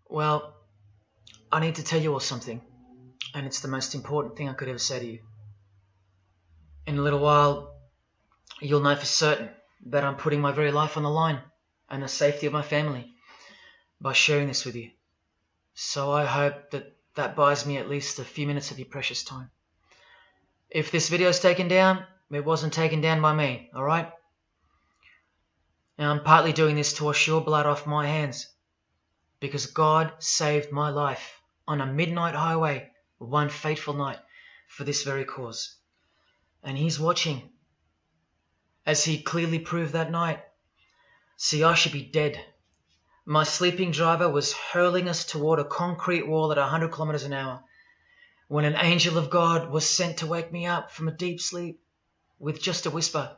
Well, I need to tell you all something, and it's the most important thing I could ever say to you. In a little while, you'll know for certain that I'm putting my very life on the line and the safety of my family by sharing this with you. So I hope that buys me at least a few minutes of your precious time. If this video is taken down, it wasn't taken down by me, alright? Now I'm partly doing this to wash your blood off my hands, because God saved my life on a midnight highway one fateful night for this very cause. And He's watching, as He clearly proved that night. See, I should be dead. My sleeping driver was hurling us toward a concrete wall at 100 kilometers an hour when an angel of God was sent to wake me up from a deep sleep with just a whisper,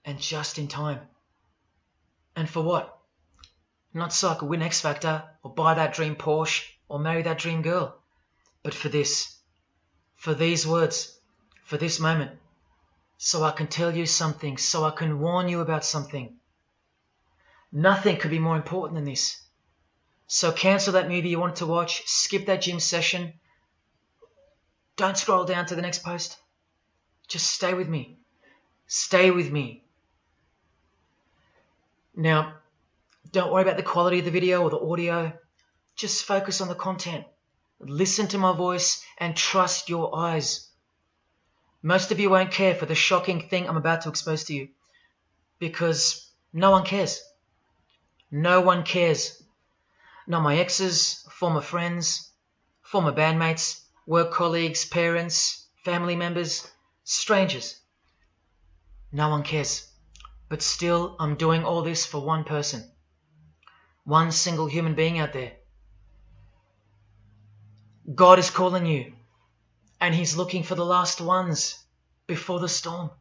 and just in time. And for what? Not so I could win X Factor or buy that dream Porsche or marry that dream girl, but for this, for these words, for this moment, so I can tell you something, so I can warn you about something. Nothing could be more important than this. So cancel that movie you wanted to watch, skip that gym session. Don't scroll down to the next post. Just stay with me. Stay with me. Now, don't worry about the quality of the video or the audio. Just focus on the content. Listen to my voice and trust your eyes. Most of you won't care for the shocking thing I'm about to expose to you, because no one cares. No one cares. Not my exes, former friends, former bandmates, work colleagues, parents, family members, strangers. No one cares. But still, I'm doing all this for one person. One single human being out there. God is calling you, and He's looking for the last ones before the storm.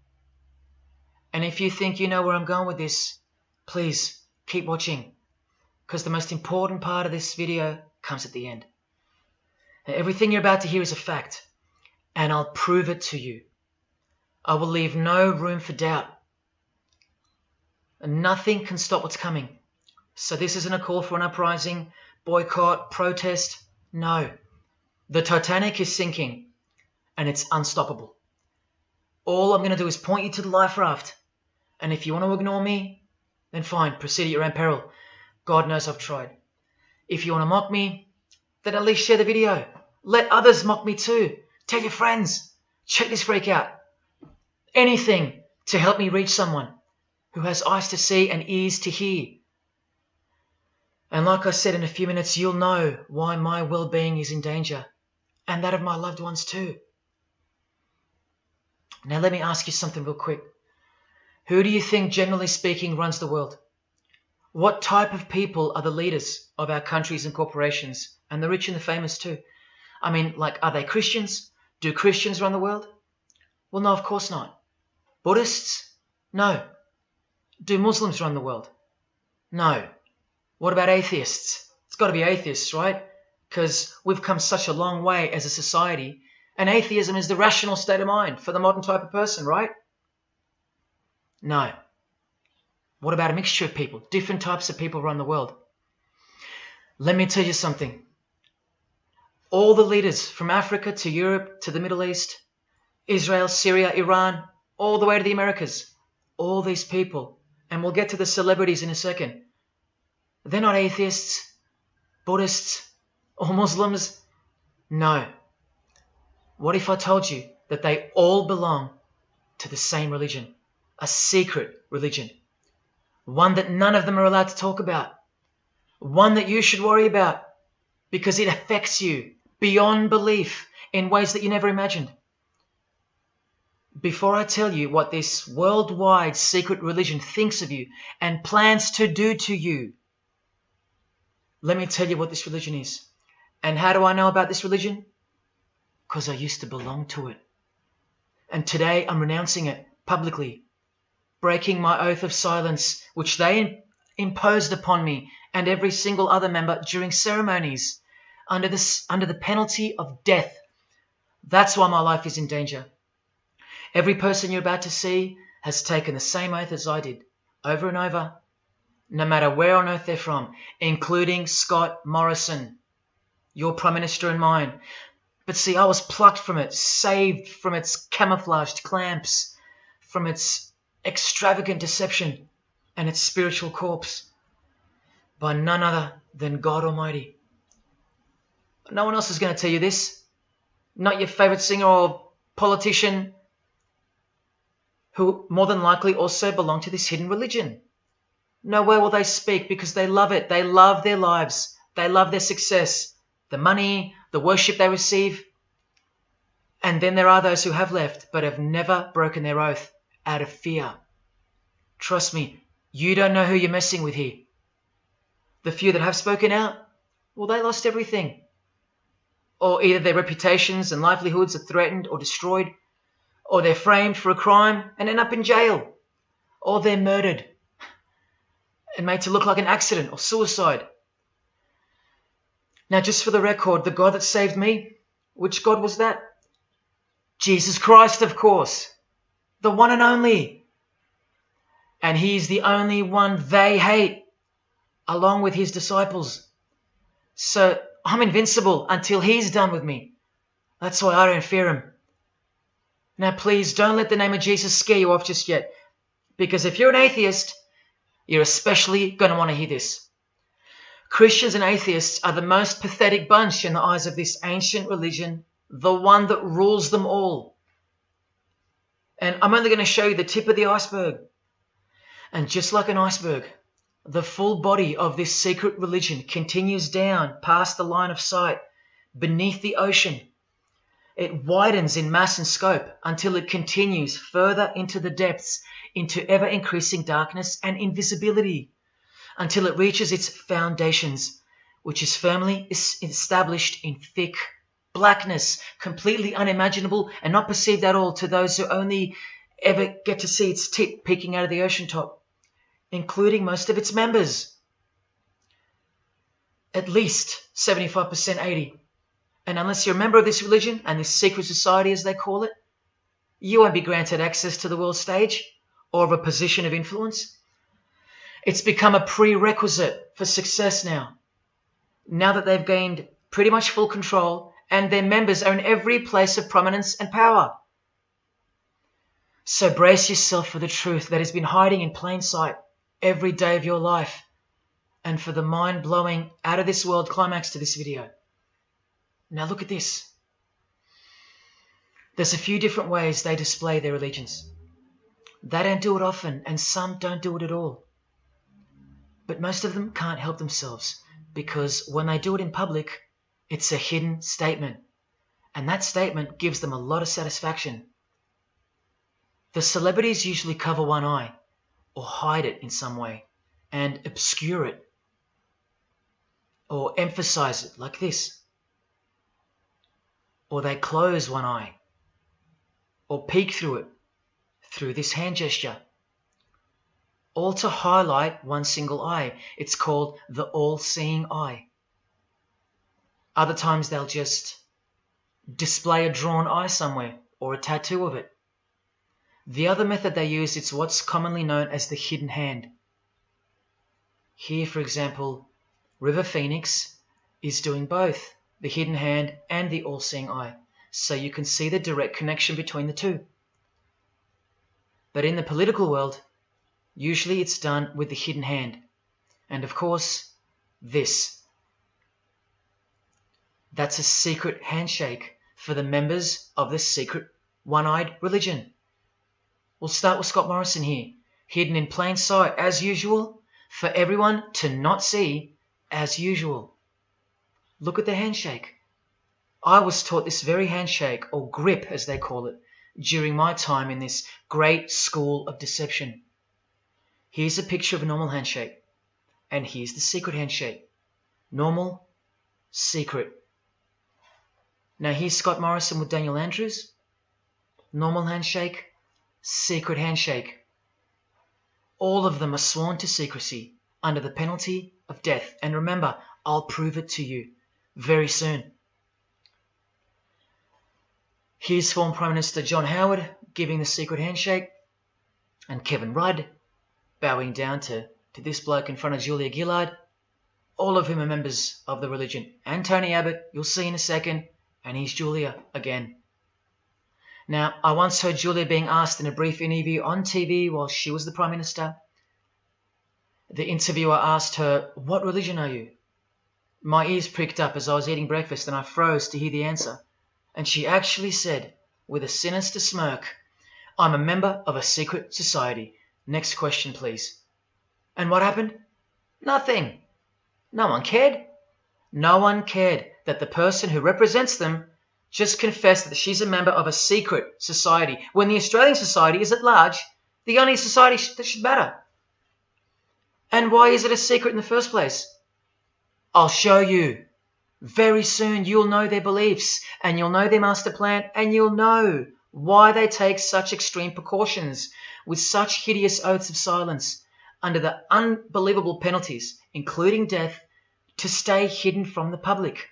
And if you think you know where I'm going with this, please keep watching, because the most important part of this video comes at the end. Now, everything you're about to hear is a fact, and I'll prove it to you. I will leave no room for doubt. And nothing can stop what's coming. So this isn't a call for an uprising, boycott, protest. No. The Titanic is sinking, and it's unstoppable. All I'm going to do is point you to the life raft. And if you want to ignore me, then fine, proceed at your own peril. God knows I've tried. If you want to mock me, then at least share the video. Let others mock me too. Tell your friends. Check this freak out. Anything to help me reach someone who has eyes to see and ears to hear. And like I said, in a few minutes, you'll know why my well-being is in danger, and that of my loved ones too. Now let me ask you something real quick. Who do you think, generally speaking, runs the world? What type of people are the leaders of our countries and corporations, and the rich and the famous too? I mean, like, are they Christians? Do Christians run the world? Well, no, of course not. Buddhists? No. Do Muslims run the world? No. What about atheists? It's got to be atheists, right? Because we've come such a long way as a society, and atheism is the rational state of mind for the modern type of person, right? No. What about a mixture of people? Different types of people run the world. Let me tell you something. All the leaders from Africa to Europe to the Middle East, Israel, Syria, Iran, all the way to the Americas, all these people, and we'll get to the celebrities in a second, they're not atheists, Buddhists, or Muslims. No. What if I told you that they all belong to the same religion? A secret religion. One that none of them are allowed to talk about. One that you should worry about because it affects you beyond belief in ways that you never imagined. Before I tell you what this worldwide secret religion thinks of you and plans to do to you, let me tell you what this religion is. And how do I know about this religion? Because I used to belong to it. And today I'm renouncing it publicly, breaking my oath of silence, which they imposed upon me and every single other member during ceremonies under the penalty of death. That's why my life is in danger. Every person you're about to see has taken the same oath as I did, over and over, no matter where on earth they're from, including Scott Morrison, your Prime Minister and mine. But see, I was plucked from it, saved from its camouflaged clamps, from its extravagant deception and its spiritual corpse, by none other than God Almighty. No one else is going to tell you this. Not your favourite singer or politician, who more than likely also belong to this hidden religion. Nowhere will they speak because they love it. They love their lives. They love their success, the money, the worship they receive. And then there are those who have left but have never broken their oath out of fear. Trust me, you don't know who you're messing with here. The few that have spoken out, well, they lost everything. Or either their reputations and livelihoods are threatened or destroyed, or they're framed for a crime and end up in jail, or they're murdered and made to look like an accident or suicide. Now, just for the record, the God that saved me, which God was that? Jesus Christ, of course, the one and only. And he's the only one they hate, along with his disciples. So I'm invincible until he's done with me. That's why I don't fear him. Now please don't let the name of Jesus scare you off just yet, because if you're an atheist, you're especially going to want to hear this. Christians and atheists are the most pathetic bunch in the eyes of this ancient religion, the one that rules them all. And I'm only going to show you the tip of the iceberg. And just like an iceberg, the full body of this secret religion continues down past the line of sight, beneath the ocean. It widens in mass and scope until it continues further into the depths, into ever-increasing darkness and invisibility, until it reaches its foundations, which is firmly established in thick blackness, completely unimaginable and not perceived at all to those who only ever get to see its tip peeking out of the ocean top, including most of its members. At least 75%, 80%. And unless you're a member of this religion and this secret society, as they call it, you won't be granted access to the world stage or of a position of influence. It's become a prerequisite for success now that they've gained pretty much full control and their members are in every place of prominence and power. So brace yourself for the truth that has been hiding in plain sight every day of your life, and for the mind-blowing, out-of-this-world climax to this video. Now look at this. There's a few different ways they display their allegiance. They don't do it often, and some don't do it at all. But most of them can't help themselves, because when they do it in public, it's a hidden statement, and that statement gives them a lot of satisfaction. The celebrities usually cover one eye, or hide it in some way, and obscure it, or emphasize it like this. Or they close one eye, or peek through it, through this hand gesture, all to highlight one single eye. It's called the all-seeing eye. Other times they'll just display a drawn eye somewhere, or a tattoo of it. The other method they use is what's commonly known as the hidden hand. Here, for example, River Phoenix is doing both, the hidden hand and the all-seeing eye, so you can see the direct connection between the two. But in the political world, usually it's done with the hidden hand, and of course, this. That's a secret handshake for the members of the secret one-eyed religion. We'll start with Scott Morrison here, hidden in plain sight as usual, for everyone to not see as usual. Look at the handshake. I was taught this very handshake, or grip as they call it, during my time in this great school of deception. Here's a picture of a normal handshake, and here's the secret handshake. Normal, secret. Now here's Scott Morrison with Daniel Andrews. Normal handshake, secret handshake. All of them are sworn to secrecy under the penalty of death. And remember, I'll prove it to you very soon. Here's former Prime Minister John Howard giving the secret handshake, and Kevin Rudd bowing down to this bloke in front of Julia Gillard. all of whom are members of the religion. And Tony Abbott, you'll see in a second, and he's Julia again. Now, I once heard Julia being asked in a brief interview on TV while she was the Prime Minister. The interviewer asked her, "What religion are you?" My ears pricked up as I was eating breakfast and I froze to hear the answer. And she actually said, with a sinister smirk, "I'm a member of a secret society. Next question, please." And what happened? Nothing. No one cared. No one cared that the person who represents them just confessed that she's a member of a secret society, when the Australian society is at large the only society that should matter. And why is it a secret in the first place? I'll show you. Very soon you'll know their beliefs, and you'll know their master plan, and you'll know why they take such extreme precautions with such hideous oaths of silence under the unbelievable penalties, including death, to stay hidden from the public.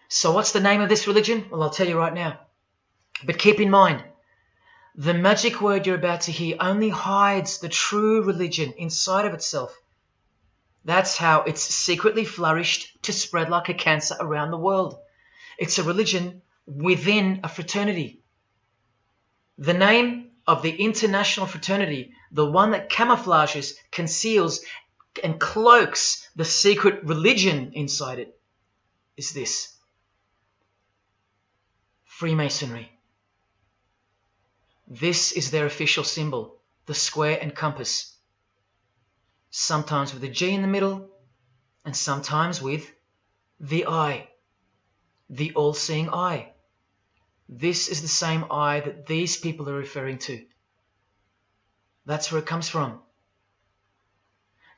So what's the name of this religion? Well, I'll tell you right now. But keep in mind, the magic word you're about to hear only hides the true religion inside of itself. That's how it's secretly flourished to spread like a cancer around the world. It's a religion within a fraternity. The name of the international fraternity, the one that camouflages, conceals, and cloaks the secret religion inside it, is this: Freemasonry. This is their official symbol, the square and compass. Sometimes with a G in the middle, and sometimes with the eye, the all-seeing eye. This is the same eye that these people are referring to. That's where it comes from.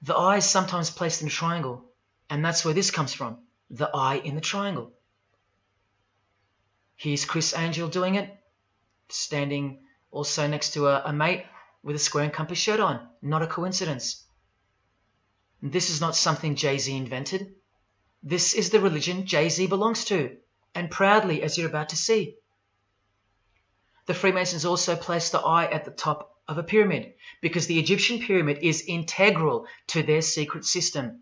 The eye is sometimes placed in a triangle, and that's where this comes from, the eye in the triangle. Here's Chris Angel doing it, standing also next to a mate with a square and compass shirt on. Not a coincidence. This is not something Jay-Z invented. This is the religion Jay-Z belongs to, and proudly, as you're about to see. The Freemasons also place the eye at the top of a pyramid, because the Egyptian pyramid is integral to their secret system.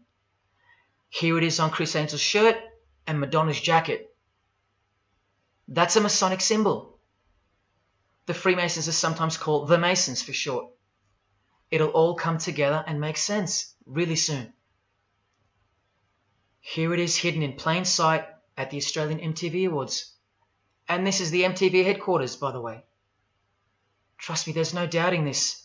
Here it is on Chris Angel's shirt and Madonna's jacket. That's a Masonic symbol. The Freemasons are sometimes called the Masons for short. It'll all come together and make sense really soon. Here it is hidden in plain sight at the Australian MTV Awards. And this is the MTV headquarters, by the way. Trust me, there's no doubting this.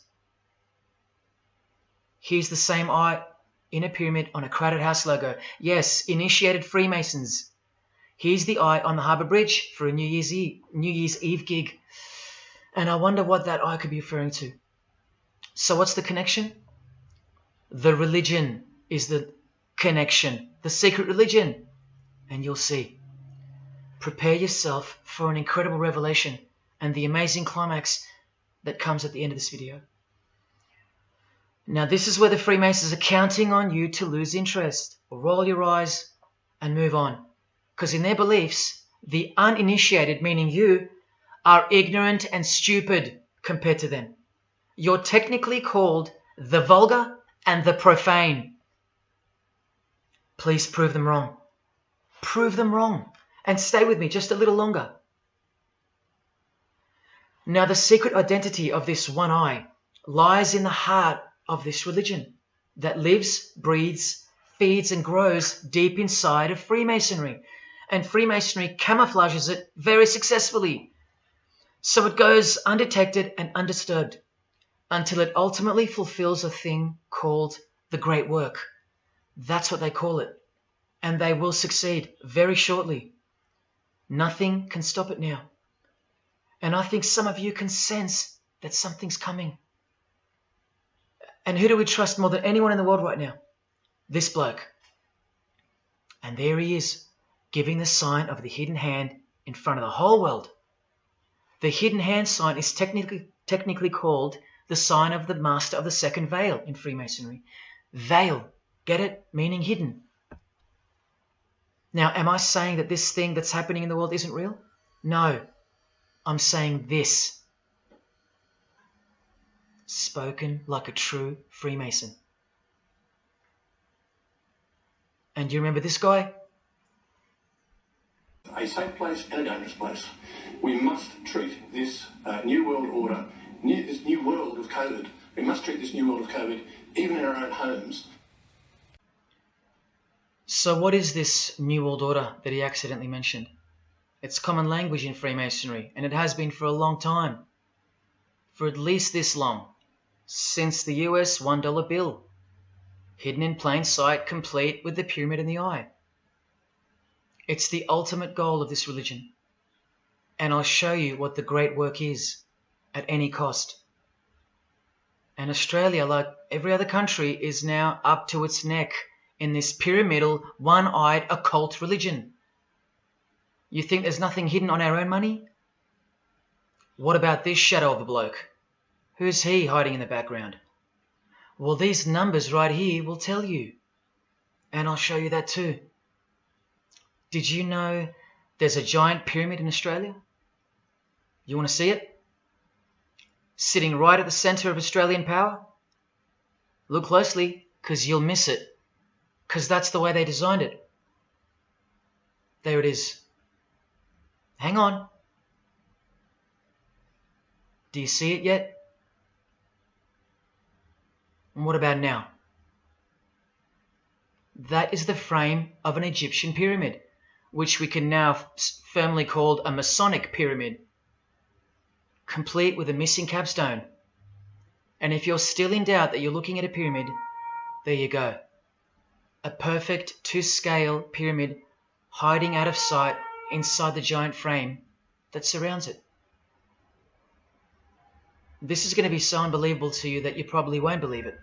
Here's the same eye in a pyramid on a Crowded House logo. Yes, initiated Freemasons. Here's the eye on the Harbour Bridge for a New Year's Eve gig. And I wonder what that eye could be referring to. So what's the connection? The religion is the connection, the secret religion. And you'll see. Prepare yourself for an incredible revelation and the amazing climax that comes at the end of this video. Now this is where the Freemasons are counting on you to lose interest, or roll your eyes and move on. Because in their beliefs, the uninitiated, meaning you, are ignorant and stupid compared to them. You're technically called the vulgar and the profane. Please prove them wrong. Prove them wrong. And stay with me just a little longer. Now the secret identity of this one eye lies in the heart of this religion that lives, breathes, feeds and grows deep inside of Freemasonry. And Freemasonry camouflages it very successfully. So it goes undetected and undisturbed until it ultimately fulfills a thing called the Great Work. That's what they call it. And they will succeed very shortly. Nothing can stop it now. And I think some of you can sense that something's coming. And who do we trust more than anyone in the world right now? This bloke. And there he is, giving the sign of the hidden hand in front of the whole world. The hidden hand sign is technically called the sign of the master of the second veil in Freemasonry. Veil, get it? Meaning hidden. Now, am I saying that this thing that's happening in the world isn't real? No, I'm saying this. Spoken like a true Freemason. And you remember this guy? A safe place and a dangerous place. We must treat this new world order, this new world of COVID, we must treat this new world of COVID even in our own homes. So what is this new world order that he accidentally mentioned? It's common language in Freemasonry, and it has been for a long time. For at least this long. Since the US $1 bill. Hidden in plain sight, complete with the pyramid in the eye. It's the ultimate goal of this religion. And I'll show you what the great work is, at any cost. And Australia, like every other country, is now up to its neck in this pyramidal, one-eyed, occult religion. You think there's nothing hidden on our own money? What about this shadow of a bloke? Who's he hiding in the background? Well, these numbers right here will tell you. And I'll show you that too. Did you know there's a giant pyramid in Australia? You want to see it? Sitting right at the centre of Australian power? Look closely, because you'll miss it. Because that's the way they designed it. There it is. Hang on. Do you see it yet? And what about now? That is the frame of an Egyptian pyramid, which we can now firmly call a Masonic pyramid, complete with a missing capstone. And if you're still in doubt that you're looking at a pyramid, there you go. A perfect to-scale pyramid hiding out of sight inside the giant frame that surrounds it. This is going to be so unbelievable to you that you probably won't believe it.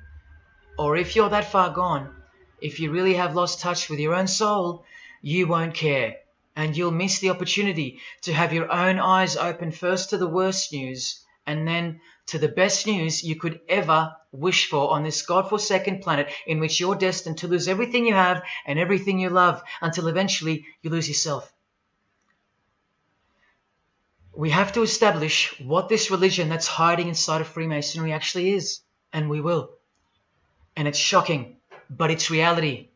Or if you're that far gone, if you really have lost touch with your own soul, you won't care. And you'll miss the opportunity to have your own eyes open first to the worst news and then to the best news you could ever wish for on this God-forsaken planet in which you're destined to lose everything you have and everything you love until eventually you lose yourself. We have to establish what this religion that's hiding inside of Freemasonry actually is, and we will. And it's shocking, but it's reality.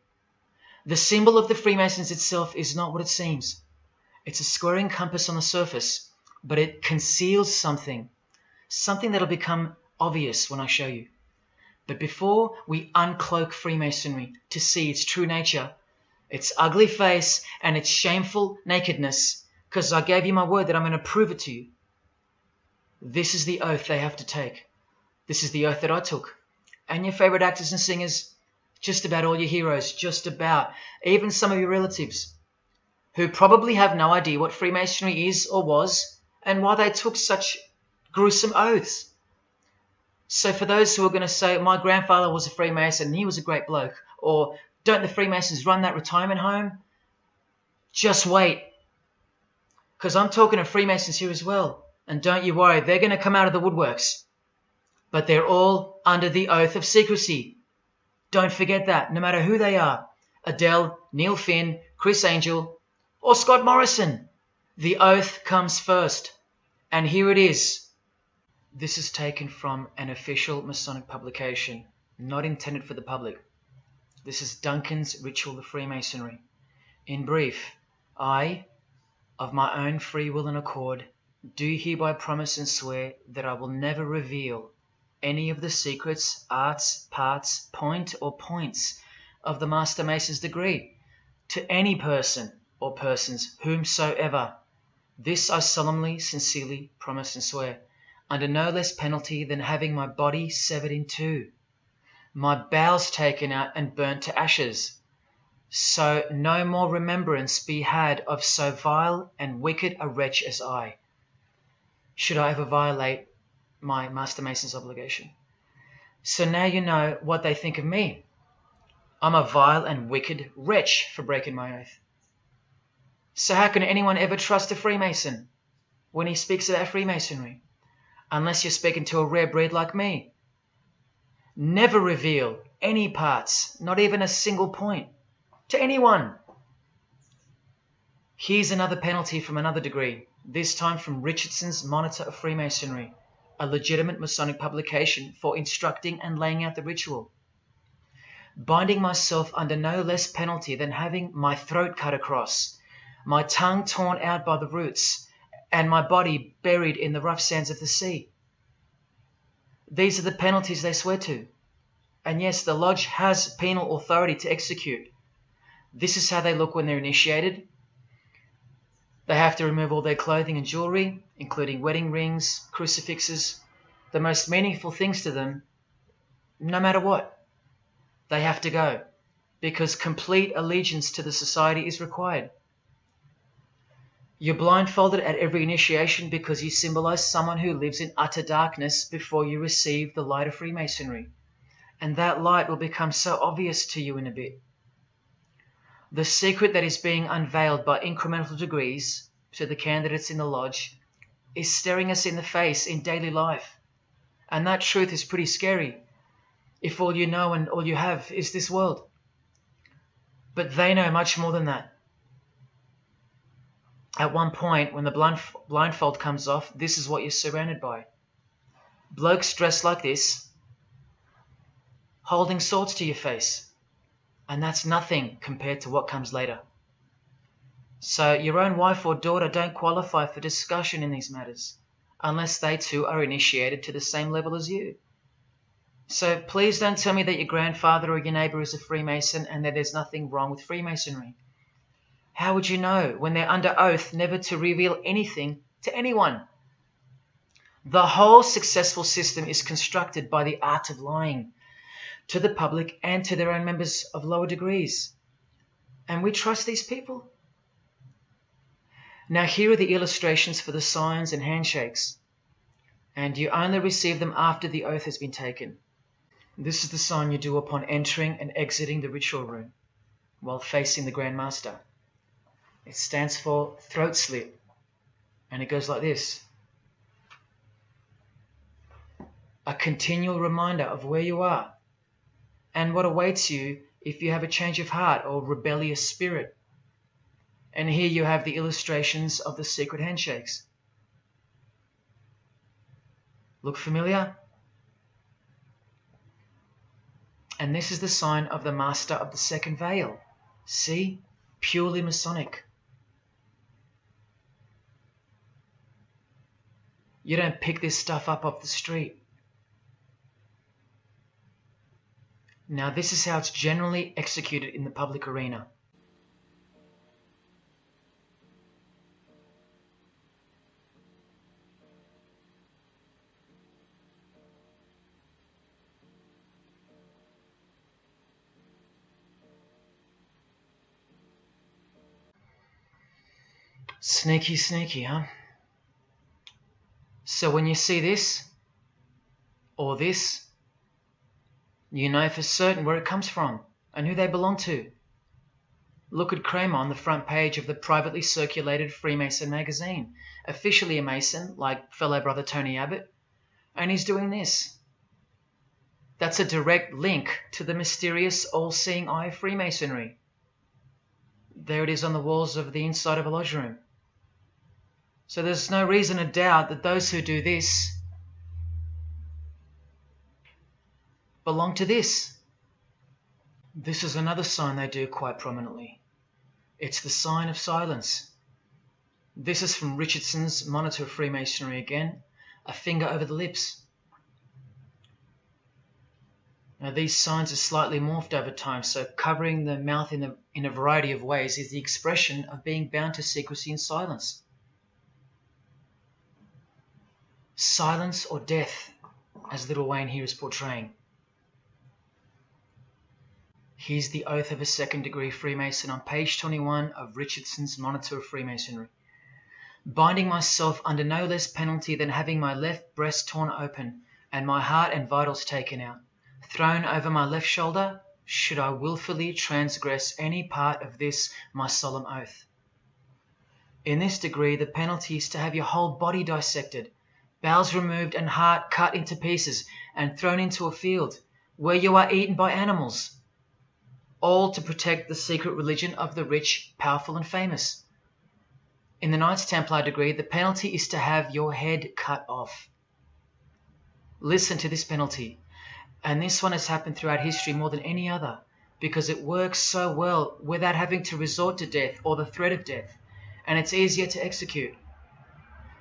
The symbol of the Freemasons itself is not what it seems. It's a squaring compass on the surface, but it conceals something that'll become obvious when I show you. But before we uncloak Freemasonry to see its true nature, its ugly face and its shameful nakedness, because I gave you my word that I'm going to prove it to you. This is the oath they have to take. This is the oath that I took. And your favorite actors and singers, just about all your heroes, just about, even some of your relatives, who probably have no idea what Freemasonry is or was, and why they took such gruesome oaths. So for those who are going to say, my grandfather was a Freemason and he was a great bloke, or don't the Freemasons run that retirement home? Just wait. Because I'm talking to Freemasons here as well. And don't you worry, they're going to come out of the woodworks. But they're all under the oath of secrecy. Don't forget that, no matter who they are. Adele, Neil Finn, Chris Angel, or Scott Morrison. The oath comes first. And here it is. This is taken from an official Masonic publication, not intended for the public. This is Duncan's Ritual of Freemasonry. In brief, I, of my own free will and accord, do hereby promise and swear that I will never reveal any of the secrets, arts, parts, point or points of the Master Mason's degree to any person or persons whomsoever. This I solemnly, sincerely promise and swear, under no less penalty than having my body severed in two, my bowels taken out and burnt to ashes, so no more remembrance be had of so vile and wicked a wretch as I, should I ever violate my Master Mason's obligation. So now you know what they think of me. I'm a vile and wicked wretch for breaking my oath. So how can anyone ever trust a Freemason when he speaks about Freemasonry? Unless you're speaking to a rare breed like me. Never reveal any parts, not even a single point, to anyone. Here's another penalty from another degree, this time from Richardson's Monitor of Freemasonry, a legitimate Masonic publication for instructing and laying out the ritual. binding myself under no less penalty than having my throat cut across, my tongue torn out by the roots, and my body buried in the rough sands of the sea. These are the penalties they swear to. And yes, the lodge has penal authority to execute. This is how they look when they're initiated. They have to remove all their clothing and jewelry, including wedding rings, crucifixes, the most meaningful things to them, no matter what. They have to go, because complete allegiance to the society is required. You're blindfolded at every initiation because you symbolize someone who lives in utter darkness before you receive the light of Freemasonry. And that light will become so obvious to you in a bit. The secret that is being unveiled by incremental degrees to the candidates in the lodge is staring us in the face in daily life. And that truth is pretty scary if all you know and all you have is this world. But they know much more than that. At one point, when the blindfold comes off, this is what you're surrounded by. Blokes dressed like this, holding swords to your face. And that's nothing compared to what comes later. So your own wife or daughter don't qualify for discussion in these matters, unless they too are initiated to the same level as you. So please don't tell me that your grandfather or your neighbour is a Freemason and that there's nothing wrong with Freemasonry. How would you know when they're under oath never to reveal anything to anyone? The whole successful system is constructed by the art of lying to the public and to their own members of lower degrees. And we trust these people? Now here are the illustrations for the signs and handshakes. And you only receive them after the oath has been taken. This is the sign you do upon entering and exiting the ritual room while facing the Grand Master. It stands for throat slit, and it goes like this. A continual reminder of where you are and what awaits you if you have a change of heart or rebellious spirit. And here you have the illustrations of the secret handshakes. Look familiar? And this is the sign of the Master of the Second Veil. See? Purely Masonic. You don't pick this stuff up off the street. Now this is how it's generally executed in the public arena. Sneaky, sneaky, huh? So when you see this, or this, you know for certain where it comes from and who they belong to. Look at Kramer on the front page of the privately circulated Freemason magazine, officially a Mason, like fellow brother Tony Abbott, and he's doing this. That's a direct link to the mysterious all-seeing eye of Freemasonry. There it is on the walls of the inside of a lodge room. So there's no reason to doubt that those who do this belong to this. This is another sign they do quite prominently. It's the sign of silence. This is from Richardson's Monitor of Freemasonry again, a finger over the lips. Now these signs are slightly morphed over time, so covering the mouth in a variety of ways is the expression of being bound to secrecy and silence. Silence or death, as Little Wayne here is portraying. Here's the oath of a second-degree Freemason on page 21 of Richardson's Monitor of Freemasonry. Binding myself under no less penalty than having my left breast torn open and my heart and vitals taken out, thrown over my left shoulder, should I wilfully transgress any part of this my solemn oath. In this degree, the penalty is to have your whole body dissected, bowels removed and heart cut into pieces and thrown into a field where you are eaten by animals, all to protect the secret religion of the rich, powerful and famous. In the Knights Templar degree, the penalty is to have your head cut off. Listen to this penalty, and this one has happened throughout history more than any other, because it works so well without having to resort to death or the threat of death, and it's easier to execute.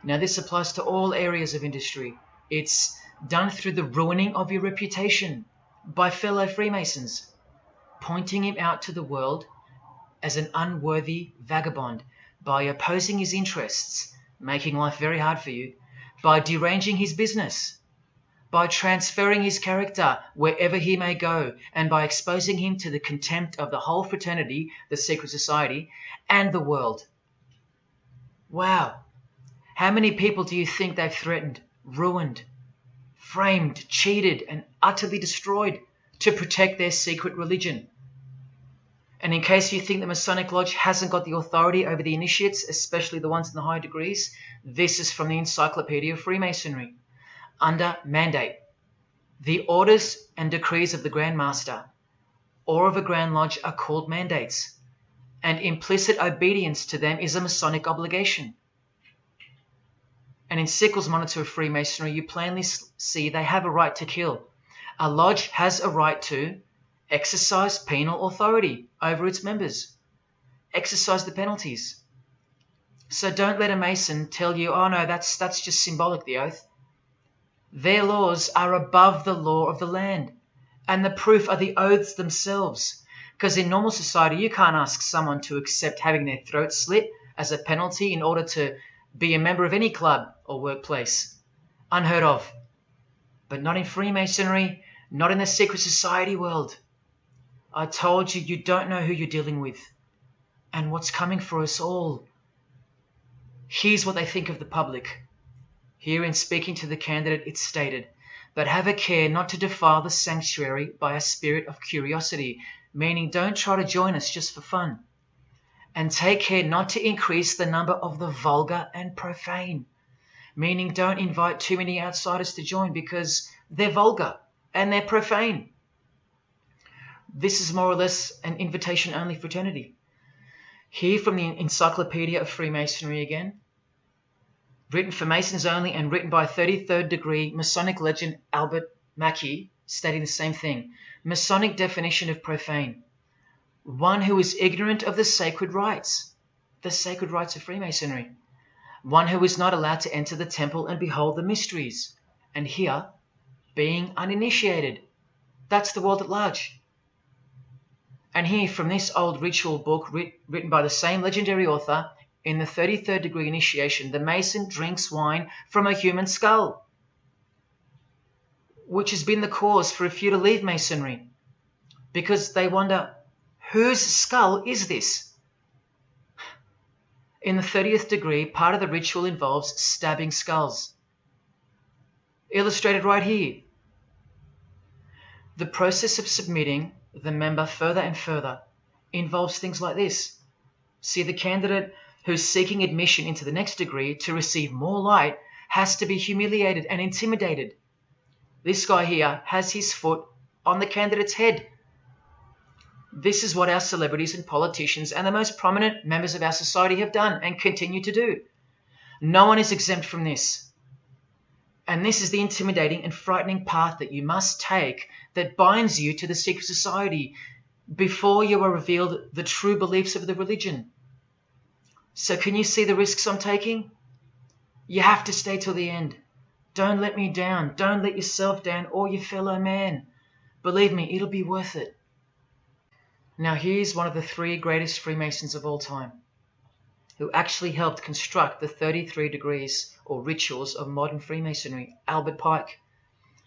Now this applies to all areas of industry. It's done through the ruining of your reputation by fellow Freemasons, pointing him out to the world as an unworthy vagabond, by opposing his interests, making life very hard for you, by deranging his business, by transferring his character wherever he may go, and by exposing him to the contempt of the whole fraternity, the secret society, and the world. Wow. How many people do you think they've threatened, ruined, framed, cheated, and utterly destroyed to protect their secret religion? And in case you think the Masonic Lodge hasn't got the authority over the initiates, especially the ones in the higher degrees, this is from the Encyclopedia of Freemasonry. Under mandate, the orders and decrees of the Grand Master or of a Grand Lodge are called mandates, and implicit obedience to them is a Masonic obligation. And in Sickles' Monitor of Freemasonry, you plainly see they have a right to kill. A lodge has a right to exercise penal authority over its members, exercise the penalties. So don't let a Mason tell you, oh no, that's just symbolic, the oath. Their laws are above the law of the land, and the proof are the oaths themselves. Because in normal society, you can't ask someone to accept having their throat slit as a penalty in order to be a member of any club or workplace. Unheard of. But not in Freemasonry, not in the secret society world. I told you, you don't know who you're dealing with and what's coming for us all. Here's what they think of the public. Here in speaking to the candidate, it's stated, but have a care not to defile the sanctuary by a spirit of curiosity, meaning don't try to join us just for fun. And take care not to increase the number of the vulgar and profane, meaning don't invite too many outsiders to join because they're vulgar and they're profane. This is more or less an invitation-only fraternity. Here from the Encyclopedia of Freemasonry again, written for Masons only and written by 33rd degree Masonic legend Albert Mackey, stating the same thing. Masonic definition of profane. One who is ignorant of the sacred rites of Freemasonry. One who is not allowed to enter the temple and behold the mysteries. And here, being uninitiated. That's the world at large. And here, from this old ritual book written by the same legendary author, in the 33rd degree initiation, the Mason drinks wine from a human skull, which has been the cause for a few to leave Masonry, because they wonder, whose skull is this? In the 30th degree, part of the ritual involves stabbing skulls. Illustrated right here. The process of submitting the member further and further involves things like this. See, the candidate who's seeking admission into the next degree to receive more light has to be humiliated and intimidated. This guy here has his foot on the candidate's head. This is what our celebrities and politicians and the most prominent members of our society have done and continue to do. No one is exempt from this. And this is the intimidating and frightening path that you must take that binds you to the secret society before you are revealed the true beliefs of the religion. So can you see the risks I'm taking? You have to stay till the end. Don't let me down. Don't let yourself down or your fellow man. Believe me, it'll be worth it. Now here's one of the 3 greatest Freemasons of all time, who actually helped construct the 33 degrees or rituals of modern Freemasonry, Albert Pike.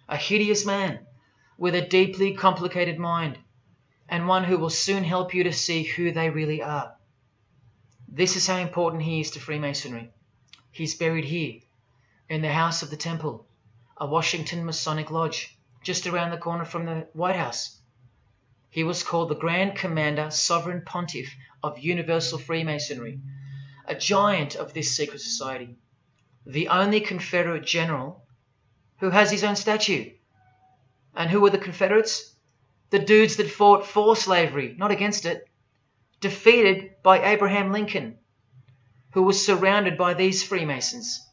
A hideous man with a deeply complicated mind, and one who will soon help you to see who they really are. This is how important he is to Freemasonry. He's buried here, in the House of the Temple, a Washington Masonic Lodge, just around the corner from the White House. He was called the Grand Commander Sovereign Pontiff of Universal Freemasonry, a giant of this secret society, the only Confederate general who has his own statue. And who were the Confederates? The dudes that fought for slavery, not against it, defeated by Abraham Lincoln, who was surrounded by these Freemasons,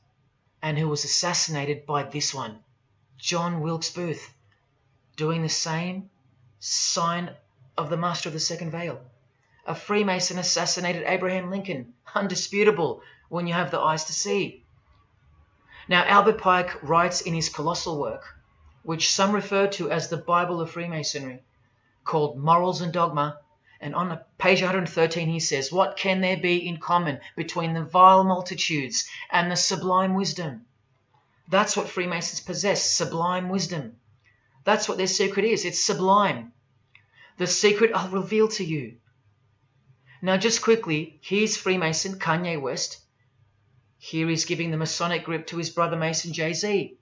and who was assassinated by this one, John Wilkes Booth, doing the same sign of the Master of the Second Veil. A Freemason assassinated Abraham Lincoln. Undisputable when you have the eyes to see. Now, Albert Pike writes in his colossal work, which some refer to as the Bible of Freemasonry, called Morals and Dogma, and on page 113 he says, "What can there be in common between the vile multitudes and the sublime wisdom?" That's what Freemasons possess, sublime wisdom. That's what their secret is. It's sublime. The secret I'll reveal to you. Now, just quickly, here's Freemason Kanye West. Here he's giving the Masonic grip to his brother Mason Jay-Z.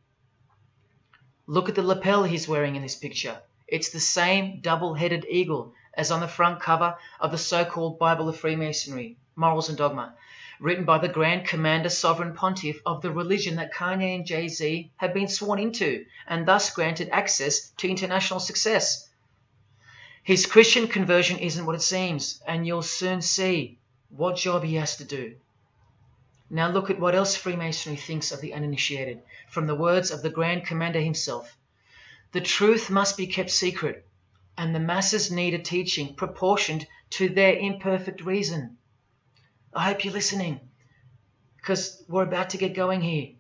Look at the lapel he's wearing in this picture. It's the same double-headed eagle as on the front cover of the so-called Bible of Freemasonry, Morals and Dogma, written by the Grand Commander Sovereign Pontiff of the religion that Kanye and Jay-Z have been sworn into and thus granted access to international success. His Christian conversion isn't what it seems, and you'll soon see what job he has to do. Now look at what else Freemasonry thinks of the uninitiated, from the words of the Grand Commander himself. The truth must be kept secret, and the masses need a teaching proportioned to their imperfect reason. I hope you're listening, because we're about to get going here.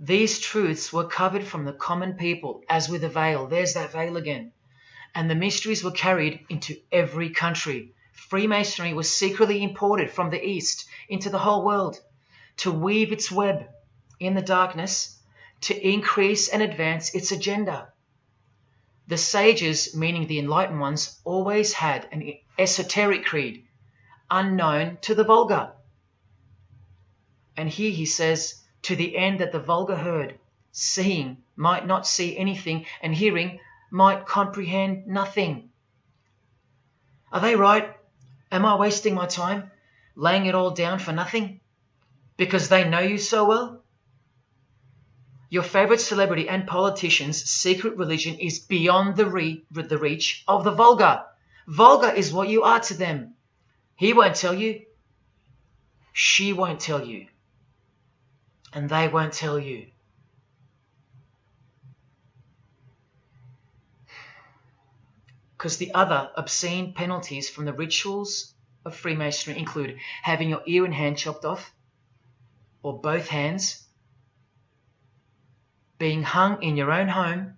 These truths were covered from the common people as with a veil. There's that veil again. And the mysteries were carried into every country. Freemasonry was secretly imported from the East into the whole world to weave its web in the darkness to increase and advance its agenda. The sages, meaning the enlightened ones, always had an esoteric creed, unknown to the vulgar. And here he says, to the end that the vulgar herd, seeing, might not see anything, and hearing, might comprehend nothing. Are they right? Am I wasting my time, laying it all down for nothing? Because they know you so well? Your favorite celebrity and politician's secret religion is beyond the reach of the vulgar. Vulgar is what you are to them. He won't tell you. She won't tell you. And they won't tell you. Because the other obscene penalties from the rituals of Freemasonry include having your ear and hand chopped off, or both hands, being hung in your own home,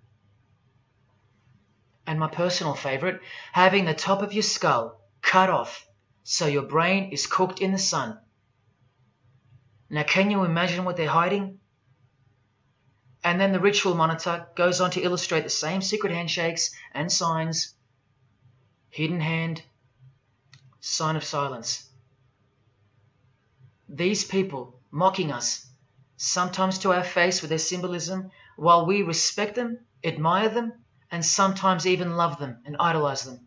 and my personal favourite, having the top of your skull cut off so your brain is cooked in the sun. Now, can you imagine what they're hiding? And then the ritual monitor goes on to illustrate the same secret handshakes and signs. Hidden hand, sign of silence. These people mocking us, sometimes to our face with their symbolism, while we respect them, admire them, and sometimes even love them and idolize them.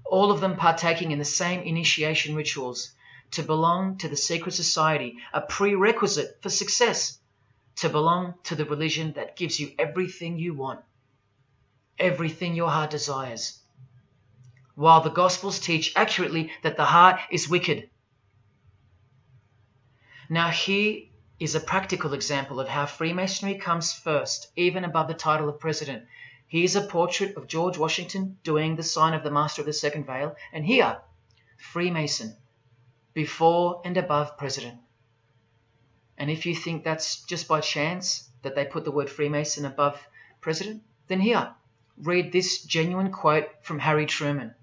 All of them partaking in the same initiation rituals, to belong to the secret society, a prerequisite for success, to belong to the religion that gives you everything you want, everything your heart desires. While the Gospels teach accurately that the heart is wicked. Now here is a practical example of how Freemasonry comes first, even above the title of president. Here's a portrait of George Washington doing the sign of the Master of the Second Veil, and here, Freemason, before and above president. And if you think that's just by chance that they put the word Freemason above president, then here, read this genuine quote from Harry Truman.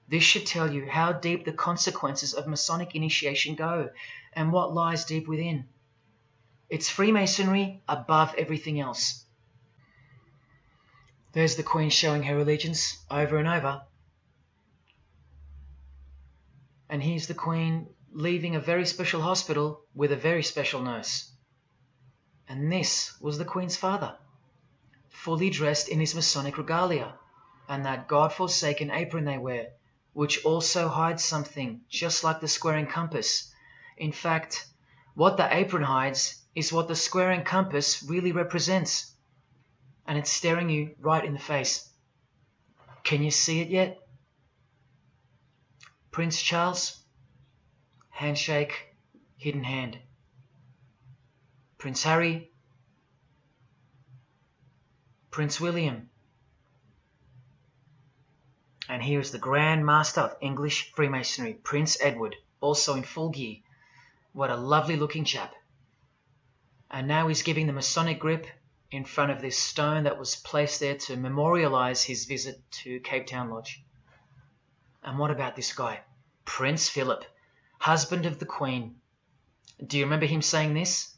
This should tell you how deep the consequences of Masonic initiation go and what lies deep within. It's Freemasonry above everything else. There's the Queen showing her allegiance over and over. And here's the Queen leaving a very special hospital with a very special nurse. And this was the Queen's father, fully dressed in his Masonic regalia and that God-forsaken apron they wear, which also hides something, just like the square and compass. In fact, what the apron hides is what the square and compass really represents. And it's staring you right in the face. Can you see it yet? Prince Charles, handshake, hidden hand. Prince Harry, Prince William, And here is the Grand Master of English Freemasonry, Prince Edward, also in full gear. What a lovely looking chap. And now he's giving the Masonic grip in front of this stone that was placed there to memorialize his visit to Cape Town Lodge. And what about this guy? Prince Philip, husband of the Queen. Do you remember him saying this?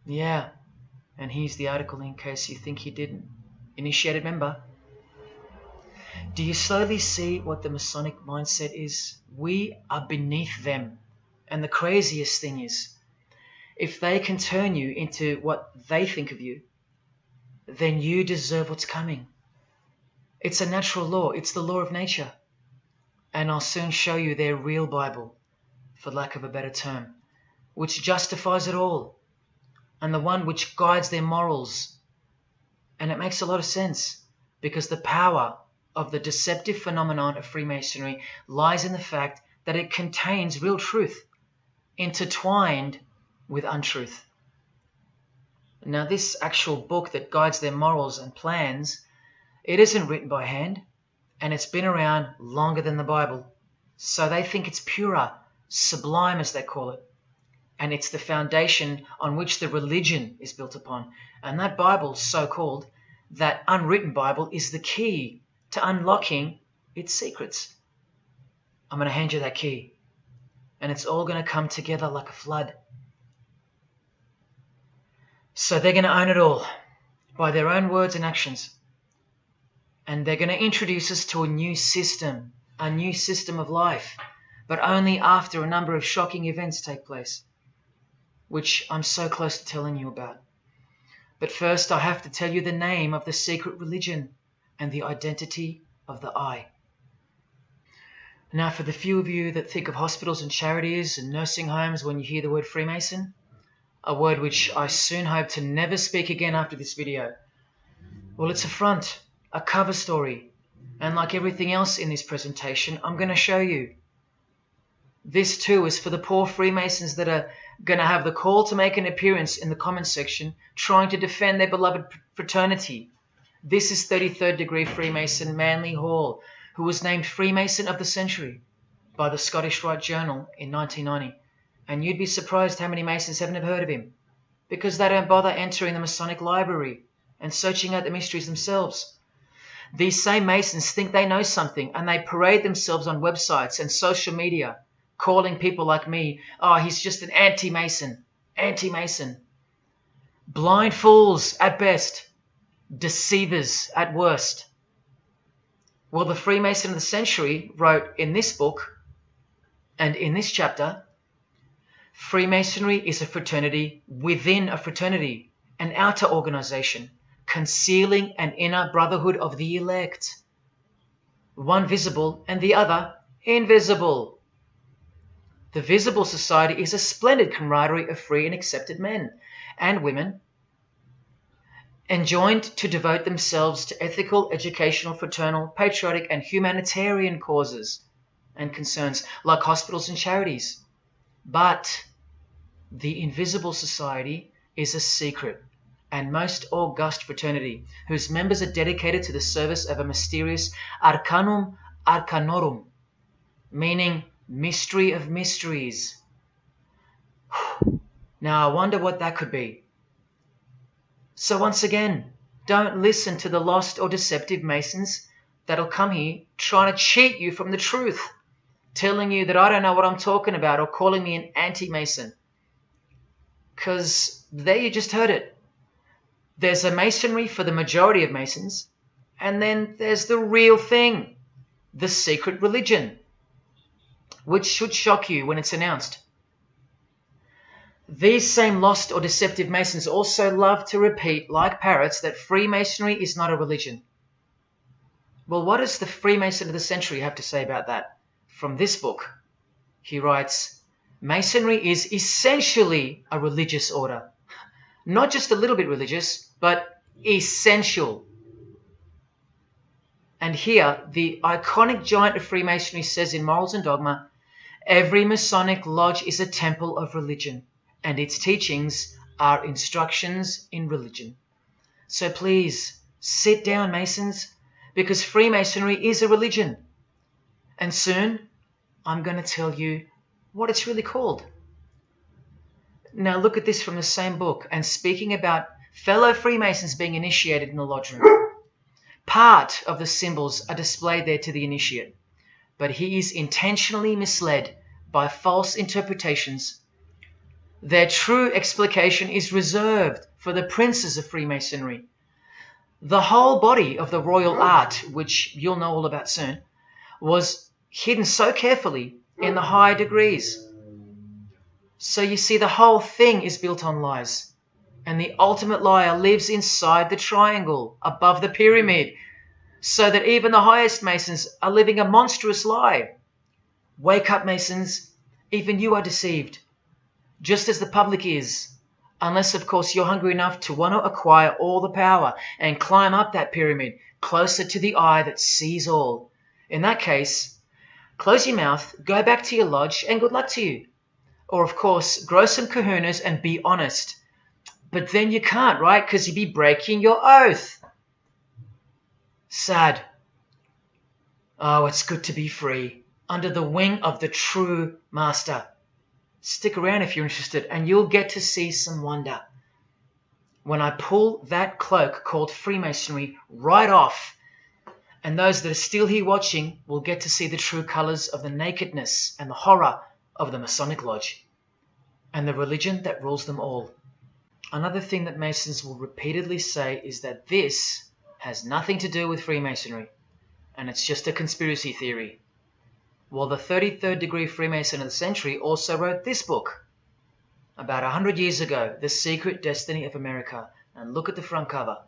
Yeah, and here's the article in case you think he didn't. Initiated member. Do you slowly see what the Masonic mindset is? We are beneath them. And the craziest thing is, if they can turn you into what they think of you, then you deserve what's coming. It's a natural law. It's the law of nature. And I'll soon show you their real Bible, for lack of a better term, which justifies it all, and the one which guides their morals. And it makes a lot of sense, because the power of the deceptive phenomenon of Freemasonry lies in the fact that it contains real truth, intertwined with untruth. Now, this actual book that guides their morals and plans, it isn't written by hand, and it's been around longer than the Bible. So they think it's purer, sublime as they call it. And it's the foundation on which the religion is built upon. And that Bible, so-called, that unwritten Bible, is the key to unlocking its secrets. I'm going to hand you that key. And it's all going to come together like a flood. So they're going to own it all by their own words and actions. And they're going to introduce us to a new system of life, but only after a number of shocking events take place, which I'm so close to telling you about. But first, I have to tell you the name of the secret religion and the identity of the I. Now, for the few of you that think of hospitals and charities and nursing homes when you hear the word Freemason, a word which I soon hope to never speak again after this video, well, it's a front, a cover story, and like everything else in this presentation, I'm going to show you. This too is for the poor Freemasons that are going to have the call to make an appearance in the comment section trying to defend their beloved fraternity. This is 33rd degree Freemason Manly Hall, who was named Freemason of the Century by the Scottish Rite Journal in 1990. And you'd be surprised how many Masons haven't heard of him, because they don't bother entering the Masonic library and searching out the mysteries themselves. These same Masons think they know something, and they parade themselves on websites and social media, calling people like me, oh, he's just an anti-Mason, anti-Mason. Blind fools at best, deceivers at worst. Well, the Freemason of the Century wrote in this book, and in this chapter, Freemasonry is a fraternity within a fraternity, an outer organization, concealing an inner brotherhood of the elect. One visible and the other invisible. The visible society is a splendid camaraderie of free and accepted men and women, enjoined to devote themselves to ethical, educational, fraternal, patriotic, and humanitarian causes and concerns like hospitals and charities. But the invisible society is a secret and most august fraternity whose members are dedicated to the service of a mysterious arcanum arcanorum, meaning mystery of mysteries. Now I wonder what that could be. So once again, don't listen to the lost or deceptive Masons that'll come here trying to cheat you from the truth, telling you that I don't know what I'm talking about or calling me an anti-Mason. Because there you just heard it. There's a Masonry for the majority of Masons, and then there's the real thing, the secret religion, which should shock you when it's announced. These same lost or deceptive Masons also love to repeat, like parrots, that Freemasonry is not a religion. Well, what does the Freemason of the Century have to say about that? From this book, he writes, Masonry is essentially a religious order. Not just a little bit religious, but essential. And here, the iconic giant of Freemasonry says in Morals and Dogma, every Masonic lodge is a temple of religion, and its teachings are instructions in religion. So please, Sit down, Masons, because Freemasonry is a religion. And soon, I'm going to tell you what it's really called. Now look at this from the same book, and speaking about fellow Freemasons being initiated in the lodge room. Part of the symbols are displayed there to the initiate, but he is intentionally misled by false interpretations. Their true explication is reserved for the princes of Freemasonry. The whole body of the royal art, which you'll know all about soon, was hidden so carefully in the higher degrees. So you see, the whole thing is built on lies. And the ultimate liar lives inside the triangle, above the pyramid, so that even the highest Masons are living a monstrous lie. Wake up, Masons. Even you are deceived, just as the public is. Unless, of course, you're hungry enough to want to acquire all the power and climb up that pyramid closer to the eye that sees all. In that case, close your mouth, go back to your lodge, and good luck to you. Or, of course, grow some kahunas and be honest. But then you can't, right? Because you'd be breaking your oath. Sad. Oh, it's good to be free, under the wing of the true master. Stick around if you're interested, and you'll get to see some wonder. When I pull that cloak called Freemasonry right off, and those that are still here watching will get to see the true colours of the nakedness and the horror of the Masonic Lodge, and the religion that rules them all. Another thing that Masons will repeatedly say is that this has nothing to do with Freemasonry, and it's just a conspiracy theory. Well, the 33rd degree Freemason of the century also wrote this book about 100 years ago, The Secret Destiny of America, and look at the front cover.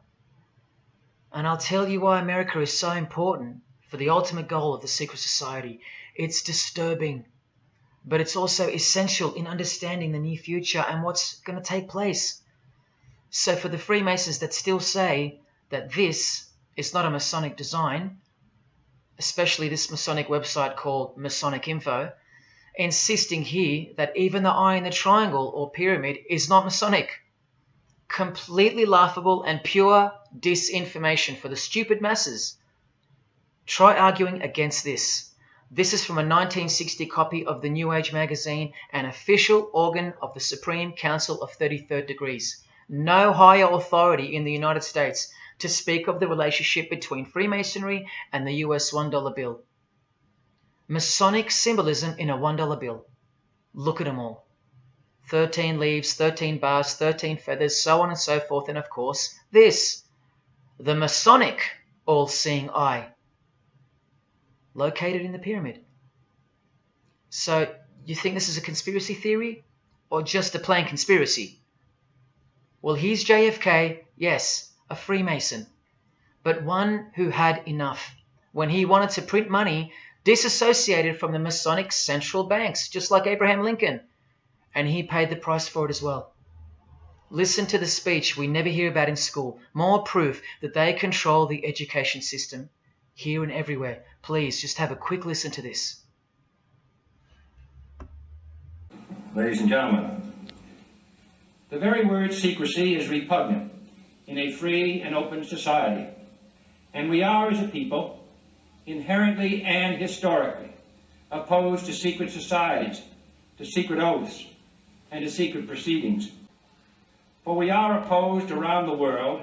And I'll tell you why America is so important for the ultimate goal of the secret society. It's disturbing, but it's also essential in understanding the near future and what's going to take place. So for the Freemasons that still say that this is not a Masonic design, especially this Masonic website called Masonic Info, insisting here that even the eye in the triangle or pyramid is not Masonic. Completely laughable and pure disinformation for the stupid masses. Try arguing against this. This is from a 1960 copy of the New Age magazine, an official organ of the Supreme Council of 33rd Degrees. No higher authority in the United States to speak of the relationship between Freemasonry and the US $1 bill. Masonic symbolism in a $1 bill. Look at them all. 13 leaves, 13 bars, 13 feathers, so on and so forth, and of course this, the Masonic all-seeing eye, located in the pyramid. So you think this is a conspiracy theory or just a plain conspiracy? Well, here's JFK, yes, a Freemason, but one who had enough when he wanted to print money disassociated from the Masonic central banks, just like Abraham Lincoln, and he paid the price for it as well. Listen to the speech we never hear about in school. More proof that they control the education system here and everywhere. Please, just have a quick listen to this. Ladies and gentlemen, the very word secrecy is repugnant in a free and open society, and we are, as a people, inherently and historically opposed to secret societies, to secret oaths, and to secret proceedings. For we are opposed around the world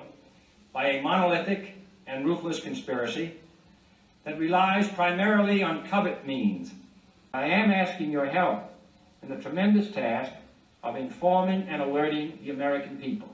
by a monolithic and ruthless conspiracy that relies primarily on covert means. I am asking your help in the tremendous task of informing and alerting the American people.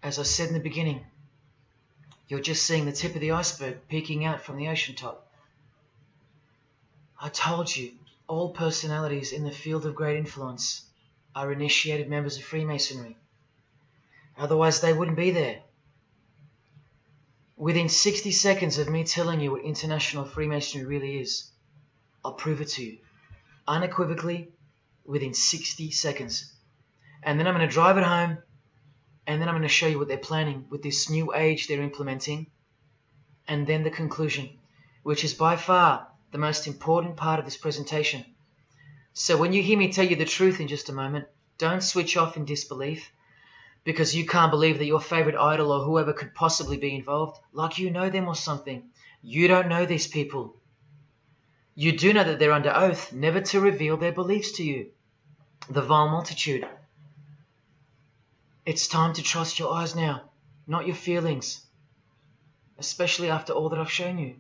As I said in the beginning, you're just seeing the tip of the iceberg peeking out from the ocean top. I told you, all personalities in the field of great influence are initiated members of Freemasonry. Otherwise they wouldn't be there. Within 60 seconds of me telling you what international Freemasonry really is, I'll prove it to you. Unequivocally, within 60 seconds. And then I'm going to drive it home, and then I'm going to show you what they're planning with this new age they're implementing, and then the conclusion, which is by far the most important part of this presentation. So when you hear me tell you the truth in just a moment, don't switch off in disbelief because you can't believe that your favorite idol or whoever could possibly be involved, like you know them or something. You don't know these people. You do know that they're under oath never to reveal their beliefs to you. The vile multitude. It's time to trust your eyes now, not your feelings, especially after all that I've shown you.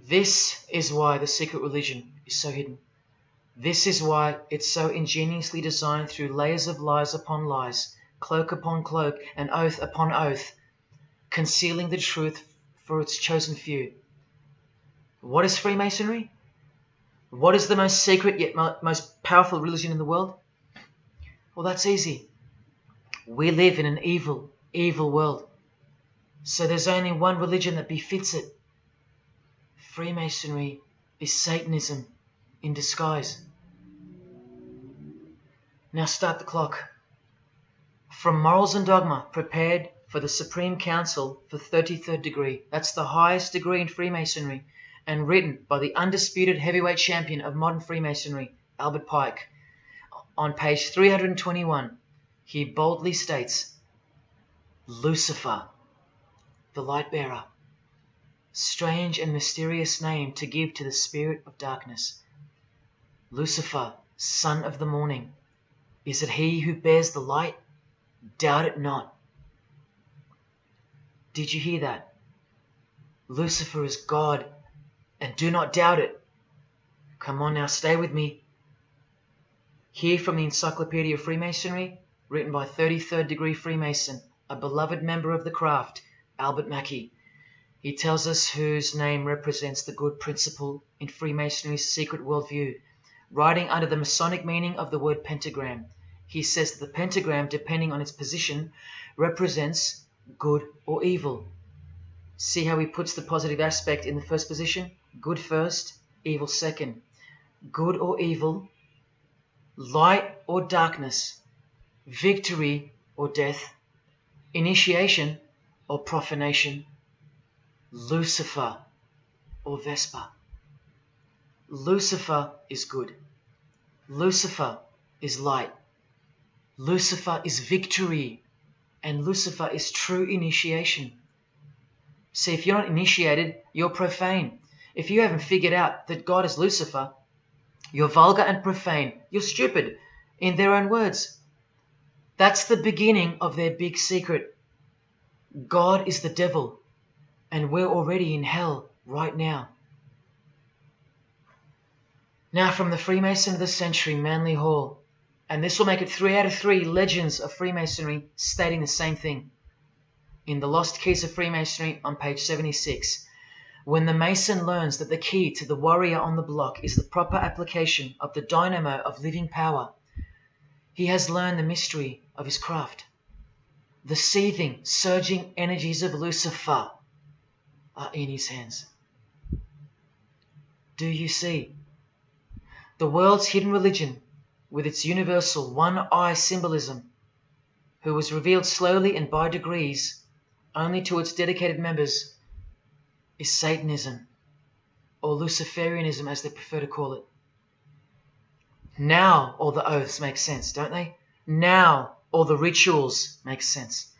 This is why the secret religion is so hidden. This is why it's so ingeniously designed through layers of lies upon lies, cloak upon cloak, and oath upon oath, concealing the truth for its chosen few. What is Freemasonry? What is the most secret yet most powerful religion in the world? Well, that's easy. We live in an evil, evil world. So there's only one religion that befits it. Freemasonry is Satanism in disguise. Now start the clock. From Morals and Dogma, prepared for the Supreme Council for 33rd degree. That's the highest degree in Freemasonry, and written by the undisputed heavyweight champion of modern Freemasonry, Albert Pike. On page 321, he boldly states, Lucifer, the lightbearer. Strange and mysterious name to give to the spirit of darkness. Lucifer, son of the morning. Is it he who bears the light? Doubt it not. Did you hear that? Lucifer is God, and do not doubt it. Come on now, stay with me. Here from the Encyclopedia of Freemasonry, written by 33rd degree Freemason, a beloved member of the craft, Albert Mackey. He tells us whose name represents the good principle in Freemasonry's secret worldview. Writing under the Masonic meaning of the word pentagram, he says that the pentagram, depending on its position, represents good or evil. See how he puts the positive aspect in the first position? Good first, evil second. Good or evil, light or darkness, victory or death, initiation or profanation, Lucifer or Vesper. Lucifer is good. Lucifer is light. Lucifer is victory. And Lucifer is true initiation. See, if you're not initiated, you're profane. If you haven't figured out that God is Lucifer, you're vulgar and profane. You're stupid, in their own words. That's the beginning of their big secret. God is the devil, and we're already in hell right now. Now from the Freemason of the Century, Manly Hall, and this will make it 3 out of 3 legends of Freemasonry stating the same thing. In The Lost Keys of Freemasonry on page 76, when the Mason learns that the key to the warrior on the block is the proper application of the dynamo of living power, he has learned the mystery of his craft. The seething, surging energies of Lucifer are in his hands. Do you see? The world's hidden religion, with its universal one-eye symbolism, who was revealed slowly and by degrees only to its dedicated members, is Satanism, or Luciferianism as they prefer to call it. Now all the oaths make sense, don't they? Now all the rituals make sense.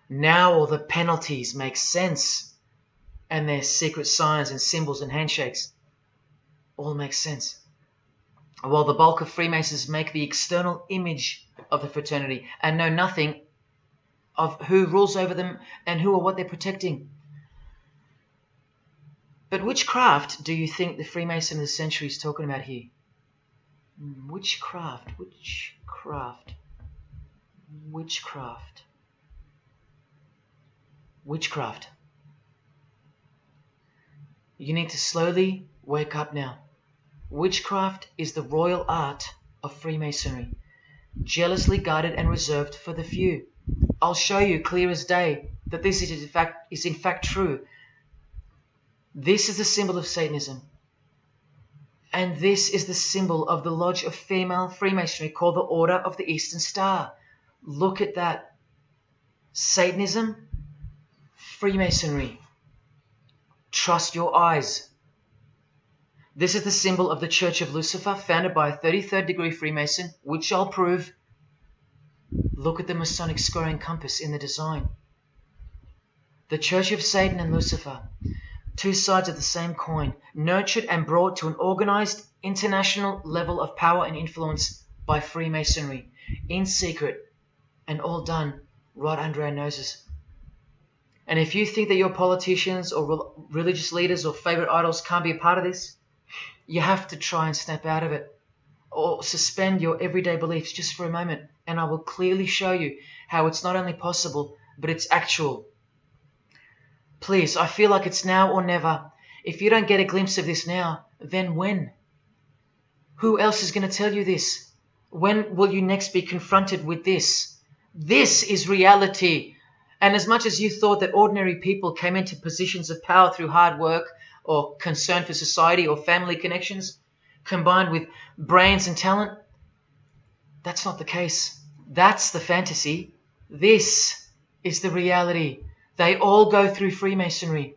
Now all the penalties make sense. And their secret signs and symbols and handshakes all make sense. While the bulk of Freemasons make the external image of the fraternity and know nothing of who rules over them and who or what they're protecting. But which craft do you think the Freemason of the Century is talking about here? Which craft? Witchcraft. You need to slowly wake up now. Witchcraft is the royal art of Freemasonry, jealously guarded and reserved for the few. I'll show you clear as day that this is in fact true. This is the symbol of Satanism. And this is the symbol of the lodge of female Freemasonry called the Order of the Eastern Star. Look at that. Satanism, Freemasonry. Trust your eyes. This is the symbol of the Church of Lucifer, founded by a 33rd degree Freemason, which I'll prove. Look at the Masonic squaring compass in the design. The Church of Satan and Lucifer, two sides of the same coin, nurtured and brought to an organized international level of power and influence by Freemasonry, in secret, and all done right under our noses. And if you think that your politicians or religious leaders or favorite idols can't be a part of this, you have to try and snap out of it, or suspend your everyday beliefs just for a moment, and I will clearly show you how it's not only possible, but it's actual. Please, I feel like it's now or never. If you don't get a glimpse of this now, then when? Who else is going to tell you this? When will you next be confronted with this? This is reality. And as much as you thought that ordinary people came into positions of power through hard work or concern for society or family connections, combined with brains and talent, that's not the case. That's the fantasy. This is the reality. They all go through Freemasonry.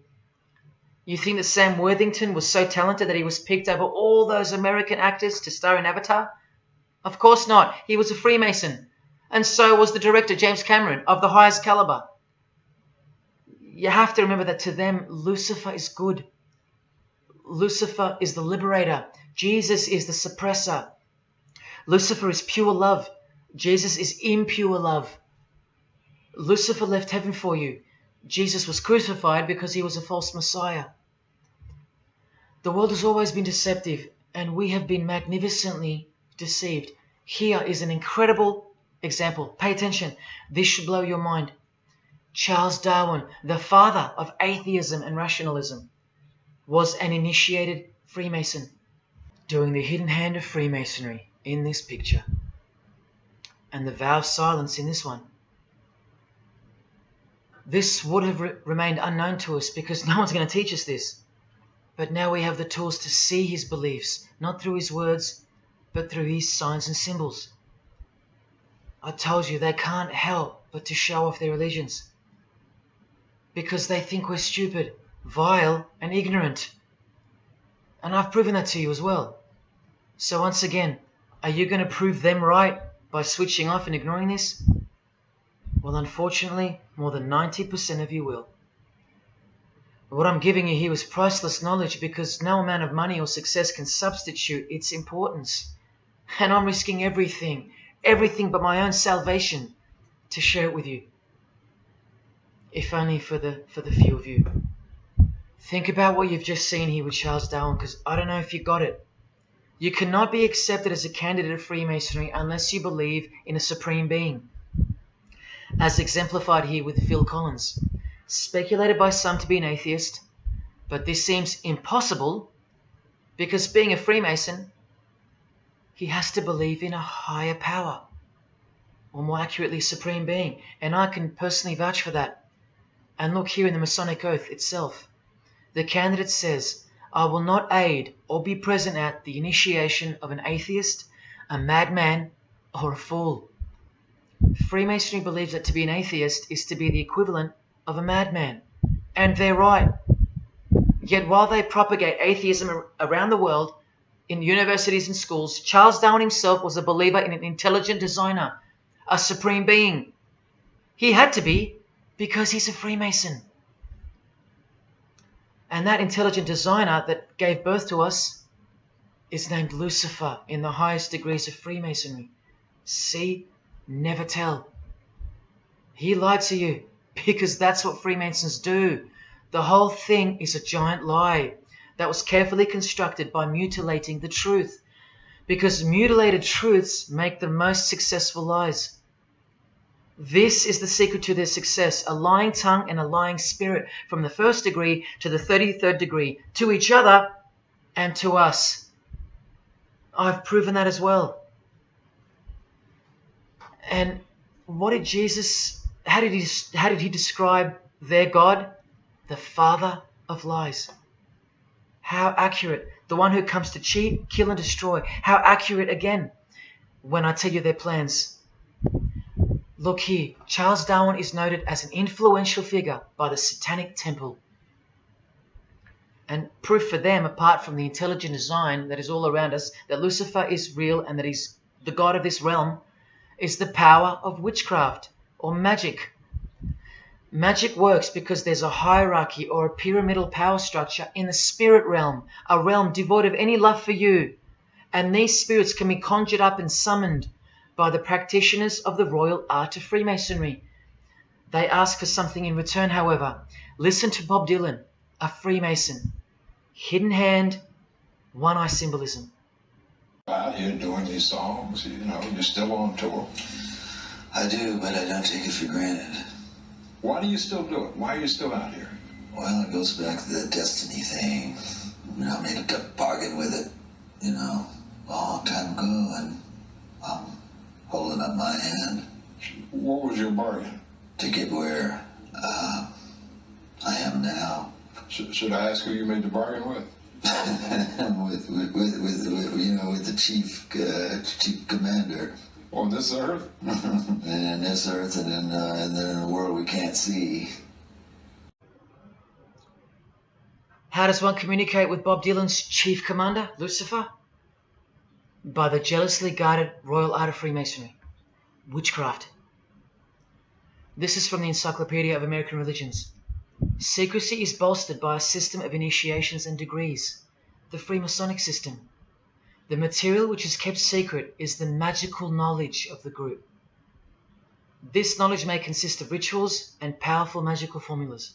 You think that Sam Worthington was so talented that he was picked over all those American actors to star in Avatar? Of course not. He was a Freemason. And so was the director, James Cameron, of the highest caliber. You have to remember that to them, Lucifer is good. Lucifer is the liberator. Jesus is the suppressor. Lucifer is pure love. Jesus is impure love. Lucifer left heaven for you. Jesus was crucified because he was a false Messiah. The world has always been deceptive, and we have been magnificently deceived. Here is an incredible example. Pay attention. This should blow your mind. Charles Darwin, the father of atheism and rationalism, was an initiated Freemason, doing the hidden hand of Freemasonry in this picture, and the vow of silence in this one. This would have remained unknown to us because no one's going to teach us this. But now we have the tools to see his beliefs, not through his words, but through his signs and symbols. I told you they can't help but to show off their religions, because they think we're stupid, vile, and ignorant. And I've proven that to you as well. So once again, are you going to prove them right by switching off and ignoring this? Well, unfortunately, more than 90% of you will. What I'm giving you here is priceless knowledge, because no amount of money or success can substitute its importance. And I'm risking everything but my own salvation to share it with you. If only for the few of you. Think about what you've just seen here with Charles Darwin, because I don't know if you got it. You cannot be accepted as a candidate of Freemasonry unless you believe in a supreme being, as exemplified here with Phil Collins, speculated by some to be an atheist, but this seems impossible because, being a Freemason, he has to believe in a higher power, or more accurately, supreme being, and I can personally vouch for that. And look here in the Masonic Oath itself. The candidate says, "I will not aid or be present at the initiation of an atheist, a madman, or a fool." Freemasonry believes that to be an atheist is to be the equivalent of a madman. And they're right. Yet while they propagate atheism around the world, in universities and schools, Charles Darwin himself was a believer in an intelligent designer, a supreme being. He had to be, because he's a Freemason. And that intelligent designer that gave birth to us is named Lucifer in the highest degrees of Freemasonry. See? Never tell. He lied to you, because that's what Freemasons do. The whole thing is a giant lie that was carefully constructed by mutilating the truth, because mutilated truths make the most successful lies. This is the secret to their success, a lying tongue and a lying spirit from the 1st degree to the 33rd degree, to each other and to us. I've proven that as well. And what did Jesus, how did he describe their God? The father of lies. How accurate. The one who comes to cheat, kill and destroy. How accurate again when I tell you their plans. Look here, Charles Darwin is noted as an influential figure by the Satanic Temple. And proof for them, apart from the intelligent design that is all around us, that Lucifer is real and that he's the god of this realm, is the power of witchcraft or magic. Magic works because there's a hierarchy or a pyramidal power structure in the spirit realm, a realm devoid of any love for you. And these spirits can be conjured up and summoned by the practitioners of the royal art of Freemasonry. They ask for something in return, however. Listen to Bob Dylan, a Freemason. Hidden hand, one-eye symbolism. Out here doing these songs, you know, you're still on tour. I do, but I don't take it for granted. Why do you still do it? Why are you still out here? Well, it goes back to the destiny thing. You know, I made a bargain with it, you know, a long time ago, and I'm holding up my hand. What was your bargain? To get where I am now. Should I ask who you made the bargain with? with the chief commander. On this earth? And this earth, and then in the world we can't see. How does one communicate with Bob Dylan's chief commander, Lucifer? By the jealously guarded royal art of Freemasonry, witchcraft. This is from the Encyclopedia of American Religions. Secrecy is bolstered by a system of initiations and degrees, the Freemasonic system. The material which is kept secret is the magical knowledge of the group. This knowledge may consist of rituals and powerful magical formulas.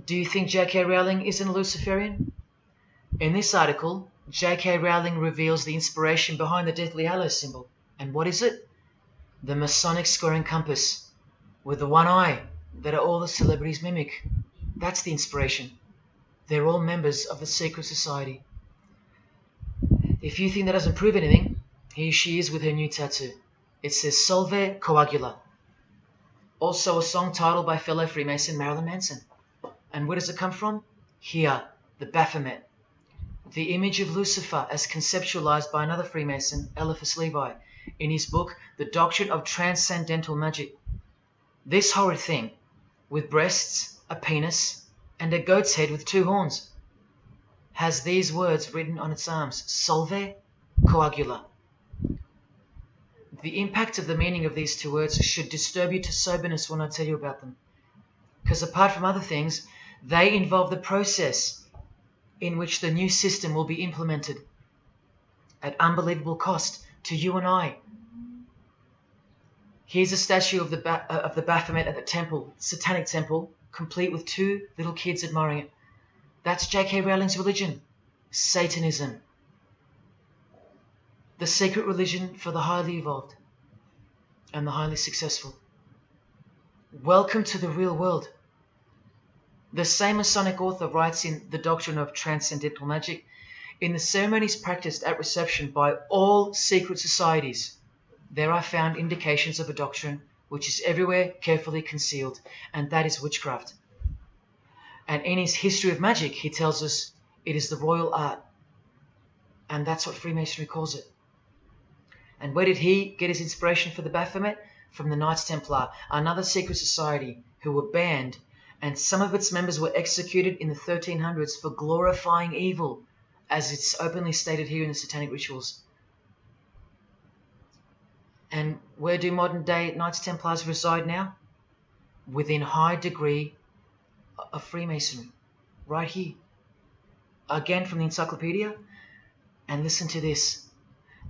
Do you think J.K. Rowling isn't a Luciferian? In this article, J.K. Rowling reveals the inspiration behind the Deathly Hallows symbol. And what is it? The Masonic square and compass, with the one eye that all the celebrities mimic. That's the inspiration. They're all members of the secret society. If you think that doesn't prove anything, here she is with her new tattoo. It says Solve Coagula. Also a song title by fellow Freemason Marilyn Manson. And where does it come from? Here, the Baphomet. The image of Lucifer as conceptualized by another Freemason, Eliphas Levi, in his book, The Doctrine of Transcendental Magic. This horrid thing, with breasts, a penis, and a goat's head with 2 horns, has these words written on its arms, Solve Coagula. The impact of the meaning of these 2 words should disturb you to soberness when I tell you about them. Because apart from other things, they involve the process in which the new system will be implemented at unbelievable cost to you and I. Here's a statue of the Baphomet at the temple, Satanic Temple, complete with 2 little kids admiring it. That's J.K. Rowling's religion, Satanism. The secret religion for the highly evolved and the highly successful. Welcome to the real world. The same Masonic author writes in The Doctrine of Transcendental Magic, in the ceremonies practiced at reception by all secret societies, there are found indications of a doctrine which is everywhere carefully concealed, and that is witchcraft. And in his History of Magic, he tells us it is the royal art. And that's what Freemasonry calls it. And where did he get his inspiration for the Baphomet? From the Knights Templar, another secret society who were banned, and some of its members were executed in the 1300s for glorifying evil, as it's openly stated here in the Satanic Rituals. And where do modern day Knights Templars reside now? Within high degree of Freemasonry, right here. Again from the encyclopedia, and listen to this.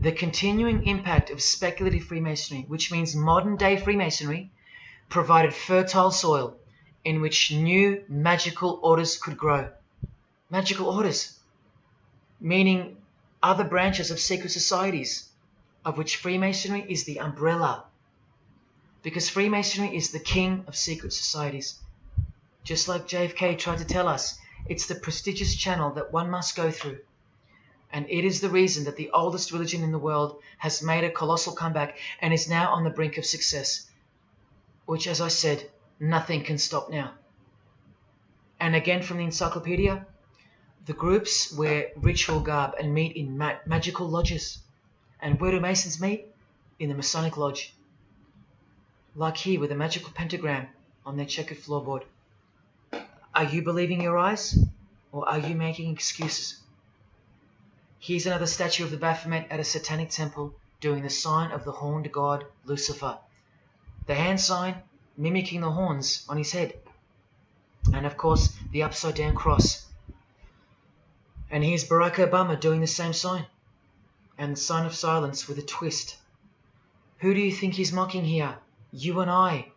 The continuing impact of speculative Freemasonry, which means modern day Freemasonry, provided fertile soil in which new magical orders could grow. Magical orders, meaning other branches of secret societies, of which Freemasonry is the umbrella. Because Freemasonry is the king of secret societies. Just like JFK tried to tell us, it's the prestigious channel that one must go through. And it is the reason that the oldest religion in the world has made a colossal comeback and is now on the brink of success. Which, as I said, nothing can stop now. And again from the encyclopedia, the groups wear ritual garb and meet in magical lodges. And where do Masons meet? In the Masonic Lodge. Like here with a magical pentagram on their checkered floorboard. Are you believing your eyes? Or are you making excuses? Here's another statue of the Baphomet at a satanic temple doing the sign of the horned god Lucifer. The hand sign mimicking the horns on his head. And of course the upside down cross. And here's Barack Obama doing the same sign. And the sign of silence with a twist. Who do you think he's mocking here? You and I.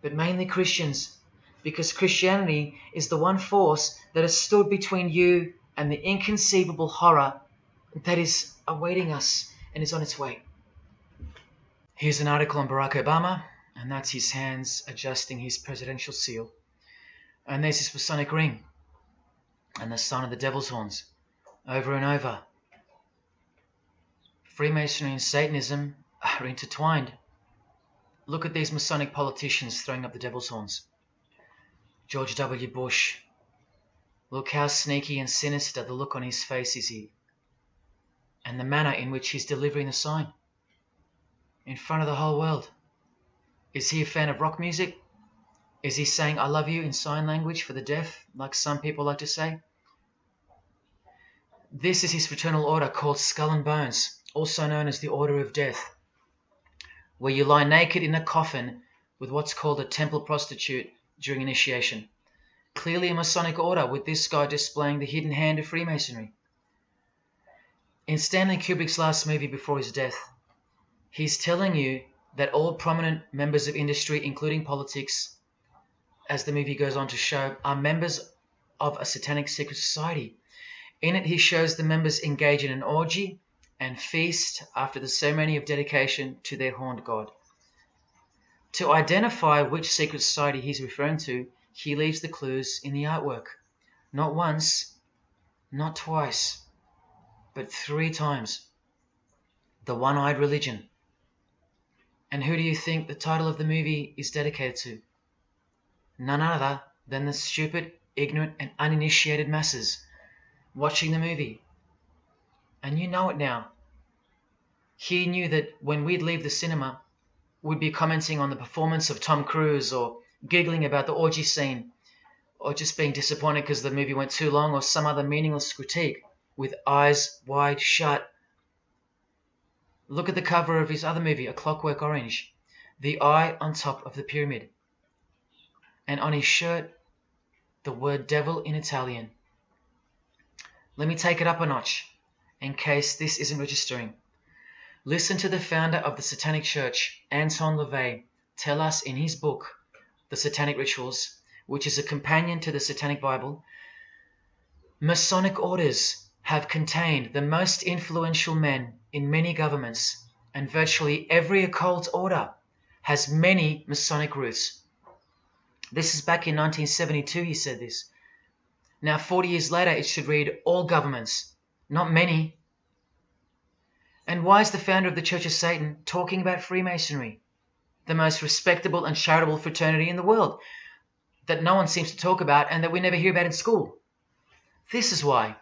But mainly Christians. Because Christianity is the one force that has stood between you and the inconceivable horror that is awaiting us and is on its way. Here's an article on Barack Obama, and that's his hands adjusting his presidential seal. And there's his Masonic ring, and the sign of the devil's horns, over and over. Freemasonry and Satanism are intertwined. Look at these Masonic politicians throwing up the devil's horns. George W. Bush. Look how sneaky and sinister the look on his face is here. And the manner in which he's delivering the sign. In front of the whole world. Is he a fan of rock music? Is he saying I love you in sign language for the deaf, like some people like to say? This is his fraternal order called Skull and Bones, also known as the Order of Death, where you lie naked in a coffin with what's called a temple prostitute during initiation. Clearly a Masonic order, with this guy displaying the hidden hand of Freemasonry. In Stanley Kubrick's last movie before his death, he's telling you that all prominent members of industry, including politics, as the movie goes on to show, are members of a satanic secret society. In it, he shows the members engage in an orgy and feast after the ceremony of dedication to their horned god. To identify which secret society he's referring to, he leaves the clues in the artwork. Not once, not twice, but 3 times. The One-Eyed Religion. And who do you think the title of the movie is dedicated to? None other than the stupid, ignorant, and uninitiated masses watching the movie. And you know it now. He knew that when we'd leave the cinema, we'd be commenting on the performance of Tom Cruise, or giggling about the orgy scene, or just being disappointed because the movie went too long, or some other meaningless critique, with eyes wide shut. Look at the cover of his other movie, A Clockwork Orange. The eye on top of the pyramid. And on his shirt, the word devil in Italian. Let me take it up a notch, in case this isn't registering. Listen to the founder of the Satanic Church, Anton LaVey, tell us in his book, The Satanic Rituals, which is a companion to the Satanic Bible, Masonic orders have contained the most influential men in many governments, and virtually every occult order has many Masonic roots. This is back in 1972 he said this. Now 40 years later it should read all governments, not many. And why is the founder of the Church of Satan talking about Freemasonry, the most respectable and charitable fraternity in the world, that no one seems to talk about and that we never hear about in school? This is why.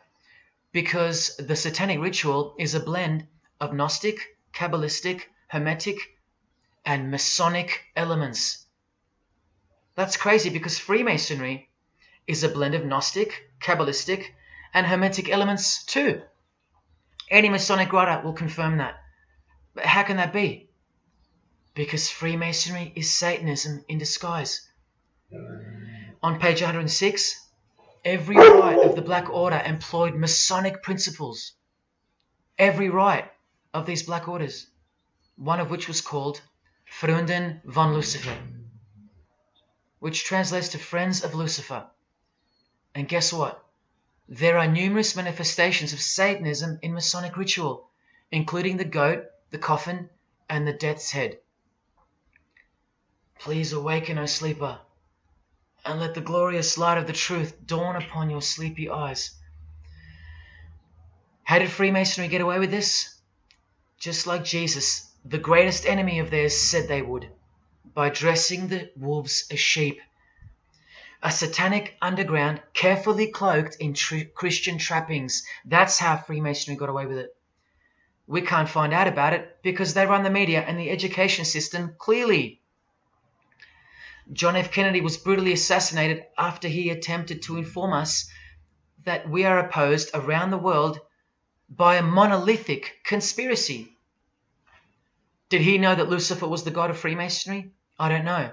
Because the Satanic Ritual is a blend of Gnostic, Kabbalistic, Hermetic, and Masonic elements. That's crazy because Freemasonry is a blend of Gnostic, Kabbalistic, and Hermetic elements too. Any Masonic writer will confirm that. But how can that be? Because Freemasonry is Satanism in disguise. On page 106, every rite of the Black Order employed Masonic principles. Every rite of these Black Orders, one of which was called Freunden von Lucifer, which translates to Friends of Lucifer. And guess what? There are numerous manifestations of Satanism in Masonic ritual, including the goat, the coffin, and the death's head. Please awaken, O sleeper, and let the glorious light of the truth dawn upon your sleepy eyes. How did Freemasonry get away with this? Just like Jesus, the greatest enemy of theirs, said they would, by dressing the wolves as sheep. A satanic underground carefully cloaked in Christian trappings. That's how Freemasonry got away with it. We can't find out about it because they run the media and the education system clearly. John F. Kennedy was brutally assassinated after he attempted to inform us that we are opposed around the world by a monolithic conspiracy. Did he know that Lucifer was the god of Freemasonry? I don't know.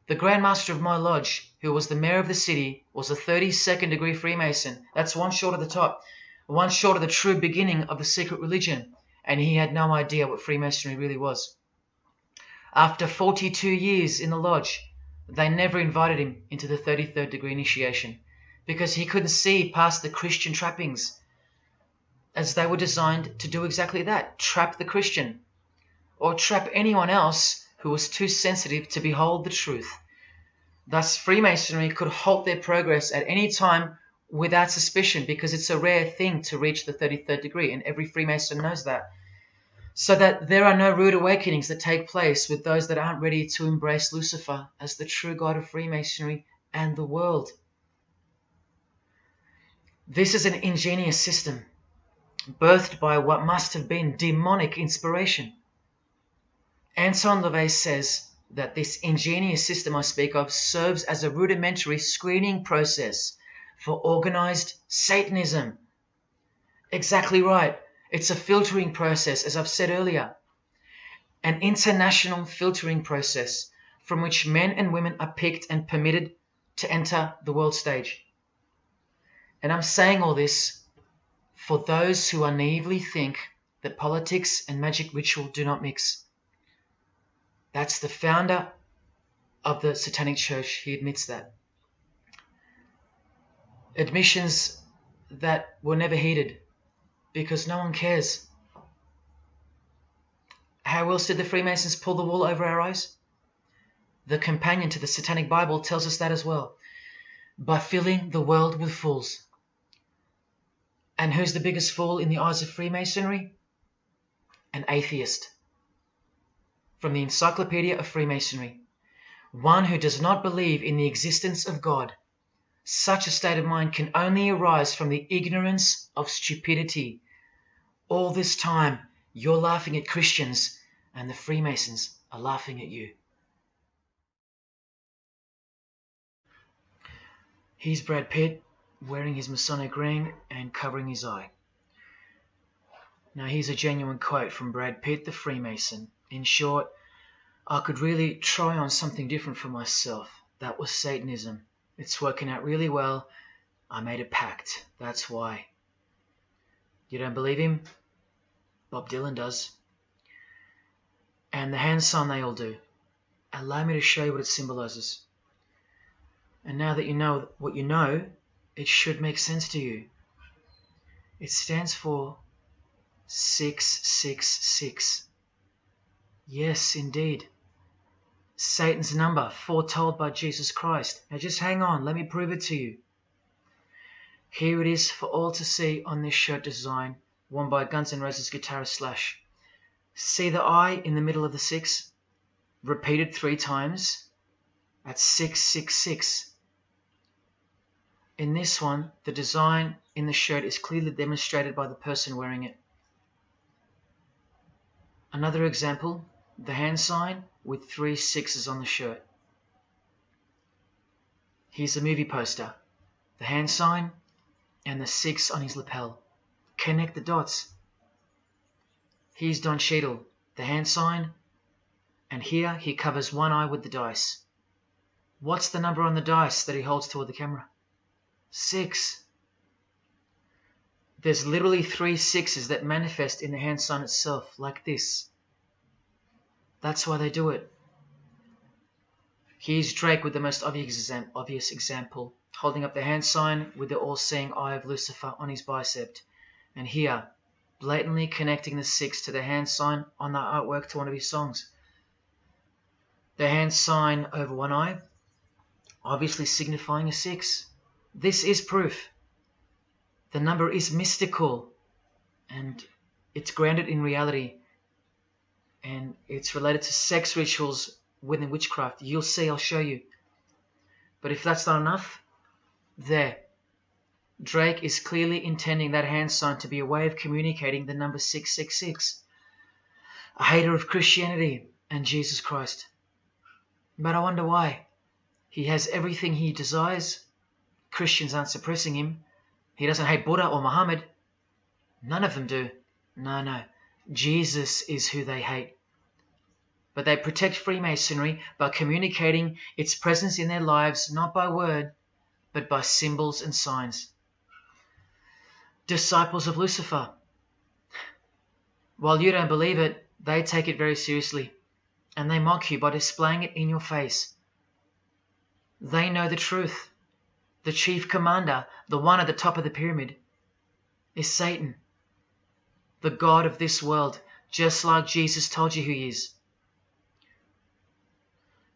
The Grand Master of my lodge, who was the mayor of the city, was a 32nd degree Freemason. That's one short of the top, one short of the true beginning of the secret religion, and he had no idea what Freemasonry really was. After 42 years in the lodge, they never invited him into the 33rd degree initiation because he couldn't see past the Christian trappings, as they were designed to do exactly that, trap the Christian, or trap anyone else who was too sensitive to behold the truth. Thus, Freemasonry could halt their progress at any time without suspicion because it's a rare thing to reach the 33rd degree, and every Freemason knows that. So that there are no rude awakenings that take place with those that aren't ready to embrace Lucifer as the true god of Freemasonry and the world. This is an ingenious system, birthed by what must have been demonic inspiration. Anton LaVey says that this ingenious system I speak of serves as a rudimentary screening process for organized Satanism. Exactly right. It's a filtering process, as I've said earlier. An international filtering process from which men and women are picked and permitted to enter the world stage. And I'm saying all this for those who naively think that politics and magic ritual do not mix. That's the founder of the Satanic Church. He admits that. Admissions that were never heeded because no one cares. How else did the Freemasons pull the wool over our eyes? The companion to the Satanic Bible tells us that as well. By filling the world with fools. And who's the biggest fool in the eyes of Freemasonry? An atheist. From the Encyclopedia of Freemasonry. One who does not believe in the existence of God. Such a state of mind can only arise from the ignorance of stupidity. All this time, you're laughing at Christians, and the Freemasons are laughing at you. Here's Brad Pitt, wearing his Masonic ring and covering his eye. Now here's a genuine quote from Brad Pitt, the Freemason. In short, I could really try on something different for myself. That was Satanism. It's working out really well. I made a pact. That's why. You don't believe him? Bob Dylan does. And the hand sign they all do. Allow me to show you what it symbolizes. And now that you know what you know, it should make sense to you. It stands for 666. Yes, indeed. Satan's number, foretold by Jesus Christ. Now just hang on, let me prove it to you. Here it is for all to see on this shirt design, worn by Guns N' Roses guitarist Slash. See the I in the middle of the 6? Repeated 3 times. That's 666. In this one, the design in the shirt is clearly demonstrated by the person wearing it. Another example, the hand sign with 3 6s on the shirt. Here's a movie poster, the hand sign and the 6 on his lapel. Connect the dots. Here's Don Cheadle, the hand sign, and here he covers one eye with the dice. What's the number on the dice that he holds toward the camera? 6. There's literally 3 6s that manifest in the hand sign itself, like this. That's why they do it. Here's Drake with the most obvious example, holding up the hand sign with the all-seeing eye of Lucifer on his bicep. And here, blatantly connecting the 6 to the hand sign on the artwork to one of his songs. The hand sign over one eye, obviously signifying a 6. This is proof. The number is mystical and it's grounded in reality, and it's related to sex rituals within witchcraft. You'll see, I'll show you. But if that's not enough, there. Drake is clearly intending that hand sign to be a way of communicating the number 666. A hater of Christianity and Jesus Christ. But I wonder why. He has everything he desires. Christians aren't suppressing him. He doesn't hate Buddha or Muhammad. None of them do. No. Jesus is who they hate. But they protect Freemasonry by communicating its presence in their lives, not by word, but by symbols and signs. Disciples of Lucifer. While you don't believe it, they take it very seriously, and they mock you by displaying it in your face. They know the truth. The chief commander, the one at the top of the pyramid, is Satan, the god of this world, just like Jesus told you who he is.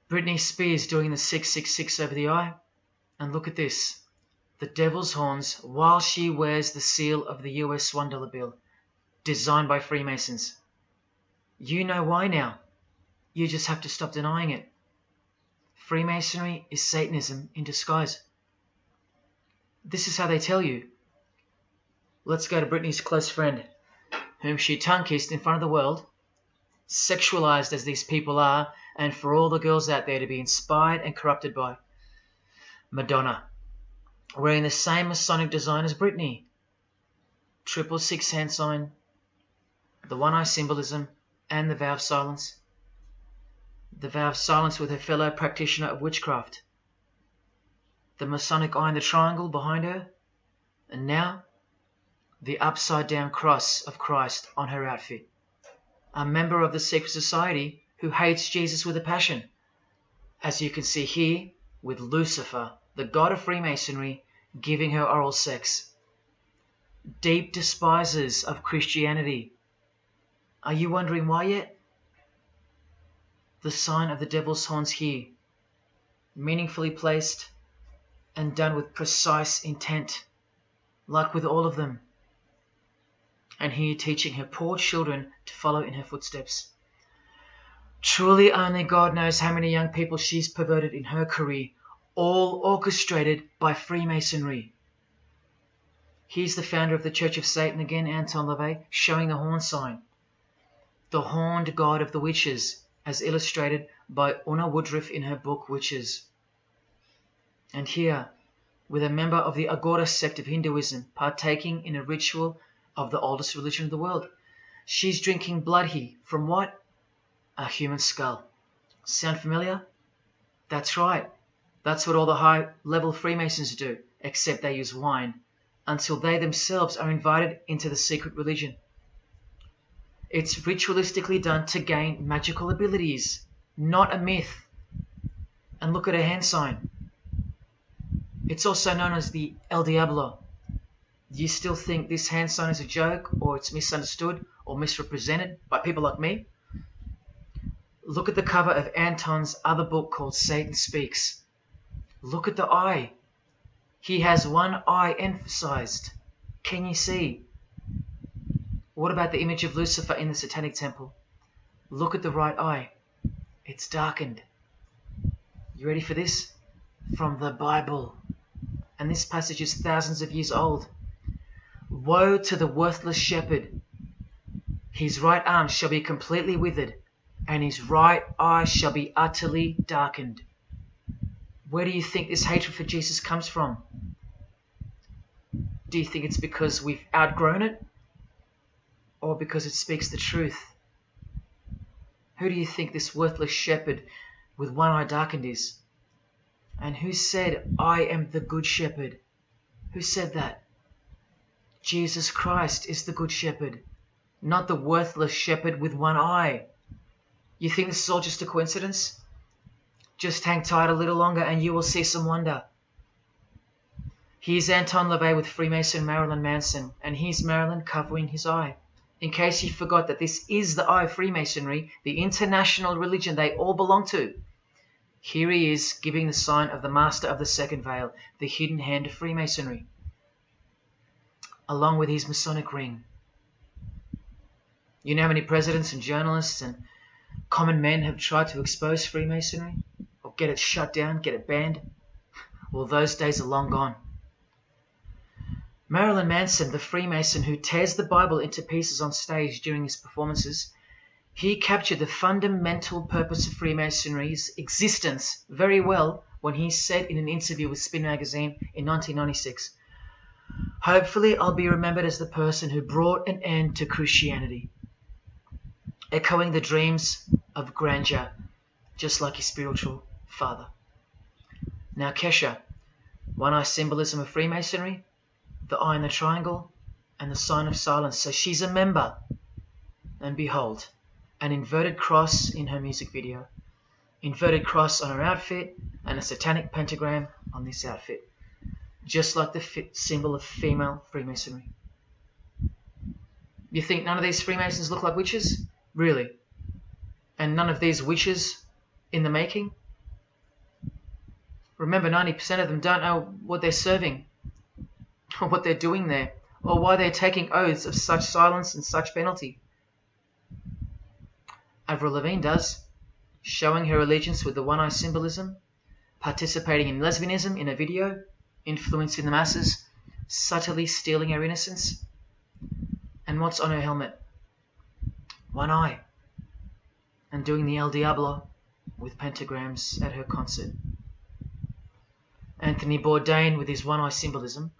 Britney Spears doing the 666 over the eye, and look at this. The devil's horns while she wears the seal of the US $1 bill, designed by Freemasons. You know why now. You just have to stop denying it. Freemasonry is Satanism in disguise. This is how they tell you. Let's go to Britney's close friend, whom she tongue-kissed in front of the world, sexualized as these people are, and for all the girls out there to be inspired and corrupted by. Madonna, wearing the same Masonic design as Britney. 666 hand sign, the one eye symbolism, and the vow of silence. The vow of silence with her fellow practitioner of witchcraft. The Masonic eye in the triangle behind her, and now the upside down cross of Christ on her outfit. A member of the secret society who hates Jesus with a passion, as you can see here with Lucifer, the god of Freemasonry, giving her oral sex. Deep despisers of Christianity. Are you wondering why yet? The sign of the devil's horns here, meaningfully placed and done with precise intent, like with all of them. And here teaching her poor children to follow in her footsteps. Truly only God knows how many young people she's perverted in her career, all orchestrated by Freemasonry. Here's the founder of the Church of Satan again, Anton LaVey, showing the horn sign. The horned god of the witches, as illustrated by Una Woodruff in her book Witches. And here, with a member of the Agora sect of Hinduism partaking in a ritual of the oldest religion of the world. She's drinking blood here from what? A human skull. Sound familiar? That's right. That's what all the high-level Freemasons do, except they use wine, until they themselves are invited into the secret religion. It's ritualistically done to gain magical abilities, not a myth. And look at her hand sign. It's also known as the El Diablo. Do you still think this hand sign is a joke, or it's misunderstood or misrepresented by people like me? Look at the cover of Anton's other book called Satan Speaks. Look at the eye. He has one eye emphasized. Can you see? What about the image of Lucifer in the Satanic Temple? Look at the right eye. It's darkened. You ready for this? From the Bible. And this passage is thousands of years old. Woe to the worthless shepherd. His right arm shall be completely withered, and his right eye shall be utterly darkened. Where do you think this hatred for Jesus comes from? Do you think it's because we've outgrown it? Or because it speaks the truth? Who do you think this worthless shepherd with one eye darkened is? And who said, I am the good shepherd? Who said that? Jesus Christ is the good shepherd, not the worthless shepherd with one eye. You think this is all just a coincidence? Just hang tight a little longer and you will see some wonder. Here's Anton LaVey with Freemason Marilyn Manson, and here's Marilyn covering his eye. In case you forgot that this is the eye of Freemasonry, the international religion they all belong to. Here he is giving the sign of the master of the second veil, the hidden hand of Freemasonry, along with his Masonic ring. You know how many presidents and journalists and common men have tried to expose Freemasonry? Or get it shut down, get it banned? Well, those days are long gone. Marilyn Manson, the Freemason who tears the Bible into pieces on stage during his performances, he captured the fundamental purpose of Freemasonry's existence very well when he said in an interview with Spin magazine in 1996, "Hopefully I'll be remembered as the person who brought an end to Christianity," echoing the dreams of grandeur, just like his spiritual father. Now Kesha, one-eye symbolism of Freemasonry, the eye in the triangle, and the sign of silence. So she's a member. And behold, an inverted cross in her music video, inverted cross on her outfit, and a satanic pentagram on this outfit, just like the symbol of female Freemasonry. You think none of these Freemasons look like witches? Really? And none of these witches in the making? Remember, 90% of them don't know what they're serving, or what they're doing there, or why they're taking oaths of such silence and such penalty. Avril Lavigne does, showing her allegiance with the one-eye symbolism, participating in lesbianism in a video, influencing the masses, subtly stealing her innocence. And what's on her helmet? One eye. And doing the El Diablo with pentagrams at her concert. Anthony Bourdain with his one-eye symbolism,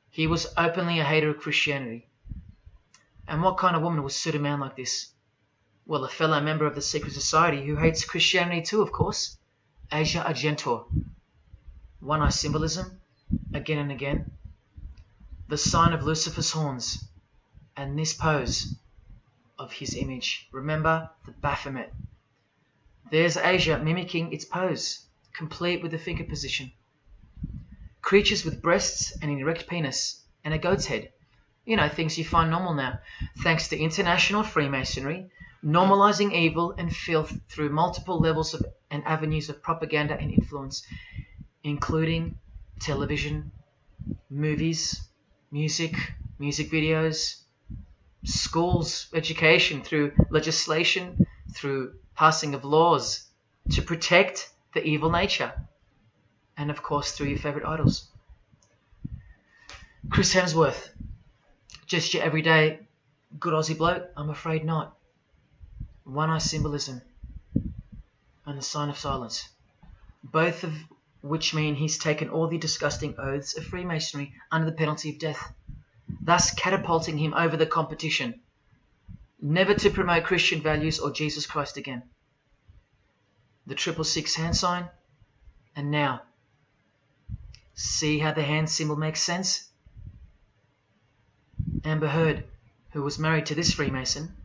he was openly a hater of Christianity. And what kind of woman would suit a man like this? Well, a fellow member of the secret society who hates Christianity too, of course, Asia Argento. One-eye symbolism, again and again. The sign of Lucifer's horns, and this pose of his image. Remember the Baphomet. There's Asia mimicking its pose, complete with the finger position. Creatures with breasts and an erect penis and a goat's head. You know, things you find normal now, thanks to international Freemasonry, normalizing evil and filth through multiple levels of and avenues of propaganda and influence, including television, movies, music videos, schools, education, through legislation, through passing of laws to protect the evil nature, and of course through your favorite idols. Chris Hemsworth, just your everyday good Aussie bloke? I'm afraid not. One-eye symbolism and the sign of silence, both of which mean he's taken all the disgusting oaths of Freemasonry under the penalty of death, thus catapulting him over the competition, never to promote Christian values or Jesus Christ again. The 666 hand sign, and now, see how the hand symbol makes sense? Amber Heard, who was married to this Freemason,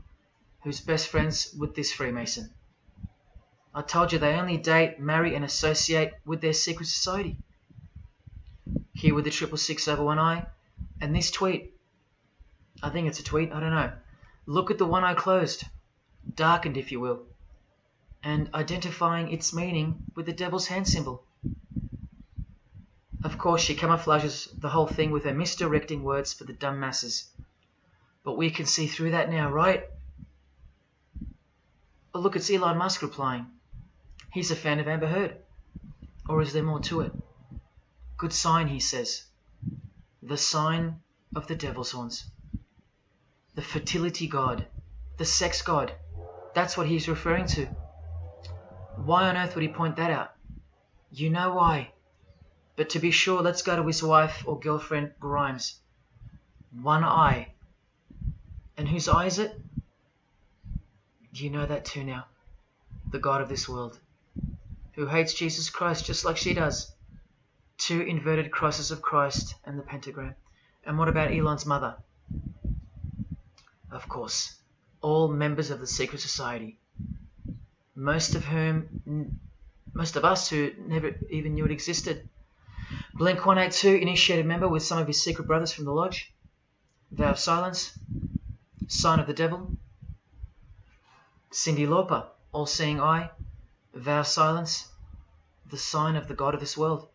who's best friends with this Freemason. I told you they only date, marry and associate with their secret society. Here with the 666 over one eye, and this tweet. I think it's a tweet, I don't know. Look at the one eye closed, darkened if you will, and identifying its meaning with the devil's hand symbol. Of course, she camouflages the whole thing with her misdirecting words for the dumb masses. But we can see through that now, right? Oh, look, it's Elon Musk replying. He's a fan of Amber Heard. Or is there more to it? Good sign, he says. The sign of the devil's horns. The fertility god. The sex god. That's what he's referring to. Why on earth would he point that out? You know why. But to be sure, let's go to his wife or girlfriend, Grimes. One eye. And whose eye is it? You know that too now. The god of this world, who hates Jesus Christ just like she does. 2 inverted crosses of Christ and the pentagram. And what about Elon's mother? Of course, all members of the secret society. Most of us who never even knew it existed. Blink-182, initiated member with some of his secret brothers from the lodge. Vow of silence. Sign of the devil. Cyndi Lauper, all-seeing eye. Vow of silence. the sign of the god of this world.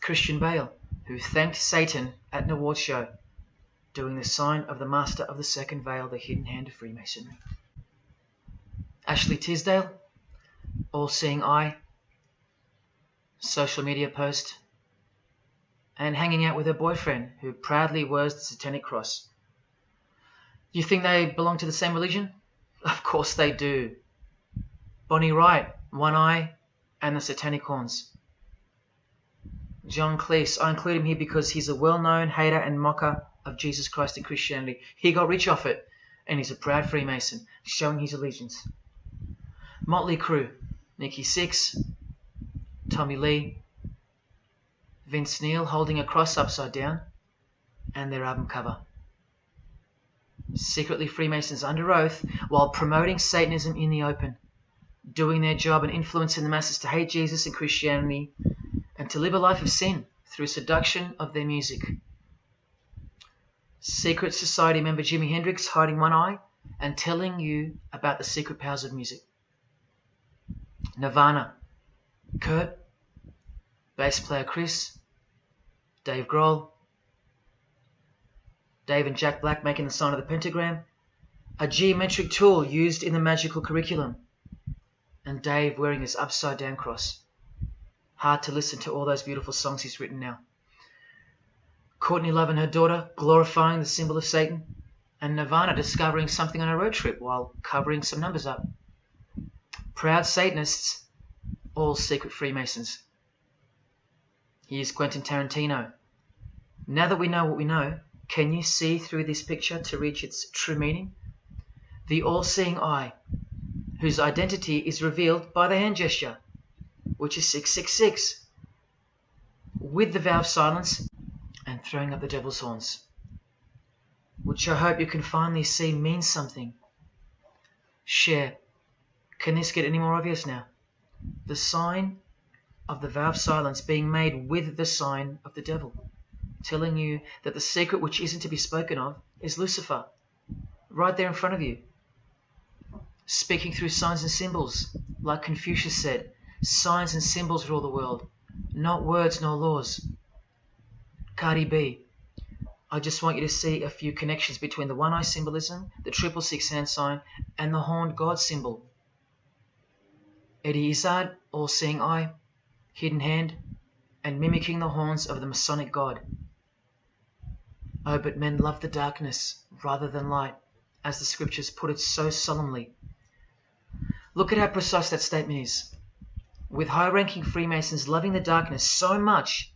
Christian Bale, who thanked Satan at an award show, doing the sign of the master of the second veil, the hidden hand of Freemasonry. Ashley Tisdale, all-seeing eye, social media post, and hanging out with her boyfriend, who proudly wears the satanic cross. You think they belong to the same religion? Of course they do. Bonnie Wright, one eye and the satanic horns. John Cleese, I include him here because he's a well-known hater and mocker of Jesus Christ and Christianity. He got rich off it, and he's a proud Freemason, showing his allegiance. Motley Crue, Nikki Sixx, Tommy Lee, Vince Neil holding a cross upside down, and their album cover. Secretly Freemasons under oath while promoting Satanism in the open, doing their job and influencing the masses to hate Jesus and Christianity and to live a life of sin through seduction of their music. Secret Society member Jimi Hendrix hiding one eye and telling you about the secret powers of music. Nirvana, Kurt, bass player Chris, Dave Grohl, Dave and Jack Black making the sign of the pentagram, a geometric tool used in the magical curriculum, and Dave wearing his upside down cross. Hard to listen to all those beautiful songs he's written now. Courtney Love and her daughter glorifying the symbol of Satan, and Nirvana discovering something on a road trip while covering some numbers up. Proud Satanists, all secret Freemasons. Here's Quentin Tarantino. Now that we know what we know, can you see through this picture to reach its true meaning? The all-seeing eye, whose identity is revealed by the hand gesture, which is 666, with the vow of silence and throwing up the devil's horns, which I hope you can finally see means something. Share. Can this get any more obvious now? The sign of the vow of silence being made with the sign of the devil, telling you that the secret which isn't to be spoken of is Lucifer, right there in front of you. Speaking through signs and symbols, like Confucius said, signs and symbols rule the world, not words nor laws. Cardi B, I just want you to see a few connections between the one-eye symbolism, the 666 hand sign, and the horned God symbol. Eddie Izzard, all-seeing eye, hidden hand, and mimicking the horns of the Masonic God. Oh, but men love the darkness rather than light, as the scriptures put it so solemnly. Look at how precise that statement is. With high-ranking Freemasons loving the darkness so much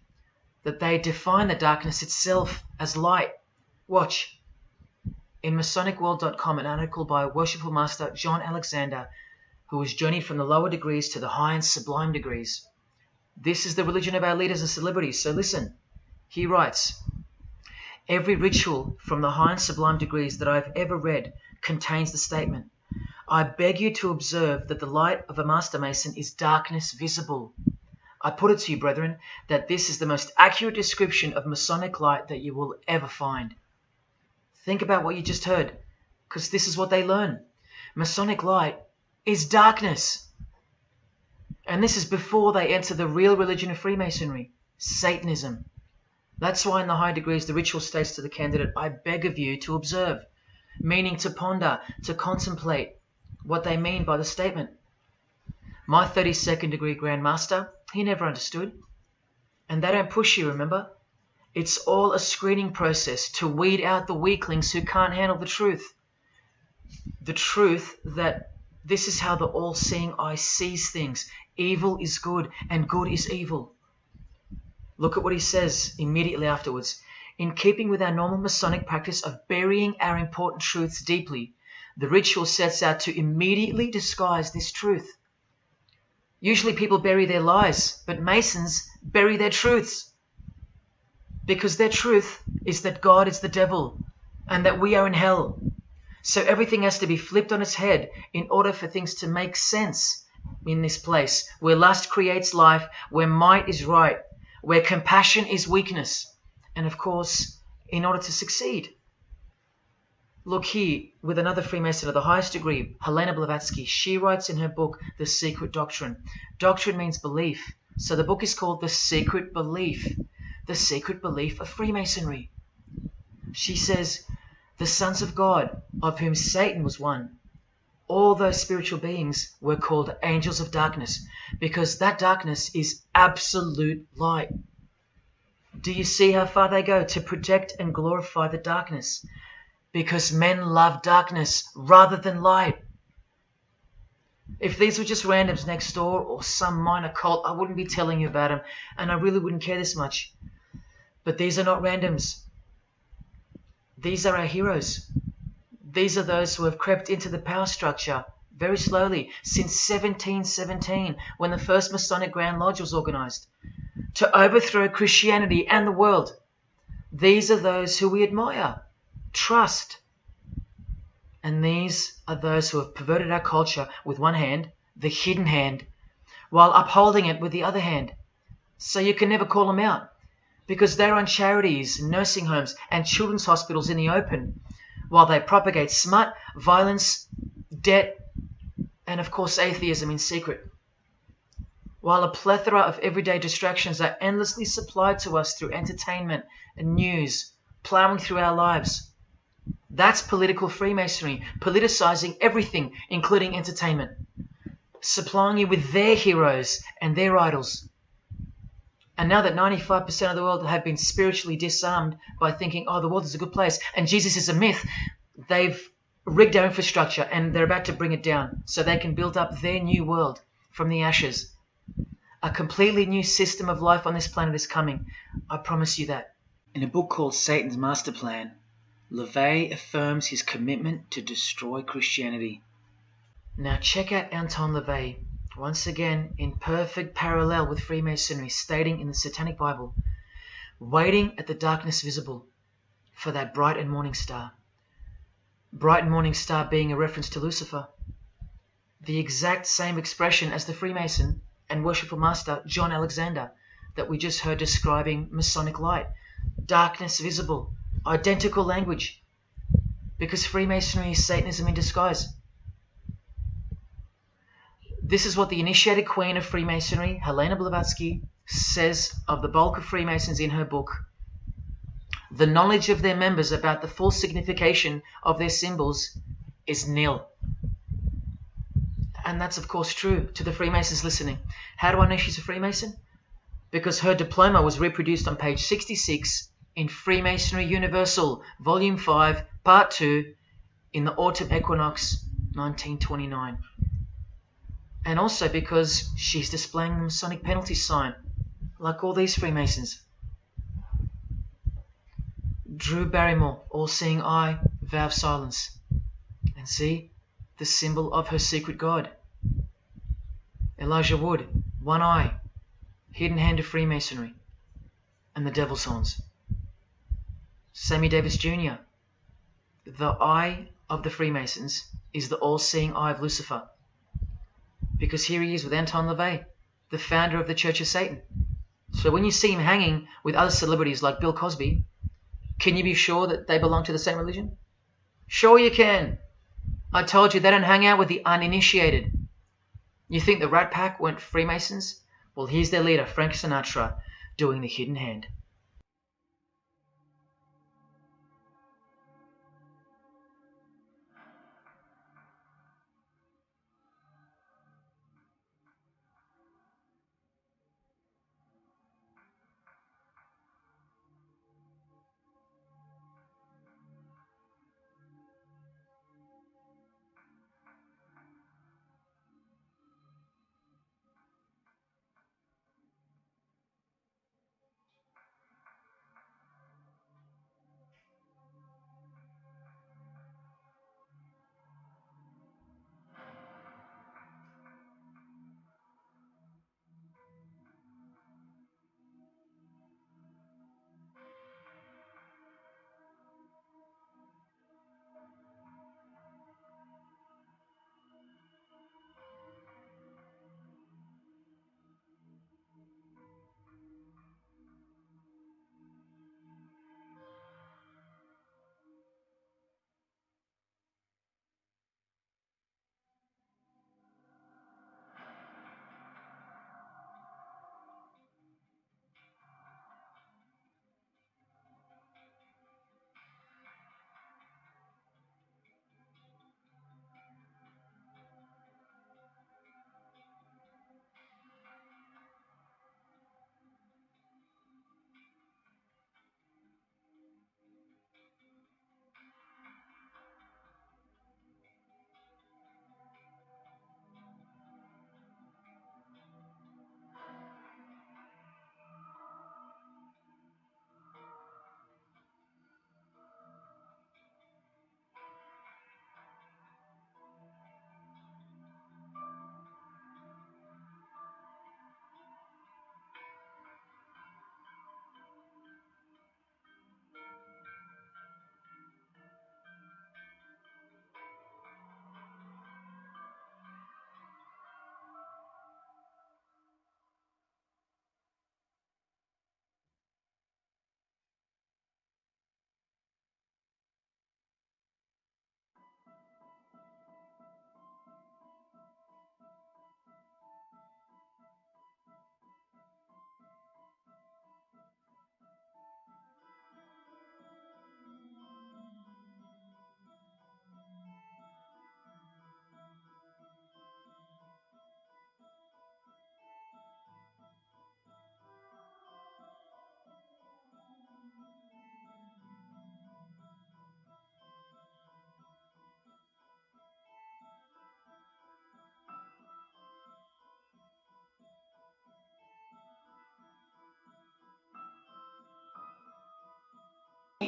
that they define the darkness itself as light. Watch. In MasonicWorld.com, an article by Worshipful Master John Alexander, who has journeyed from the lower degrees to the high and sublime degrees. This is the religion of our leaders and celebrities, so listen. He writes, every ritual from the high and sublime degrees that I have ever read contains the statement, I beg you to observe that the light of a Master Mason is darkness visible. I put it to you, brethren, that this is the most accurate description of Masonic light that you will ever find. Think about what you just heard, because this is what they learn. Masonic light is darkness. And this is before they enter the real religion of Freemasonry, Satanism. That's why in the high degrees the ritual states to the candidate, I beg of you to observe, meaning to ponder, to contemplate what they mean by the statement. My 32nd degree Grand Master, he never understood. And they don't push you, remember? It's all a screening process to weed out the weaklings who can't handle the truth. The truth that this is how the all-seeing eye sees things. Evil is good and good is evil. Look at what he says immediately afterwards. In keeping with our normal Masonic practice of burying our important truths deeply, the ritual sets out to immediately disguise this truth. Usually people bury their lies, but Masons bury their truths. Because their truth is that God is the devil and that we are in hell. So everything has to be flipped on its head in order for things to make sense in this place, where lust creates life, where might is right, where compassion is weakness, and of course, in order to succeed. Look here, with another Freemason of the highest degree, Helena Blavatsky. She writes in her book, The Secret Doctrine. Doctrine means belief. So the book is called The Secret Belief. The Secret Belief of Freemasonry. She says, the sons of God, of whom Satan was one, all those spiritual beings were called angels of darkness, because that darkness is absolute light. Do you see how far they go to protect and glorify the darkness? Because men love darkness rather than light. If these were just randoms next door or some minor cult, I wouldn't be telling you about them, and I really wouldn't care this much. But these are not randoms. These are our heroes. These are those who have crept into the power structure very slowly since 1717, when the first Masonic Grand Lodge was organized, to overthrow Christianity and the world. These are those who we admire, trust. And these are those who have perverted our culture with one hand, the hidden hand, while upholding it with the other hand. So you can never call them out, because they run charities, nursing homes, and children's hospitals in the open, while they propagate smut, violence, debt, and of course atheism in secret. While a plethora of everyday distractions are endlessly supplied to us through entertainment and news, plowing through our lives. That's political Freemasonry, politicizing everything, including entertainment, supplying you with their heroes and their idols. And now that 95% of the world have been spiritually disarmed by thinking, oh, the world is a good place and Jesus is a myth, they've rigged our infrastructure and they're about to bring it down so they can build up their new world from the ashes. A completely new system of life on this planet is coming. I promise you that. In a book called Satan's Master Plan, LaVey affirms his commitment to destroy Christianity. Now check out Anton LaVey, once again in perfect parallel with Freemasonry, stating in the Satanic Bible, waiting at the darkness visible for that bright and morning star. Bright and morning star being a reference to Lucifer. The exact same expression as the Freemason and worshipful master John Alexander that we just heard describing Masonic light. Darkness visible. Identical language. Because Freemasonry is Satanism in disguise. This is what the initiated queen of Freemasonry, Helena Blavatsky, says of the bulk of Freemasons in her book. The knowledge of their members about the full signification of their symbols is nil. And that's of course true to the Freemasons listening. How do I know she's a Freemason? Because her diploma was reproduced on page 66 in Freemasonry Universal, Volume 5, Part 2, in the Autumn Equinox, 1929. And also because she's displaying the Masonic Penalties sign, like all these Freemasons. Drew Barrymore, all-seeing eye, vow of silence. And see, the symbol of her secret God. Elijah Wood, one eye, hidden hand of Freemasonry, and the devil's horns. Sammy Davis Jr., the eye of the Freemasons is the all-seeing eye of Lucifer. Because here he is with Anton LaVey, the founder of the Church of Satan. So when you see him hanging with other celebrities like Bill Cosby, can you be sure that they belong to the same religion? Sure you can. I told you they don't hang out with the uninitiated. You think the Rat Pack weren't Freemasons? Well, here's their leader, Frank Sinatra, doing the hidden hand.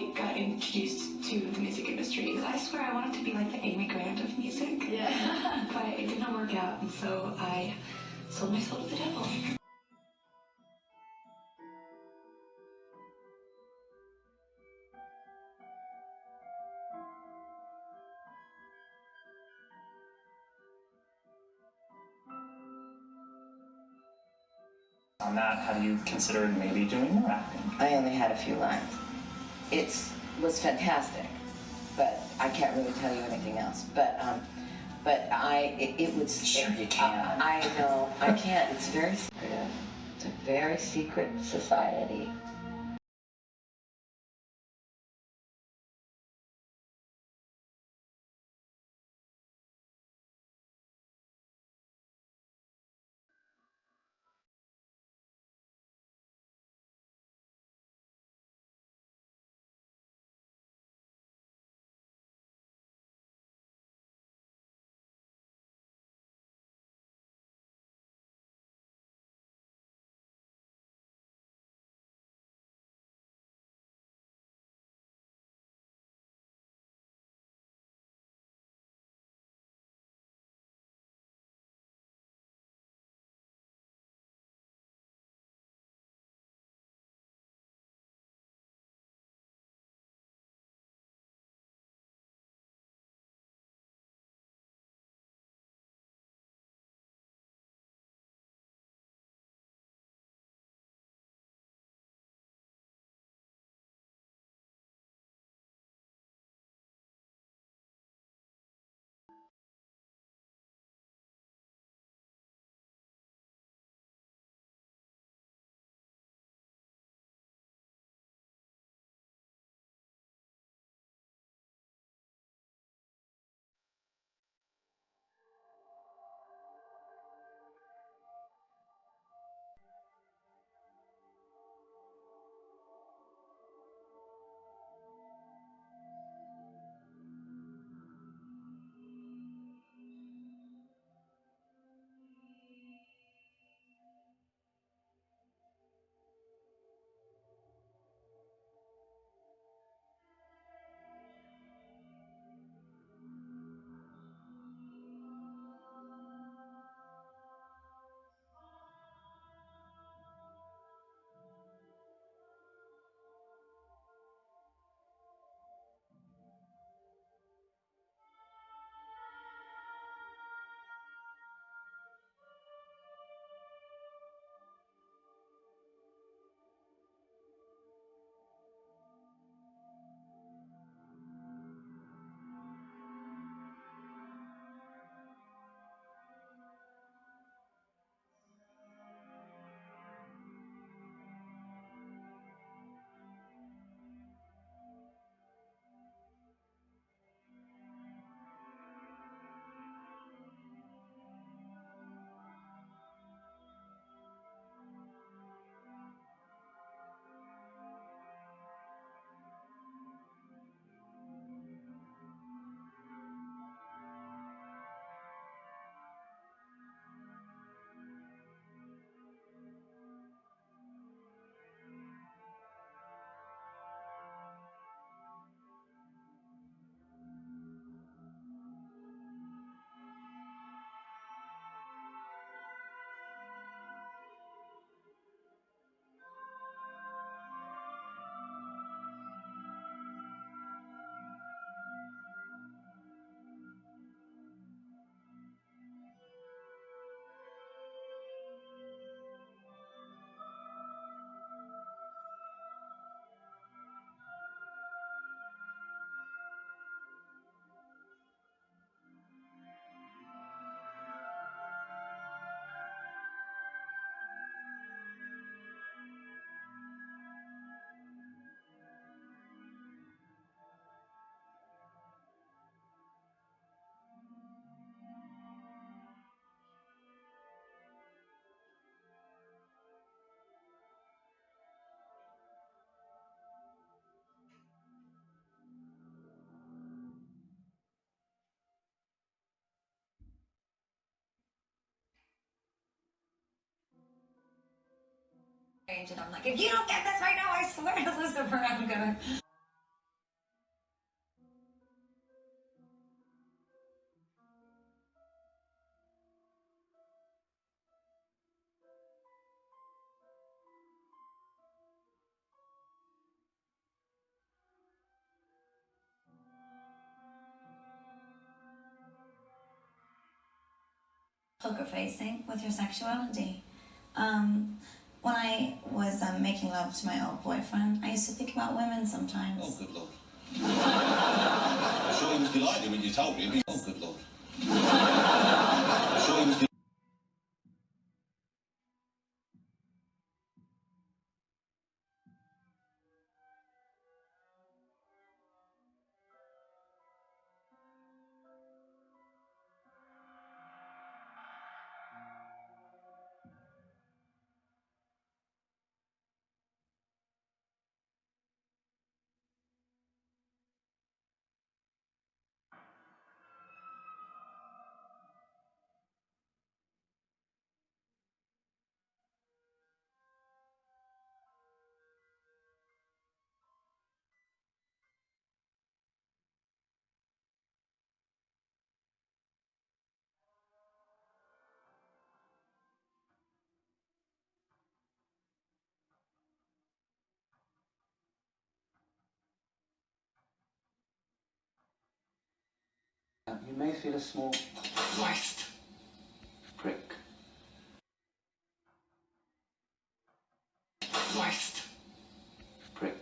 got introduced to the music industry. I swear I wanted to be like the Amy Grant of music. Yeah. But it did not work out, and so I sold my soul to the devil. On that, how do you consider maybe doing more acting? I only had a few lines. It was fantastic, but I can't really tell you anything else. But it was. Sure you can. I know, I can't. It's very secretive. It's a very secret society. And I'm like, if you don't get this right now, I swear to Lucifer, I'm gonna. poker facing with your sexuality. When I was making love to my old boyfriend, I used to think about women sometimes. Oh, good Lord. I'm sure he was delighted when you told him. Oh, good Lord. I'm sure he was delighted. You may feel a small Christ. prick. Christ. Prick.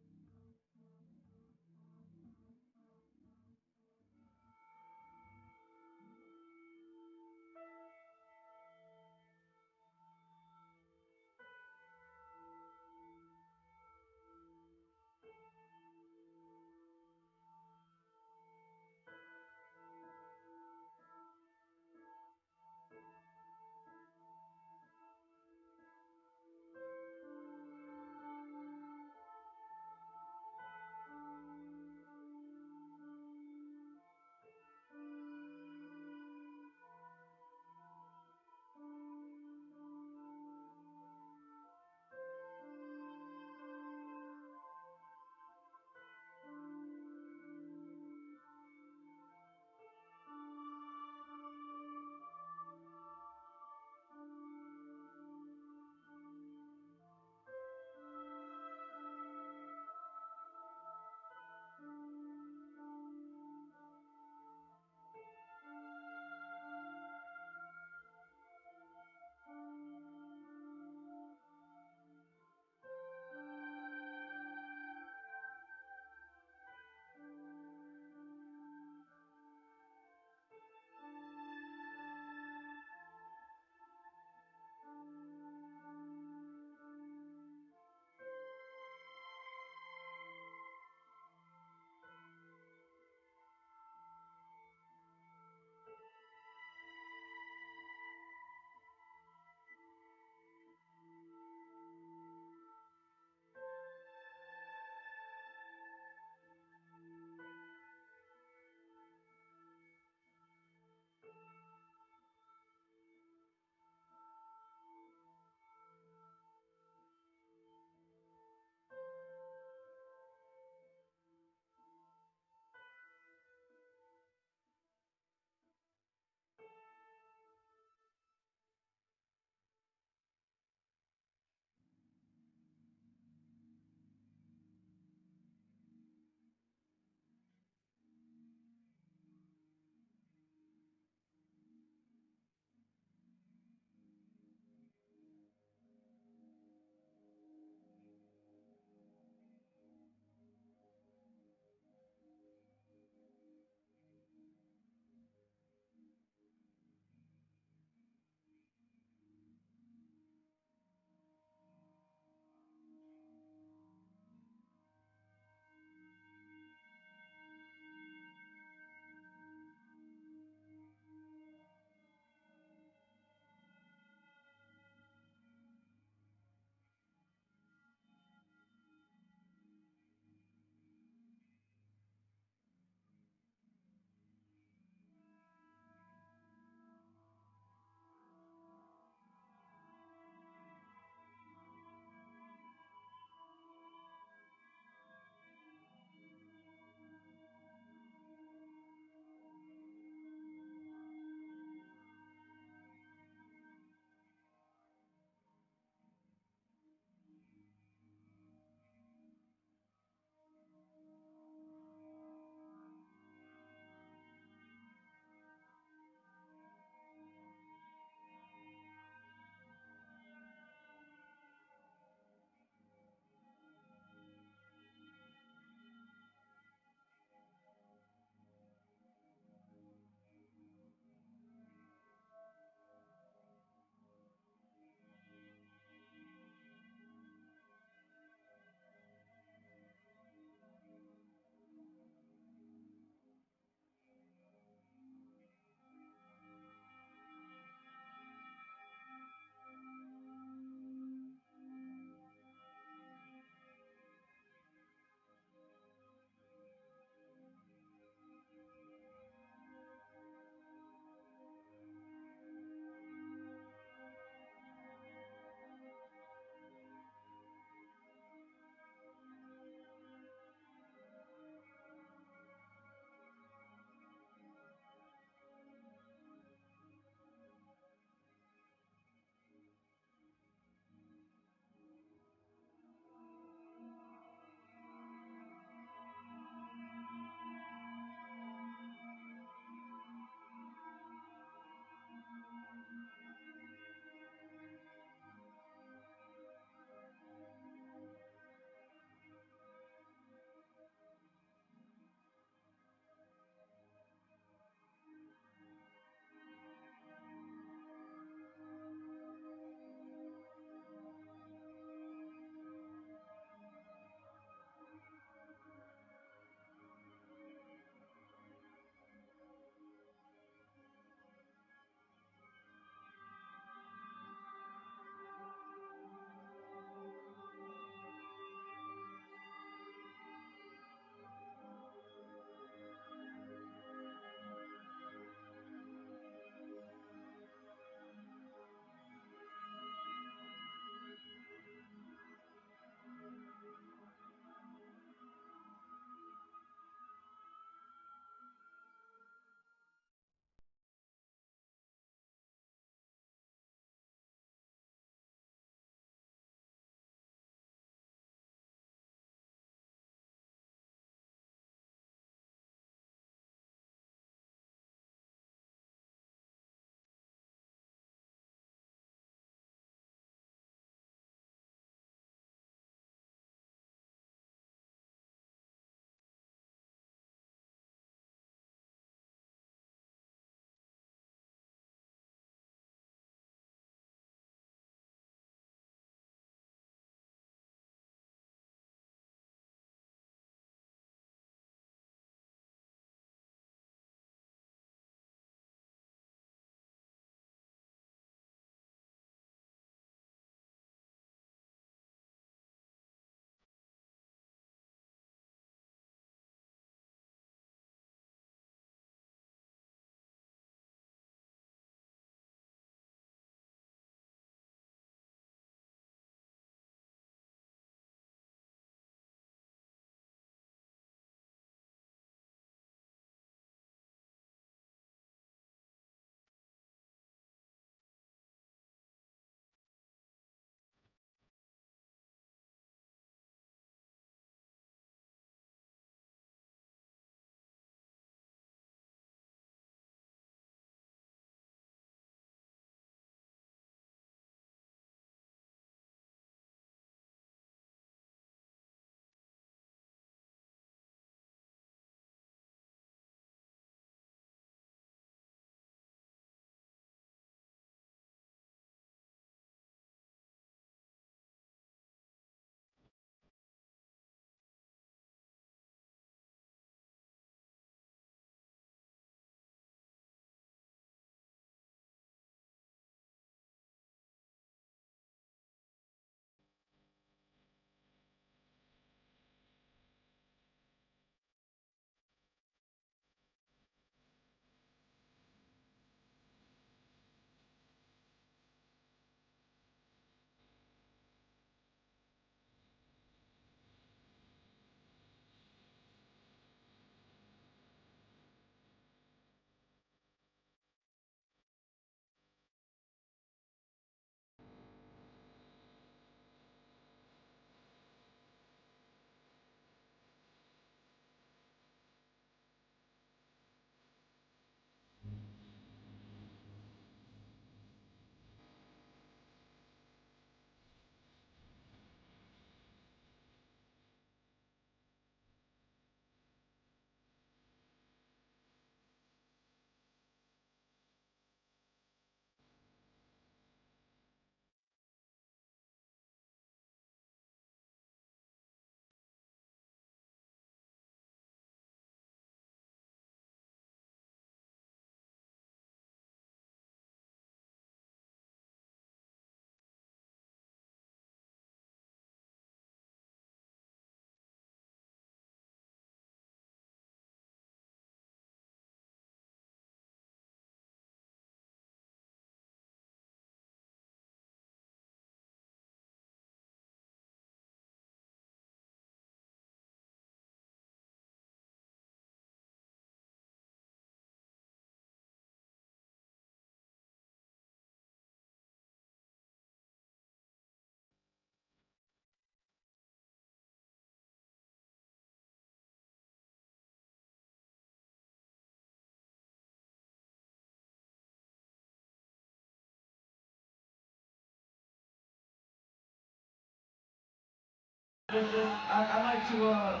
I'd like to,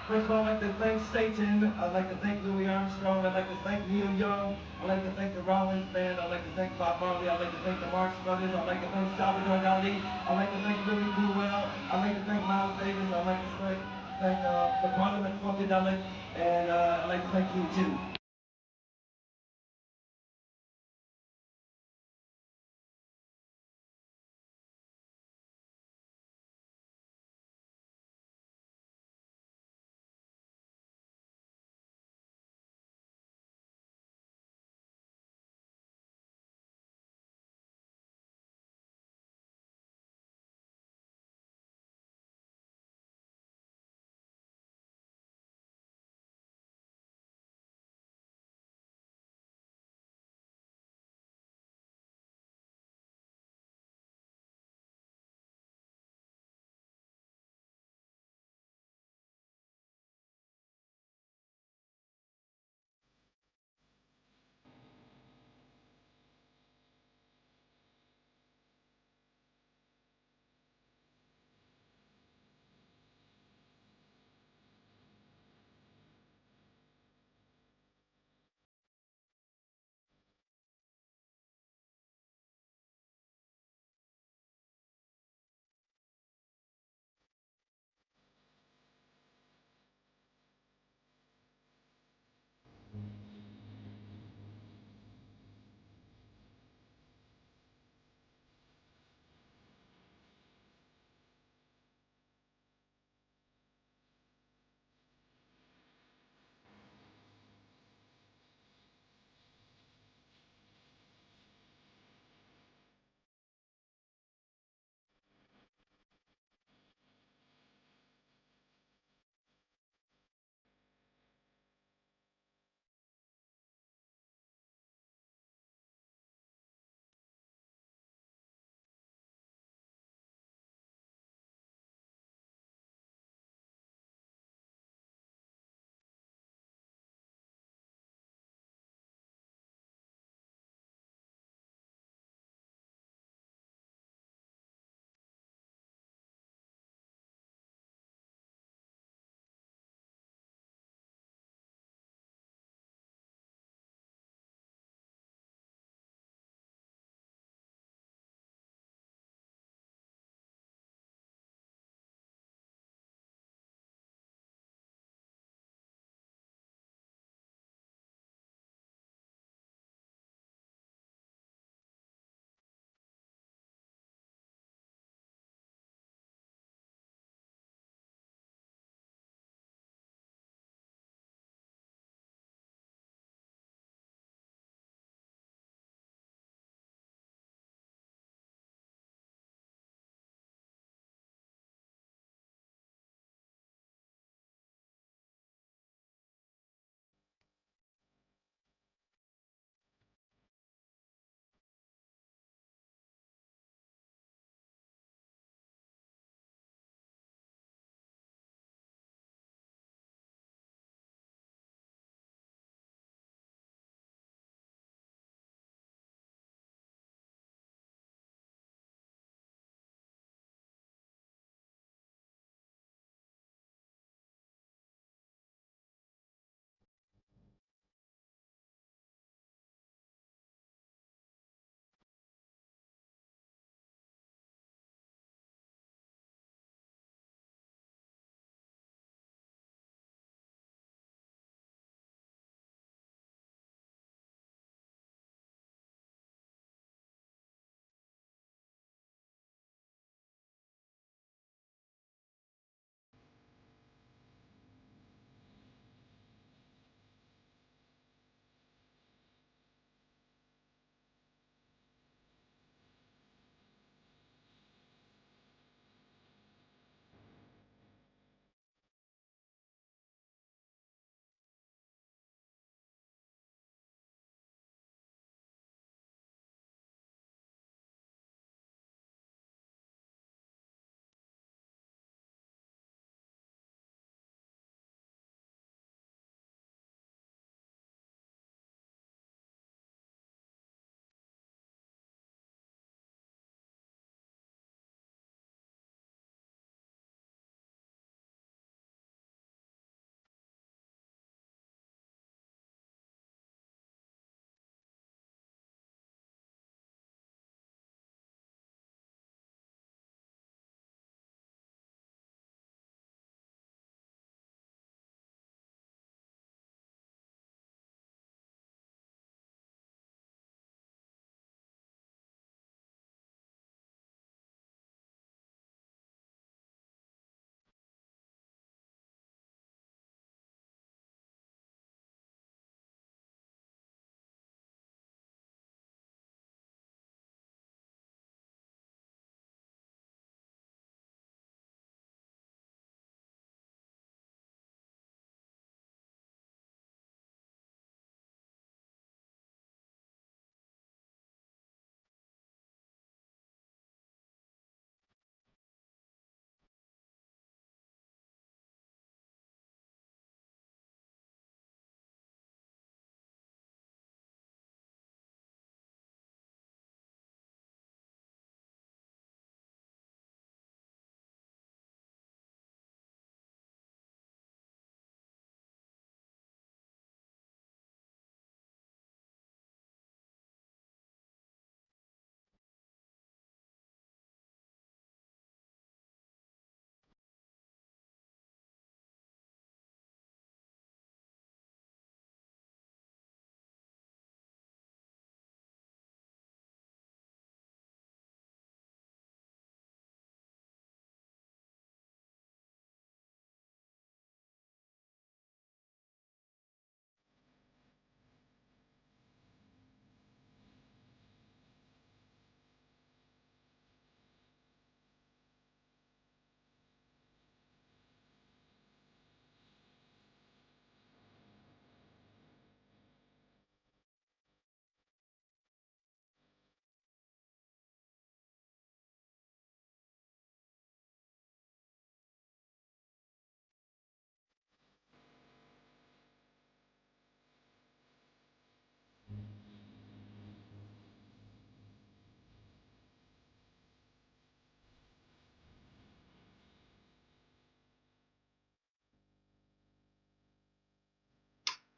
first of all, I'd like to thank Satan. I'd like to thank Louis Armstrong. I'd like to thank Neil Young. I'd like to thank the Rollins Band. I'd like to thank Bob Marley. I'd like to thank the Marx Brothers. I'd like to thank Salvador Dali. I'd like to thank Billy Newell. I'd like to thank Miles Davis. I'd like to thank the Parliament Funkadelic. And I'd like to thank you too.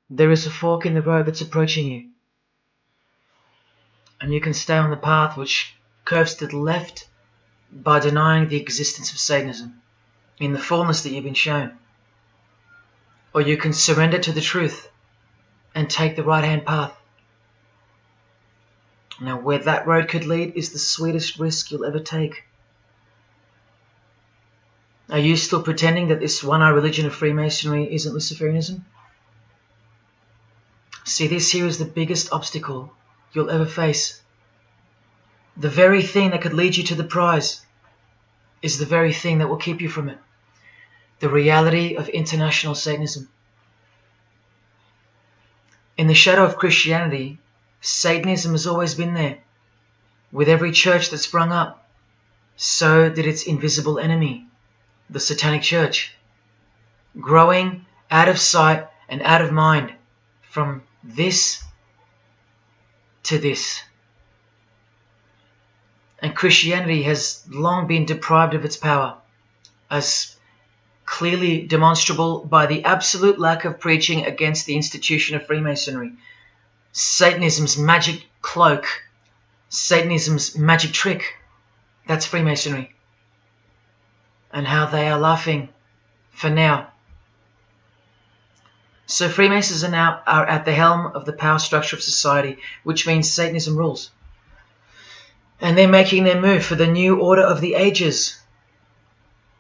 there is a fork in the road that's approaching you. And you can stay on the path which curves to the left by denying the existence of Satanism in the fullness that you've been shown. Or you can surrender to the truth and take the right-hand path. Now, where that road could lead is the sweetest risk you'll ever take. Are you still pretending that this one-eye religion of Freemasonry isn't Luciferianism? See, this here is the biggest obstacle you'll ever face. The very thing that could lead you to the prize is the very thing that will keep you from it. The reality of international Satanism. In the shadow of Christianity, Satanism has always been there. With every church that sprung up, so did its invisible enemy, the Satanic Church, growing out of sight and out of mind from this to this. And Christianity has long been deprived of its power, as clearly demonstrable by the absolute lack of preaching against the institution of Freemasonry. Satanism's magic cloak, Satanism's magic trick, that's Freemasonry. And how they are laughing for now. So Freemasons are now at the helm of the power structure of society, which means Satanism rules. And they're making their move for the new order of the ages.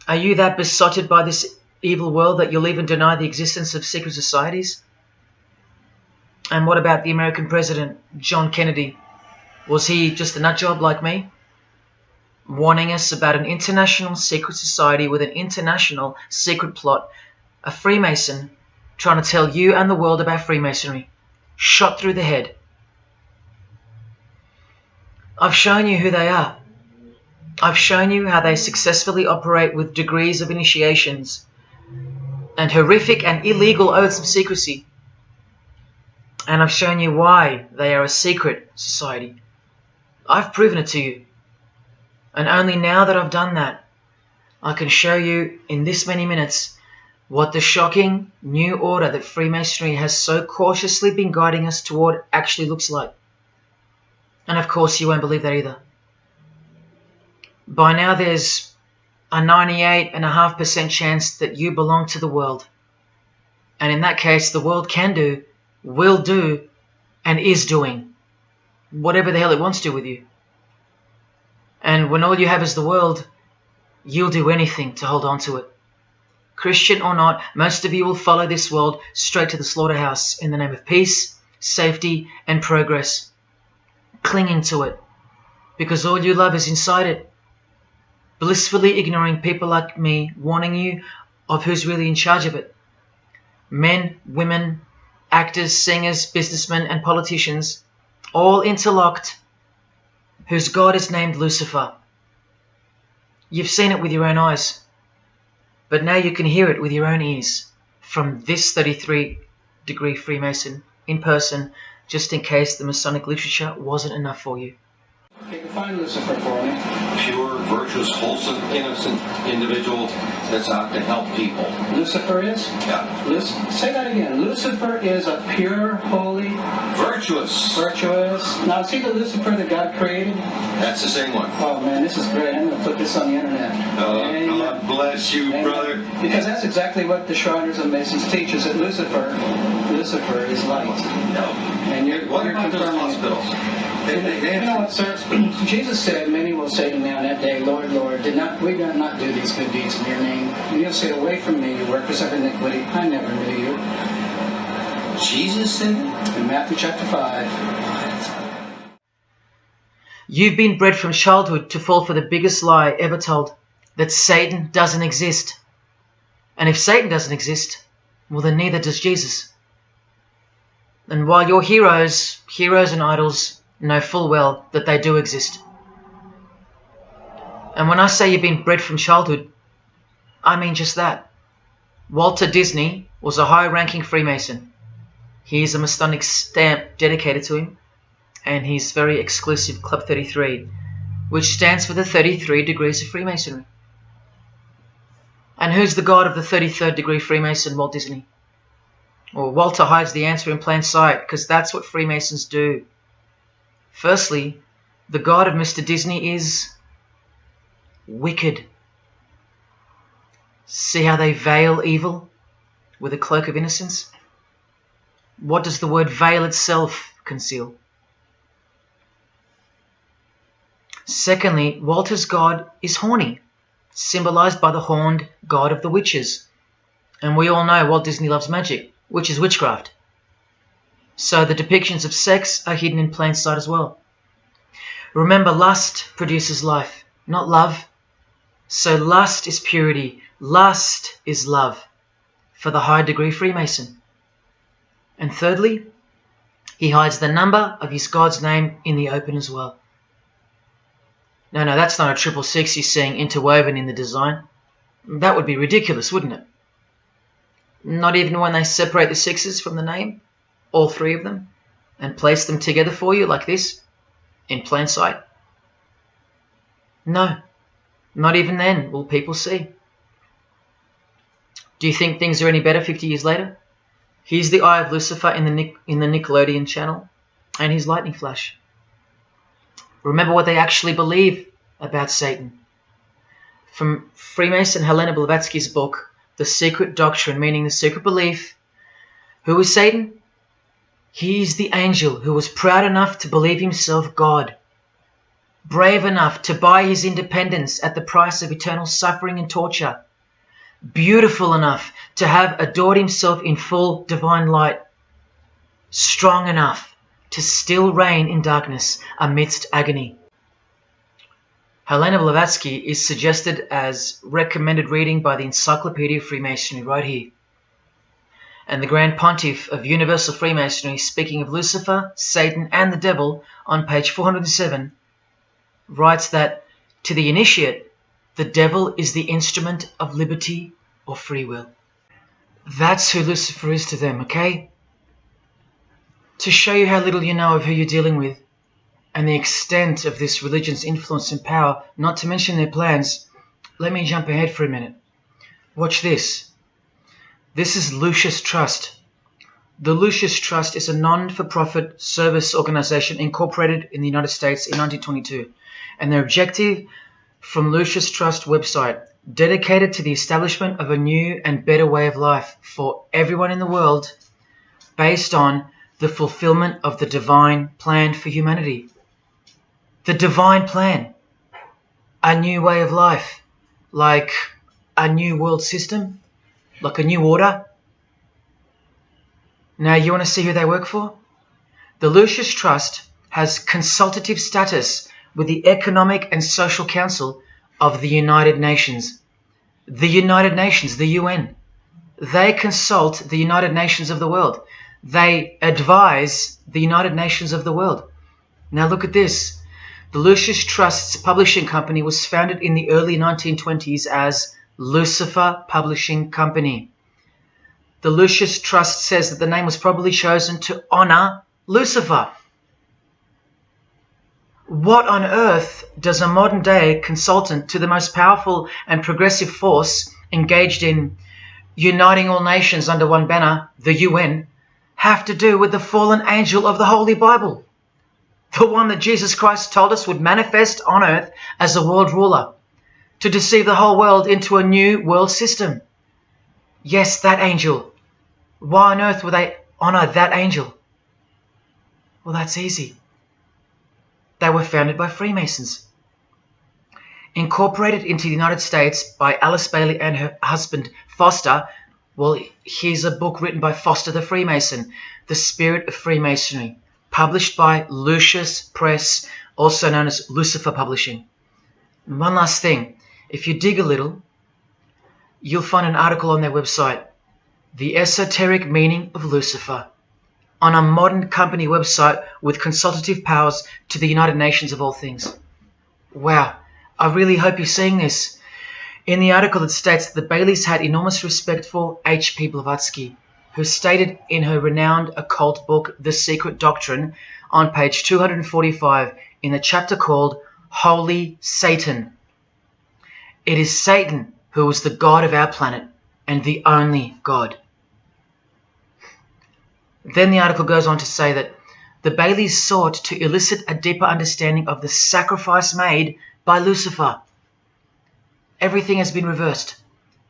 Are you that besotted by this evil world that you'll even deny the existence of secret societies? And what about the American president, John Kennedy? Was he just a nutjob like me? Warning us about an international secret society with an international secret plot. A Freemason trying to tell you and the world about Freemasonry. Shot through the head. I've shown you who they are. I've shown you how they successfully operate with degrees of initiations and horrific and illegal oaths of secrecy. And I've shown you why they are a secret society. I've proven it to you. And only now that I've done that, I can show you in this many minutes what the shocking new order that Freemasonry has so cautiously been guiding us toward actually looks like. And of course you won't believe that either. By now there's a 98.5% chance that you belong to the world. And in that case, the world can do, will do, and is doing whatever the hell it wants to with you. And when all you have is the world, you'll do anything to hold on to it. Christian or not, most of you will follow this world straight to the slaughterhouse in the name of peace, safety, and progress. Clinging to it, because all you love is inside it. Blissfully ignoring people like me warning you of who's really in charge of it. Men, women, actors, singers, businessmen, and politicians, all interlocked, whose God is named Lucifer. You've seen it with your own eyes, but now you can hear it with your own ears from this 33-degree Freemason in person, just in case the Masonic literature wasn't enough for you. Okay, define Lucifer for me. Pure, virtuous, wholesome, innocent individual that's out to help people. Lucifer is? Yeah. Say that again. Lucifer is a pure, holy... Virtuous. Virtuous. Now, see the Lucifer that God created? That's the same one. Oh, man, this is great. I'm going to put this on the internet. Oh, God bless you, brother. Because that's exactly what the Shriners and Masons teach, is that Lucifer is light. No. And what about those hospitals? You know what, sir? Jesus said, many will say to me on that day, Lord, Lord, we did not do these good deeds in your name. And you'll say, away from me, you workers of iniquity. I never knew you. Jesus said it? In Matthew chapter 5. You've been bred from childhood to fall for the biggest lie ever told, that Satan doesn't exist. And if Satan doesn't exist, well then neither does Jesus. And while your heroes and idols know full well that they do exist. And when I say you've been bred from childhood, I mean just that. Walter Disney was a high-ranking Freemason. He's a Masonic stamp dedicated to him, and his very exclusive Club 33, which stands for the 33 degrees of Freemasonry. And who's the god of the 33rd degree Freemason, Walt Disney? Or Walter hides the answer in plain sight, because that's what Freemasons do. Firstly, the God of Mr. Disney is wicked. See how they veil evil with a cloak of innocence? What does the word veil itself conceal? Secondly, Walter's God is horny, symbolized by the horned god of the witches. And we all know Walt Disney loves magic, which is witchcraft. So the depictions of sex are hidden in plain sight as well. Remember, lust produces life, not love. So lust is purity, lust is love for the high degree Freemason. And thirdly, he hides the number of his God's name in the open as well. No, that's not a 666 he's seeing interwoven in the design. That would be ridiculous, wouldn't it? Not even when they separate the sixes from the name, all three of them, and place them together for you like this, in plain sight. No, not even then will people see. Do you think things are any better 50 years later? Here's the eye of Lucifer in the Nickelodeon channel, and his lightning flash. Remember what they actually believe about Satan. From Freemason Helena Blavatsky's book, The Secret Doctrine, meaning the secret belief. Who is Satan? He is the angel who was proud enough to believe himself God, brave enough to buy his independence at the price of eternal suffering and torture, beautiful enough to have adored himself in full divine light, strong enough to still reign in darkness amidst agony. Helena Blavatsky is suggested as recommended reading by the Encyclopedia of Freemasonry right here. And the Grand Pontiff of Universal Freemasonry, speaking of Lucifer, Satan and the Devil on page 407, writes that to the initiate, the devil is the instrument of liberty or free will. That's who Lucifer is to them, okay? To show you how little you know of who you're dealing with and the extent of this religion's influence and power, not to mention their plans, let me jump ahead for a minute. Watch this. This is Lucius Trust. The Lucius Trust is a non-for-profit service organization incorporated in the United States in 1922, and their objective from Lucius Trust website, dedicated to the establishment of a new and better way of life for everyone in the world based on the fulfillment of the divine plan for humanity. The divine plan. A new way of life. Like a new world system. Like a new order. Now you want to see who they work for? The Lucius Trust has consultative status with the Economic and Social Council of the United Nations. The United Nations, the UN. They consult the United Nations of the world. They advise the United Nations of the world. Now look at this. The Lucius Trust's publishing company was founded in the early 1920s as Lucifer Publishing Company. The Lucius Trust says that the name was probably chosen to honor Lucifer. What on earth does a modern day consultant to the most powerful and progressive force engaged in uniting all nations under one banner, the UN, have to do with the fallen angel of the Holy Bible? The one that Jesus Christ told us would manifest on earth as a world ruler, to deceive the whole world into a new world system. Yes, that angel. Why on earth would they honor that angel? Well, that's easy. They were founded by Freemasons. Incorporated into the United States by Alice Bailey and her husband Foster. Well, here's a book written by Foster the Freemason, The Spirit of Freemasonry, published by Lucius Press, also known as Lucifer Publishing. And one last thing, if you dig a little, you'll find an article on their website, The Esoteric Meaning of Lucifer, on a modern company website with consultative powers to the United Nations of all things. Wow, I really hope you're seeing this. In the article it states that the Baileys had enormous respect for H.P. Blavatsky, who stated in her renowned occult book, The Secret Doctrine, on page 245 in the chapter called Holy Satan. It is Satan who is the God of our planet and the only God. Then the article goes on to say that the Baileys sought to elicit a deeper understanding of the sacrifice made by Lucifer. Everything has been reversed.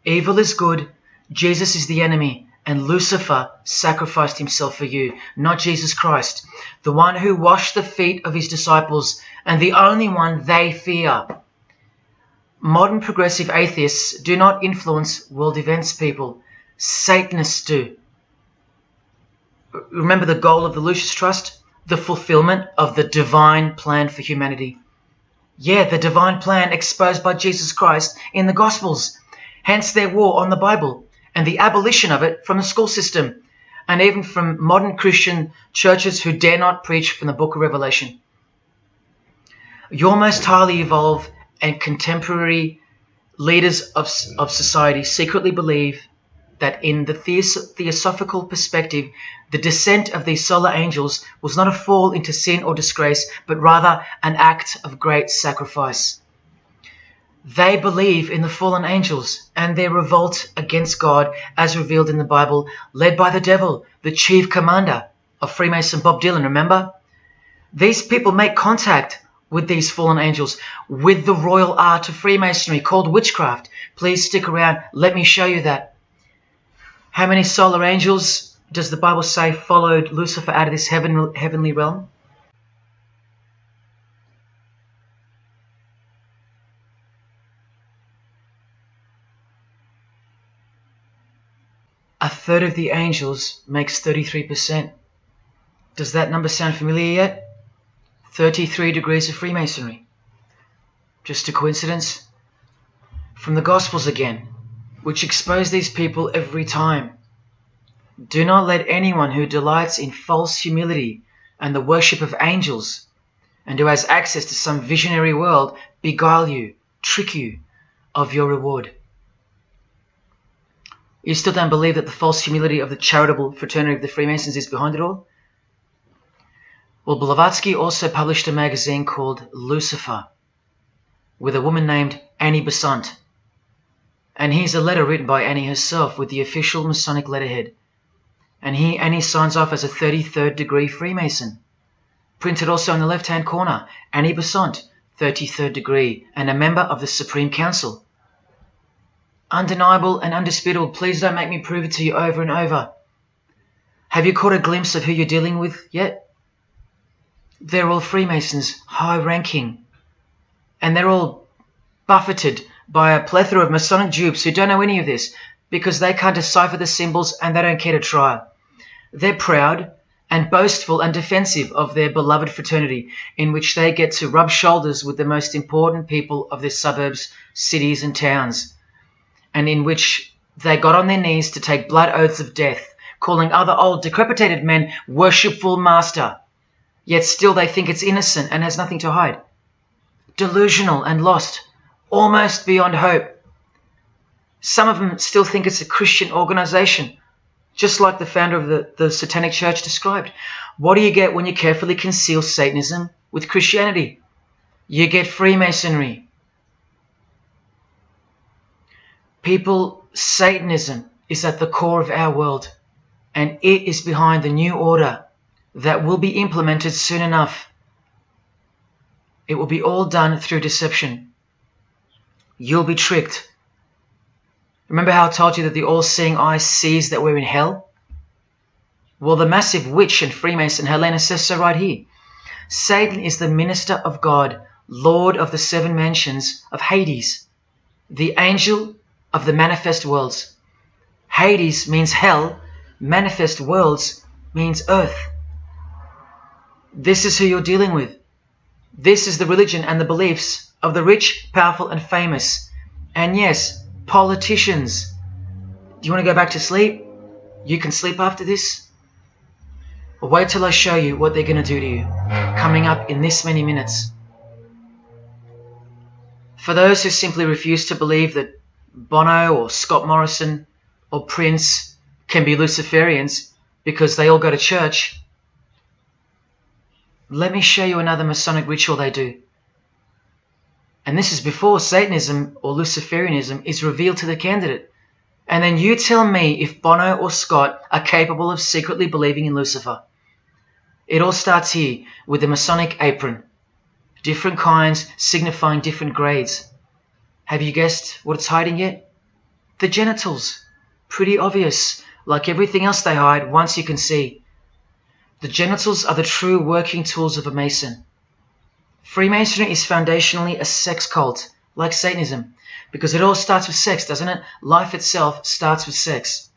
Evil is good, Jesus is the enemy, and Lucifer sacrificed himself for you, not Jesus Christ, the one who washed the feet of his disciples and the only one they fear. Modern progressive atheists do not influence world events, people. Satanists do. Remember the goal of the Lucius Trust? The fulfillment of the divine plan for humanity. Yeah, the divine plan exposed by Jesus Christ in the Gospels. Hence their war on the Bible and the abolition of it from the school system and even from modern Christian churches who dare not preach from the book of Revelation. Your most highly evolved and contemporary leaders of society secretly believe that in the theosophical perspective, the descent of these solar angels was not a fall into sin or disgrace, but rather an act of great sacrifice. They believe in the fallen angels and their revolt against God as revealed in the Bible, led by the devil, the chief commander of Freemason Bob Dylan, remember? These people make contact with these fallen angels, with the royal art of Freemasonry called witchcraft. Please stick around, let me show you that. How many solar angels does the Bible say followed Lucifer out of this heavenly realm? A third of the angels makes 33%. Does that number sound familiar yet? 33 degrees of Freemasonry. Just a coincidence? From the Gospels again, which expose these people every time. Do not let anyone who delights in false humility and the worship of angels, and who has access to some visionary world, beguile you, trick you of your reward. You still don't believe that the false humility of the charitable fraternity of the Freemasons is behind it all? Well, Blavatsky also published a magazine called Lucifer with a woman named Annie Besant. And here's a letter written by Annie herself with the official Masonic letterhead. And here Annie signs off as a 33rd degree Freemason. Printed also in the left-hand corner, Annie Besant, 33rd degree, and a member of the Supreme Council. Undeniable and undisputable. Please don't make me prove it to you over and over. Have you caught a glimpse of who you're dealing with yet? They're all Freemasons, high-ranking. And they're all buffeted by a plethora of Masonic dupes who don't know any of this because they can't decipher the symbols and they don't care to try. They're proud and boastful and defensive of their beloved fraternity, in which they get to rub shoulders with the most important people of their suburbs, cities and towns, and in which they got on their knees to take blood oaths of death, calling other old decapitated men worshipful master, yet still they think it's innocent and has nothing to hide. Delusional and lost, almost beyond hope. Some of them still think it's a Christian organization, just like the founder of the Satanic Church described. What do you get when you carefully conceal Satanism with Christianity? You get Freemasonry. People, Satanism is at the core of our world, and it is behind the new order that will be implemented soon enough. It will be all done through deception. You'll be tricked. Remember how I told you that the all-seeing eye sees that we're in hell? Well, the massive witch and Freemason Helena says so right here. Satan is the minister of God, Lord of the seven mansions of Hades, the angel of the manifest worlds. Hades means hell, manifest worlds means earth. This is who you're dealing with. This is the religion and the beliefs of the rich, powerful and famous. And yes, politicians. Do you want to go back to sleep? You can sleep after this. Or wait till I show you what they're going to do to you, coming up in this many minutes. For those who simply refuse to believe that Bono or Scott Morrison or Prince can be Luciferians because they all go to church, let me show you another Masonic ritual they do. And this is before Satanism or Luciferianism is revealed to the candidate. And then you tell me if Bono or Scott are capable of secretly believing in Lucifer. It all starts here with the Masonic apron. Different kinds signifying different grades. Have you guessed what it's hiding yet? The genitals. Pretty obvious. Like everything else they hide, once you can see. The genitals are the true working tools of a Mason. Freemasonry is foundationally a sex cult, like Satanism, because it all starts with sex, doesn't it? Life itself starts with sex.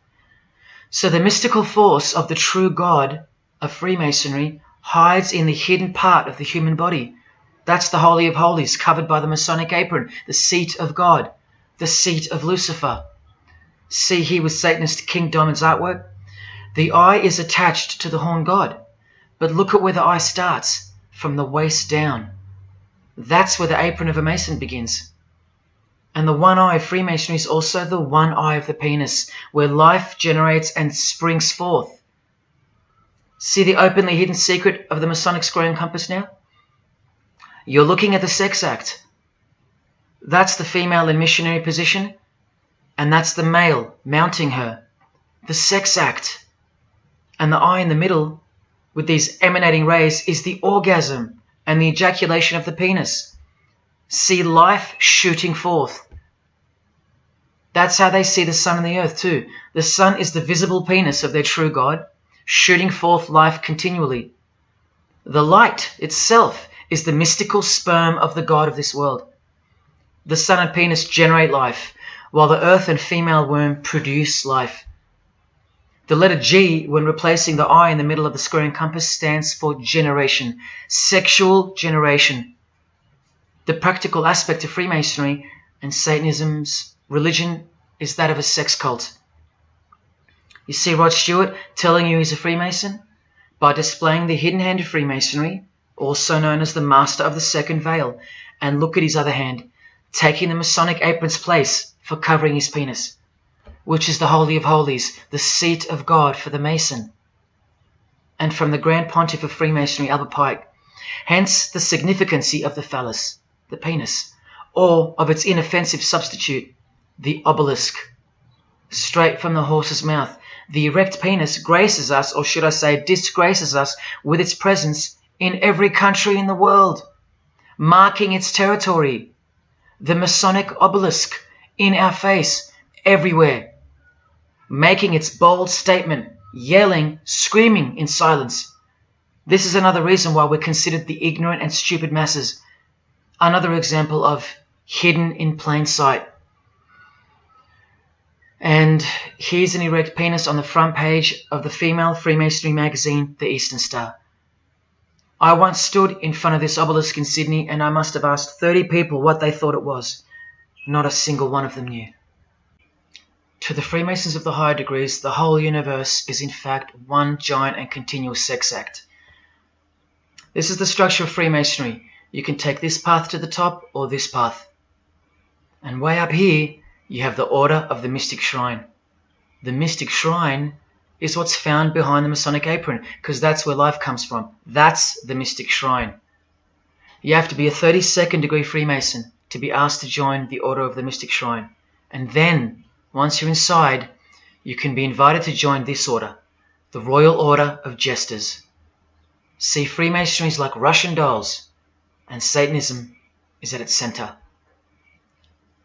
So the mystical force of the true God of Freemasonry hides in the hidden part of the human body. That's the Holy of Holies, covered by the Masonic apron, the seat of God, the seat of Lucifer. See here with Satanist King Diamond's artwork? The eye is attached to the horn god, but look at where the eye starts, from the waist down. That's where the apron of a Mason begins. And the one eye of Freemasonry is also the one eye of the penis, where life generates and springs forth. See the openly hidden secret of the Masonic square and compass now? You're looking at the sex act. That's the female in missionary position, and that's the male mounting her. The sex act. And the eye in the middle, with these emanating rays, is the orgasm and the ejaculation of the penis. See life shooting forth. That's how they see the sun and the earth too. The sun is the visible penis of their true God, shooting forth life continually. The light itself is the mystical sperm of the God of this world. The sun and penis generate life, while the earth and female womb produce life. The letter G, when replacing the I in the middle of the square and compass, stands for generation, sexual generation. The practical aspect of Freemasonry and Satanism's religion is that of a sex cult. You see Rod Stewart telling you he's a Freemason? By displaying the hidden hand of Freemasonry, also known as the Master of the Second Veil, and look at his other hand, taking the Masonic apron's place for covering his penis, which is the Holy of Holies, the seat of God for the Mason. And from the Grand Pontiff of Freemasonry, Albert Pike, hence the significancy of the phallus, the penis, or of its inoffensive substitute, the obelisk. Straight from the horse's mouth, the erect penis graces us, or should I say disgraces us, with its presence in every country in the world, marking its territory. The Masonic obelisk in our face, everywhere, making its bold statement, yelling, screaming in silence. This is another reason why we're considered the ignorant and stupid masses. Another example of hidden in plain sight. And here's an erect penis on the front page of the female Freemasonry magazine, The Eastern Star. I once stood in front of this obelisk in Sydney, and I must have asked 30 people what they thought it was. Not a single one of them knew. To the Freemasons of the higher degrees, the whole universe is in fact one giant and continuous sex act. This is the structure of Freemasonry. You can take this path to the top or this path. And way up here, you have the Order of the Mystic Shrine. The Mystic Shrine is what's found behind the Masonic apron, because that's where life comes from. That's the Mystic Shrine. You have to be a 32nd degree Freemason to be asked to join the Order of the Mystic Shrine. And then, once you're inside, you can be invited to join this order, the Royal Order of Jesters. See, Freemasonry is like Russian dolls, and Satanism is at its center.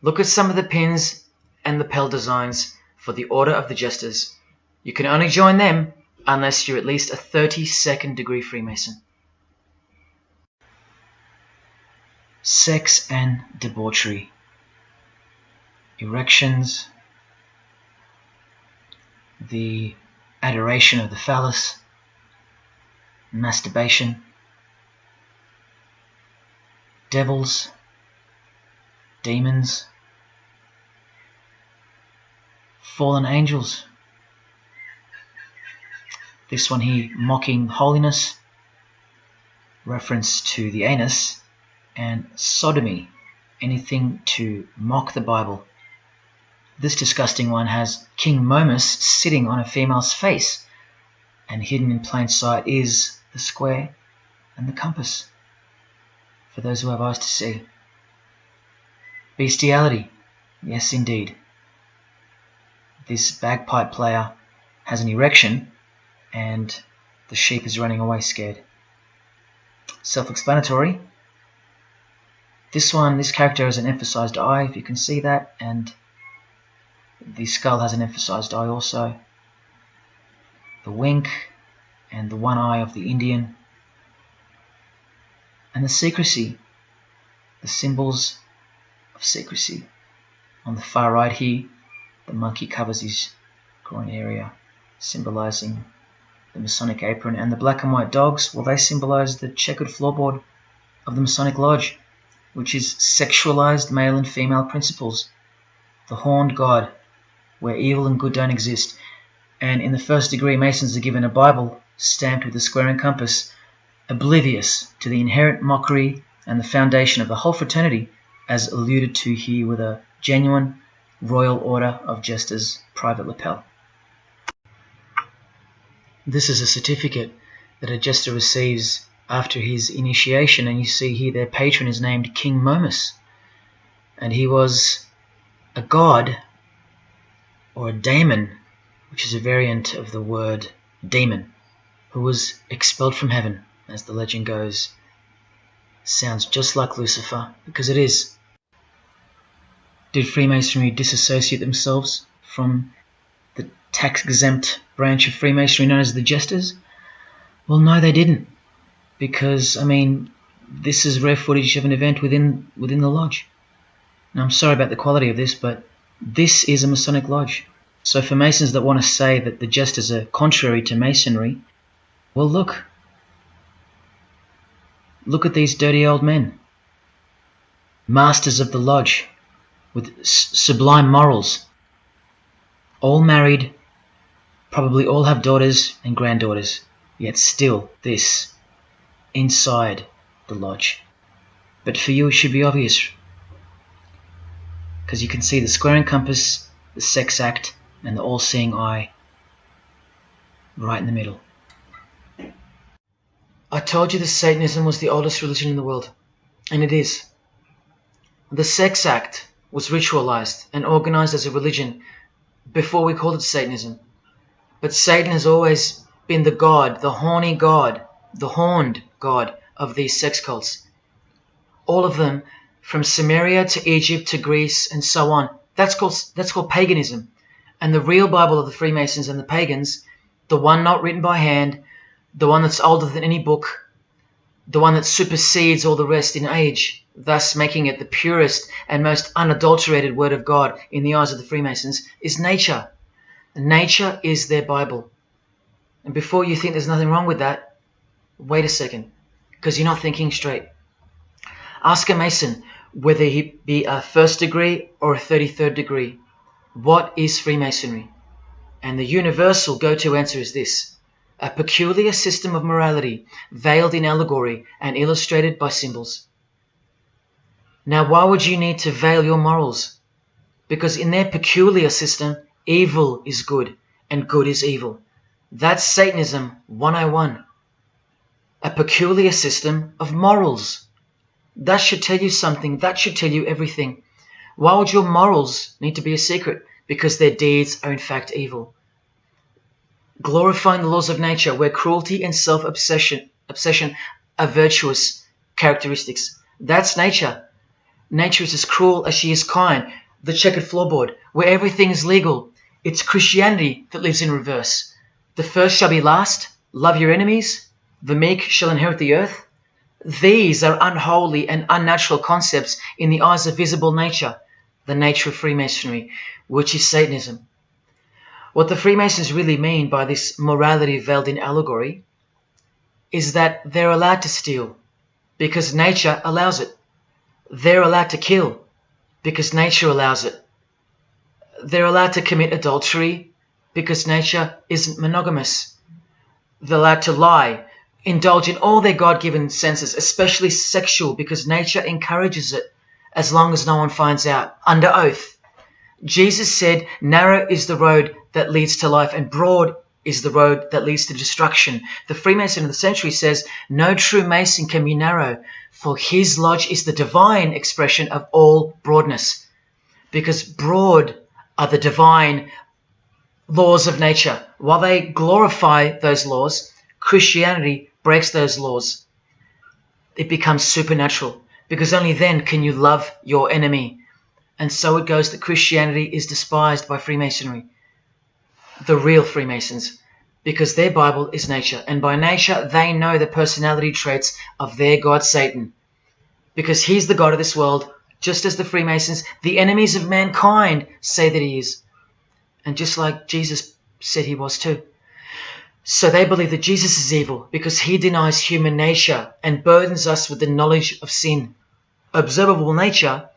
Look at some of the pins and lapel designs for the Order of the Jesters. You can only join them unless you're at least a 32nd degree Freemason. Sex and debauchery. Erections. The adoration of the phallus. Masturbation. Devils. Demons. Fallen angels. This one here, mocking holiness, reference to the anus, and sodomy, anything to mock the Bible. This disgusting one has King Momus sitting on a female's face, and hidden in plain sight is the square and the compass, for those who have eyes to see. Bestiality, yes indeed. this bagpipe player has an erection and the sheep is running away scared. Self-explanatory. This character has an emphasized eye, if you can see that, and the skull has an emphasized eye also. The wink and the one eye of the Indian. And the secrecy, the symbols of secrecy. On the far right here, the monkey covers his groin area, symbolizing the Masonic apron, and the black and white dogs, well, they symbolize the checkered floorboard of the Masonic Lodge, which is sexualized male and female principles. The horned god, where evil and good don't exist. And in the first degree, Masons are given a Bible stamped with a square and compass, oblivious to the inherent mockery and the foundation of the whole fraternity, as alluded to here with a genuine Royal Order of Jesters private lapel. This is a certificate that a jester receives after his initiation, and you see here their patron is named King Momus, and he was a god, or a daemon, which is a variant of the word demon, who was expelled from heaven, as the legend goes. Sounds just like Lucifer, because it is. Did Freemasonry disassociate themselves from the tax-exempt branch of Freemasonry known as the Jesters? Well, no, they didn't. Because, I mean, this is rare footage of an event within the lodge. Now, I'm sorry about the quality of this, but this is a Masonic lodge. So for Masons that want to say that the Jesters are contrary to Masonry, well, look. Look at these dirty old men. Masters of the lodge, with sublime morals. All married, probably all have daughters and granddaughters, yet still this, inside the lodge. But for you it should be obvious, because you can see the square and compass, the sex act, and the all-seeing eye right in the middle. I told you that Satanism was the oldest religion in the world, and it is. The sex act was ritualized and organized as a religion before we called it Satanism. But Satan has always been the god, the horny god, the horned god of these sex cults. All of them, from Sumeria to Egypt to Greece and so on, that's called paganism. And the real Bible of the Freemasons and the pagans, the one not written by hand, the one that's older than any book, the one that supersedes all the rest in age, thus making it the purest and most unadulterated word of God in the eyes of the Freemasons, is nature. Nature is their Bible. And before you think there's nothing wrong with that, wait a second, because you're not thinking straight. Ask a Mason, whether he be a first degree or a 33rd degree, what is Freemasonry? And the universal go-to answer is this: a peculiar system of morality, veiled in allegory and illustrated by symbols. Now, why would you need to veil your morals? Because in their peculiar system, evil is good and good is evil. That's Satanism 101. A peculiar system of morals. That should tell you something. That should tell you everything. Why would your morals need to be a secret? Because their deeds are in fact evil. Glorifying the laws of nature, where cruelty and self-obsession are virtuous characteristics. That's nature. Nature is as cruel as she is kind. The checkered floorboard, where everything is legal. It's Christianity that lives in reverse. The first shall be last. Love your enemies. The meek shall inherit the earth. These are unholy and unnatural concepts in the eyes of visible nature, the nature of Freemasonry, which is Satanism. What the Freemasons really mean by this morality veiled in allegory is that they're allowed to steal because nature allows it. They're allowed to kill because nature allows it. They're allowed to commit adultery because nature isn't monogamous. They're allowed to lie, indulge in all their God-given senses, especially sexual, because nature encourages it, as long as no one finds out, under oath. Jesus said, narrow is the road that leads to life, and broad is the road that leads to destruction. The Freemason of the century says, no true Mason can be narrow, for his lodge is the divine expression of all broadness. Because broad are the divine laws of nature. While they glorify those laws, Christianity breaks those laws. It becomes supernatural, because only then can you love your enemy. And so it goes that Christianity is despised by Freemasonry, the real Freemasons, because their Bible is nature. And by nature, they know the personality traits of their God, Satan, because he's the God of this world, just as the Freemasons, the enemies of mankind, say that he is. And just like Jesus said he was too. So they believe that Jesus is evil because he denies human nature and burdens us with the knowledge of sin. Observable nature,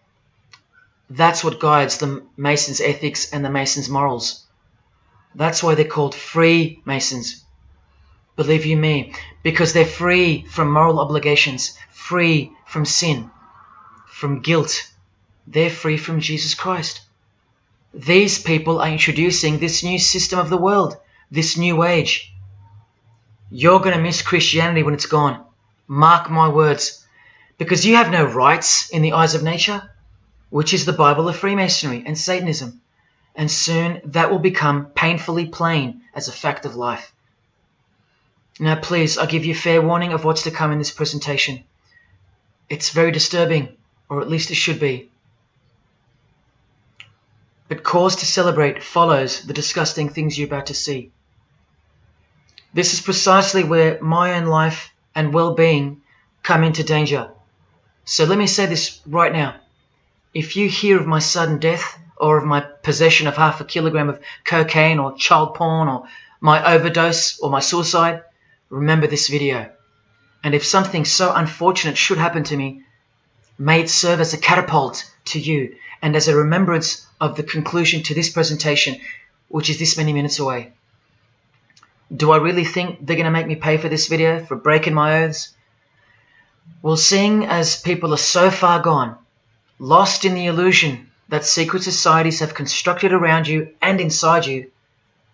that's what guides the Masons' ethics and the Masons' morals. That's why they're called Freemasons. Believe you me, because they're free from moral obligations, free from sin, from guilt. They're free from Jesus Christ. These people are introducing this new system of the world, this new age. You're going to miss Christianity when it's gone. Mark my words. Because you have no rights in the eyes of nature, which is the Bible of Freemasonry and Satanism. And soon that will become painfully plain as a fact of life. Now please, I give you fair warning of what's to come in this presentation. It's very disturbing, or at least it should be. But cause to celebrate follows the disgusting things you're about to see. This is precisely where my own life and well-being come into danger. So let me say this right now. If you hear of my sudden death, or of my possession of 0.5 kilogram of cocaine or child porn, or my overdose or my suicide, remember this video. And if something so unfortunate should happen to me, may it serve as a catapult to you and as a remembrance of the conclusion to this presentation, which is this many minutes away. Do I really think they're going to make me pay for this video, for breaking my oaths? Well, seeing as people are so far gone, lost in the illusion that secret societies have constructed around you and inside you,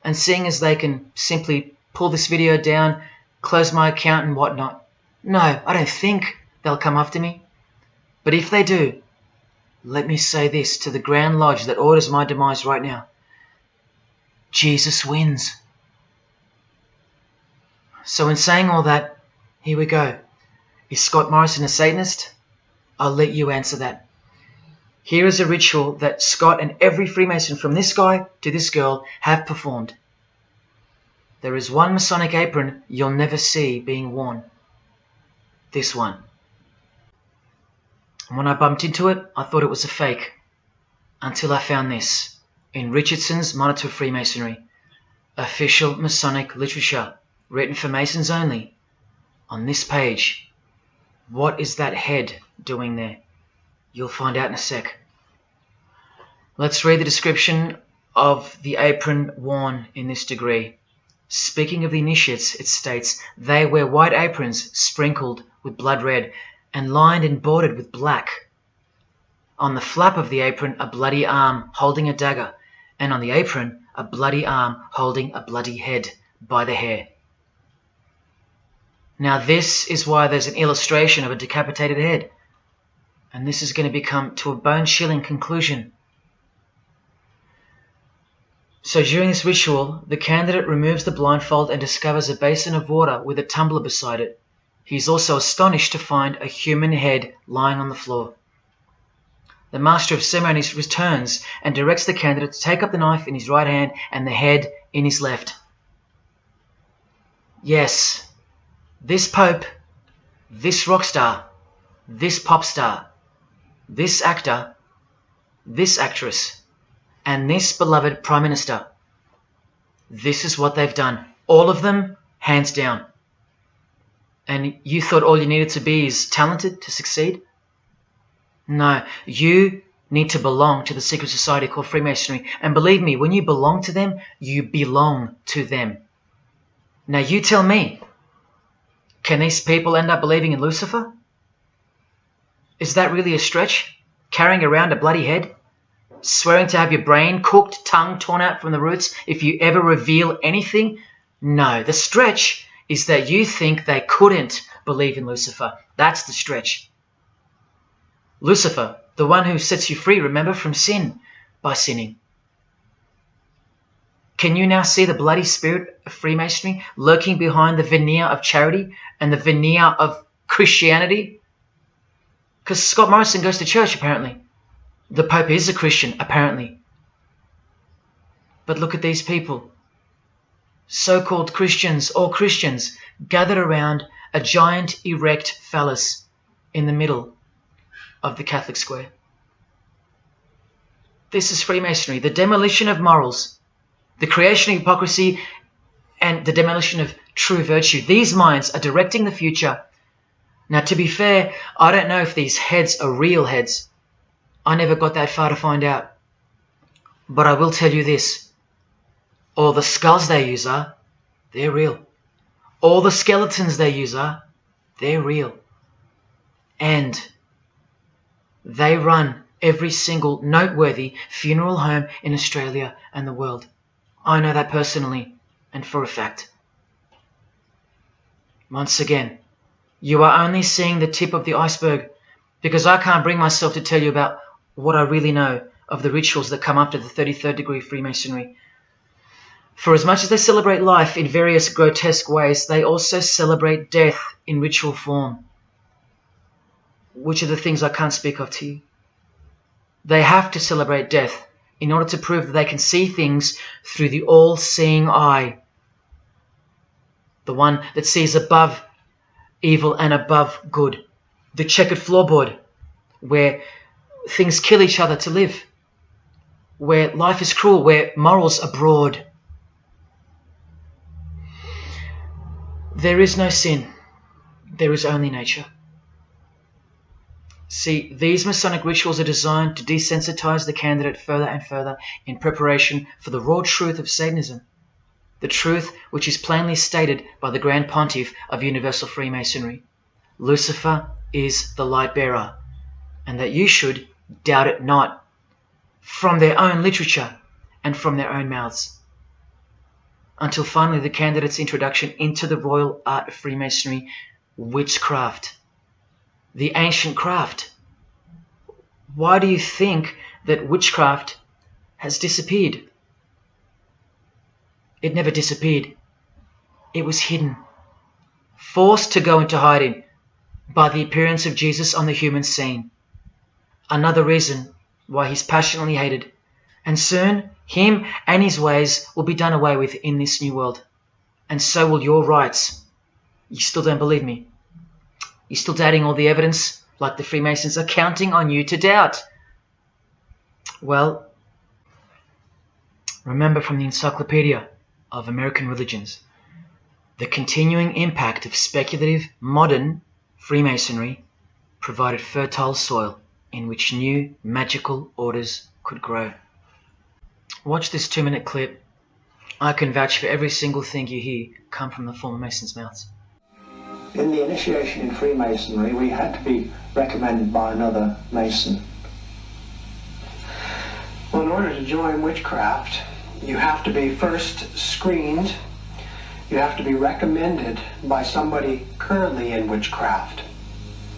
and seeing as they can simply pull this video down, close my account and whatnot, no, I don't think they'll come after me. But if they do, let me say this to the Grand Lodge that orders my demise right now. Jesus wins. So in saying all that, here we go. Is Scott Morrison a Satanist? I'll let you answer that. Here is a ritual that Scott and every Freemason from this guy to this girl have performed. There is one Masonic apron you'll never see being worn. This one. And when I bumped into it, I thought it was a fake. Until I found this in Richardson's Monitor of Freemasonry, official Masonic literature, written for Masons only. On this page, what is that head doing there? You'll find out in a sec. Let's read the description of the apron worn in this degree. Speaking of the initiates, it states, they wear white aprons sprinkled with blood red and lined and bordered with black. On the flap of the apron, a bloody arm holding a dagger, and on the apron, a bloody arm holding a bloody head by the hair. Now this is why there's an illustration of a decapitated head. And this is going to become to a bone-chilling conclusion. So during this ritual, the candidate removes the blindfold and discovers a basin of water with a tumbler beside it. He is also astonished to find a human head lying on the floor. The Master of Ceremonies returns and directs the candidate to take up the knife in his right hand and the head in his left. Yes, this Pope, this rock star, this pop star, this actor, this actress, and this beloved Prime Minister. This is what they've done. All of them, hands down. And you thought all you needed to be is talented to succeed? No, you need to belong to the secret society called Freemasonry. And believe me, when you belong to them, you belong to them. Now you tell me, can these people end up believing in Lucifer? Is that really a stretch? Carrying around a bloody head? Swearing to have your brain cooked, tongue torn out from the roots if you ever reveal anything? No, the stretch is that you think they couldn't believe in Lucifer. That's the stretch. Lucifer, the one who sets you free, remember, from sin, by sinning. Can you now see the bloody spirit of Freemasonry lurking behind the veneer of charity and the veneer of Christianity? Because Scott Morrison goes to church, apparently. The Pope is a Christian, apparently. But look at these people. So-called Christians or Christians gathered around a giant erect phallus in the middle of the Catholic square. This is Freemasonry, the demolition of morals, the creation of hypocrisy, and the demolition of true virtue. These minds are directing the future. Now, to be fair, I don't know if these heads are real heads. I never got that far to find out. But I will tell you this. All the skulls they use they're real. All the skeletons they use they're real. And they run every single noteworthy funeral home in Australia and the world. I know that personally and for a fact. Once again, you are only seeing the tip of the iceberg, because I can't bring myself to tell you about what I really know of the rituals that come after the 33rd degree Freemasonry. For as much as they celebrate life in various grotesque ways, they also celebrate death in ritual form, which are the things I can't speak of to you. They have to celebrate death in order to prove that they can see things through the all-seeing eye, the one that sees above evil and above good, the checkered floorboard, where things kill each other to live, where life is cruel, where morals are broad. There is no sin, there is only nature. See, these Masonic rituals are designed to desensitize the candidate further and further in preparation for the raw truth of Satanism, the truth which is plainly stated by the Grand Pontiff of Universal Freemasonry. Lucifer is the light-bearer, and that you should doubt it not, from their own literature and from their own mouths. Until finally the candidate's introduction into the royal art of Freemasonry, witchcraft, the ancient craft. Why do you think that witchcraft has disappeared? It never disappeared. It was hidden, forced to go into hiding by the appearance of Jesus on the human scene. Another reason why he's passionately hated, and soon him and his ways will be done away with in this new world, and so will your rights. You still don't believe me? You're still doubting all the evidence, like the Freemasons are counting on you to doubt? Well, remember from the Encyclopedia of American Religions, the continuing impact of speculative modern Freemasonry provided fertile soil in which new magical orders could grow. Watch this 2-minute clip. I can vouch for every single thing you hear come from the former Masons' mouths. In the initiation in Freemasonry, we had to be recommended by another Mason. Well, in order to join witchcraft, you have to be first screened. You have to be recommended by somebody currently in witchcraft.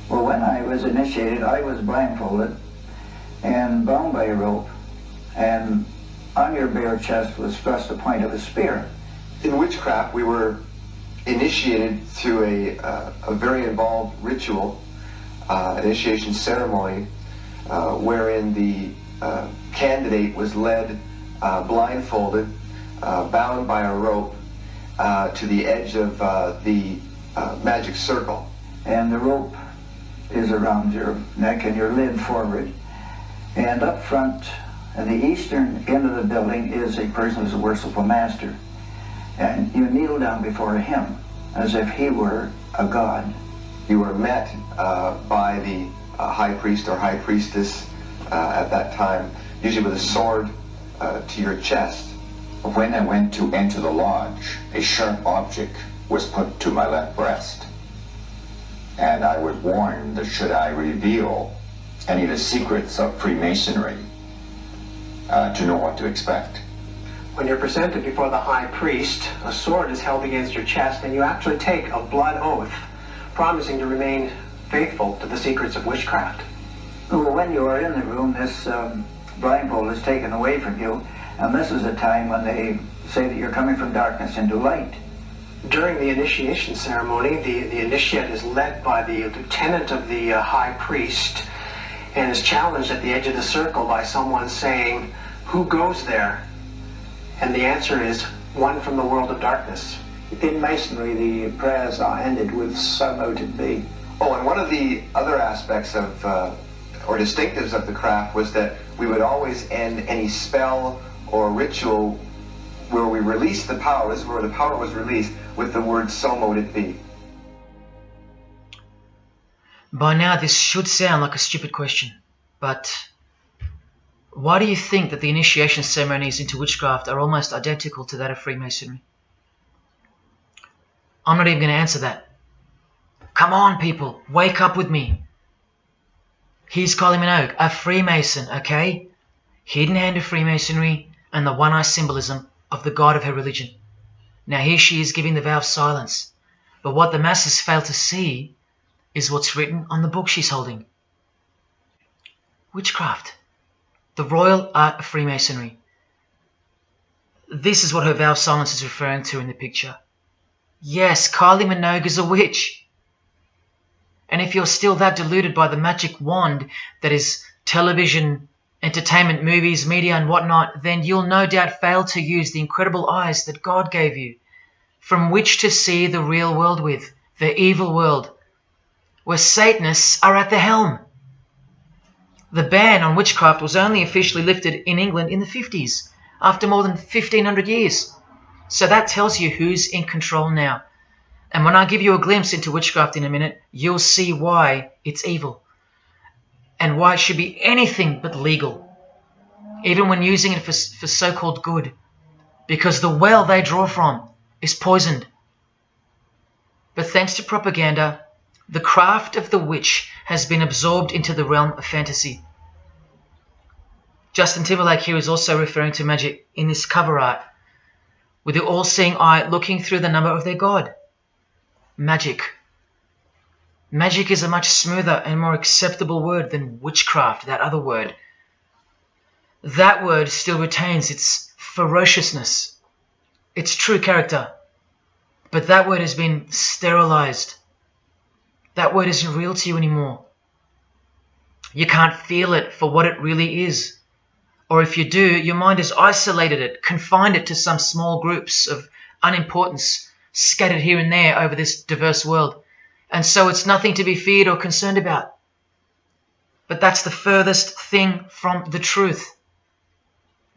Well, when I was initiated, I was blindfolded and bound by a rope, and on your bare chest was thrust the point of a spear. In witchcraft, we were initiated through a very involved ritual, initiation ceremony, wherein the candidate was led blindfolded, bound by a rope to the edge of the magic circle. And the rope is around your neck and you're leaned forward. And up front, at the eastern end of the building, is a person who's a worshipful master. And you kneel down before him as if he were a god. You were met by the high priest or high priestess at that time, usually with a sword to your chest. When I went to enter the lodge, a sharp object was put to my left breast. And I was warned that should I reveal any of the secrets of Freemasonry, to know what to expect. When you're presented before the high priest, a sword is held against your chest, and you actually take a blood oath, promising to remain faithful to the secrets of witchcraft. Well, when you are in the room, this blindfold is taken away from you, and this is a time when they say that you're coming from darkness into light. During the initiation ceremony, the initiate is led by the lieutenant of the high priest and is challenged at the edge of the circle by someone saying, "Who goes there?" And the answer is, "One from the world of darkness." In Masonry, the prayers are ended with "So mote it be." Oh, and one of the other aspects of, or distinctives of the craft was that we would always end any spell or ritual where we released the power, this is where the power was released, with the word "So mote it be." By now this should sound like a stupid question, but why do you think that the initiation ceremonies into witchcraft are almost identical to that of Freemasonry? I'm not even going to answer that. Come on, people, wake up with me. Here's Kylie Minogue, a Freemason, okay? Hidden hand of Freemasonry and the one-eye symbolism of the god of her religion. Now here she is giving the vow of silence, but what the masses fail to see is what's written on the book she's holding. Witchcraft, the royal art of Freemasonry. This is what her vow of silence is referring to in the picture. Yes, Kylie Minogue is a witch. And if you're still that deluded by the magic wand that is television, entertainment, movies, media and whatnot, then you'll no doubt fail to use the incredible eyes that God gave you, from which to see the real world with, the evil world, where Satanists are at the helm. The ban on witchcraft was only officially lifted in England in the 50s, after more than 1500 years. So that tells you who's in control now. And when I give you a glimpse into witchcraft in a minute, you'll see why it's evil. And why it should be anything but legal, even when using it for so-called good, because the well they draw from is poisoned. But thanks to propaganda, the craft of the witch has been absorbed into the realm of fantasy. Justin Timberlake here is also referring to magic in this cover art, with the all-seeing eye looking through the number of their god. Magic. Magic is a much smoother and more acceptable word than witchcraft, that other word. That word still retains its ferociousness, its true character, but that word has been sterilized. That word isn't real to you anymore. You can't feel it for what it really is. Or if you do, your mind has isolated it, confined it to some small groups of unimportance scattered here and there over this diverse world. And so it's nothing to be feared or concerned about. But that's the furthest thing from the truth.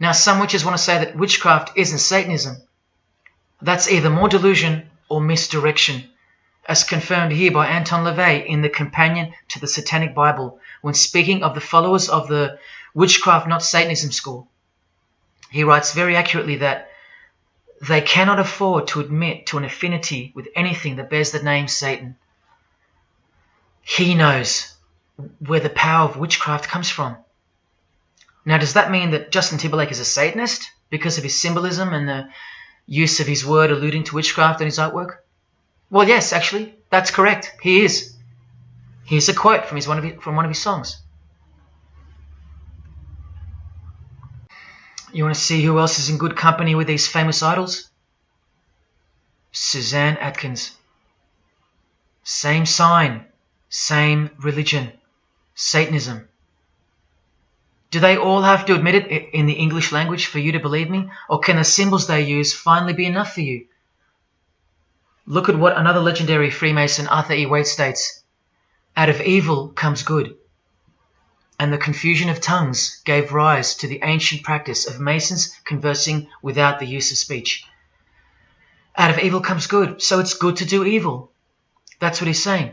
Now, some witches want to say that witchcraft isn't Satanism. That's either more delusion or misdirection, as confirmed here by Anton LaVey in the Companion to the Satanic Bible, when speaking of the followers of the Witchcraft Not Satanism school. He writes very accurately that they cannot afford to admit to an affinity with anything that bears the name Satan. He knows where the power of witchcraft comes from. Now, does that mean that Justin Timberlake is a Satanist because of his symbolism and the use of his word alluding to witchcraft in his artwork? Well, yes, actually, that's correct. He is. Here's a quote from one of his songs. You want to see who else is in good company with these famous idols? Suzanne Atkins. Same sign, same religion, Satanism. Do they all have to admit it in the English language for you to believe me? Or can the symbols they use finally be enough for you? Look at what another legendary Freemason, Arthur E. Waite, states. Out of evil comes good. And the confusion of tongues gave rise to the ancient practice of Masons conversing without the use of speech. Out of evil comes good, so it's good to do evil. That's what he's saying.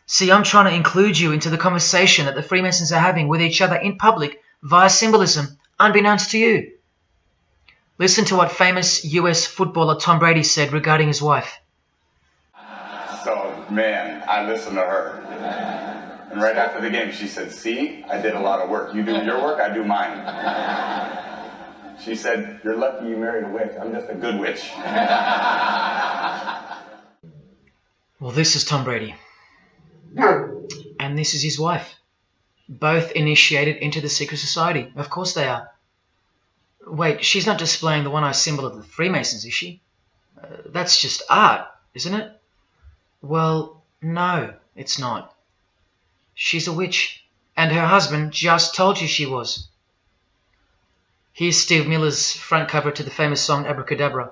See, I'm trying to include you into the conversation that the Freemasons are having with each other in public via symbolism, unbeknownst to you. Listen to what famous US footballer Tom Brady said regarding his wife. So, man, I listened to her. And right after the game, she said, "See, I did a lot of work. You do your work, I do mine." She said, "You're lucky you married a witch. I'm just a good witch." Well, this is Tom Brady. And this is his wife. Both initiated into the secret society. Of course they are. Wait, she's not displaying the one-eye symbol of the Freemasons, is she? That's just art, isn't it? Well, no, it's not. She's a witch, and her husband just told you she was. Here's Steve Miller's front cover to the famous song Abracadabra,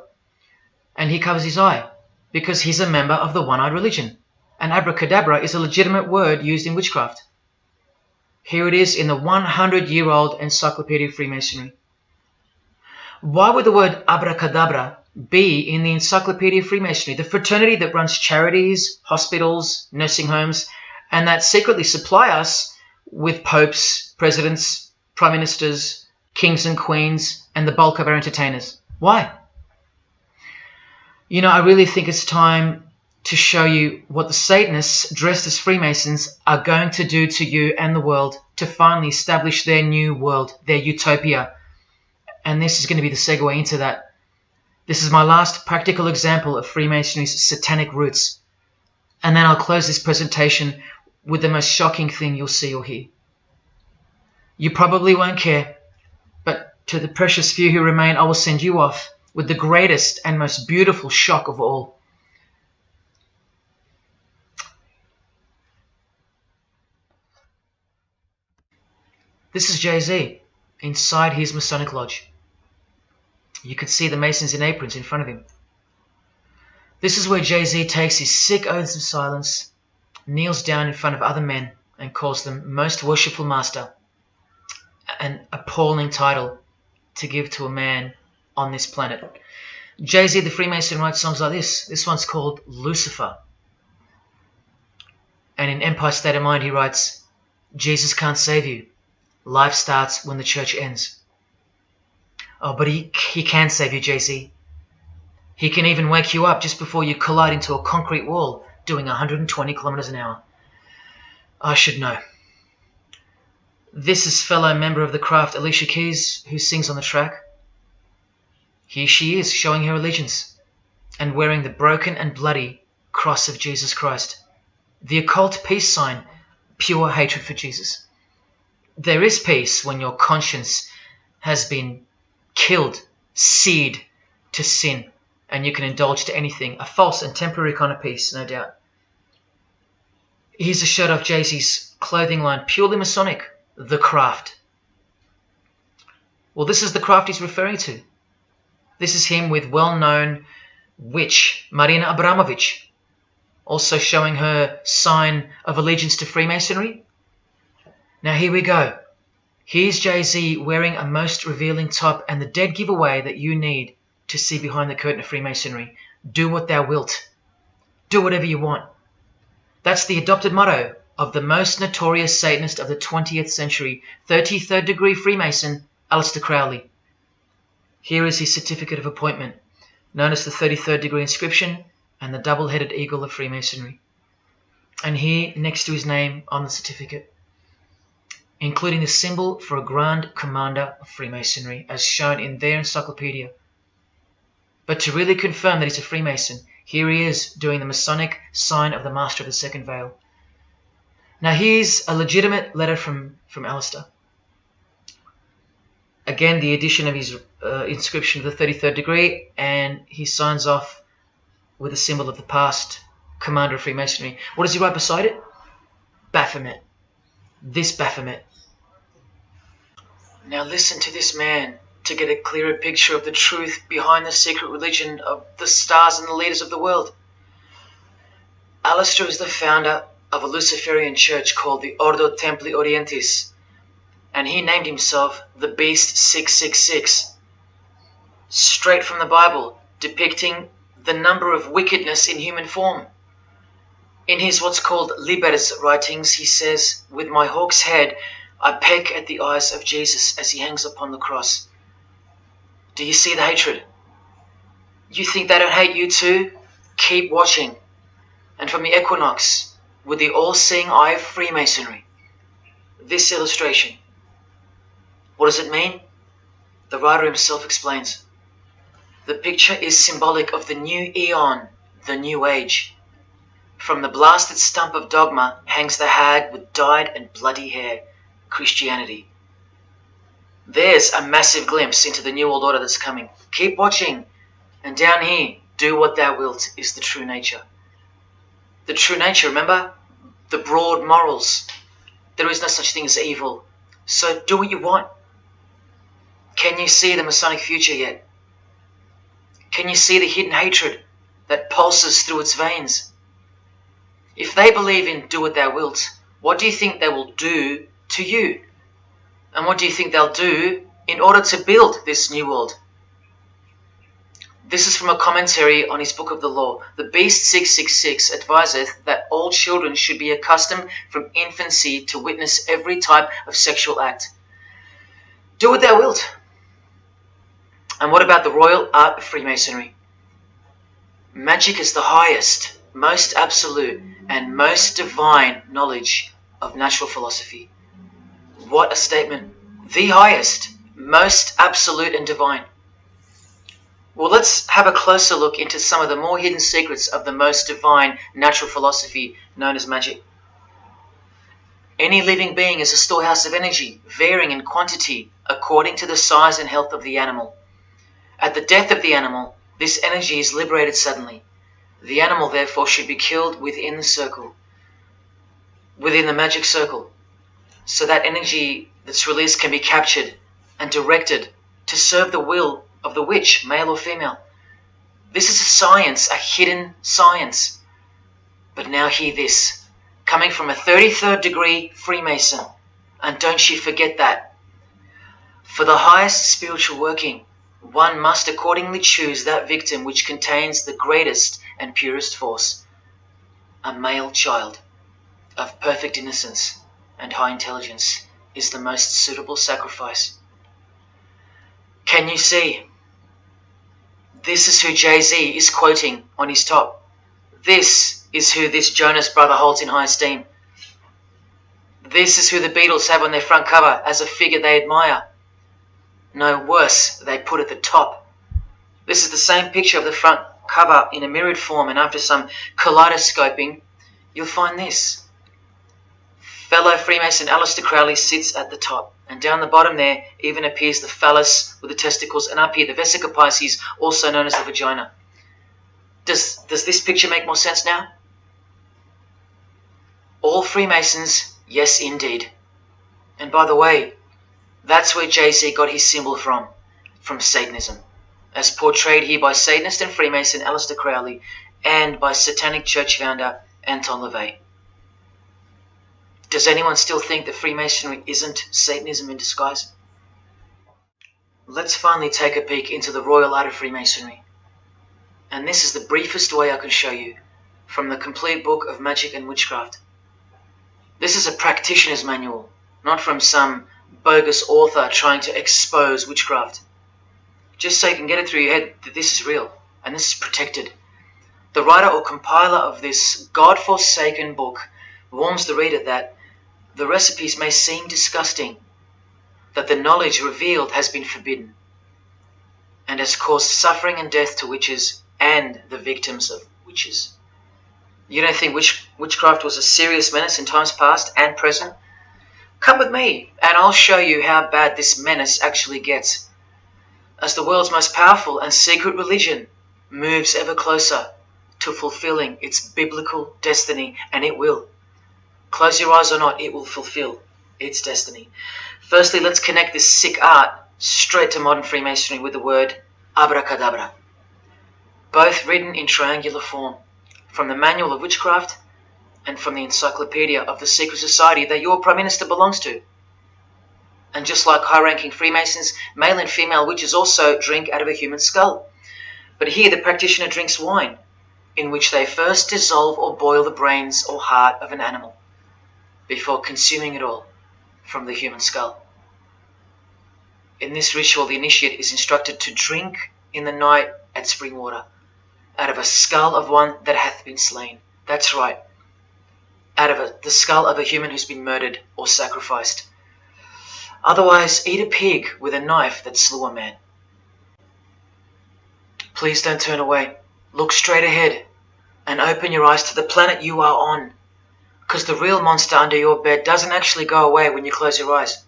and he covers his eye because he's a member of the one-eyed religion, and abracadabra is a legitimate word used in witchcraft. Here it is in the 100-year-old Encyclopedia of Freemasonry. Why would the word abracadabra be in the Encyclopedia of Freemasonry, the fraternity that runs charities, hospitals, nursing homes, and that secretly supply us with popes, presidents, prime ministers, kings and queens, and the bulk of our entertainers? Why? You know, I really think it's time to show you what the Satanists dressed as Freemasons are going to do to you and the world to finally establish their new world, their utopia. And this is going to be the segue into that. This is my last practical example of Freemasonry's satanic roots. And then I'll close this presentation with the most shocking thing you'll see or hear. You probably won't care, but to the precious few who remain, I will send you off with the greatest and most beautiful shock of all. This is Jay-Z inside his Masonic Lodge. You can see the Masons in aprons in front of him. This is where Jay-Z takes his sick oaths of silence, kneels down in front of other men, and calls them Most Worshipful Master, an appalling title to give to a man on this planet. Jay-Z the Freemason writes songs like this. This one's called Lucifer. And in Empire State of Mind he writes, Jesus can't save you. Life starts when the church ends. Oh, but he can save you, Jay-Z. He can even wake you up just before you collide into a concrete wall doing 120 kilometers an hour. I should know. This is fellow member of the craft Alicia Keys, who sings on the track. Here she is, showing her allegiance and wearing the broken and bloody cross of Jesus Christ, the occult peace sign, pure hatred for Jesus. There is peace when your conscience has been killed, seared to sin, and you can indulge to anything. A false and temporary kind of peace, no doubt. Here's a shot of Jay-Z's clothing line, purely Masonic, The Craft. Well, this is the craft he's referring to. This is him with well-known witch Marina Abramovich, also showing her sign of allegiance to Freemasonry. Now here we go. Here's Jay-Z wearing a most revealing top and the dead giveaway that you need to see behind the curtain of Freemasonry. Do what thou wilt. Do whatever you want. That's the adopted motto of the most notorious Satanist of the 20th century, 33rd degree Freemason, Alister Crowley. Here is his certificate of appointment, known as the 33rd degree inscription and the double-headed eagle of Freemasonry. And here, next to his name on the certificate, including the symbol for a Grand Commander of Freemasonry, as shown in their encyclopedia. But to really confirm that he's a Freemason, here he is doing the Masonic sign of the Master of the Second Veil. Now here's a legitimate letter from Alister. Again, the addition of his inscription of the 33rd degree, and he signs off with a symbol of the past Commander of Freemasonry. What does he write beside it? Baphomet. This Baphomet. Now listen to this man to get a clearer picture of the truth behind the secret religion of the stars and the leaders of the world. Alister is the founder of a Luciferian church called the Ordo Templi Orientis, and he named himself the Beast 666, straight from the Bible, depicting the number of wickedness in human form. In his what's called Liber's writings, he says, "With my hawk's head, I peck at the eyes of Jesus as he hangs upon the cross." Do you see the hatred? You think they don't hate you too? Keep watching. And from the equinox, with the all-seeing eye of Freemasonry, this illustration. What does it mean? The writer himself explains. The picture is symbolic of the new eon, the new age. From the blasted stump of dogma hangs the hag with dyed and bloody hair, Christianity. There's a massive glimpse into the New World Order that's coming. Keep watching. And down here, do what thou wilt is the true nature. The true nature, remember? The broad morals. There is no such thing as evil. So do what you want. Can you see the Masonic future yet? Can you see the hidden hatred that pulses through its veins? If they believe in do what thou wilt, what do you think they will do to you? And what do you think they'll do in order to build this new world? This is from a commentary on his book of the law. The Beast 666 adviseth that all children should be accustomed from infancy to witness every type of sexual act. Do what thou wilt. And what about the royal art of Freemasonry? Magic is the highest, most absolute, and most divine knowledge of natural philosophy. What a statement. The highest, most absolute and divine. Well, let's have a closer look into some of the more hidden secrets of the most divine natural philosophy known as magic. Any living being is a storehouse of energy, varying in quantity according to the size and health of the animal. At the death of the animal, this energy is liberated suddenly. The animal, therefore, should be killed within the circle, within the magic circle, so that energy that's released can be captured and directed to serve the will of the witch, male or female. This is a science, a hidden science. But now hear this, coming from a 33rd degree Freemason, and don't you forget that. For the highest spiritual working, one must accordingly choose that victim which contains the greatest and purest force, a male child of perfect innocence and high intelligence is the most suitable sacrifice. Can you see? This is who Jay-Z is quoting on his top. This is who this Jonas brother holds in high esteem. This is who the Beatles have on their front cover as a figure they admire. No worse, they put at the top. This is the same picture of the front cover in a mirrored form, and after some kaleidoscoping, you'll find this. Fellow Freemason Alister Crowley sits at the top, and down the bottom there even appears the phallus with the testicles, and up here the vesica Pisces, also known as the vagina. Does this picture make more sense now? All Freemasons, yes indeed. And by the way, that's where Jay-Z got his symbol from Satanism, as portrayed here by Satanist and Freemason Alister Crowley and by Satanic Church founder Anton LaVey. Does anyone still think that Freemasonry isn't Satanism in disguise? Let's finally take a peek into the royal art of Freemasonry. And this is the briefest way I can show you from the complete book of Magic and Witchcraft. This is a practitioner's manual, not from some bogus author trying to expose witchcraft. Just so you can get it through your head that this is real and this is protected. The writer or compiler of this God-forsaken book warns the reader that the recipes may seem disgusting, that the knowledge revealed has been forbidden, and has caused suffering and death to witches and the victims of witches. You don't think witchcraft was a serious menace in times past and present? Come with me, and I'll show you how bad this menace actually gets, as the world's most powerful and secret religion moves ever closer to fulfilling its biblical destiny, and it will. Close your eyes or not, it will fulfill its destiny. Firstly, let's connect this sick art straight to modern Freemasonry with the word abracadabra, both written in triangular form, from the Manual of Witchcraft and from the Encyclopedia of the Secret Society that your Prime Minister belongs to. And just like high-ranking Freemasons, male and female witches also drink out of a human skull. But here the practitioner drinks wine, in which they first dissolve or boil the brains or heart of an animal, before consuming it all from the human skull. In this ritual, the initiate is instructed to drink in the night at spring water, out of a skull of one that hath been slain. That's right, out of the skull of a human who's been murdered or sacrificed. Otherwise, eat a pig with a knife that slew a man. Please don't turn away. Look straight ahead and open your eyes to the planet you are on, because the real monster under your bed doesn't actually go away when you close your eyes.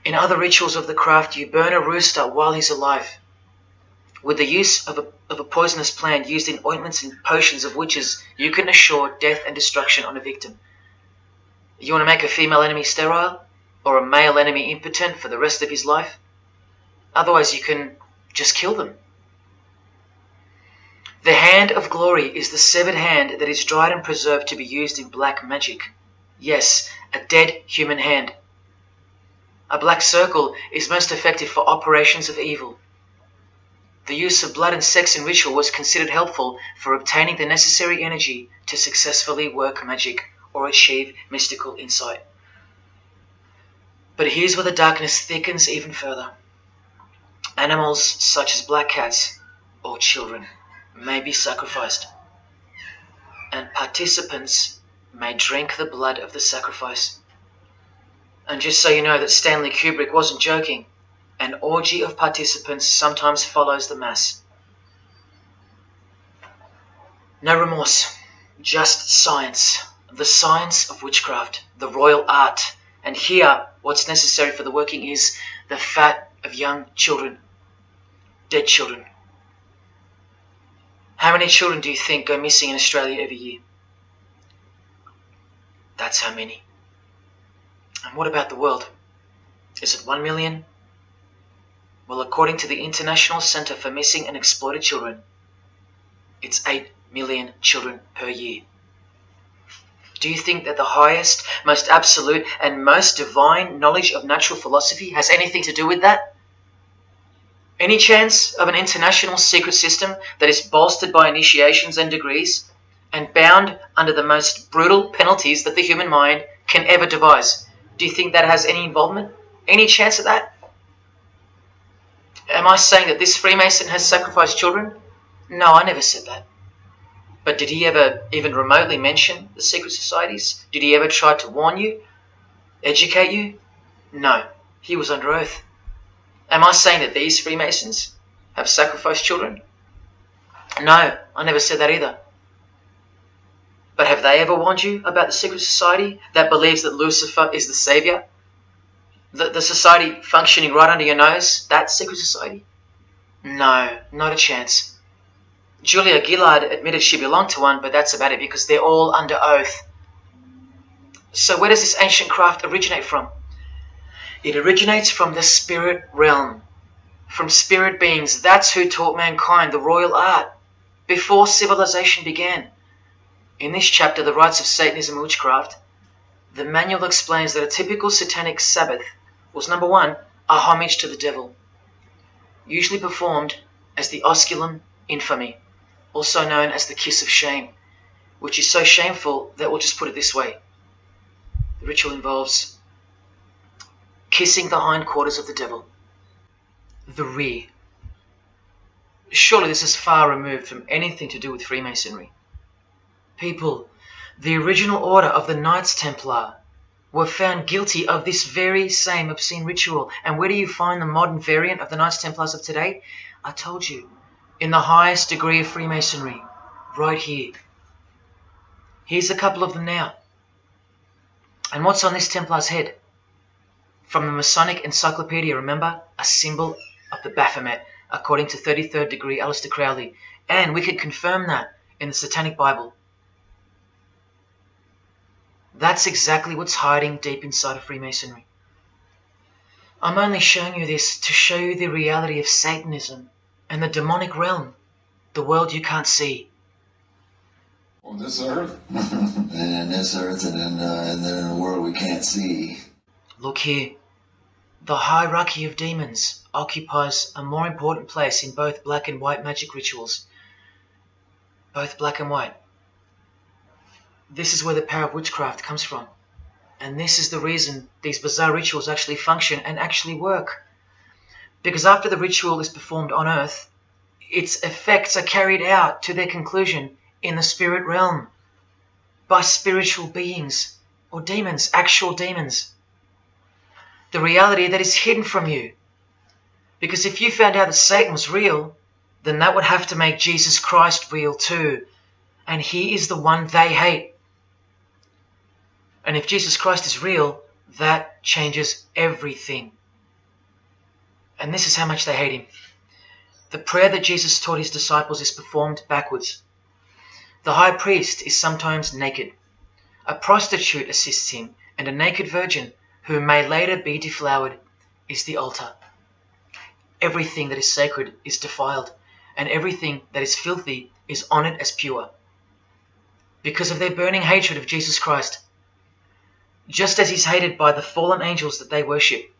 In other rituals of the craft, you burn a rooster while he's alive, with the use of a poisonous plant used in ointments and potions of witches. You can assure death and destruction on a victim. You want to make a female enemy sterile, or a male enemy impotent for the rest of his life? Otherwise you can just kill them. The hand of glory is the severed hand that is dried and preserved to be used in black magic. Yes, a dead human hand. A black circle is most effective for operations of evil. The use of blood and sex in ritual was considered helpful for obtaining the necessary energy to successfully work magic or achieve mystical insight. But here's where the darkness thickens even further. Animals such as black cats or children may be sacrificed, and participants may drink the blood of the sacrifice. And just so you know that Stanley Kubrick wasn't joking, an orgy of participants sometimes follows the mass. No remorse, just science, the science of witchcraft, the royal art. And here, what's necessary for the working is the fat of young children, dead children. How many children do you think go missing in Australia every year? That's how many. And what about the world? Is it 1 million? Well, according to the International Centre for Missing and Exploited Children, it's 8 million children per year. Do you think that the highest, most absolute, and most divine knowledge of natural philosophy has anything to do with that? Any chance of an international secret system that is bolstered by initiations and degrees, and bound under the most brutal penalties that the human mind can ever devise? Do you think that has any involvement? Any chance of that? Am I saying that this Freemason has sacrificed children? No, I never said that. But did he ever even remotely mention the secret societies? Did he ever try to warn you? Educate you? No, he was under oath. Am I saying that these Freemasons have sacrificed children? No, I never said that either. But have they ever warned you about the secret society that believes that Lucifer is the savior? The society functioning right under your nose, that secret society? No, not a chance. Julia Gillard admitted she belonged to one, but that's about it because they're all under oath. So where does this ancient craft originate from? It originates from the spirit realm, from spirit beings. That's who taught mankind the royal art before civilization began. In this chapter, The Rites of Satanism and Witchcraft, the manual explains that a typical satanic Sabbath was, number one, a homage to the devil, usually performed as the osculum infamy, also known as the kiss of shame, which is so shameful that we'll just put it this way. The ritual involves kissing the hindquarters of the devil, the rear. Surely this is far removed from anything to do with Freemasonry. People, the original order of the Knights Templar were found guilty of this very same obscene ritual. And where do you find the modern variant of the Knights Templars of today? I told you, in the highest degree of Freemasonry, right here. Here's a couple of them now. And what's on this Templar's head? From the Masonic Encyclopedia, remember? A symbol of the Baphomet, according to 33rd degree Alister Crowley. And we can confirm that in the Satanic Bible. That's exactly what's hiding deep inside of Freemasonry. I'm only showing you this to show you the reality of Satanism and the demonic realm, the world you can't see. On this earth? And in this earth and then in the world we can't see. Look here. The hierarchy of demons occupies a more important place in both black and white magic rituals. Both black and white. This is where the power of witchcraft comes from. And this is the reason these bizarre rituals actually function and actually work. Because after the ritual is performed on earth, its effects are carried out to their conclusion in the spirit realm by spiritual beings or demons, actual demons. The reality that is hidden from you. Because if you found out that Satan was real, then that would have to make Jesus Christ real too. And he is the one they hate. And if Jesus Christ is real, that changes everything. And this is how much they hate him. The prayer that Jesus taught his disciples is performed backwards. The high priest is sometimes naked. A prostitute assists him, and a naked virgin, who may later be deflowered, is the altar. Everything that is sacred is defiled, and everything that is filthy is honored as pure. Because of their burning hatred of Jesus Christ, just as he's hated by the fallen angels that they worship.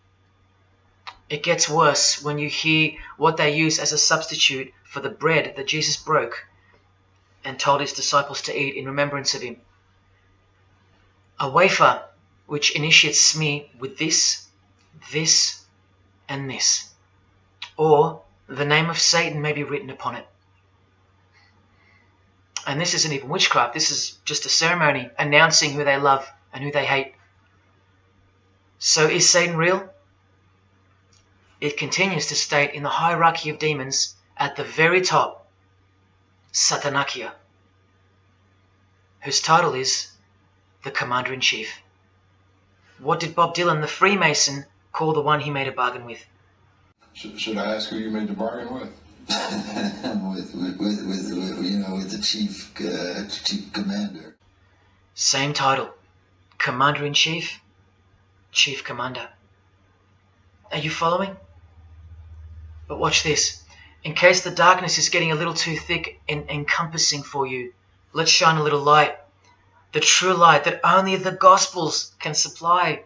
It gets worse when you hear what they use as a substitute for the bread that Jesus broke and told his disciples to eat in remembrance of him. A wafer which initiates me with this, this, and this. Or the name of Satan may be written upon it. And this isn't even witchcraft. This is just a ceremony announcing who they love and who they hate. So is Satan real? It continues to state in the hierarchy of demons at the very top, Satanakia, whose title is the Commander-in-Chief. What did Bob Dylan, the Freemason, call the one he made a bargain with? Should I ask who you made the bargain with? with the chief commander. Same title, Commander-in-Chief, Chief Commander. Are you following? But watch this. In case the darkness is getting a little too thick and encompassing for you, let's shine a little light. The true light that only the Gospels can supply.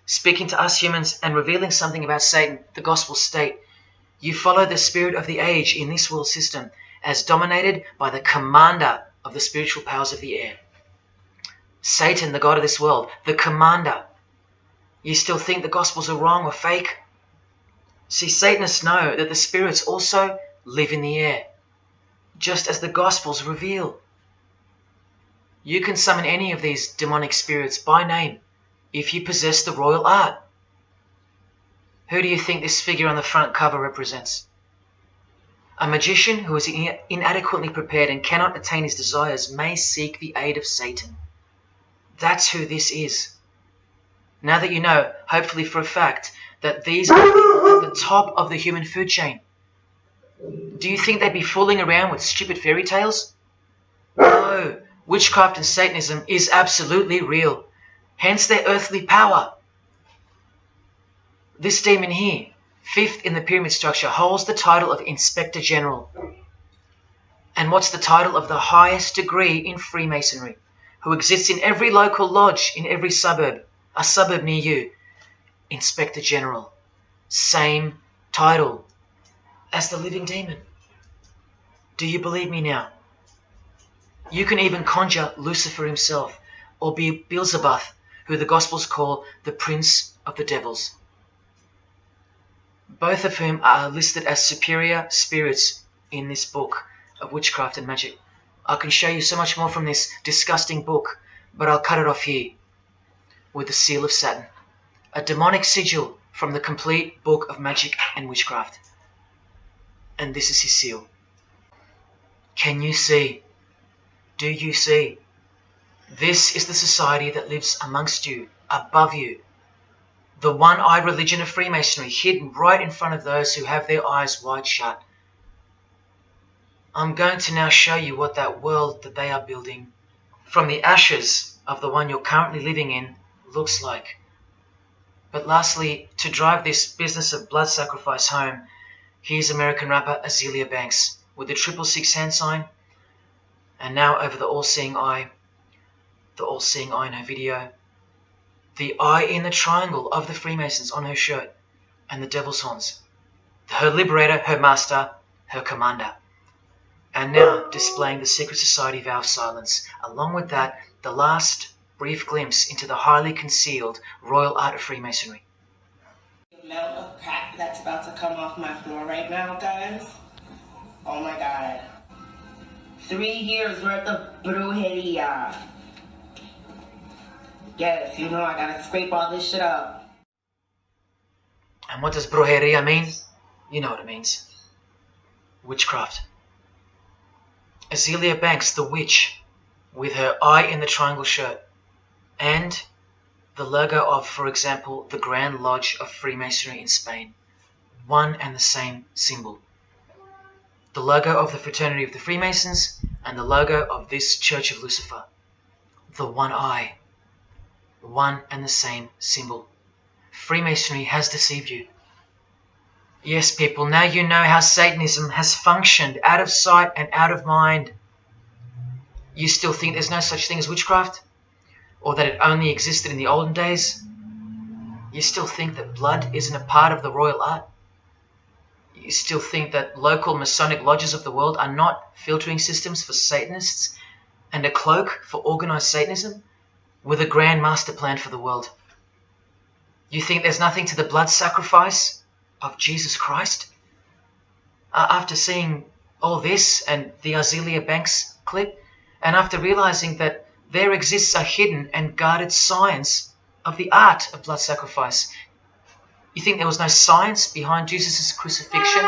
Speaking to us humans and revealing something about Satan, the Gospels state, you follow the spirit of the age in this world system as dominated by the commander of the spiritual powers of the air. Satan, the god of this world, the commander. You still think the Gospels are wrong or fake? See, Satanists know that the spirits also live in the air, just as the Gospels reveal. You can summon any of these demonic spirits by name if you possess the royal art. Who do you think this figure on the front cover represents? A magician who is inadequately prepared and cannot attain his desires may seek the aid of Satan. That's who this is. Now that you know, hopefully for a fact, that these are people at the top of the human food chain, do you think they'd be fooling around with stupid fairy tales? No, witchcraft and Satanism is absolutely real, hence their earthly power. This demon here, fifth in the pyramid structure, holds the title of Inspector General. And what's the title of the highest degree in Freemasonry, who exists in every local lodge in every suburb, a suburb near you? Inspector General. Same title as the living demon. Do you believe me now? You can even conjure Lucifer himself, or be Beelzebub, who the Gospels call the Prince of the Devils. Both of whom are listed as superior spirits in this book of witchcraft and magic. I can show you so much more from this disgusting book, but I'll cut it off here with the seal of Saturn, a demonic sigil from the complete book of magic and witchcraft. And this is his seal. Can you see? Do you see? This is the society that lives amongst you, above you. The one-eyed religion of Freemasonry, hidden right in front of those who have their eyes wide shut. I'm going to now show you what that world that they are building, from the ashes of the one you're currently living in, looks like. But lastly, to drive this business of blood sacrifice home, here's American rapper Azealia Banks with the 666 hand sign, and now over the all-seeing eye in her video, the eye in the triangle of the Freemasons on her shirt, and the devil's horns, her liberator, her master, her commander. And now displaying the secret society vow of silence. Along with that, the last brief glimpse into the highly concealed royal art of Freemasonry. The amount of crap that's about to come off my floor right now, guys. Oh my god. 3 years worth of brujeria. Yes, you know I gotta scrape all this shit up. And what does brujeria mean? You know what it means. Witchcraft. Azealia Banks, the witch, with her eye in the triangle shirt, and the logo of, for example, the Grand Lodge of Freemasonry in Spain. one and the same symbol. The logo of the fraternity of the Freemasons and the logo of this Church of Lucifer. The one eye. One and the same symbol. Freemasonry has deceived you. Yes, people, now you know how Satanism has functioned out of sight and out of mind. You still think there's no such thing as witchcraft? Or that it only existed in the olden days? You still think that blood isn't a part of the royal art? You still think that local Masonic lodges of the world are not filtering systems for Satanists and a cloak for organized Satanism with a grand master plan for the world? You think there's nothing to the blood sacrifice of Jesus Christ? After seeing all this and the Azealia Banks clip, and after realizing that there exists a hidden and guarded science of the art of blood sacrifice, you think there was no science behind Jesus' crucifixion,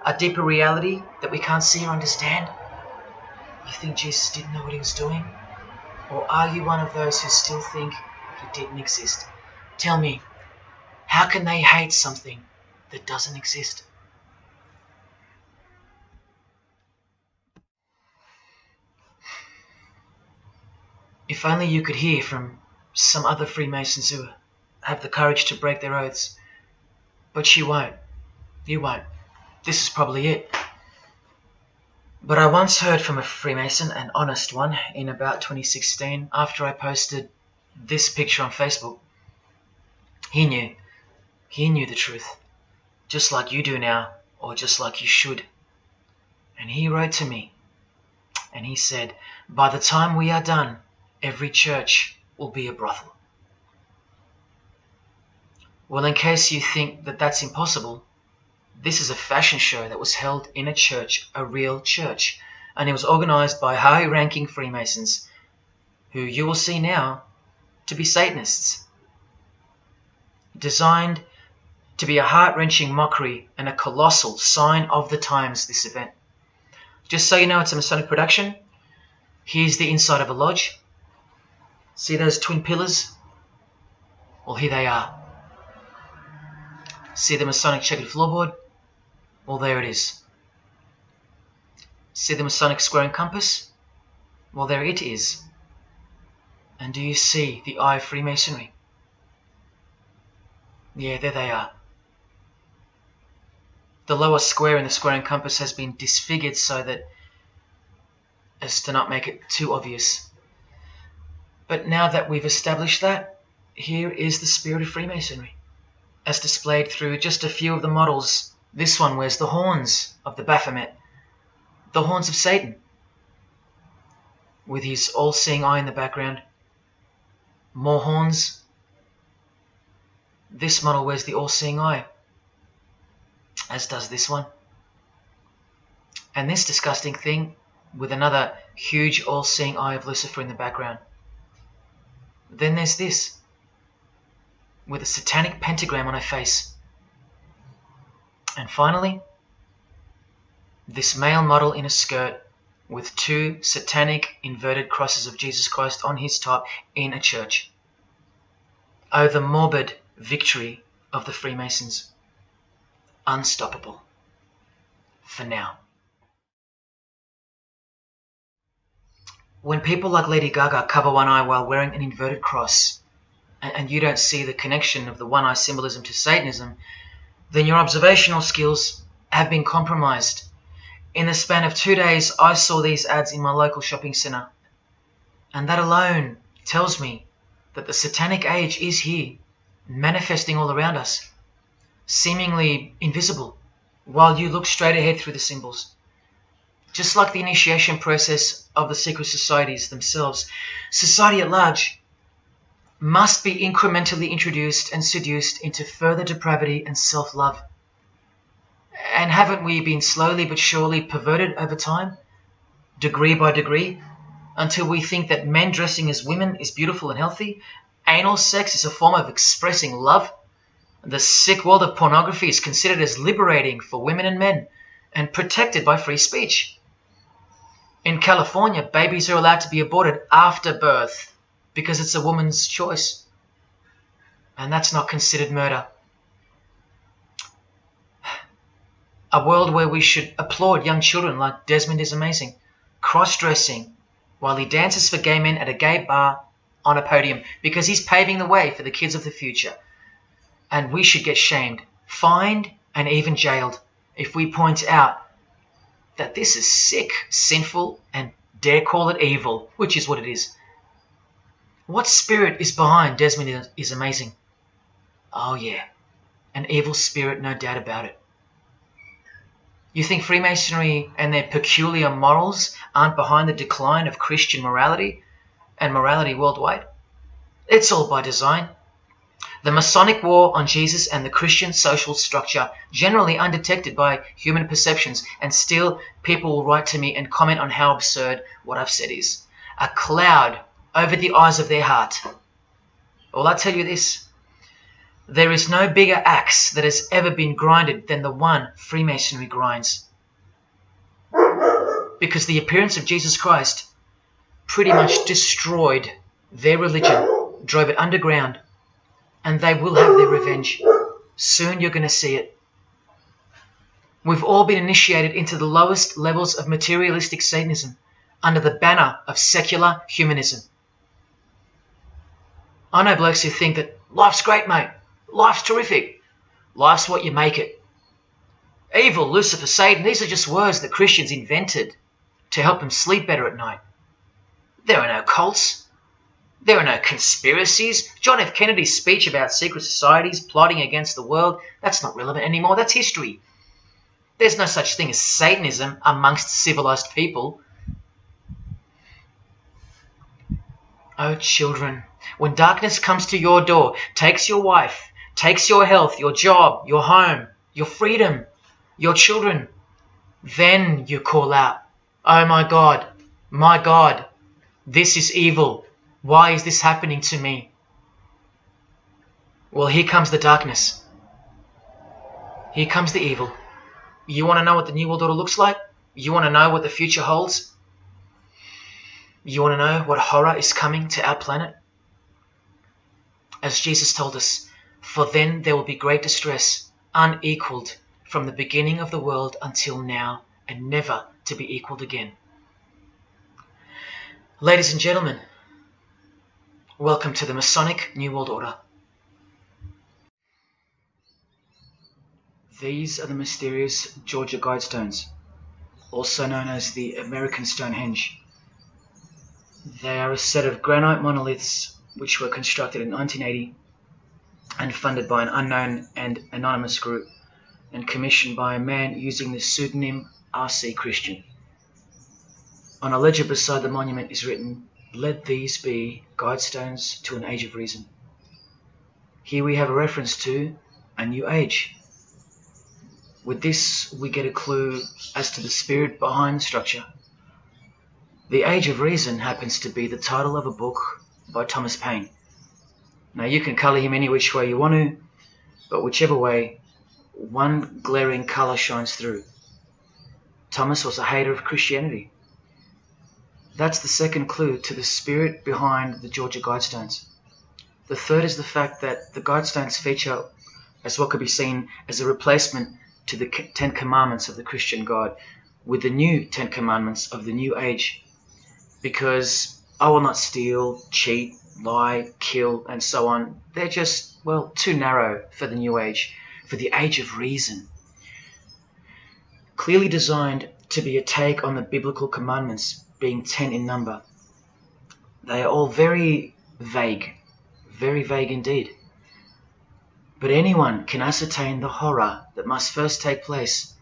a deeper reality that we can't see or understand? You think Jesus didn't know what he was doing? Or are you one of those who still think he didn't exist? Tell me, how can they hate something that doesn't exist? If only you could hear from some other Freemasons who have the courage to break their oaths. But you won't. You won't. This is probably it. But I once heard from a Freemason, an honest one, in about 2016, after I posted this picture on Facebook. He knew. He knew the truth. Just like you do now, or just like you should. And he wrote to me. And he said, by the time we are done, every church will be a brothel. Well, in case you think that that's impossible, this is a fashion show that was held in a church, a real church, and it was organized by high-ranking Freemasons, who you will see now to be Satanists. Designed to be a heart-wrenching mockery and a colossal sign of the times, this event. Just so you know, it's a Masonic production. Here's the inside of a lodge. See those twin pillars? Well, here they are. See the Masonic checkered floorboard? Well, there it is. See the Masonic square and compass? Well, there it is. And do you see the eye of Freemasonry? Yeah, there they are. The lower square in the square and compass has been disfigured so that as to not make it too obvious. But now that we've established that, here is the spirit of Freemasonry, as displayed through just a few of the models. This one wears the horns of the Baphomet, the horns of Satan, with his all-seeing eye in the background. More horns. This model wears the all-seeing eye, as does this one. And this disgusting thing with another huge all-seeing eye of Lucifer in the background. Then there's this, with a satanic pentagram on her face. And finally, this male model in a skirt with two satanic inverted crosses of Jesus Christ on his top in a church. Oh, the morbid victory of the Freemasons. Unstoppable. For now. When people like Lady Gaga cover one eye while wearing an inverted cross, and you don't see the connection of the one eye symbolism to Satanism, then your observational skills have been compromised. In the span of 2 days, I saw these ads in my local shopping centre. And that alone tells me that the satanic age is here, manifesting all around us, seemingly invisible, while you look straight ahead through the symbols. Just like the initiation process of the secret societies themselves, society at large must be incrementally introduced and seduced into further depravity and self-love. And haven't we been slowly but surely perverted over time, degree by degree, until we think that men dressing as women is beautiful and healthy, anal sex is a form of expressing love, the sick world of pornography is considered as liberating for women and men, and protected by free speech. In California, babies are allowed to be aborted after birth because it's a woman's choice. And that's not considered murder. A world where we should applaud young children like Desmond is amazing, cross-dressing while he dances for gay men at a gay bar on a podium because he's paving the way for the kids of the future. And we should get shamed, fined, and even jailed if we point out that this is sick, sinful, and dare call it evil, which is what it is. What spirit is behind Desmond is amazing? Oh yeah, an evil spirit, no doubt about it. You think Freemasonry and their peculiar morals aren't behind the decline of Christian morality and morality worldwide? It's all by design. The Masonic war on Jesus and the Christian social structure, generally undetected by human perceptions, and still people will write to me and comment on how absurd what I've said is. A cloud over the eyes of their heart. Well, I tell you this, there is no bigger axe that has ever been grinded than the one Freemasonry grinds. Because the appearance of Jesus Christ pretty much destroyed their religion, drove it underground, and they will have their revenge. Soon you're going to see it. We've all been initiated into the lowest levels of materialistic Satanism under the banner of secular humanism. I know blokes who think that life's great, mate. Life's terrific. Life's what you make it. Evil, Lucifer, Satan, these are just words that Christians invented to help them sleep better at night. There are no cults. There are no conspiracies. John F. Kennedy's speech about secret societies plotting against the world, that's not relevant anymore. That's history. There's no such thing as Satanism amongst civilized people. Oh, children, when darkness comes to your door, takes your wife, takes your health, your job, your home, your freedom, your children, then you call out, oh my God, this is evil. Why is this happening to me? Well, here comes the darkness. Here comes the evil. You want to know what the New World Order looks like? You want to know what the future holds? You want to know what horror is coming to our planet? As Jesus told us, for then there will be great distress, unequaled from the beginning of the world until now, and never to be equaled again. Ladies and gentlemen, welcome to the Masonic New World Order. These are the mysterious Georgia Guidestones, also known as the American Stonehenge. They are a set of granite monoliths which were constructed in 1980 and funded by an unknown and anonymous group and commissioned by a man using the pseudonym R.C. Christian. On a ledger beside the monument is written, "Let these be guidestones to an age of reason." Here we have a reference to a new age. With this, we get a clue as to the spirit behind the structure. The Age of Reason happens to be the title of a book by Thomas Paine. Now, you can colour him any which way you want to, but whichever way, one glaring colour shines through. Thomas was a hater of Christianity. That's the second clue to the spirit behind the Georgia Guidestones. The third is the fact that the Guidestones feature as what could be seen as a replacement to the Ten Commandments of the Christian God with the new Ten Commandments of the New Age. Because I will not steal, cheat, lie, kill, and so on. They're just, well, too narrow for the New Age, for the Age of Reason. Clearly designed to be a take on the biblical commandments, being 10 in number. They are all very vague indeed. But anyone can ascertain the horror that must first take place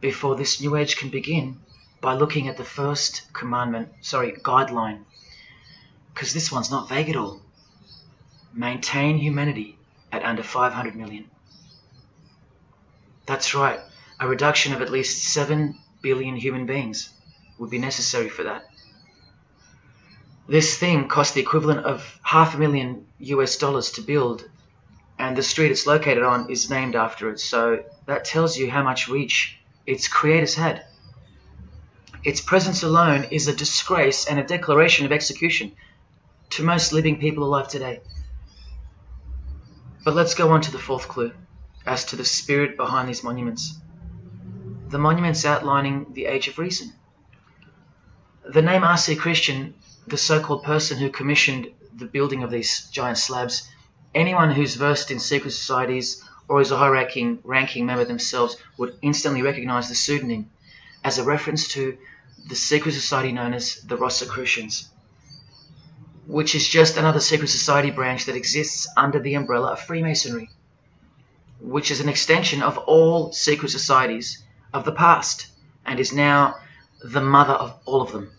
before this New Age can begin by looking at the first guideline. Because this one's not vague at all. Maintain humanity at under 500 million. That's right, a reduction of at least 7 billion human beings would be necessary for that. This thing cost the equivalent of $500,000 US to build, and the street it's located on is named after it, so that tells you how much reach its creators had. Its presence alone is a disgrace and a declaration of execution to most living people alive today. But let's go on to the fourth clue as to the spirit behind these monuments. the monuments outlining the Age of Reason. The name R.C. Christian, the so-called person who commissioned the building of these giant slabs, anyone who's versed in secret societies or is a high-ranking member themselves would instantly recognize the pseudonym as a reference to the secret society known as the Rosicrucians, which is just another secret society branch that exists under the umbrella of Freemasonry, which is an extension of all secret societies of the past and is now the mother of all of them.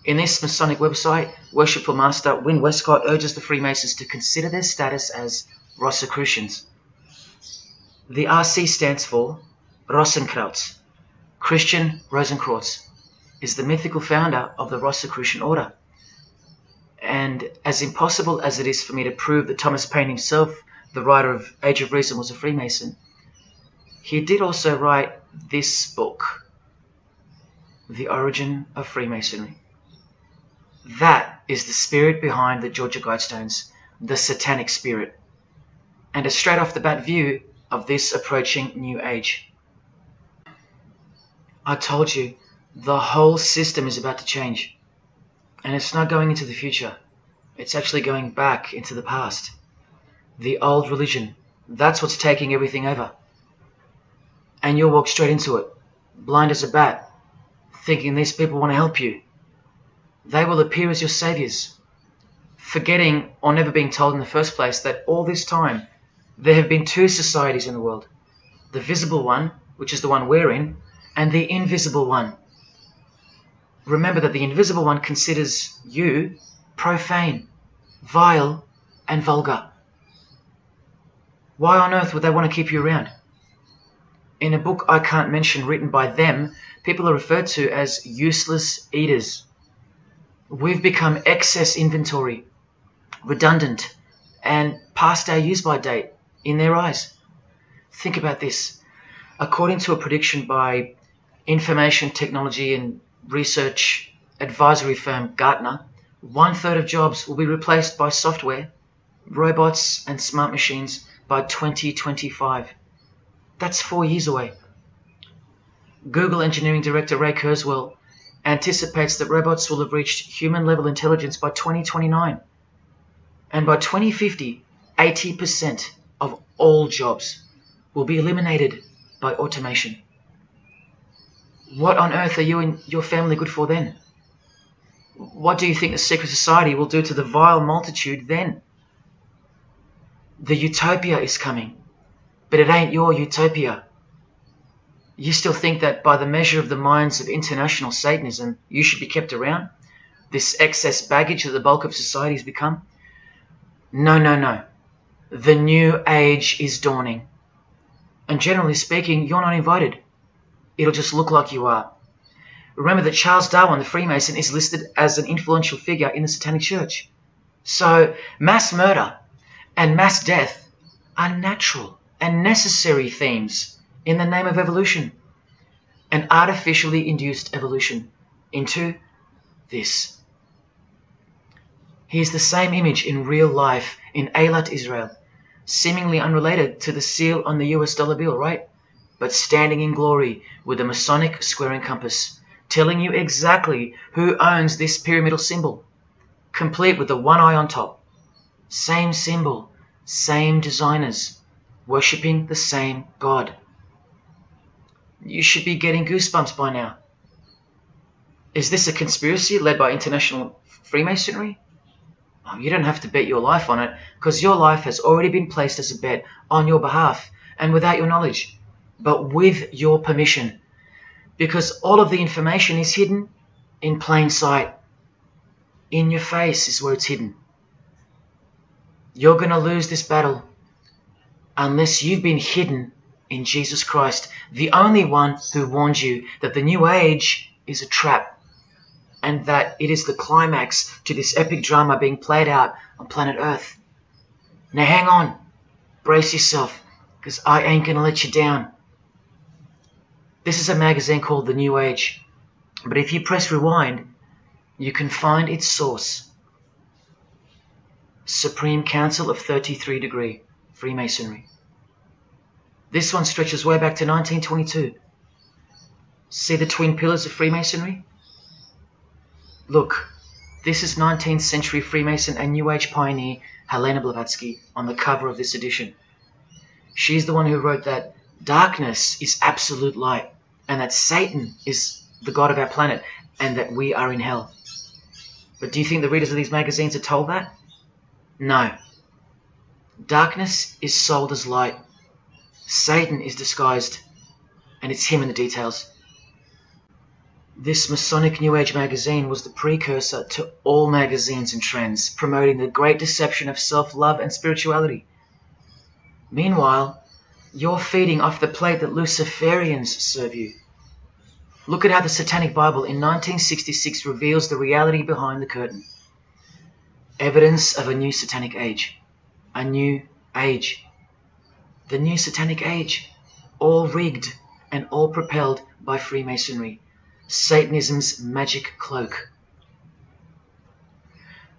In this Masonic website, Worshipful Master Wynne Westcott urges the Freemasons to consider their status as Rosicrucians. The RC stands for Rosenkreuz. Christian Rosenkreuz is the mythical founder of the Rosicrucian order. And as impossible as it is for me to prove that Thomas Paine himself, the writer of Age of Reason, was a Freemason, he did also write this book, The Origin of Freemasonry. That is the spirit behind the Georgia Guidestones, the satanic spirit, and a straight off the bat view of this approaching new age. I told you, the whole system is about to change, and it's not going into the future, it's actually going back into the past. The old religion, that's what's taking everything over. And you'll walk straight into it, blind as a bat, thinking these people want to help you. They will appear as your saviors, forgetting or never being told in the first place that all this time there have been two societies in the world. The visible one, which is the one we're in, and the invisible one. Remember that the invisible one considers you profane, vile, and vulgar. Why on earth would they want to keep you around? In a book I can't mention written by them, people are referred to as useless eaters. We've become excess inventory, redundant, and past our use-by date in their eyes. Think about this. According to a prediction by information technology and research advisory firm Gartner, 1/3 of jobs will be replaced by software, robots, and smart machines by 2025. That's 4 years away. Google engineering director Ray Kurzweil anticipates that robots will have reached human-level intelligence by 2029. And by 2050, 80% of all jobs will be eliminated by automation. What on earth are you and your family good for then? What do you think the secret society will do to the vile multitude then? The utopia is coming, but it ain't your utopia. You still think that by the measure of the minds of international Satanism, you should be kept around? This excess baggage that the bulk of society has become? No, no, no. The new age is dawning. And generally speaking, you're not invited. It'll just look like you are. Remember that Charles Darwin, the Freemason, is listed as an influential figure in the Satanic Church. So mass murder and mass death are natural and necessary themes in the name of evolution, an artificially induced evolution into this. Here's the same image in real life in Eilat, Israel, seemingly unrelated to the seal on the US dollar bill, right? But standing in glory with a Masonic square and compass, telling you exactly who owns this pyramidal symbol, complete with the one eye on top. Same symbol, same designers, worshipping the same God. You should be getting goosebumps by now. Is this a conspiracy led by international Freemasonry? Oh, you don't have to bet your life on it, because your life has already been placed as a bet on your behalf and without your knowledge, but with your permission, because all of the information is hidden in plain sight. In your face is where it's hidden. You're going to lose this battle unless you've been hidden in Jesus Christ, the only one who warned you that the new age is a trap and that it is the climax to this epic drama being played out on planet Earth. Now hang on, brace yourself, because I ain't going to let you down. This is a magazine called The New Age, but if you press rewind, you can find its source. Supreme Council of 33 Degree, Freemasonry. This one stretches way back to 1922. See the twin pillars of Freemasonry? Look, this is 19th century Freemason and New Age pioneer Helena Blavatsky on the cover of this edition. She's the one who wrote that darkness is absolute light, and that Satan is the god of our planet, and that we are in hell. But do you think the readers of these magazines are told that? No. Darkness is sold as light. Satan is disguised, and it's him in the details. This Masonic New Age magazine was the precursor to all magazines and trends, promoting the great deception of self-love and spirituality. Meanwhile, you're feeding off the plate that Luciferians serve you. Look at how the Satanic Bible in 1966 reveals the reality behind the curtain. Evidence of a new Satanic age. A new age. The new Satanic age. All rigged and all propelled by Freemasonry. Satanism's magic cloak.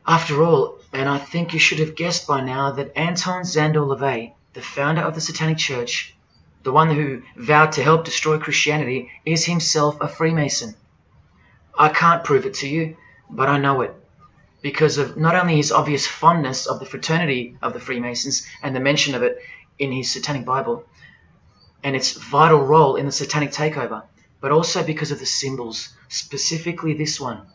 After all, and I think you should have guessed by now that Anton Szandor LaVey, the founder of the Satanic Church, the one who vowed to help destroy Christianity, is himself a Freemason. I can't prove it to you, but I know it, because of not only his obvious fondness of the fraternity of the Freemasons and the mention of it in his Satanic Bible, and its vital role in the Satanic takeover, but also because of the symbols, specifically this one,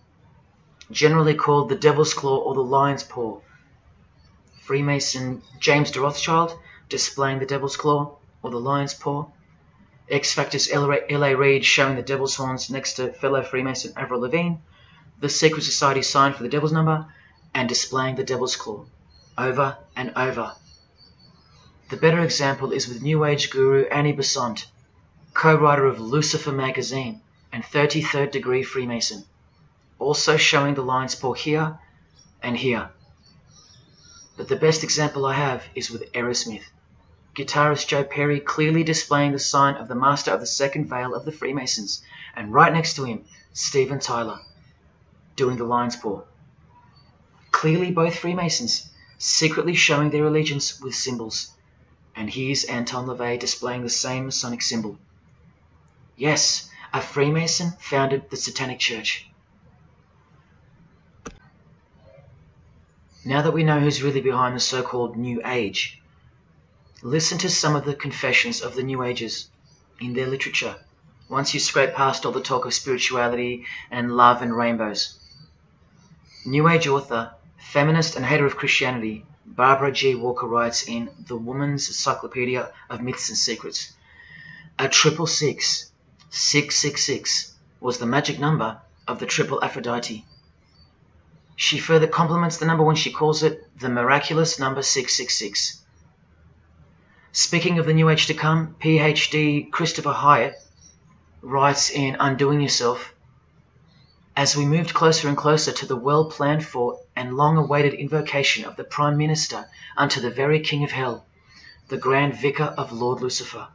generally called the Devil's Claw or the Lion's Paw. Freemason James de Rothschild displaying the Devil's Claw or the Lion's Paw. X Factor's L.A. Reid showing the Devil's Horns next to fellow Freemason Avril Lavigne. The Secret Society sign for the Devil's Number, and displaying the Devil's Claw over and over. The better example is with New Age guru Annie Besant, co-writer of Lucifer magazine and 33rd degree Freemason, also showing the Lion's Paw here and here. But the best example I have is with Aerosmith, guitarist Joe Perry clearly displaying the sign of the Master of the Second Veil of the Freemasons, and right next to him, Steven Tyler, doing the Lion's Paw. Clearly both Freemasons, secretly showing their allegiance with symbols. And here's Anton LaVey displaying the same Masonic symbol. Yes, a Freemason founded the Satanic Church. Now that we know who's really behind the so-called New Age, listen to some of the confessions of the New Agers in their literature, once you scrape past all the talk of spirituality and love and rainbows. New Age author, feminist and hater of Christianity, Barbara G. Walker writes in The Woman's Encyclopedia of Myths and Secrets, a 666, 666, was the magic number of the triple Aphrodite. She further compliments the number when she calls it the miraculous number 666. Speaking of the New Age to come, PhD Christopher Hyatt writes in Undoing Yourself, as we moved closer and closer to the well-planned for and long-awaited invocation of the Prime Minister unto the very King of Hell, the Grand Vicar of Lord Lucifer.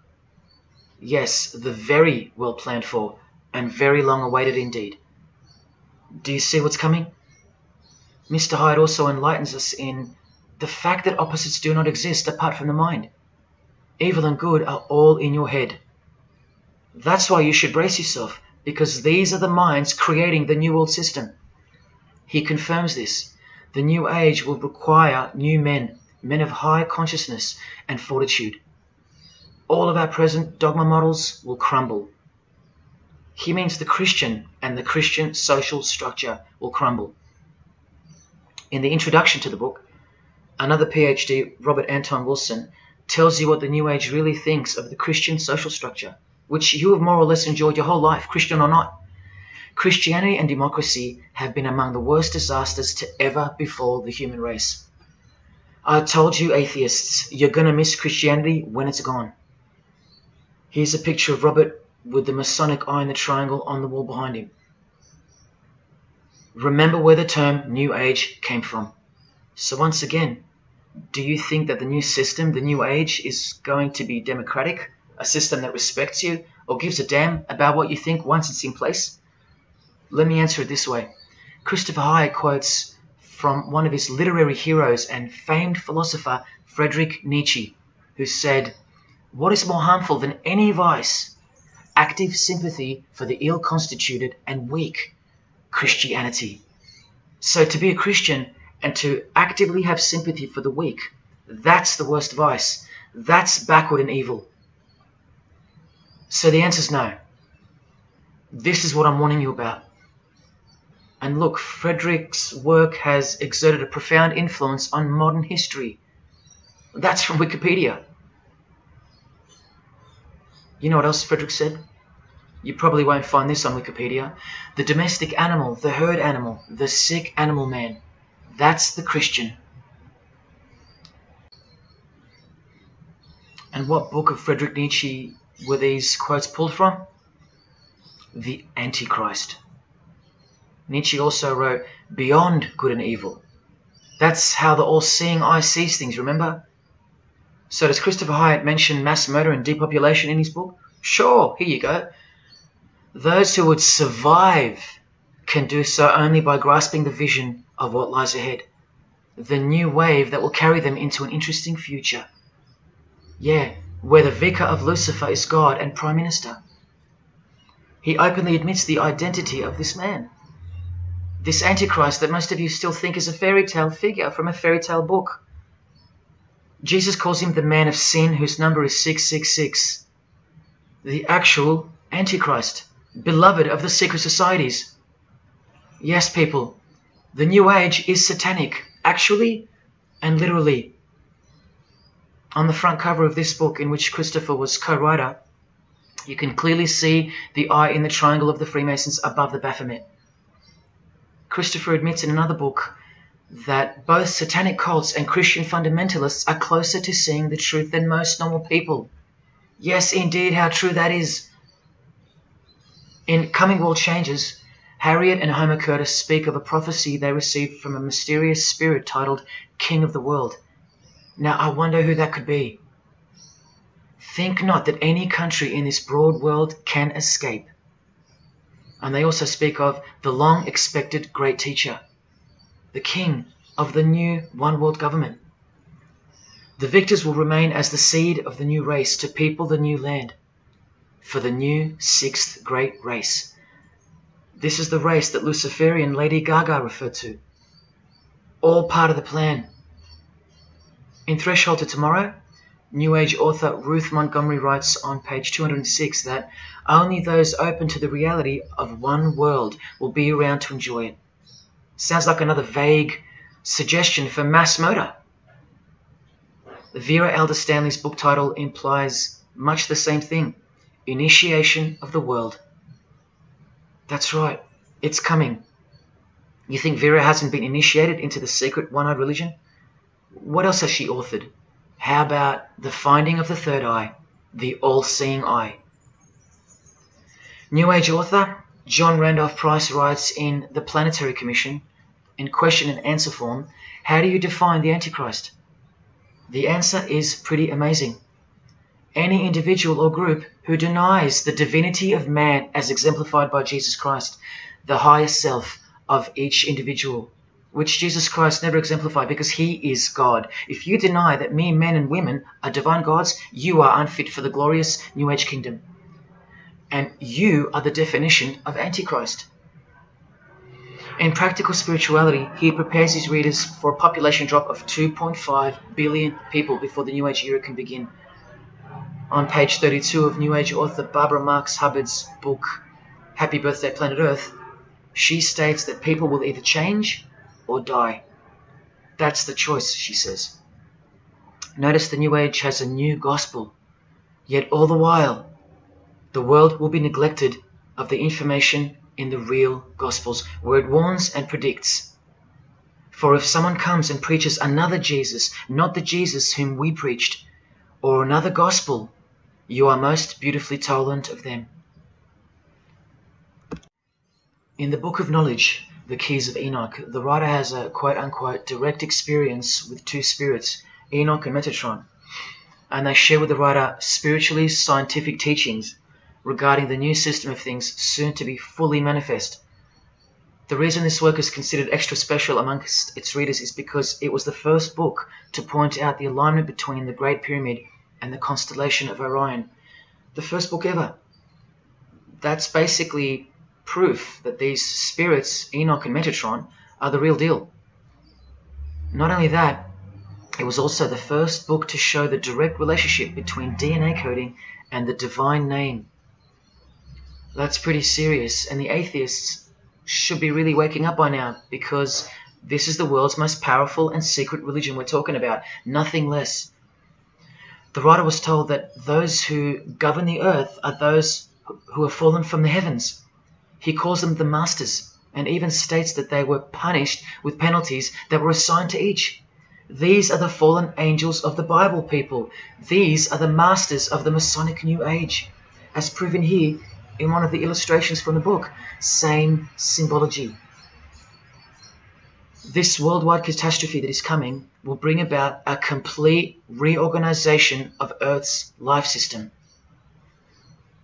Yes, the very well-planned for and very long-awaited indeed. Do you see what's coming? Mr. Hyde also enlightens us in the fact that opposites do not exist apart from the mind. Evil and good are all in your head. That's why you should brace yourself, because these are the minds creating the New World System. He confirms this. The New Age will require new men, men of high consciousness and fortitude. All of our present dogma models will crumble. He means the Christian and the Christian social structure will crumble. In the introduction to the book, another PhD, Robert Anton Wilson, tells you what the New Age really thinks of the Christian social structure, which you have more or less enjoyed your whole life, Christian or not. Christianity and democracy have been among the worst disasters to ever befall the human race. I told you, atheists, you're going to miss Christianity when it's gone. Here's a picture of Robert with the Masonic eye in the triangle on the wall behind him. Remember where the term New Age came from. So once again, do you think that the new system, the New Age, is going to be democratic, a system that respects you or gives a damn about what you think once it's in place? Let me answer it this way. Christopher Hyatt quotes from one of his literary heroes and famed philosopher Friedrich Nietzsche, who said, "What is more harmful than any vice? active sympathy for the ill-constituted and weak Christianity. So to be a Christian and to actively have sympathy for the weak, that's the worst vice. That's backward and evil. So the answer is no. This is what I'm warning you about. And look, Frederick's work has exerted a profound influence on modern history. That's from Wikipedia. You know what else Frederick said? You probably won't find this on Wikipedia. The domestic animal, the herd animal, the sick animal man. That's the Christian. And what book of Friedrich Nietzsche were these quotes pulled from? The Antichrist. Nietzsche also wrote Beyond Good and Evil. That's how the all-seeing eye sees things, remember? So does Christopher Hyatt mention mass murder and depopulation in his book? Sure, here you go. Those who would survive can do so only by grasping the vision of what lies ahead. The new wave that will carry them into an interesting future. Yeah, where the vicar of Lucifer is God and Prime Minister. He openly admits the identity of this man. This Antichrist that most of you still think is a fairy tale figure from a fairy tale book. Jesus calls him the man of sin whose number is 666. The actual Antichrist, beloved of the secret societies. Yes, people, the New Age is satanic, actually and literally. On the front cover of this book, in which Christopher was co-writer, you can clearly see the eye in the triangle of the Freemasons above the Baphomet. Christopher admits in another book that both satanic cults and Christian fundamentalists are closer to seeing the truth than most normal people. Yes, indeed, how true that is. In Coming World Changes, Harriet and Homer Curtis speak of a prophecy they received from a mysterious spirit titled King of the World. Now, I wonder who that could be. Think not that any country in this broad world can escape. And they also speak of the long-expected great teacher, the king of the new one-world government. The victors will remain as the seed of the new race to people the new land, for the new sixth great race. This is the race that Luciferian Lady Gaga referred to. All part of the plan. In Threshold to Tomorrow, New Age author Ruth Montgomery writes on page 206 that only those open to the reality of one world will be around to enjoy it. Sounds like another vague suggestion for mass murder. Vera Elder Stanley's book title implies much the same thing. Initiation of the world. That's right, it's coming. You think Vera hasn't been initiated into the secret one-eyed religion? What else has she authored? How about the finding of the third eye, the all-seeing eye? New Age author John Randolph Price writes in The Planetary Commission, in question and answer form, how do you define the Antichrist? The answer is pretty amazing. Any individual or group who denies the divinity of man as exemplified by Jesus Christ, the higher self of each individual, which Jesus Christ never exemplified because he is God. If you deny that mere men and women are divine gods, you are unfit for the glorious New Age kingdom. And you are the definition of Antichrist. In Practical Spirituality, he prepares his readers for a population drop of 2.5 billion people before the New Age era can begin. On page 32 of New Age author Barbara Marx Hubbard's book, Happy Birthday Planet Earth, she states that people will either change or die. That's the choice, she says. Notice the New Age has a new gospel, yet all the while, the world will be neglected of the information in the real Gospels, where it warns and predicts. For if someone comes and preaches another Jesus, not the Jesus whom we preached, or another gospel, you are most beautifully tolerant of them. In the Book of Knowledge, The Keys of Enoch, the writer has a quote-unquote direct experience with two spirits, Enoch and Metatron, and they share with the writer spiritually scientific teachings regarding the new system of things soon to be fully manifest. The reason this work is considered extra special amongst its readers is because it was the first book to point out the alignment between the Great Pyramid and the constellation of Orion. The first book ever. That's basically proof that these spirits, Enoch and Metatron, are the real deal. Not only that, it was also the first book to show the direct relationship between DNA coding and the divine name. That's pretty serious, and the atheists should be really waking up by now, because this is the world's most powerful and secret religion we're talking about, nothing less. The writer was told that those who govern the earth are those who have fallen from the heavens. He calls them the masters, and even states that they were punished with penalties that were assigned to each. These are the fallen angels of the Bible, people. These are the masters of the Masonic New Age, as proven here in one of the illustrations from the book. Same symbology. This worldwide catastrophe that is coming will bring about a complete reorganization of Earth's life system.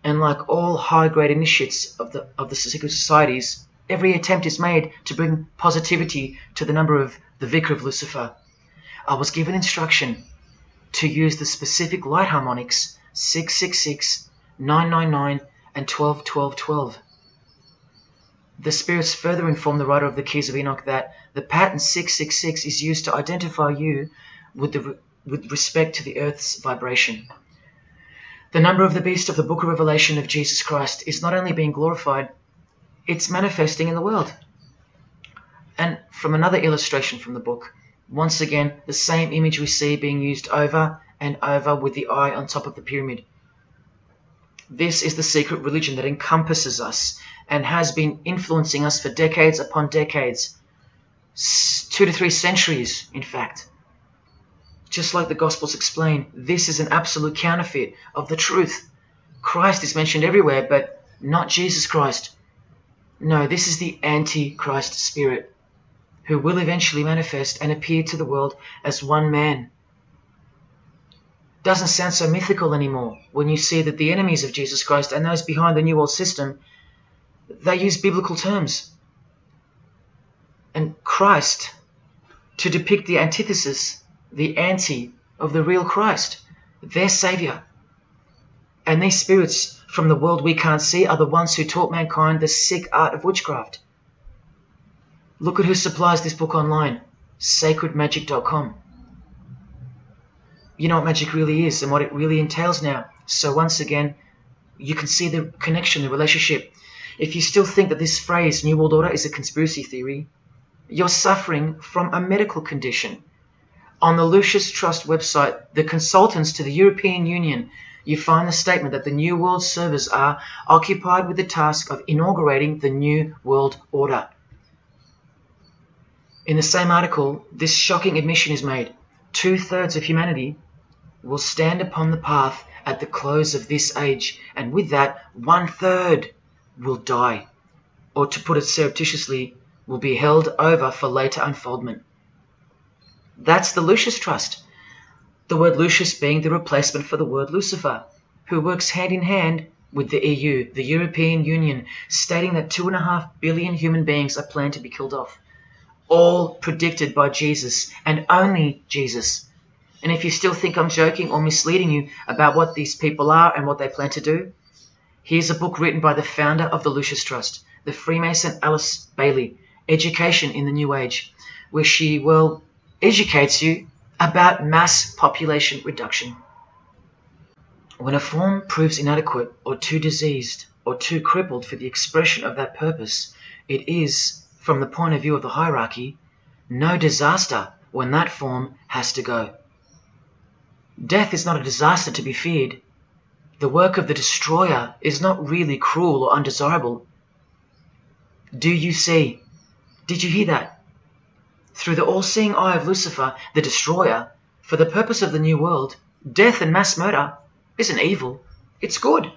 And like all high-grade initiates of the secret societies, every attempt is made to bring positivity to the number of the Vicar of Lucifer. I was given instruction to use the specific light harmonics 666, 999, and 12-12-12. The spirits further inform the writer of the Keys of Enoch that the pattern 666 is used to identify you with respect to the Earth's vibration. The number of the beast of the Book of Revelation of Jesus Christ is not only being glorified, it's manifesting in the world. And from another illustration from the book, once again, the same image we see being used over and over with the eye on top of the pyramid. This is the secret religion that encompasses us and has been influencing us for decades upon decades. 2 to 3 centuries, in fact. Just like the Gospels explain, this is an absolute counterfeit of the truth. Christ is mentioned everywhere, but not Jesus Christ. No, this is the Antichrist spirit, who will eventually manifest and appear to the world as one man. Doesn't sound so mythical anymore when you see that the enemies of Jesus Christ and those behind the New World System, they use biblical terms. And Christ, to depict the antithesis, the anti of the real Christ, their Saviour. And these spirits from the world we can't see are the ones who taught mankind the sick art of witchcraft. Look at who supplies this book online, sacredmagic.com. You know what magic really is and what it really entails now. So once again, you can see the connection, the relationship. If you still think that this phrase, New World Order, is a conspiracy theory, you're suffering from a medical condition. On the Lucius Trust website, the consultants to the European Union, you find the statement that the New World servers are occupied with the task of inaugurating the New World Order. In the same article, this shocking admission is made. 2/3 of humanity will stand upon the path at the close of this age, and with that, 1/3 will die, or to put it surreptitiously, will be held over for later unfoldment. That's the Lucius Trust, the word Lucius being the replacement for the word Lucifer, who works hand in hand with the EU, the European Union, stating that 2.5 billion human beings are planned to be killed off, all predicted by Jesus and only Jesus. And if you still think I'm joking or misleading you about what these people are and what they plan to do, here's a book written by the founder of the Lucius Trust, the Freemason Alice Bailey, Education in the New Age, where she, well, educates you about mass population reduction. When a form proves inadequate or too diseased or too crippled for the expression of that purpose, it is, from the point of view of the hierarchy, no disaster when that form has to go. Death is not a disaster to be feared. The work of the destroyer is not really cruel or undesirable. Do you see? Did you hear that? Through the all-seeing eye of Lucifer, the destroyer, for the purpose of the new world, death and mass murder isn't evil, it's good.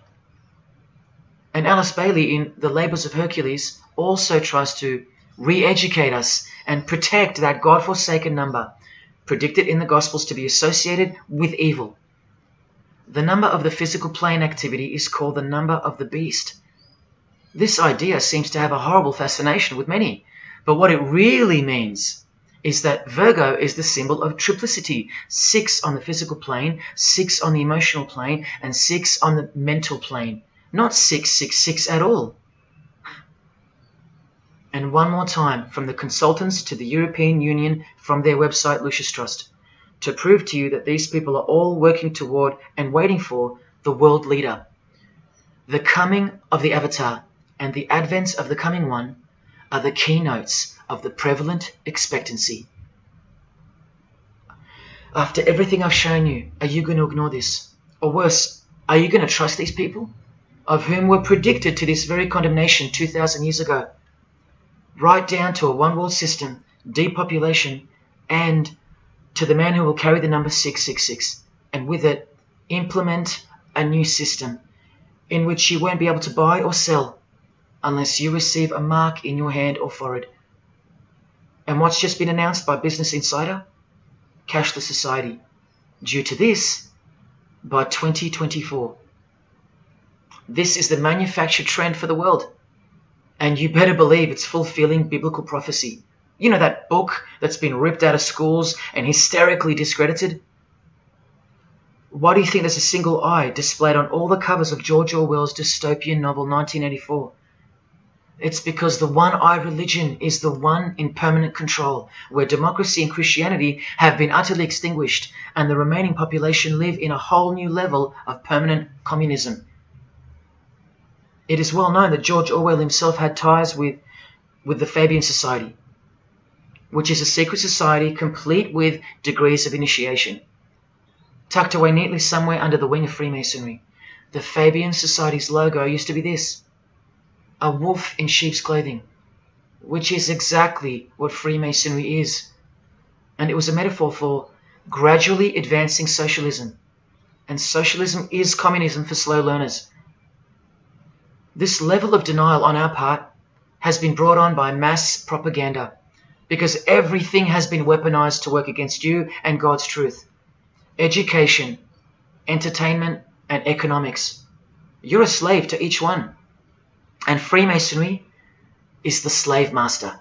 And Alice Bailey in The Labours of Hercules also tries to re-educate us and protect that God-forsaken number, predicted in the Gospels to be associated with evil. The number of the physical plane activity is called the number of the beast. This idea seems to have a horrible fascination with many, but what it really means is that Virgo is the symbol of triplicity, 6 on the physical plane, 6 on the emotional plane, and 6 on the mental plane. not 666 at all. And one more time, from the consultants to the European Union, from their website Lucius Trust, to prove to you that these people are all working toward and waiting for the world leader. The coming of the Avatar and the advent of the coming one are the keynotes of the prevalent expectancy. After everything I've shown you, are you going to ignore this? Or worse, are you going to trust these people, of whom were predicted to this very condemnation 2,000 years ago? Right down to a one-world system, depopulation, and to the man who will carry the number 666, and with it implement a new system in which you won't be able to buy or sell unless you receive a mark in your hand or forehead. And what's just been announced by Business Insider? Cashless society. Due to this, by 2024. This is the manufactured trend for the world. And you better believe it's fulfilling biblical prophecy. You know that book that's been ripped out of schools and hysterically discredited? Why do you think there's a single eye displayed on all the covers of George Orwell's dystopian novel 1984? It's because the one-eye religion is the one in permanent control, where democracy and Christianity have been utterly extinguished, and the remaining population live in a whole new level of permanent communism. It is well known that George Orwell himself had ties with the Fabian Society, which is a secret society complete with degrees of initiation. Tucked away neatly somewhere under the wing of Freemasonry, the Fabian Society's logo used to be this: a wolf in sheep's clothing, which is exactly what Freemasonry is. And it was a metaphor for gradually advancing socialism. And socialism is communism for slow learners. This level of denial on our part has been brought on by mass propaganda, because everything has been weaponized to work against you and God's truth. Education, entertainment, and economics. You're a slave to each one. And Freemasonry is the slave master.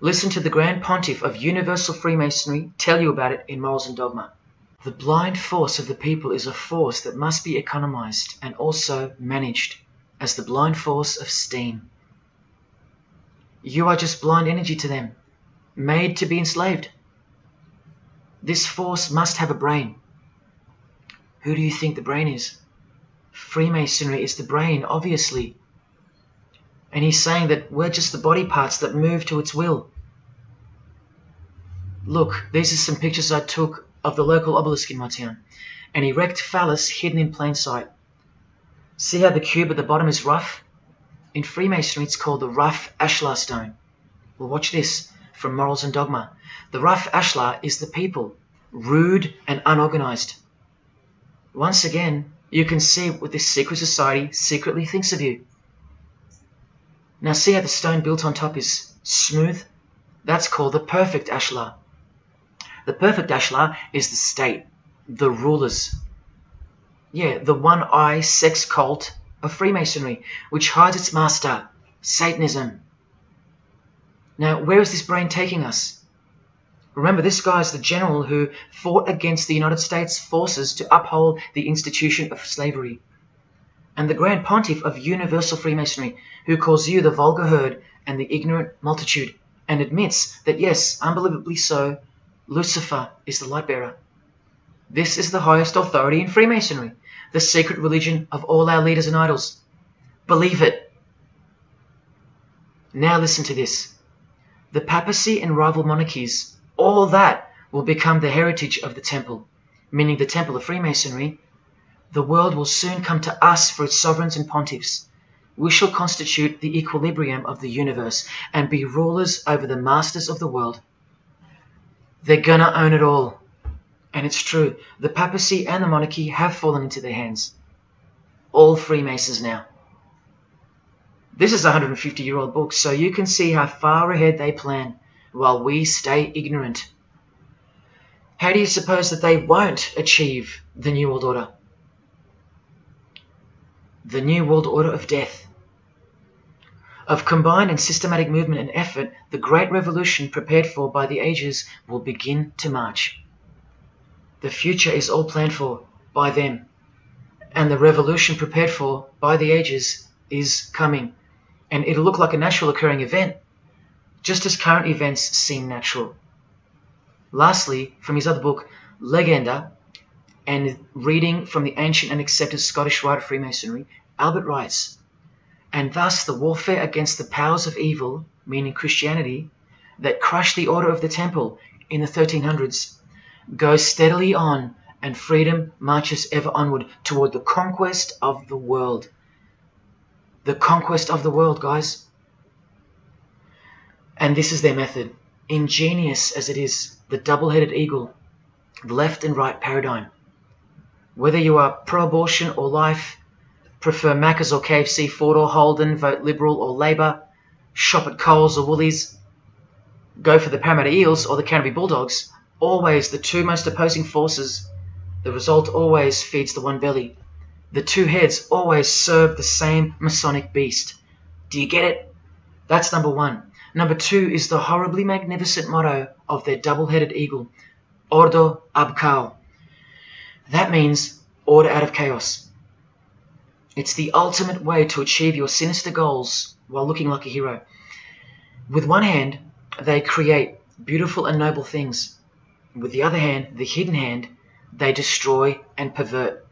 Listen to the Grand Pontiff of Universal Freemasonry tell you about it in Morals and Dogma. The blind force of the people is a force that must be economized and also managed as the blind force of steam. You are just blind energy to them, made to be enslaved. This force must have a brain. Who do you think the brain is? Freemasonry is the brain, obviously. And he's saying that we're just the body parts that move to its will. Look, these are some pictures I took of the local obelisk in my town. An erect phallus hidden in plain sight. See how the cube at the bottom is rough? In Freemasonry it's called the rough ashlar stone. Well, watch this from Morals and Dogma. The rough ashlar is the people, rude and unorganized. Once again, you can see what this secret society secretly thinks of you. Now see how the stone built on top is smooth? That's called the perfect ashlar. The perfect ashlar is the state, the rulers. Yeah, the one-eye sex cult of Freemasonry, which hides its master, Satanism. Now, where is this brain taking us? Remember, this guy is the general who fought against the United States forces to uphold the institution of slavery. And the Grand Pontiff of Universal Freemasonry, who calls you the vulgar herd and the ignorant multitude, and admits that, yes, unbelievably so, Lucifer is the lightbearer. This is the highest authority in Freemasonry, the secret religion of all our leaders and idols. Believe it. Now listen to this. The papacy and rival monarchies, all that will become the heritage of the temple, meaning the temple of Freemasonry. The world will soon come to us for its sovereigns and pontiffs. We shall constitute the equilibrium of the universe and be rulers over the masters of the world. They're gonna own it all. And it's true, the papacy and the monarchy have fallen into their hands. All Freemasons now. This is a 150-year-old book, so you can see how far ahead they plan, while we stay ignorant. How do you suppose that they won't achieve the New World Order? The New World Order of death. Of combined and systematic movement and effort, the great revolution prepared for by the ages will begin to march. The future is all planned for by them, And the revolution prepared for by the ages is coming. And it'll look like a natural occurring event, just as current events seem natural. Lastly, from his other book, Legenda, and reading from the ancient and accepted Scottish rite of Freemasonry, Albert writes, "And thus the warfare against the powers of evil, meaning Christianity, that crushed the order of the temple in the 1300s, goes steadily on, and freedom marches ever onward toward the conquest of the world." The conquest of the world, guys. And this is their method. Ingenious as it is, the double-headed eagle, the left and right paradigm. Whether you are pro-abortion or life, prefer Macca's or KFC, Ford or Holden, vote Liberal or Labour, shop at Coles or Woolies, go for the Parramatta Eels or the Canterbury Bulldogs, always the two most opposing forces, the result always feeds the one belly. The two heads always serve the same Masonic beast. Do you get it? That's number one. Number two is the horribly magnificent motto of their double-headed eagle, Ordo ab Chaos. That means order out of chaos. It's the ultimate way to achieve your sinister goals while looking like a hero. With one hand, they create beautiful and noble things. With the other hand, the hidden hand, they destroy and pervert.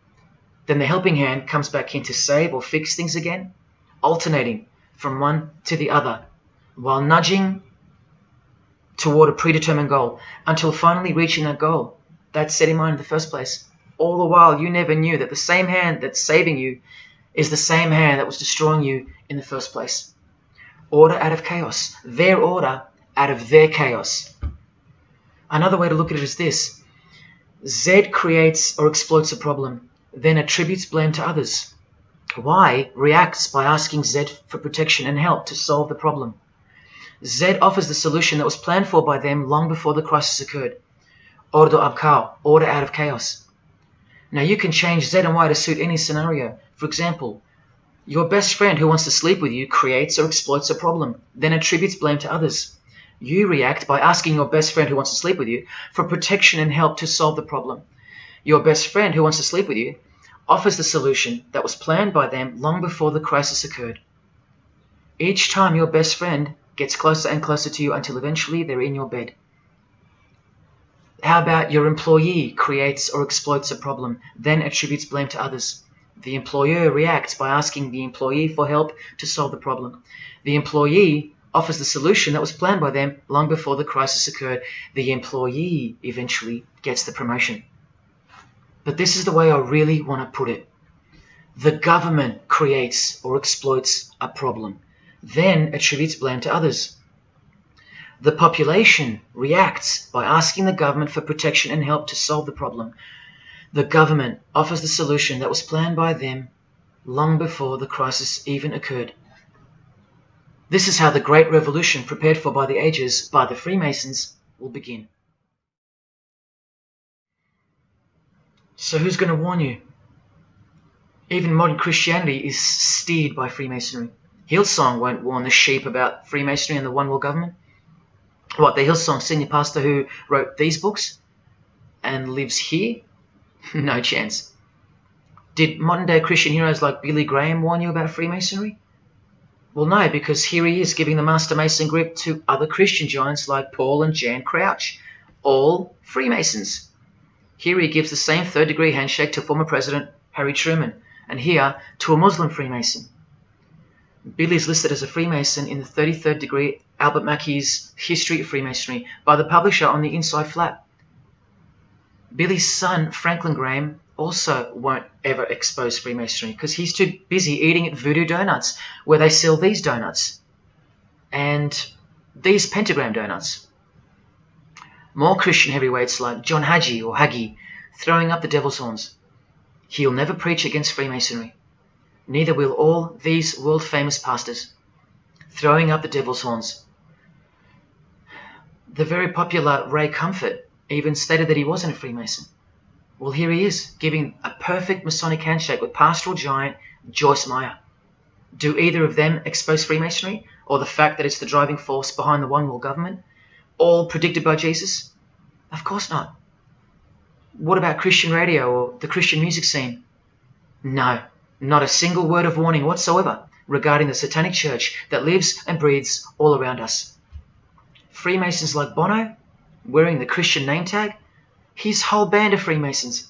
Then the helping hand comes back in to save or fix things again, alternating from one to the other, while nudging toward a predetermined goal, until finally reaching that goal that's set in mind in the first place. All the while, you never knew that the same hand that's saving you is the same hand that was destroying you in the first place. Order out of chaos. Their order out of their chaos. Another way to look at it is this. Z creates or exploits a problem, then attributes blame to others. Y reacts by asking Z for protection and help to solve the problem. Z offers the solution that was planned for by them long before the crisis occurred. Ordo ab Chaos, order out of chaos. Now you can change Z and Y to suit any scenario. For example, your best friend who wants to sleep with you creates or exploits a problem, then attributes blame to others. You react by asking your best friend who wants to sleep with you for protection and help to solve the problem. Your best friend who wants to sleep with you offers the solution that was planned by them long before the crisis occurred. Each time your best friend gets closer and closer to you until eventually they're in your bed. How about your employee creates or exploits a problem, then attributes blame to others? The employer reacts by asking the employee for help to solve the problem. The employee offers the solution that was planned by them long before the crisis occurred. The employee eventually gets the promotion. But this is the way I really want to put it. The government creates or exploits a problem, then attributes blame to others. The population reacts by asking the government for protection and help to solve the problem. The government offers the solution that was planned by them long before the crisis even occurred. This is how the Great Revolution, prepared for by the ages by the Freemasons, will begin. So who's going to warn you? Even modern Christianity is steered by Freemasonry. Hillsong won't warn the sheep about Freemasonry and the One World Government. What, the Hillsong senior pastor who wrote these books and lives here? No chance. Did modern day Christian heroes like Billy Graham warn you about Freemasonry? Well, no, because here he is giving the Master Mason grip to other Christian giants like Paul and Jan Crouch, all Freemasons. Here he gives the same third-degree handshake to former President Harry Truman, and here to a Muslim Freemason. Billy is listed as a Freemason in the 33rd degree Albert Mackey's History of Freemasonry by the publisher on the inside flap. Billy's son, Franklin Graham, also won't ever expose Freemasonry because he's too busy eating at Voodoo Donuts, where they sell these donuts and these pentagram donuts. More Christian heavyweights like John Hagee or Hagee throwing up the devil's horns. He'll never preach against Freemasonry. Neither will all these world-famous pastors throwing up the devil's horns. The very popular Ray Comfort even stated that he wasn't a Freemason. Well, here he is, giving a perfect Masonic handshake with pastoral giant Joyce Meyer. Do either of them expose Freemasonry, or the fact that it's the driving force behind the One World Government, all predicted by Jesus? Of course not. What about Christian radio or the Christian music scene? No, not a single word of warning whatsoever regarding the satanic church that lives and breathes all around us. Freemasons like Bono, wearing the Christian name tag, his whole band of Freemasons.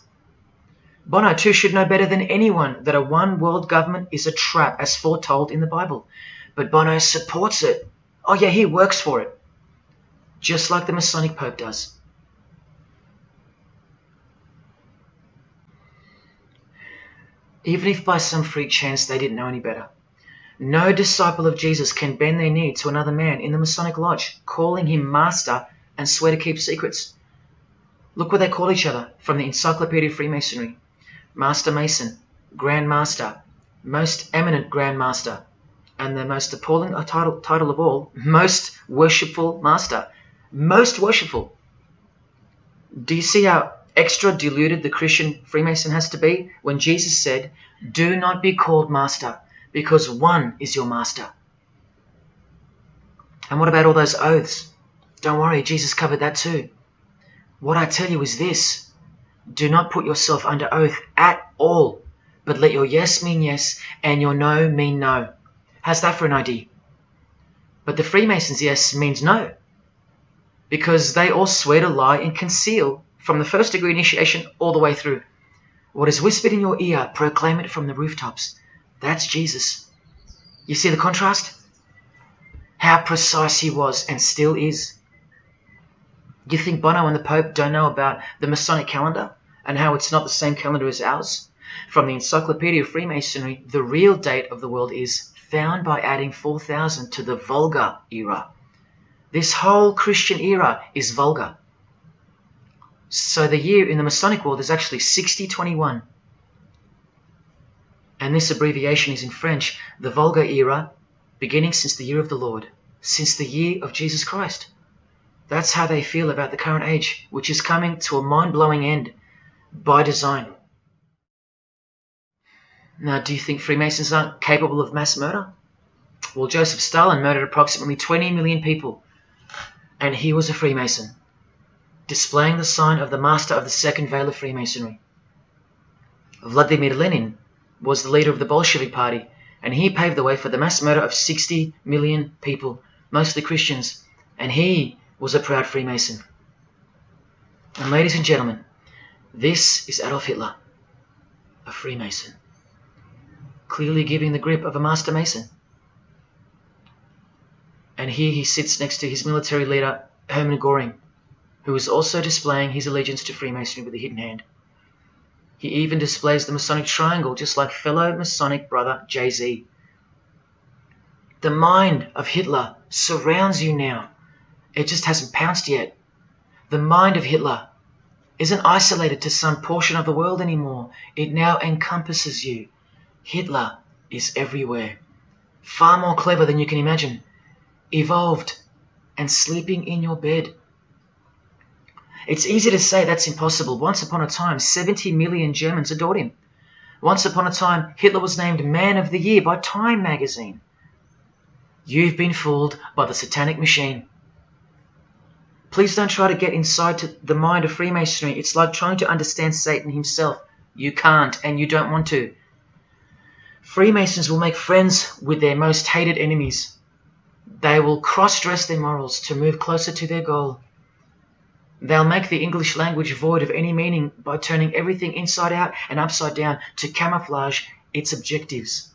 Bono too should know better than anyone that a one world government is a trap as foretold in the Bible. But Bono supports it. Oh yeah, he works for it. Just like the Masonic Pope does. Even if by some freak chance they didn't know any better. No disciple of Jesus can bend their knee to another man in the Masonic Lodge, calling him master and swear to keep secrets. Look what they call each other from the Encyclopedia of Freemasonry. Master Mason, Grand Master, Most Eminent Grand Master, and the most appalling title of all, Most Worshipful Master. Most worshipful. Do you see how extra deluded the Christian Freemason has to be when Jesus said, "Do not be called master, because one is your master"? And what about all those oaths? Don't worry, Jesus covered that too. What I tell you is this: do not put yourself under oath at all, but let your yes mean yes and your no mean no. How's that for an idea? But the Freemasons' yes means no, because they all swear to lie and conceal from the first degree initiation all the way through. What is whispered in your ear, proclaim it from the rooftops. That's Jesus. You see the contrast? How precise he was and still is. You think Bono and the Pope don't know about the Masonic calendar and how it's not the same calendar as ours? From the Encyclopedia of Freemasonry, the real date of the world is found by adding 4000 to the Vulgar era. This whole Christian era is vulgar. So the year in the Masonic world is actually 6021. And this abbreviation is in French, the Vulgar era, beginning since the year of the Lord, since the year of Jesus Christ. That's how they feel about the current age, which is coming to a mind-blowing end by design. Now, do you think Freemasons aren't capable of mass murder? Well, Joseph Stalin murdered approximately 20 million people, and he was a Freemason, displaying the sign of the master of the second veil of Freemasonry. Vladimir Lenin was the leader of the Bolshevik Party, and he paved the way for the mass murder of 60 million people, mostly Christians, and he was a proud Freemason. And ladies and gentlemen, this is Adolf Hitler, a Freemason, clearly giving the grip of a Master Mason. And here he sits next to his military leader, Hermann Göring, who is also displaying his allegiance to Freemasonry with a hidden hand. He even displays the Masonic triangle, just like fellow Masonic brother Jay-Z. The mind of Hitler surrounds you now. It just hasn't pounced yet. The mind of Hitler isn't isolated to some portion of the world anymore. It now encompasses you. Hitler is everywhere. Far more clever than you can imagine. Evolved and sleeping in your bed. It's easy to say that's impossible. Once upon a time, 70 million Germans adored him. Once upon a time, Hitler was named Man of the Year by Time magazine. You've been fooled by the satanic machine. Please don't try to get inside to the mind of Freemasonry. It's like trying to understand Satan himself. You can't, and you don't want to. Freemasons will make friends with their most hated enemies. They will cross-dress their morals to move closer to their goal. They'll make the English language void of any meaning by turning everything inside out and upside down to camouflage its objectives.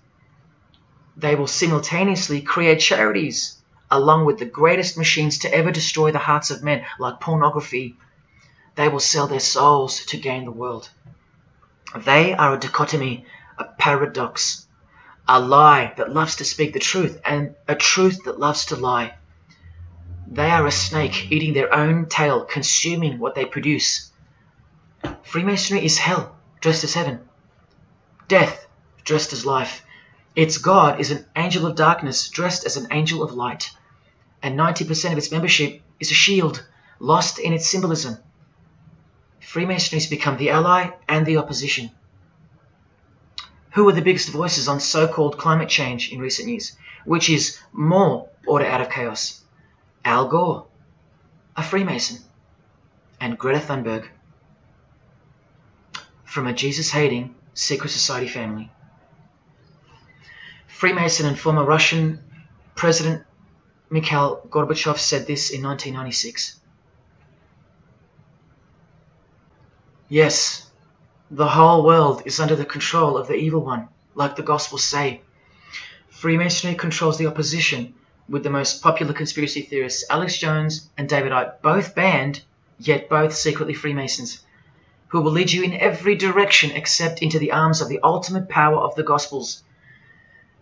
They will simultaneously create charities along with the greatest machines to ever destroy the hearts of men, like pornography. They will sell their souls to gain the world. They are a dichotomy, a paradox, a lie that loves to speak the truth and a truth that loves to lie. They are a snake eating their own tail, consuming what they produce. Freemasonry is hell dressed as heaven, death dressed as life. Its God is an angel of darkness dressed as an angel of light, and 90% of its membership is a shield, lost in its symbolism. Freemasonry has become the ally and the opposition. Who are the biggest voices on so-called climate change in recent years? Which is more order out of chaos? Al Gore, a Freemason, and Greta Thunberg. From a Jesus-hating, secret society family. Freemason and former Russian President Mikhail Gorbachev said this in 1996. Yes, the whole world is under the control of the evil one, like the Gospels say. Freemasonry controls the opposition, with the most popular conspiracy theorists Alex Jones and David Icke both banned, yet both secretly Freemasons, who will lead you in every direction except into the arms of the ultimate power of the Gospels.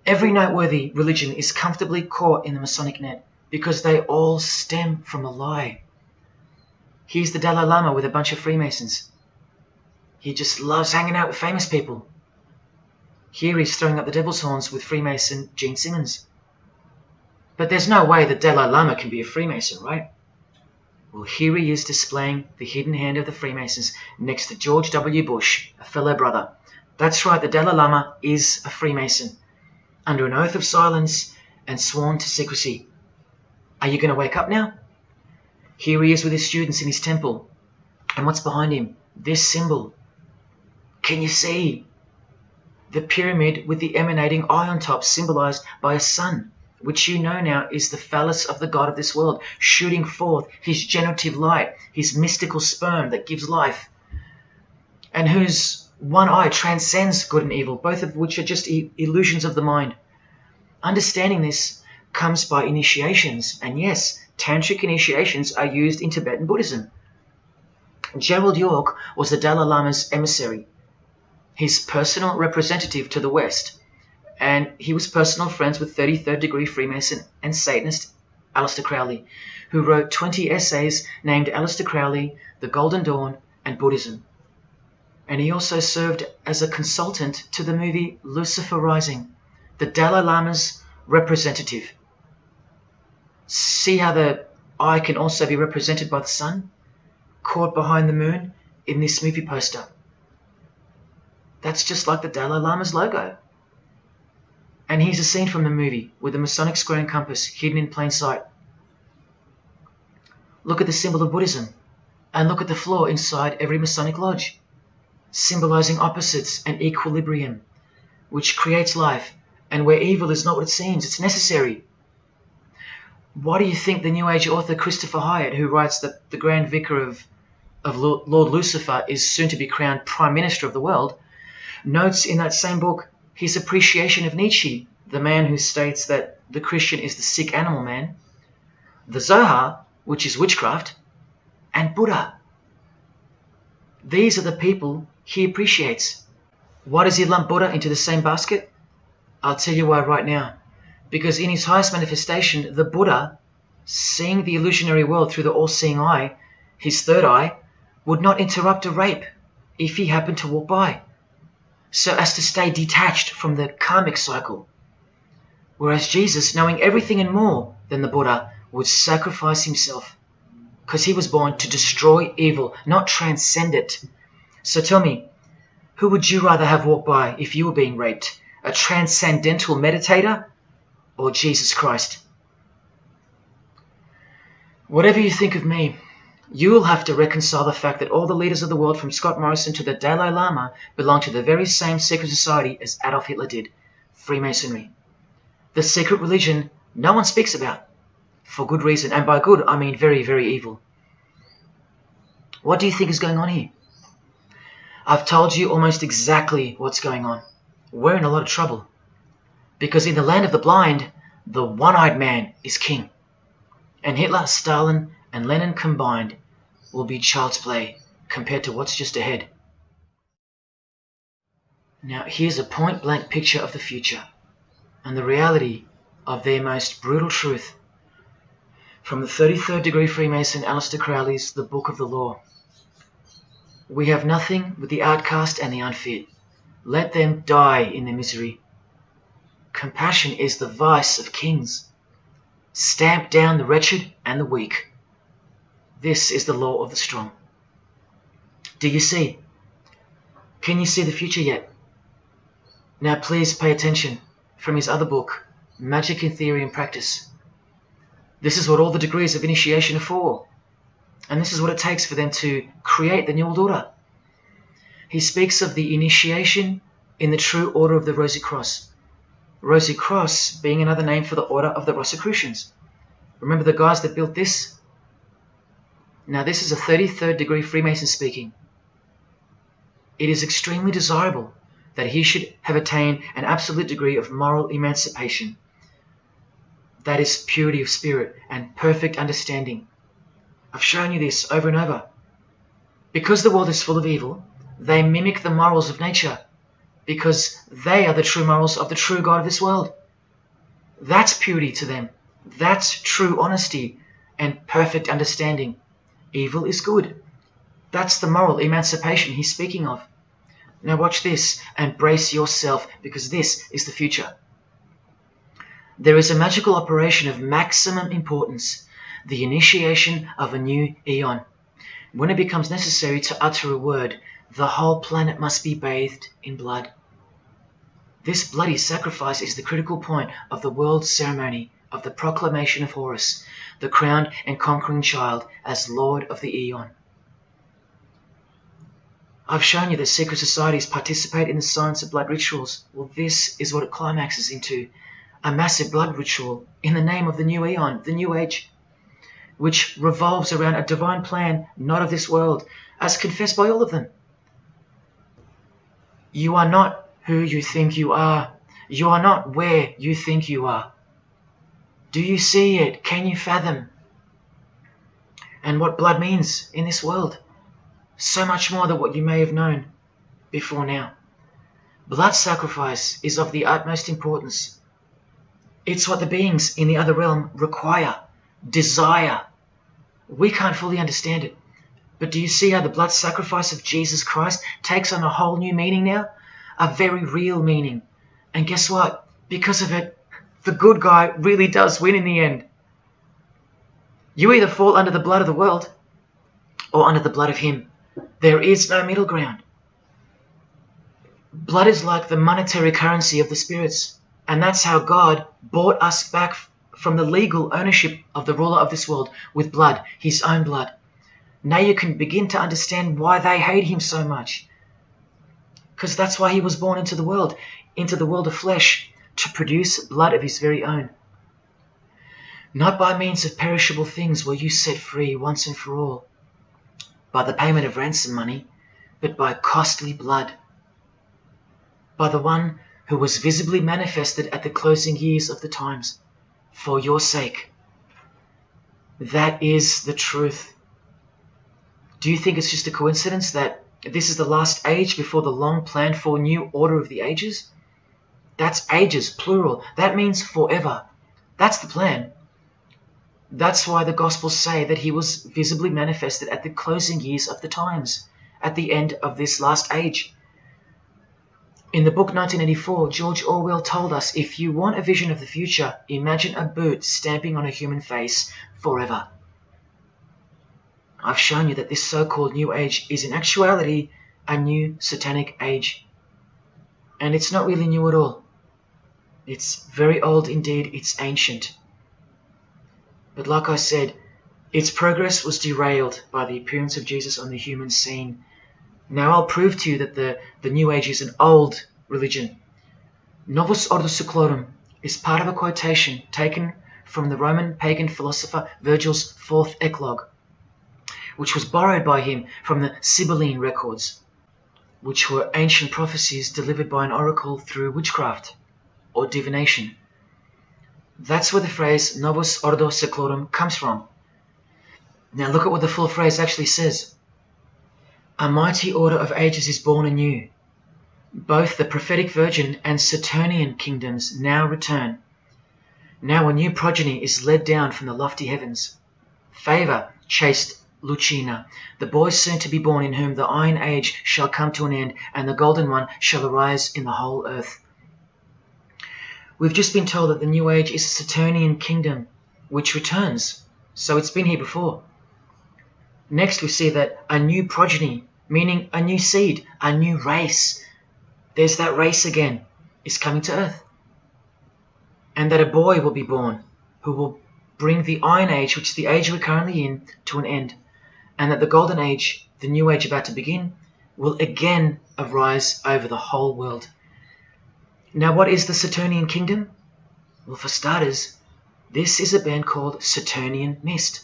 Every noteworthy religion is comfortably caught in the Masonic net because they all stem from a lie. Here's the Dalai Lama with a bunch of Freemasons. He just loves hanging out with famous people. Here he's throwing up the devil's horns with Freemason Gene Simmons. But there's no way the Dalai Lama can be a Freemason, right? Well, here he is displaying the hidden hand of the Freemasons next to George W. Bush, a fellow brother. That's right, the Dalai Lama is a Freemason, under an oath of silence and sworn to secrecy. Are you going to wake up now? Here he is with his students in his temple. And what's behind him? This symbol. Can you see? The pyramid with the emanating eye on top, symbolized by a sun, which you know now is the phallus of the god of this world, shooting forth his generative light, his mystical sperm that gives life, and whose one eye transcends good and evil, both of which are just illusions of the mind. Understanding this comes by initiations, and yes, tantric initiations are used in Tibetan Buddhism. Gerald York was the Dalai Lama's emissary, his personal representative to the West, and he was personal friends with 33rd degree Freemason and Satanist Alister Crowley, who wrote 20 essays named Alister Crowley, The Golden Dawn, and Buddhism. And he also served as a consultant to the movie Lucifer Rising, the Dalai Lama's representative. See how the eye can also be represented by the sun, caught behind the moon in this movie poster. That's just like the Dalai Lama's logo. And here's a scene from the movie with the Masonic square and compass hidden in plain sight. Look at the symbol of Buddhism, and look at the floor inside every Masonic lodge, symbolizing opposites and equilibrium, which creates life, and where evil is not what it seems, it's necessary. Why do you think the New Age author Christopher Hyatt, who writes that the Grand Vicar of Lord Lucifer is soon to be crowned Prime Minister of the world, notes in that same book his appreciation of Nietzsche, the man who states that the Christian is the sick animal man, the Zohar, which is witchcraft, and Buddha. These are the people he appreciates. Why does he lump Buddha into the same basket? I'll tell you why right now. Because in his highest manifestation, the Buddha, seeing the illusionary world through the all-seeing eye, his third eye, would not interrupt a rape if he happened to walk by, so as to stay detached from the karmic cycle. Whereas Jesus, knowing everything and more than the Buddha, would sacrifice himself, because he was born to destroy evil, not transcend it. So tell me, who would you rather have walk by if you were being raped? A transcendental meditator or Jesus Christ? Whatever you think of me, you will have to reconcile the fact that all the leaders of the world, from Scott Morrison to the Dalai Lama, belong to the very same secret society as Adolf Hitler did, Freemasonry. The secret religion no one speaks about, for good reason, and by good I mean very, very evil. What do you think is going on here? I've told you almost exactly what's going on. We're in a lot of trouble, because in the land of the blind, the one-eyed man is king, and Hitler, Stalin, and Lenin combined will be child's play compared to what's just ahead. Now here's a point-blank picture of the future and the reality of their most brutal truth from the 33rd degree Freemason Alister Crowley's The Book of the Law. We have nothing but the outcast and the unfit. Let them die in their misery. Compassion is the vice of kings. Stamp down the wretched and the weak. This is the law of the strong. Do you see? Can you see the future yet? Now please pay attention from his other book, Magic in Theory and Practice. This is what all the degrees of initiation are for. And this is what it takes for them to create the New World Order. he speaks of the initiation in the true order of the Rosy Cross. Rosy Cross being another name for the order of the Rosicrucians. Remember the guys that built this? Now this is a 33rd degree Freemason speaking. It is extremely desirable that he should have attained an absolute degree of moral emancipation. That is purity of spirit and perfect understanding. I've shown you this over and over. Because the world is full of evil, they mimic the morals of nature, because they are the true morals of the true God of this world. That's purity to them. That's true honesty and perfect understanding. Evil is good. That's the moral emancipation he's speaking of. Now watch this and brace yourself, because this is the future. There is a magical operation of maximum importance, the initiation of a new eon. When it becomes necessary to utter a word, the whole planet must be bathed in blood. This bloody sacrifice is the critical point of the world ceremony of the proclamation of Horus, the crowned and conquering child, as Lord of the Eon. I've shown you that secret societies participate in the science of blood rituals. Well, this is what it climaxes into, a massive blood ritual in the name of the new Eon, the new age, which revolves around a divine plan not of this world, as confessed by all of them. You are not who you think you are. You are not where you think you are. Do you see it? Can you fathom? And what blood means in this world? So much more than what you may have known before now. Blood sacrifice is of the utmost importance. It's what the beings in the other realm require, desire. We can't fully understand it. But do you see how the blood sacrifice of Jesus Christ takes on a whole new meaning now? A very real meaning. And guess what? Because of it, the good guy really does win in the end. You either fall under the blood of the world or under the blood of him. There is no middle ground. Blood is like the monetary currency of the spirits. And that's how God bought us back from the legal ownership of the ruler of this world with blood, his own blood. Now you can begin to understand why they hate him so much. Because that's why he was born into the world of flesh, to produce blood of his very own. Not by means of perishable things were you set free once and for all, by the payment of ransom money, but by costly blood, by the one who was visibly manifested at the closing years of the times, for your sake. That is the truth. Do you think it's just a coincidence that this is the last age before the long planned for new order of the ages? That's ages, plural. That means forever. That's the plan. That's why the Gospels say that he was visibly manifested at the closing years of the times, at the end of this last age. In the book 1984, George Orwell told us, if you want a vision of the future, imagine a boot stamping on a human face forever. I've shown you that this so-called New Age is in actuality a new satanic age. And it's not really new at all. It's very old indeed, it's ancient. But like I said, its progress was derailed by the appearance of Jesus on the human scene. Now I'll prove to you that the New Age is an old religion. Novus Ordo Seclorum is part of a quotation taken from the Roman pagan philosopher Virgil's fourth eclogue, which was borrowed by him from the Sibylline records, which were ancient prophecies delivered by an oracle through witchcraft or divination. That's where the phrase Novus Ordo Seclorum comes from. Now look at what the full phrase actually says. A mighty order of ages is born anew. Both the prophetic virgin and Saturnian kingdoms now return. Now a new progeny is led down from the lofty heavens. Favour, chaste Lucina, the boy soon to be born, in whom the Iron Age shall come to an end, and the Golden One shall arise in the whole earth. We've just been told that the New Age is a Saturnian kingdom, which returns, so it's been here before. Next we see that a new progeny, meaning a new seed, a new race, there's that race again, is coming to earth. And that a boy will be born, who will bring the Iron Age, which is the age we're currently in, to an end. And that the Golden Age, the New Age about to begin, will again arise over the whole world. Now, what is the Saturnian kingdom? Well, for starters, this is a band called Saturnian Mist.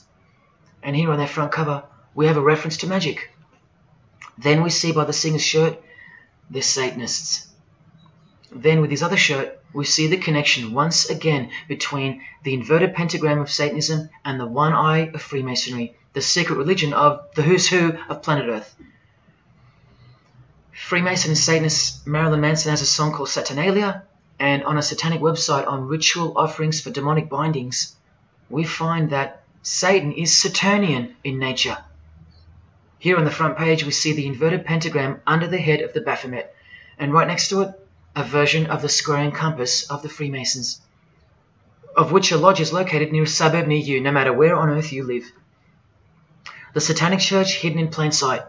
And here on their front cover, we have a reference to magic. Then we see by the singer's shirt, they're Satanists. Then with his other shirt, we see the connection once again between the inverted pentagram of Satanism and the one eye of Freemasonry, the secret religion of the who's who of planet Earth. Freemason and Satanist Marilyn Manson has a song called Saturnalia, and on a satanic website on ritual offerings for demonic bindings, we find that Satan is Saturnian in nature. Here on the front page we see the inverted pentagram under the head of the Baphomet, and right next to it, a version of the square and compass of the Freemasons, of which a lodge is located near a suburb near you, no matter where on earth you live. The Satanic Church hidden in plain sight.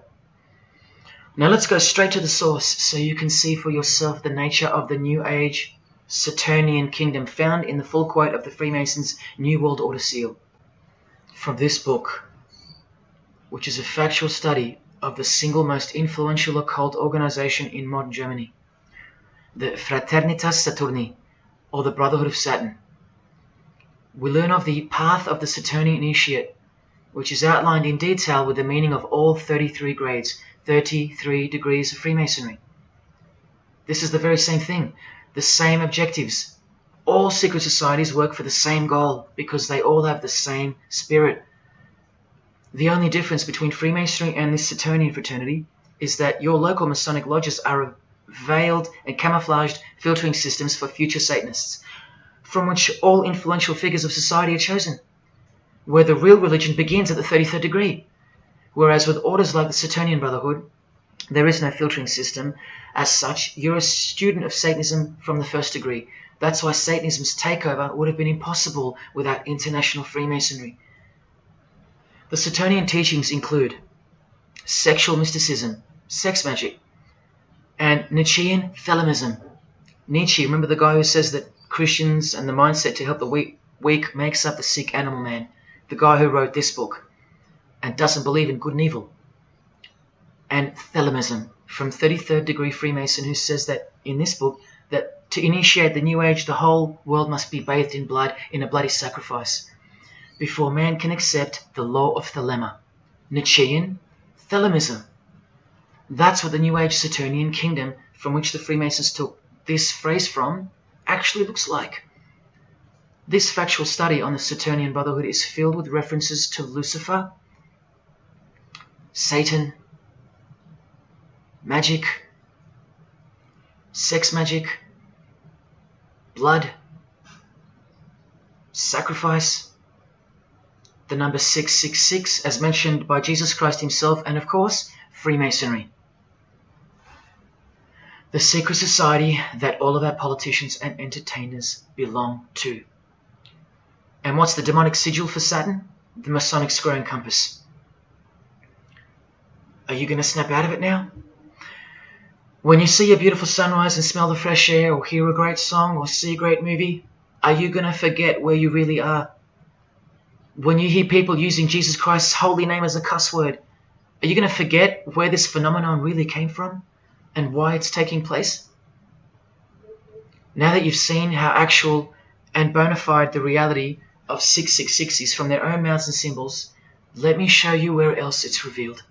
Now let's go straight to the source so you can see for yourself the nature of the New Age Saturnian kingdom found in the full quote of the Freemasons' New World Order seal. From this book, which is a factual study of the single most influential occult organization in modern Germany, the Fraternitas Saturni, or the Brotherhood of Saturn. We learn of the path of the Saturnian initiate, which is outlined in detail with the meaning of all 33 grades, 33 degrees of Freemasonry. This is the very same thing, the same objectives. All secret societies work for the same goal because they all have the same spirit. The only difference between Freemasonry and this Saturnian fraternity is that your local Masonic lodges are veiled and camouflaged filtering systems for future Satanists, from which all influential figures of society are chosen, where the real religion begins at the 33rd degree. Whereas with orders like the Saturnian Brotherhood, there is no filtering system. As such, you're a student of Satanism from the first degree. That's why Satanism's takeover would have been impossible without international Freemasonry. The Saturnian teachings include sexual mysticism, sex magic, and Nietzschean Thelemism. Nietzsche, remember the guy who says that Christians and the mindset to help the weak makes up the sick animal man? The guy who wrote this book and doesn't believe in good and evil. And Thelemism from 33rd degree Freemason, who says that in this book that to initiate the New Age, the whole world must be bathed in blood in a bloody sacrifice before man can accept the law of Thelema. Nietzschean Thelemism. That's what the New Age Saturnian kingdom, from which the Freemasons took this phrase from, actually looks like. This factual study on the Saturnian Brotherhood is filled with references to Lucifer, Satan, magic, sex magic, blood, sacrifice, the number 666 as mentioned by Jesus Christ himself, and of course, Freemasonry. The secret society that all of our politicians and entertainers belong to. And what's the demonic sigil for Saturn? The Masonic square and compass. Are you going to snap out of it now? When you see a beautiful sunrise and smell the fresh air, or hear a great song, or see a great movie, are you going to forget where you really are? When you hear people using Jesus Christ's holy name as a cuss word, are you going to forget where this phenomenon really came from and why it's taking place? Now that you've seen how actual and bona fide the reality of 666 is from their own mouths and symbols, let me show you where else it's revealed.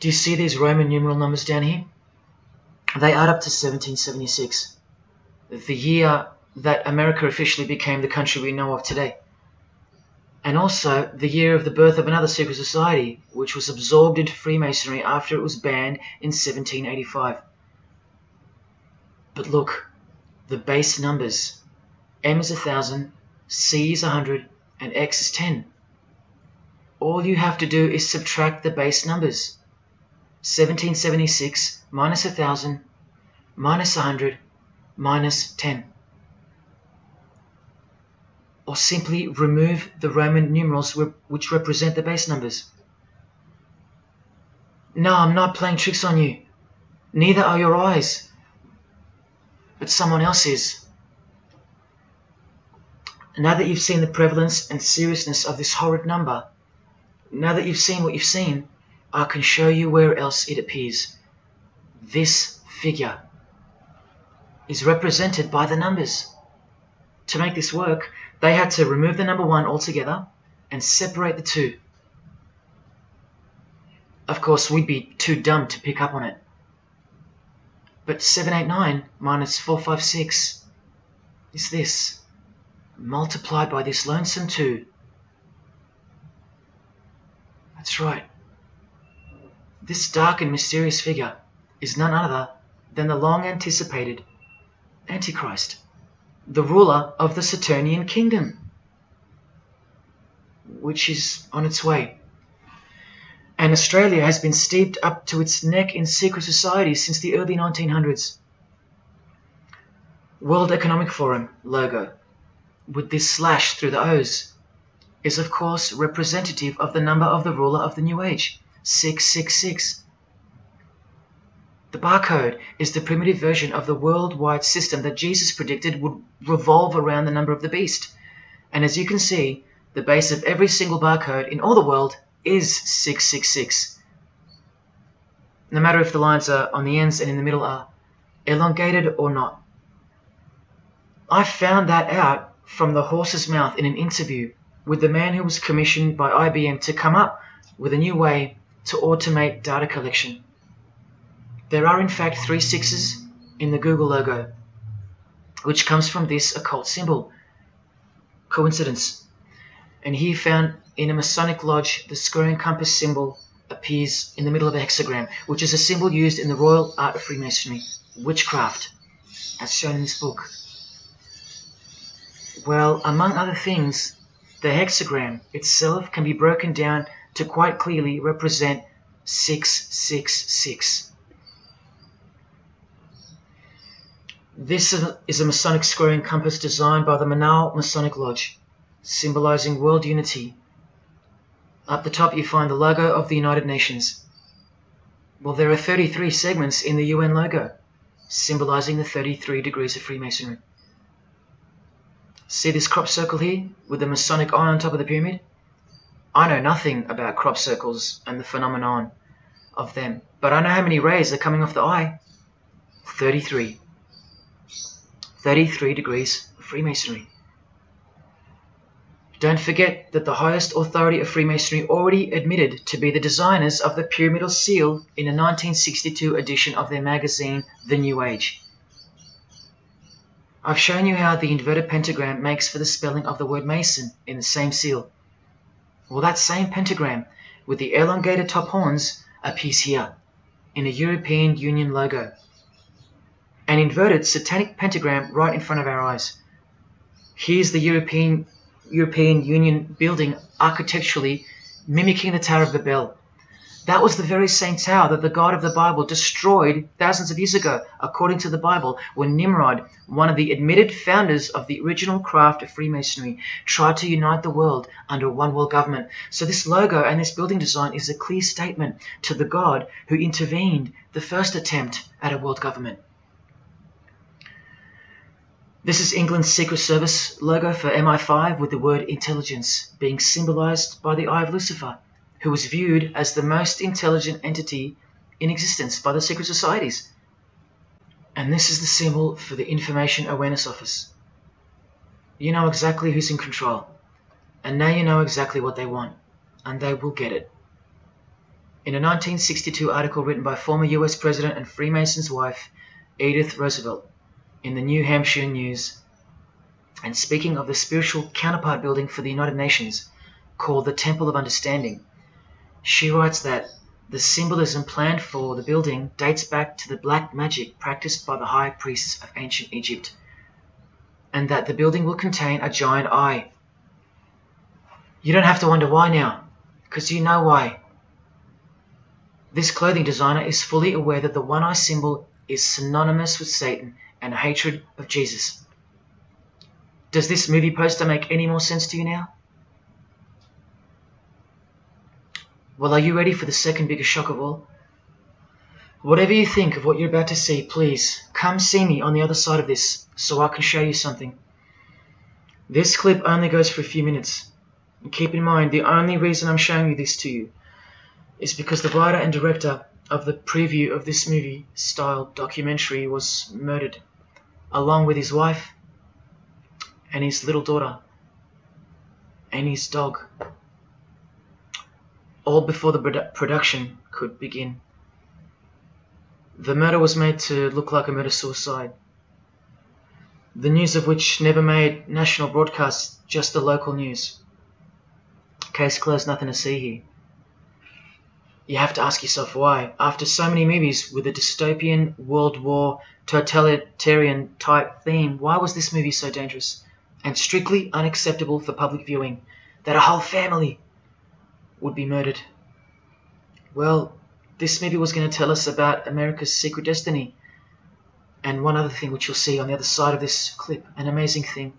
Do you see these Roman numeral numbers down here? They add up to 1776, the year that America officially became the country we know of today. And also the year of the birth of another secret society, which was absorbed into Freemasonry after it was banned in 1785. But look, the base numbers. M is 1,000, C is 100, and X is 10. All you have to do is subtract the base numbers. 1776 minus 1,000 minus 100 minus 10. Or simply remove the Roman numerals which represent the base numbers. No, I'm not playing tricks on you. Neither are your eyes. But someone else is. Now that you've seen the prevalence and seriousness of this horrid number, now that you've seen what you've seen, I can show you where else it appears. this figure is represented by the numbers. To make this work, they had to remove the number 1 altogether and separate the 2. Of course, we'd be too dumb to pick up on it. But 789 minus 456 is this, multiplied by this lonesome 2. That's right. This dark and mysterious figure is none other than the long-anticipated Antichrist, the ruler of the Saturnian kingdom, which is on its way. And Australia has been steeped up to its neck in secret societies since the early 1900s. World Economic Forum logo, with this slash through the O's, is of course representative of the number of the ruler of the New Age, 666. The barcode is the primitive version of the worldwide system that Jesus predicted would revolve around the number of the beast. And as you can see, the base of every single barcode in all the world is 666. No matter if the lines are on the ends and in the middle are elongated or not. I found that out from the horse's mouth in an interview with the man who was commissioned by IBM to come up with a new way to automate data collection. There are in fact 3 6s in the Google logo, which comes from this occult symbol. Coincidence? And he found in a Masonic lodge the square and compass symbol appears in the middle of a hexagram, which is a symbol used in the royal art of Freemasonry, Witchcraft, as shown in this book. Well, among other things, the hexagram itself can be broken down to quite clearly represent 666. This is a Masonic square and compass designed by the Manal Masonic Lodge, symbolizing world unity. Up the top you find the logo of the United Nations. Well, there are 33 segments in the UN logo, symbolizing the 33 degrees of Freemasonry. See this crop circle here with the Masonic eye on top of the pyramid? I know nothing about crop circles and the phenomenon of them, but I know how many rays are coming off the eye. 33. 33 degrees of Freemasonry. Don't forget that the highest authority of Freemasonry already admitted to be the designers of the pyramidal seal in a 1962 edition of their magazine, The New Age. I've shown you how the inverted pentagram makes for the spelling of the word Mason in the same seal. Well, that same pentagram with the elongated top horns appears here in a European Union logo. An inverted satanic pentagram right in front of our eyes. Here's the European Union building architecturally mimicking the Tower of Babel. That was the very same tower that the God of the Bible destroyed thousands of years ago, according to the Bible, when Nimrod, one of the admitted founders of the original craft of Freemasonry, tried to unite the world under one world government. So this logo and this building design is a clear statement to the God who intervened the first attempt at a world government. This is England's Secret Service logo for MI5 with the word intelligence being symbolized by the eye of Lucifer, who was viewed as the most intelligent entity in existence by the secret societies. And this is the symbol for the Information Awareness Office. You know exactly who's in control, and now you know exactly what they want, and they will get it. In a 1962 article written by former US President and Freemason's wife, Edith Roosevelt, in the New Hampshire News, and speaking of the spiritual counterpart building for the United Nations, called the Temple of Understanding, she writes that the symbolism planned for the building dates back to the black magic practiced by the high priests of ancient Egypt, and that the building will contain a giant eye. You don't have to wonder why now, because you know why. This clothing designer is fully aware that the one-eye symbol is synonymous with Satan and a hatred of Jesus. Does this movie poster make any more sense to you now? Well, are you ready for the second biggest shock of all? Whatever you think of what you're about to see, please come see me on the other side of this so I can show you something. This clip only goes for a few minutes. And keep in mind, the only reason I'm showing you this to you is because the writer and director of the preview of this movie-style documentary was murdered, along with his wife and his little daughter and his dog, all before the production could begin. The murder was made to look like a murder-suicide, the news of which never made national broadcasts, just the local news. Case closed, nothing to see here. You have to ask yourself why. After so many movies with a dystopian, World War, totalitarian type theme, why was this movie so dangerous and strictly unacceptable for public viewing that a whole family would be murdered? Well, this movie was going to tell us about America's secret destiny. And one other thing which you'll see on the other side of this clip, an amazing thing.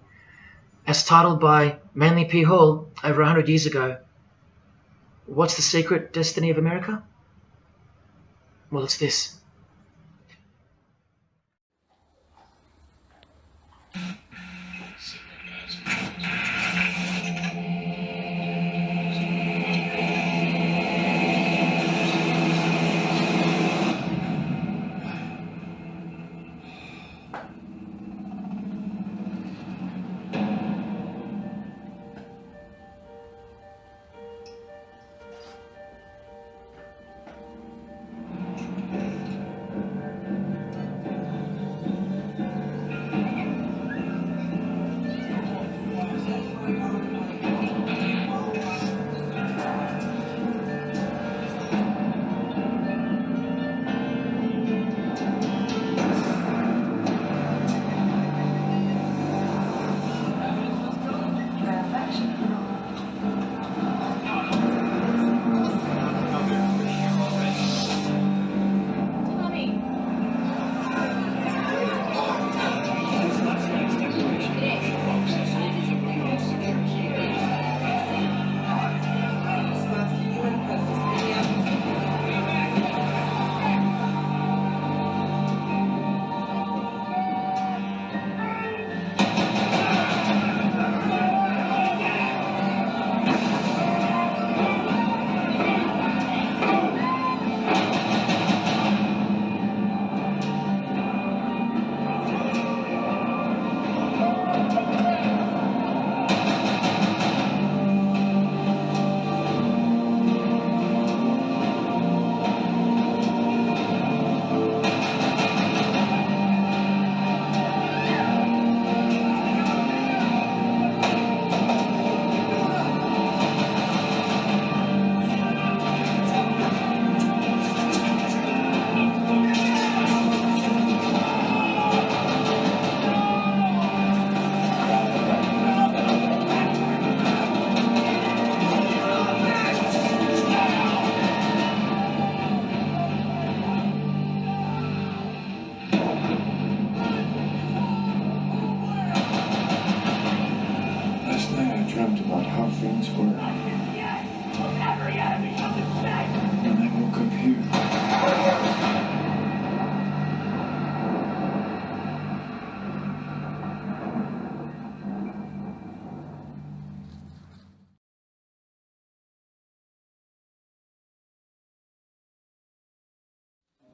As titled by Manly P. Hall over 100 years ago, what's the secret destiny of America? Well, it's this.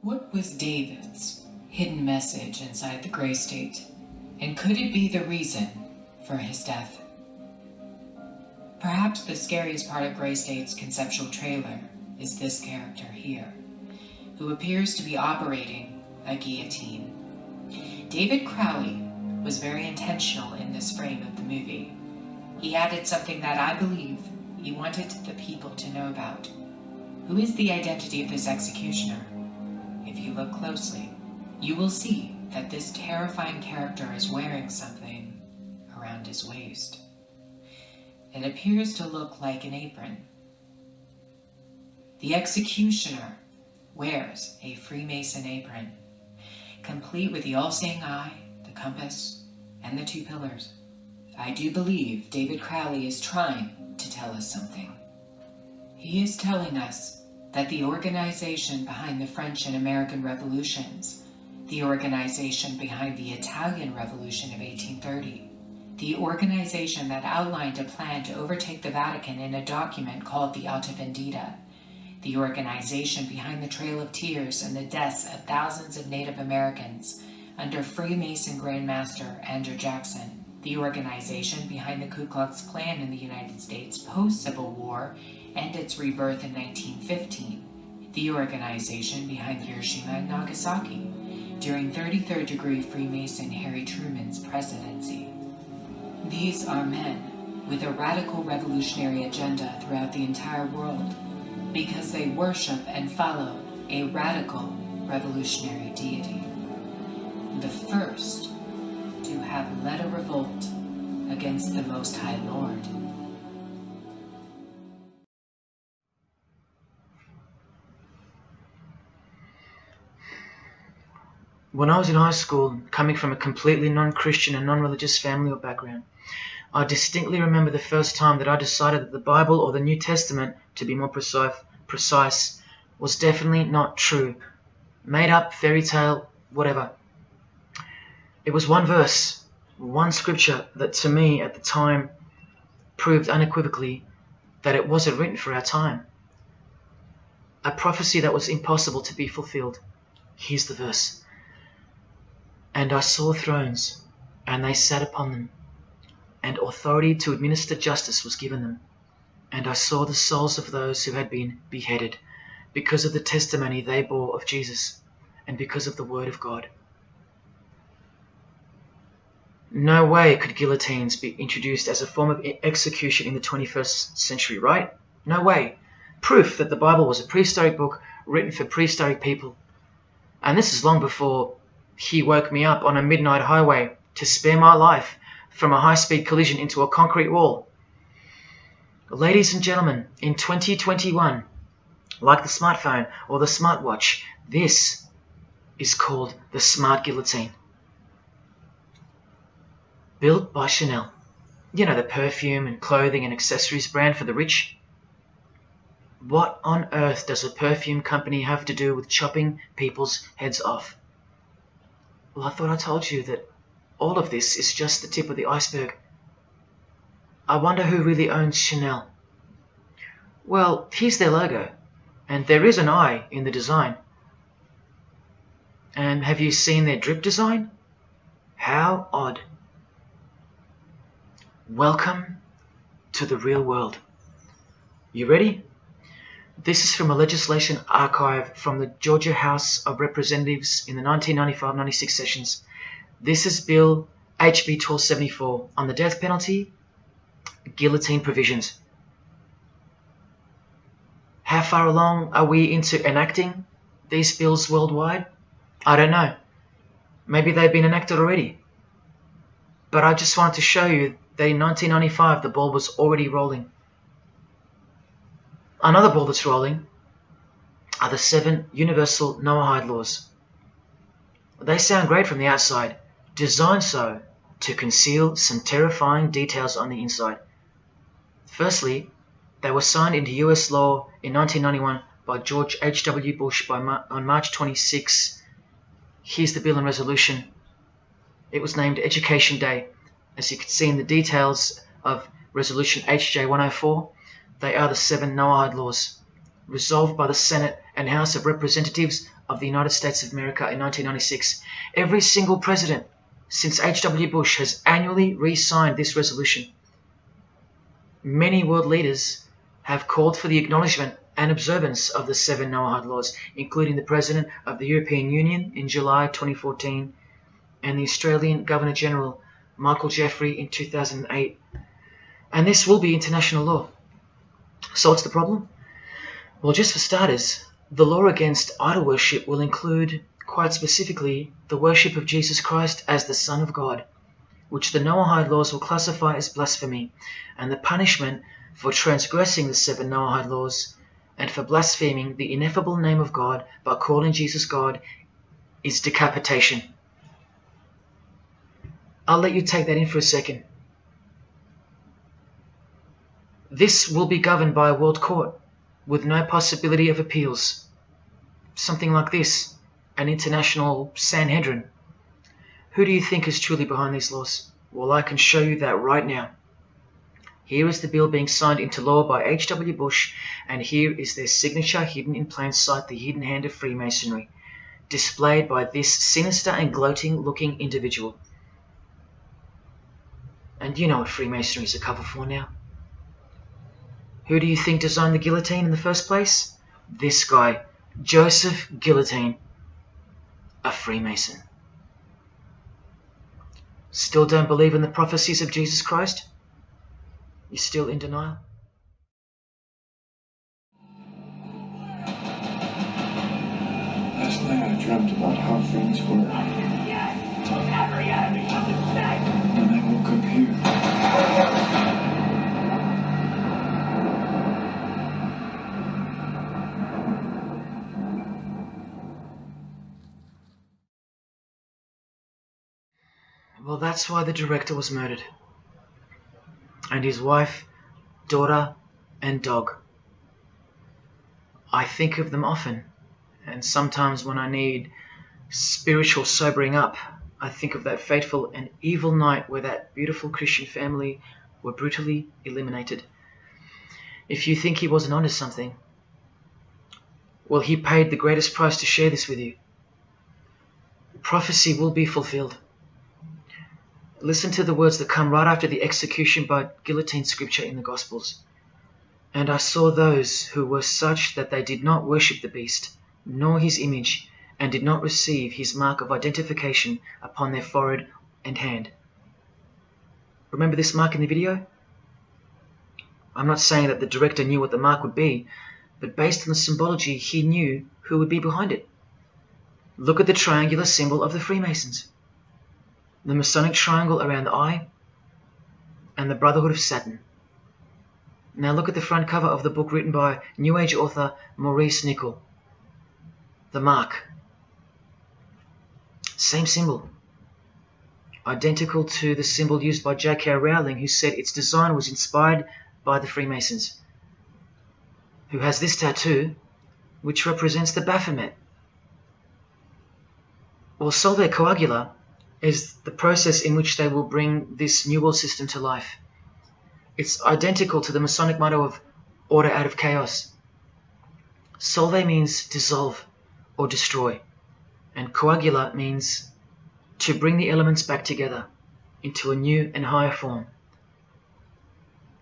What was David's hidden message inside the Grey State? And could it be the reason for his death? Perhaps the scariest part of Grey State's conceptual trailer is this character here, who appears to be operating a guillotine. David Crowley was very intentional in this frame of the movie. He added something that I believe he wanted the people to know about. Who is the identity of this executioner? If you look closely, you will see that this terrifying character is wearing something around his waist. It appears to look like an apron. The executioner wears a Freemason apron, complete with the all-seeing eye, the compass, and the two pillars. I do believe David Crowley is trying to tell us something. He is telling us that the organization behind the French and American revolutions, the organization behind the Italian Revolution of 1830, the organization that outlined a plan to overtake the Vatican in a document called the Alta Vendita, the organization behind the Trail of Tears and the deaths of thousands of Native Americans under Freemason Grandmaster Andrew Jackson, the organization behind the Ku Klux Klan in the United States post-Civil War and its rebirth in 1915, the organization behind Hiroshima and Nagasaki during 33rd degree Freemason Harry Truman's presidency. These are men with a radical revolutionary agenda throughout the entire world because they worship and follow a radical revolutionary deity. The first to have led a revolt against the Most High Lord. When I was in high school, coming from a completely non-Christian and non-religious family or background, I distinctly remember the first time that I decided that the Bible, or the New Testament, to be more precise, was definitely not true. Made up, fairy tale, whatever. It was one verse, one scripture that to me at the time proved unequivocally that it wasn't written for our time. A prophecy that was impossible to be fulfilled. Here's the verse. And I saw thrones, and they sat upon them, and authority to administer justice was given them. And I saw the souls of those who had been beheaded, because of the testimony they bore of Jesus, and because of the word of God. No way could guillotines be introduced as a form of execution in the 21st century, right? No way. Proof that the Bible was a prehistoric book written for prehistoric people. And this is long before he woke me up on a midnight highway to spare my life from a high-speed collision into a concrete wall. Ladies and gentlemen, in 2021, like the smartphone or the smartwatch, this is called the smart guillotine. Built by Chanel. You know, the perfume and clothing and accessories brand for the rich. What on earth does a perfume company have to do with chopping people's heads off? Well, I thought I told you that all of this is just the tip of the iceberg. I wonder who really owns Chanel. Well, here's their logo, and there is an eye in the design. And have you seen their drip design? How odd. Welcome to the real world. You ready? This is from a legislation archive from the Georgia House of Representatives in the 1995-96 sessions. This is Bill HB 1274 on the death penalty, guillotine provisions. How far along are we into enacting these bills worldwide? I don't know. Maybe they've been enacted already. But I just wanted to show you that in 1995 the ball was already rolling. Another ball that's rolling are the 7 universal Noahide laws. They sound great from the outside, designed so to conceal some terrifying details on the inside. Firstly, they were signed into US law in 1991 by George H.W. Bush on March 26. Here's the bill and resolution. It was named Education Day. As you can see in the details of Resolution HJ 104, they are the 7 Noahide laws, resolved by the Senate and House of Representatives of the United States of America in 1996. Every single president since H.W. Bush has annually re-signed this resolution. Many world leaders have called for the acknowledgement and observance of the 7 Noahide laws, including the President of the European Union in July 2014 and the Australian Governor-General Michael Jeffrey in 2008. And this will be international law. So what's the problem? Well, just for starters, the law against idol worship will include, quite specifically, the worship of Jesus Christ as the Son of God, which the Noahide laws will classify as blasphemy, and the punishment for transgressing the 7 Noahide laws and for blaspheming the ineffable name of God by calling Jesus God is decapitation. I'll let you take that in for a second. This will be governed by a world court with no possibility of appeals. Something like this, an international Sanhedrin. Who do you think is truly behind these laws? Well, I can show you that right now. Here is the bill being signed into law by H.W. Bush, and here is their signature hidden in plain sight, the hidden hand of Freemasonry, displayed by this sinister and gloating-looking individual. And you know what Freemasonry is a cover for now. Who do you think designed the guillotine in the first place? This guy, Joseph Guillotine, a Freemason. Still don't believe in the prophecies of Jesus Christ? You're still in denial? Last night I dreamt about how things were. And I woke up here. Well, that's why the director was murdered. And his wife, daughter, and dog. I think of them often, and sometimes when I need spiritual sobering up, I think of that fateful and evil night where that beautiful Christian family were brutally eliminated. If you think he wasn't onto something, well, he paid the greatest price to share this with you. Prophecy will be fulfilled. Listen to the words that come right after the execution by guillotine scripture in the Gospels. And I saw those who were such that they did not worship the beast, nor his image, and did not receive his mark of identification upon their forehead and hand. Remember this mark in the video? I'm not saying that the director knew what the mark would be, but based on the symbology, he knew who would be behind it. Look at the triangular symbol of the Freemasons. The Masonic triangle around the eye, and the Brotherhood of Satan. Now look at the front cover of the book written by New Age author Maurice Nicoll. The mark. Same symbol. Identical to the symbol used by J.K. Rowling, who said its design was inspired by the Freemasons. Who has this tattoo, which represents the Baphomet. Well, Solve Coagula is the process in which they will bring this New World system to life. It's identical to the Masonic motto of order out of chaos. Solve means dissolve or destroy, and coagula means to bring the elements back together into a new and higher form,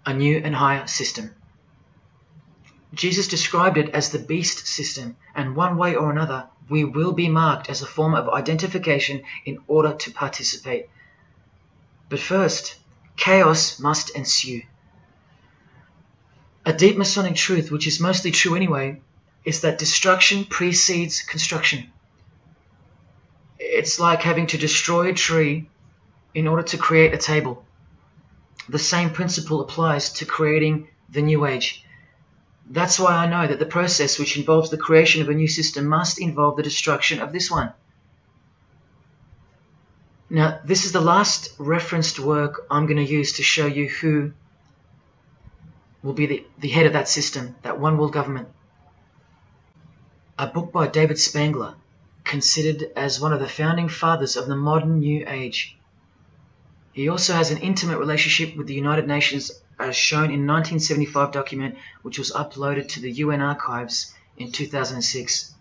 a new and higher system. Jesus described it as the beast system, and one way or another, we will be marked as a form of identification in order to participate. But first, chaos must ensue. A deep Masonic truth, which is mostly true anyway, is that destruction precedes construction. It's like having to destroy a tree in order to create a table. The same principle applies to creating the New Age. That's why I know that the process which involves the creation of a new system must involve the destruction of this one. Now, this is the last referenced work I'm going to use to show you who will be the head of that system, that one world government. A book by David Spangler, considered as one of the founding fathers of the modern New Age. He also has an intimate relationship with the United Nations, as shown in a 1975 document which was uploaded to the UN archives in 2006.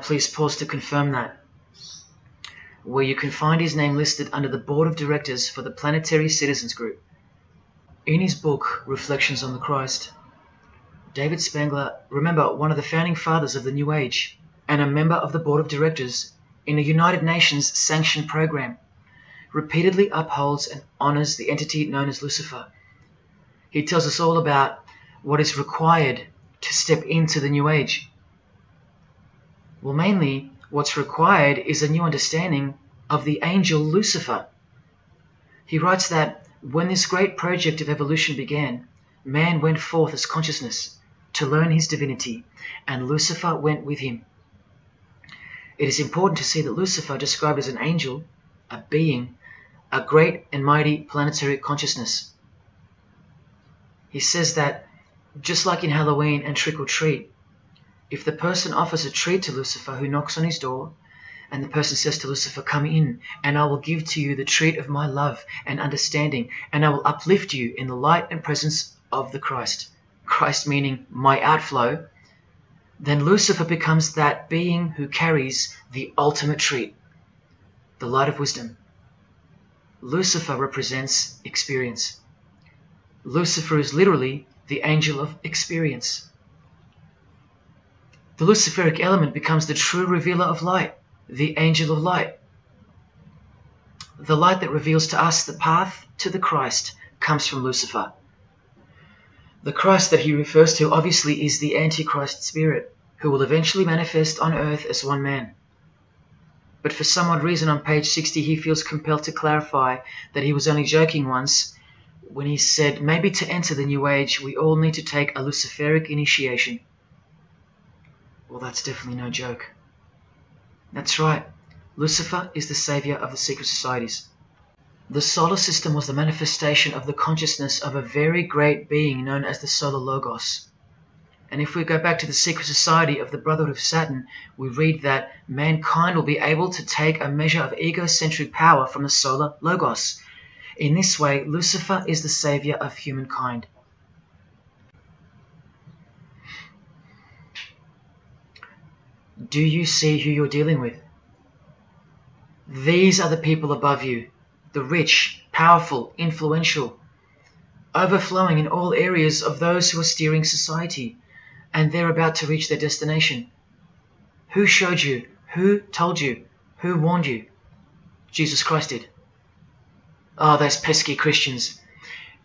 Please pause to confirm that, where you can find his name listed under the Board of Directors for the Planetary Citizens Group. In his book, Reflections on the Christ, David Spangler, remember, one of the founding fathers of the New Age, and a member of the Board of Directors in a United Nations sanctioned program, repeatedly upholds and honors the entity known as Lucifer. He tells us all about what is required to step into the New Age. Well, mainly, what's required is a new understanding of the angel Lucifer. He writes that when this great project of evolution began, man went forth as consciousness to learn his divinity, and Lucifer went with him. It is important to see that Lucifer, described as an angel, a being, a great and mighty planetary consciousness. He says that, just like in Halloween and trick or treat, if the person offers a treat to Lucifer who knocks on his door, And the person says to Lucifer, "Come in, and I will give to you the treat of my love and understanding, and I will uplift you in the light and presence of the Christ." Christ meaning my outflow. Then Lucifer becomes that being who carries the ultimate treat, the light of wisdom. Lucifer represents experience. Lucifer is literally the angel of experience. The Luciferic element becomes the true revealer of light, the angel of light. The light that reveals to us the path to the Christ comes from Lucifer. The Christ that he refers to obviously is the Antichrist spirit, who will eventually manifest on earth as one man. But for some odd reason on page 60 he feels compelled to clarify that he was only joking once when he said maybe to enter the New Age we all need to take a Luciferic initiation. Well, that's definitely no joke. That's right, Lucifer is the savior of the secret societies. The solar system was the manifestation of the consciousness of a very great being known as the Solar Logos. And if we go back to the secret society of the Brotherhood of Saturn, we read that mankind will be able to take a measure of egocentric power from the Solar Logos. In this way, Lucifer is the savior of humankind. Do you see who you're dealing with? These are the people above you, the rich, powerful, influential, overflowing in all areas of those who are steering society, and they're about to reach their destination. Who showed you? Who told you? Who warned you? Jesus Christ did. Oh, those pesky Christians.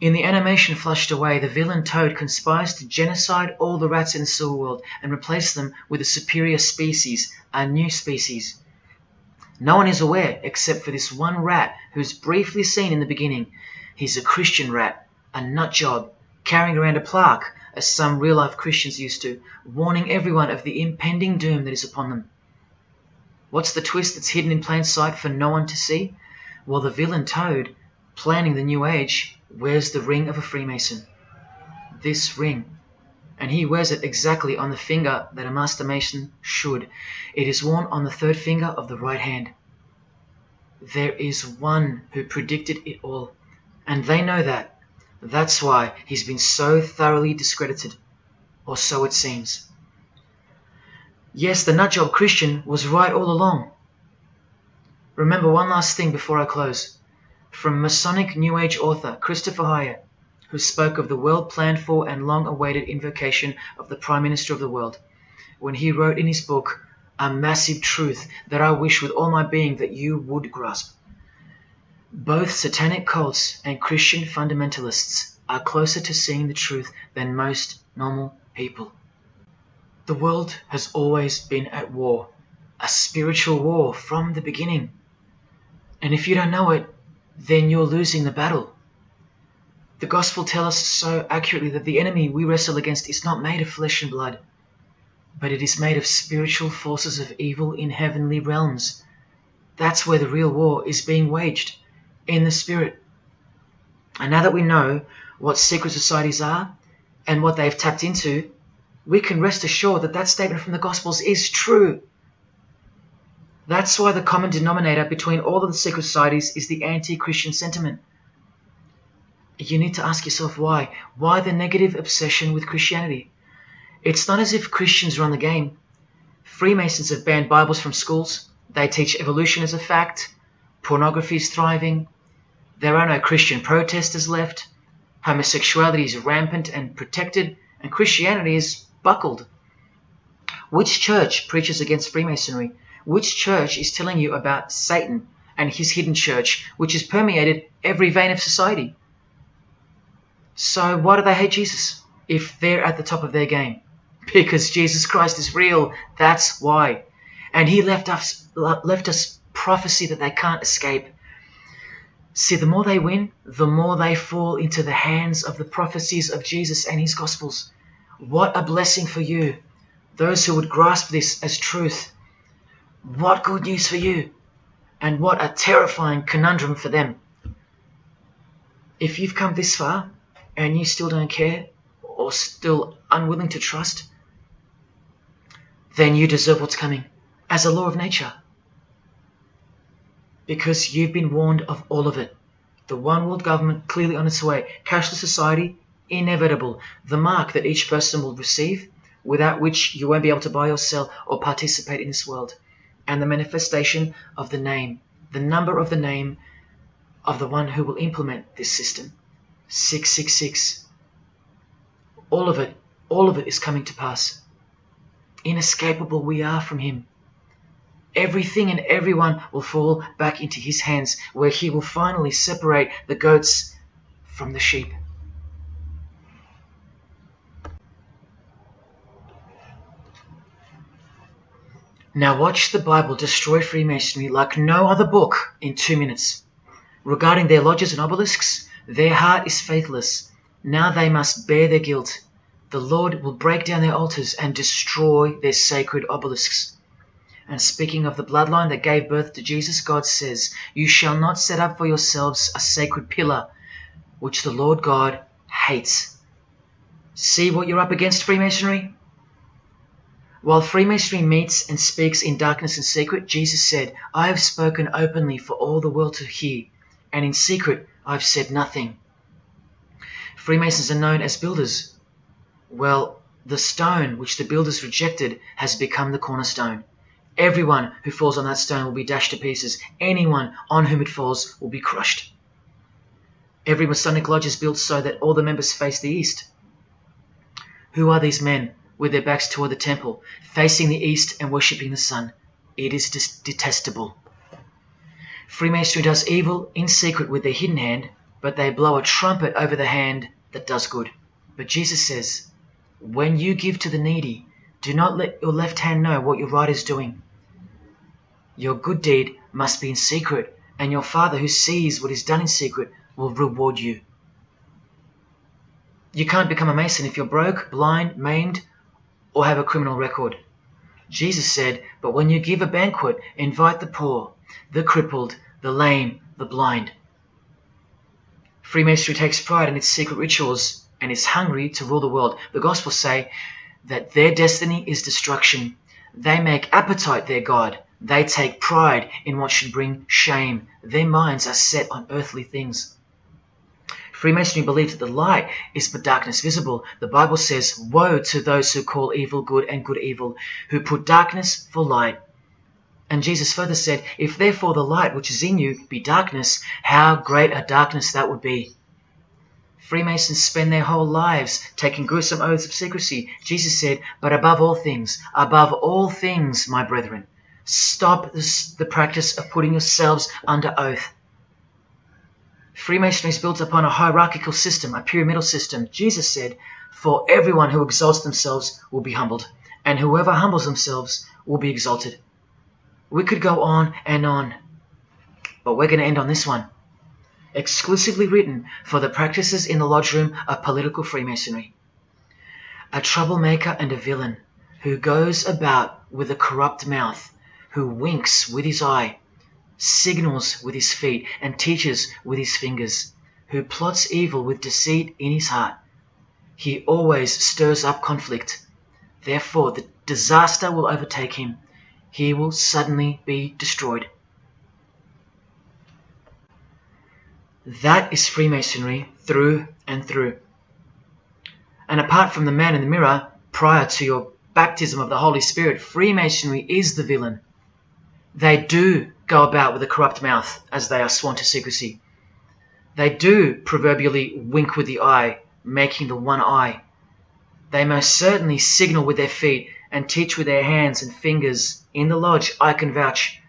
In the animation Flushed Away, the villain Toad conspires to genocide all the rats in the sewer world and replace them with a superior species, a new species. No one is aware except for this one rat who's briefly seen in the beginning. He's a Christian rat, a nut job, carrying around a plaque, as some real-life Christians used to, warning everyone of the impending doom that is upon them. What's the twist that's hidden in plain sight for no one to see? Well, the villain Toad, planning the New Age, wears the ring of a Freemason. This ring. And he wears it exactly on the finger that a Master Mason should. It is worn on the third finger of the right hand. There is one who predicted it all, and they know that. That's why he's been so thoroughly discredited, or so it seems. Yes, the nutjob Christian was right all along. Remember one last thing before I close. From Masonic New Age author Christopher Hyatt, who spoke of the well-planned-for and long-awaited invocation of the Prime Minister of the world, when he wrote in his book, "A massive truth that I wish with all my being that you would grasp. Both satanic cults and Christian fundamentalists are closer to seeing the truth than most normal people. The world has always been at war, a spiritual war from the beginning. And if you don't know it, then you're losing the battle. The gospel tells us so accurately that the enemy we wrestle against is not made of flesh and blood, but it is made of spiritual forces of evil in heavenly realms. That's where the real war is being waged, in the spirit. And now that we know what secret societies are and what they've tapped into, we can rest assured that that statement from the Gospels is true. That's why the common denominator between all of the secret societies is the anti-Christian sentiment. You need to ask yourself why. Why the negative obsession with Christianity? It's not as if Christians run the game. Freemasons have banned Bibles from schools. They teach evolution as a fact. Pornography is thriving. There are no Christian protesters left. Homosexuality is rampant and protected, and Christianity is buckled. Which church preaches against Freemasonry? Which church is telling you about Satan and his hidden church, which has permeated every vein of society? So why do they hate Jesus if they're at the top of their game? Because Jesus Christ is real, that's why. And he left us prophecy that they can't escape. See, the more they win, the more they fall into the hands of the prophecies of Jesus and his Gospels. What a blessing for you, those who would grasp this as truth. What good news for you, and what a terrifying conundrum for them. If you've come this far, and you still don't care, or still unwilling to trust, then you deserve what's coming, as a law of nature. Because you've been warned of all of it. The one world government clearly on its way. Cashless society, inevitable. The mark that each person will receive, without which you won't be able to buy or sell or participate in this world. And the manifestation of the name, the number of the name of the one who will implement this system. 666. All of it is coming to pass. Inescapable we are from him. Everything and everyone will fall back into his hands, where he will finally separate the goats from the sheep. Now watch the Bible destroy Freemasonry like no other book in 2 minutes. Regarding their lodges and obelisks, their heart is faithless. Now they must bear their guilt. The Lord will break down their altars and destroy their sacred obelisks. And speaking of the bloodline that gave birth to Jesus, God says, "You shall not set up for yourselves a sacred pillar, which the Lord God hates." See what you're up against, Freemasonry? While Freemasonry meets and speaks in darkness and secret, Jesus said, "I have spoken openly for all the world to hear, and in secret I've said nothing." Freemasons are known as builders. Well, the stone which the builders rejected has become the cornerstone. Everyone who falls on that stone will be dashed to pieces. Anyone on whom it falls will be crushed. Every Masonic lodge is built so that all the members face the east. Who are these men with their backs toward the temple, facing the east and worshipping the sun? It is detestable. Freemasonry does evil in secret with their hidden hand, but they blow a trumpet over the hand that does good. But Jesus says, "When you give to the needy, do not let your left hand know what your right is doing. Your good deed must be in secret, and your Father who sees what is done in secret will reward you." You can't become a Mason if you're broke, blind, maimed, or have a criminal record. Jesus said, "But when you give a banquet, invite the poor, the crippled, the lame, the blind." Freemasonry takes pride in its secret rituals and is hungry to rule the world. The Gospels say that their destiny is destruction. They make appetite their God. They take pride in what should bring shame. Their minds are set on earthly things. Freemasonry believes that the light is but darkness visible. The Bible says, "Woe to those who call evil good and good evil, who put darkness for light." And Jesus further said, "If therefore the light which is in you be darkness, how great a darkness that would be." Freemasons spend their whole lives taking gruesome oaths of secrecy. Jesus said, "But above all things, my brethren, stop the practice of putting yourselves under oath." Freemasonry is built upon a hierarchical system, a pyramidal system. Jesus said, "For everyone who exalts themselves will be humbled, and whoever humbles themselves will be exalted." We could go on and on, but we're going to end on this one. Exclusively written for the practices in the lodge room of political Freemasonry. A troublemaker and a villain, who goes about with a corrupt mouth, who winks with his eye, signals with his feet, and teaches with his fingers, who plots evil with deceit in his heart. He always stirs up conflict. Therefore the disaster will overtake him. He will suddenly be destroyed. That is Freemasonry through and through. And apart from the man in the mirror, prior to your baptism of the Holy Spirit, Freemasonry is the villain. They do go about with a corrupt mouth as they are sworn to secrecy. They do proverbially wink with the eye, making the one eye. They most certainly signal with their feet and teach with their hands and fingers. In the lodge, I can vouch.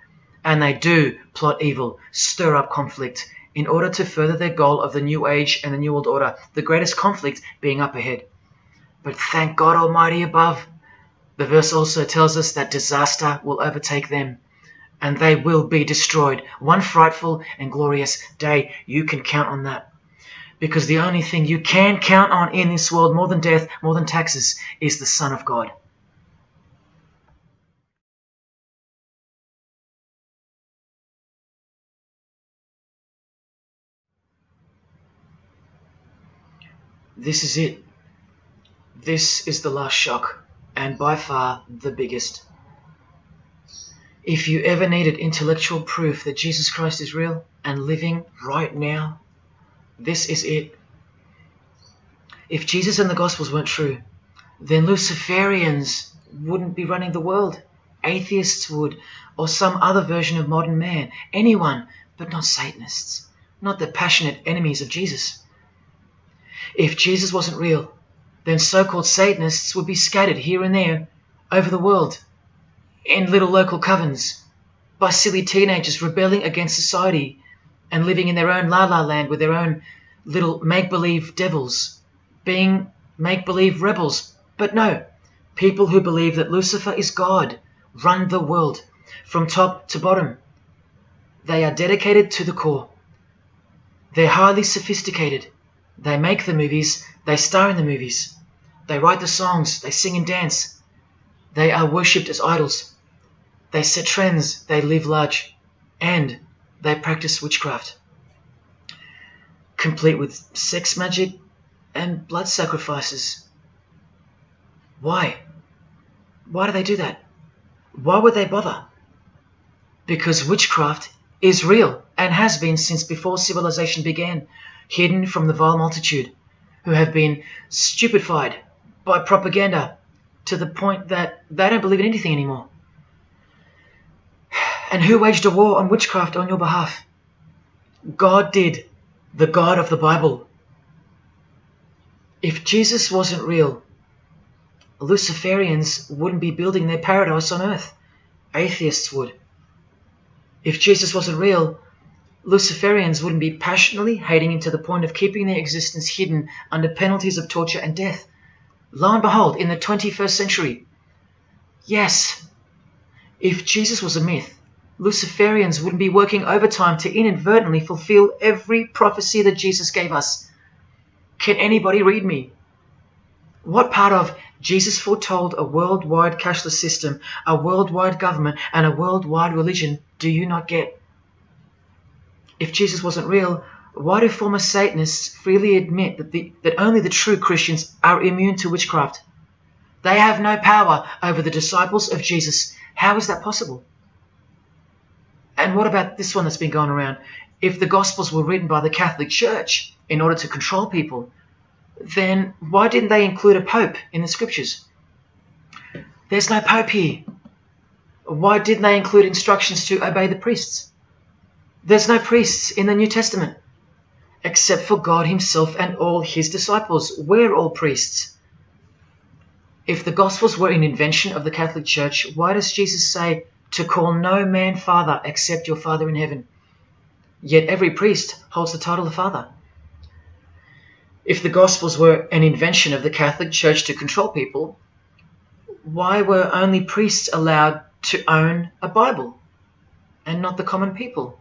And they do plot evil, stir up conflict, in order to further their goal of the New Age and the New World Order, the greatest conflict being up ahead. But thank God Almighty above, the verse also tells us that disaster will overtake them, and they will be destroyed. One frightful and glorious day, you can count on that. Because the only thing you can count on in this world, more than death, more than taxes, is the Son of God. This is it. This is the last shock, and by far the biggest. If you ever needed intellectual proof that Jesus Christ is real and living right now, this is it. If Jesus and the Gospels weren't true, then Luciferians wouldn't be running the world. Atheists would, or some other version of modern man. Anyone, but not Satanists, not the passionate enemies of Jesus. If Jesus wasn't real, then so-called Satanists would be scattered here and there over the world in little local covens by silly teenagers rebelling against society and living in their own la-la land with their own little make-believe devils, being make-believe rebels. But no, people who believe that Lucifer is God run the world from top to bottom. They are dedicated to the core. They're highly sophisticated. They make the movies, they star in the movies. They write the songs, they sing and dance. They are worshipped as idols. They set trends, they live large, and they practice witchcraft, complete with sex magic and blood sacrifices. Why? Why do they do that? Why would they bother? Because witchcraft is real and has been since before civilization began, hidden from the vile multitude who have been stupefied by propaganda to the point that they don't believe in anything anymore. And who waged a war on witchcraft on your behalf? God did, the God of the Bible. If Jesus wasn't real, Luciferians wouldn't be building their paradise on earth. Atheists would. If Jesus wasn't real, Luciferians wouldn't be passionately hating him to the point of keeping their existence hidden under penalties of torture and death. Lo and behold, in the 21st century. Yes, if Jesus was a myth, Luciferians wouldn't be working overtime to inadvertently fulfill every prophecy that Jesus gave us. Can anybody read me? What part of Jesus foretold a worldwide cashless system, a worldwide government, and a worldwide religion do you not get? If Jesus wasn't real, why do former Satanists freely admit that only the true Christians are immune to witchcraft? They have no power over the disciples of Jesus. How is that possible? And what about this one that's been going around? If the Gospels were written by the Catholic Church in order to control people, then why didn't they include a Pope in the Scriptures? There's no Pope here. Why didn't they include instructions to obey the priests? There's no priests in the New Testament, except for God himself and all his disciples. We're all priests. If the Gospels were an invention of the Catholic Church, why does Jesus say to call no man Father except your Father in heaven? Yet every priest holds the title of Father. If the Gospels were an invention of the Catholic Church to control people, why were only priests allowed to own a Bible and not the common people?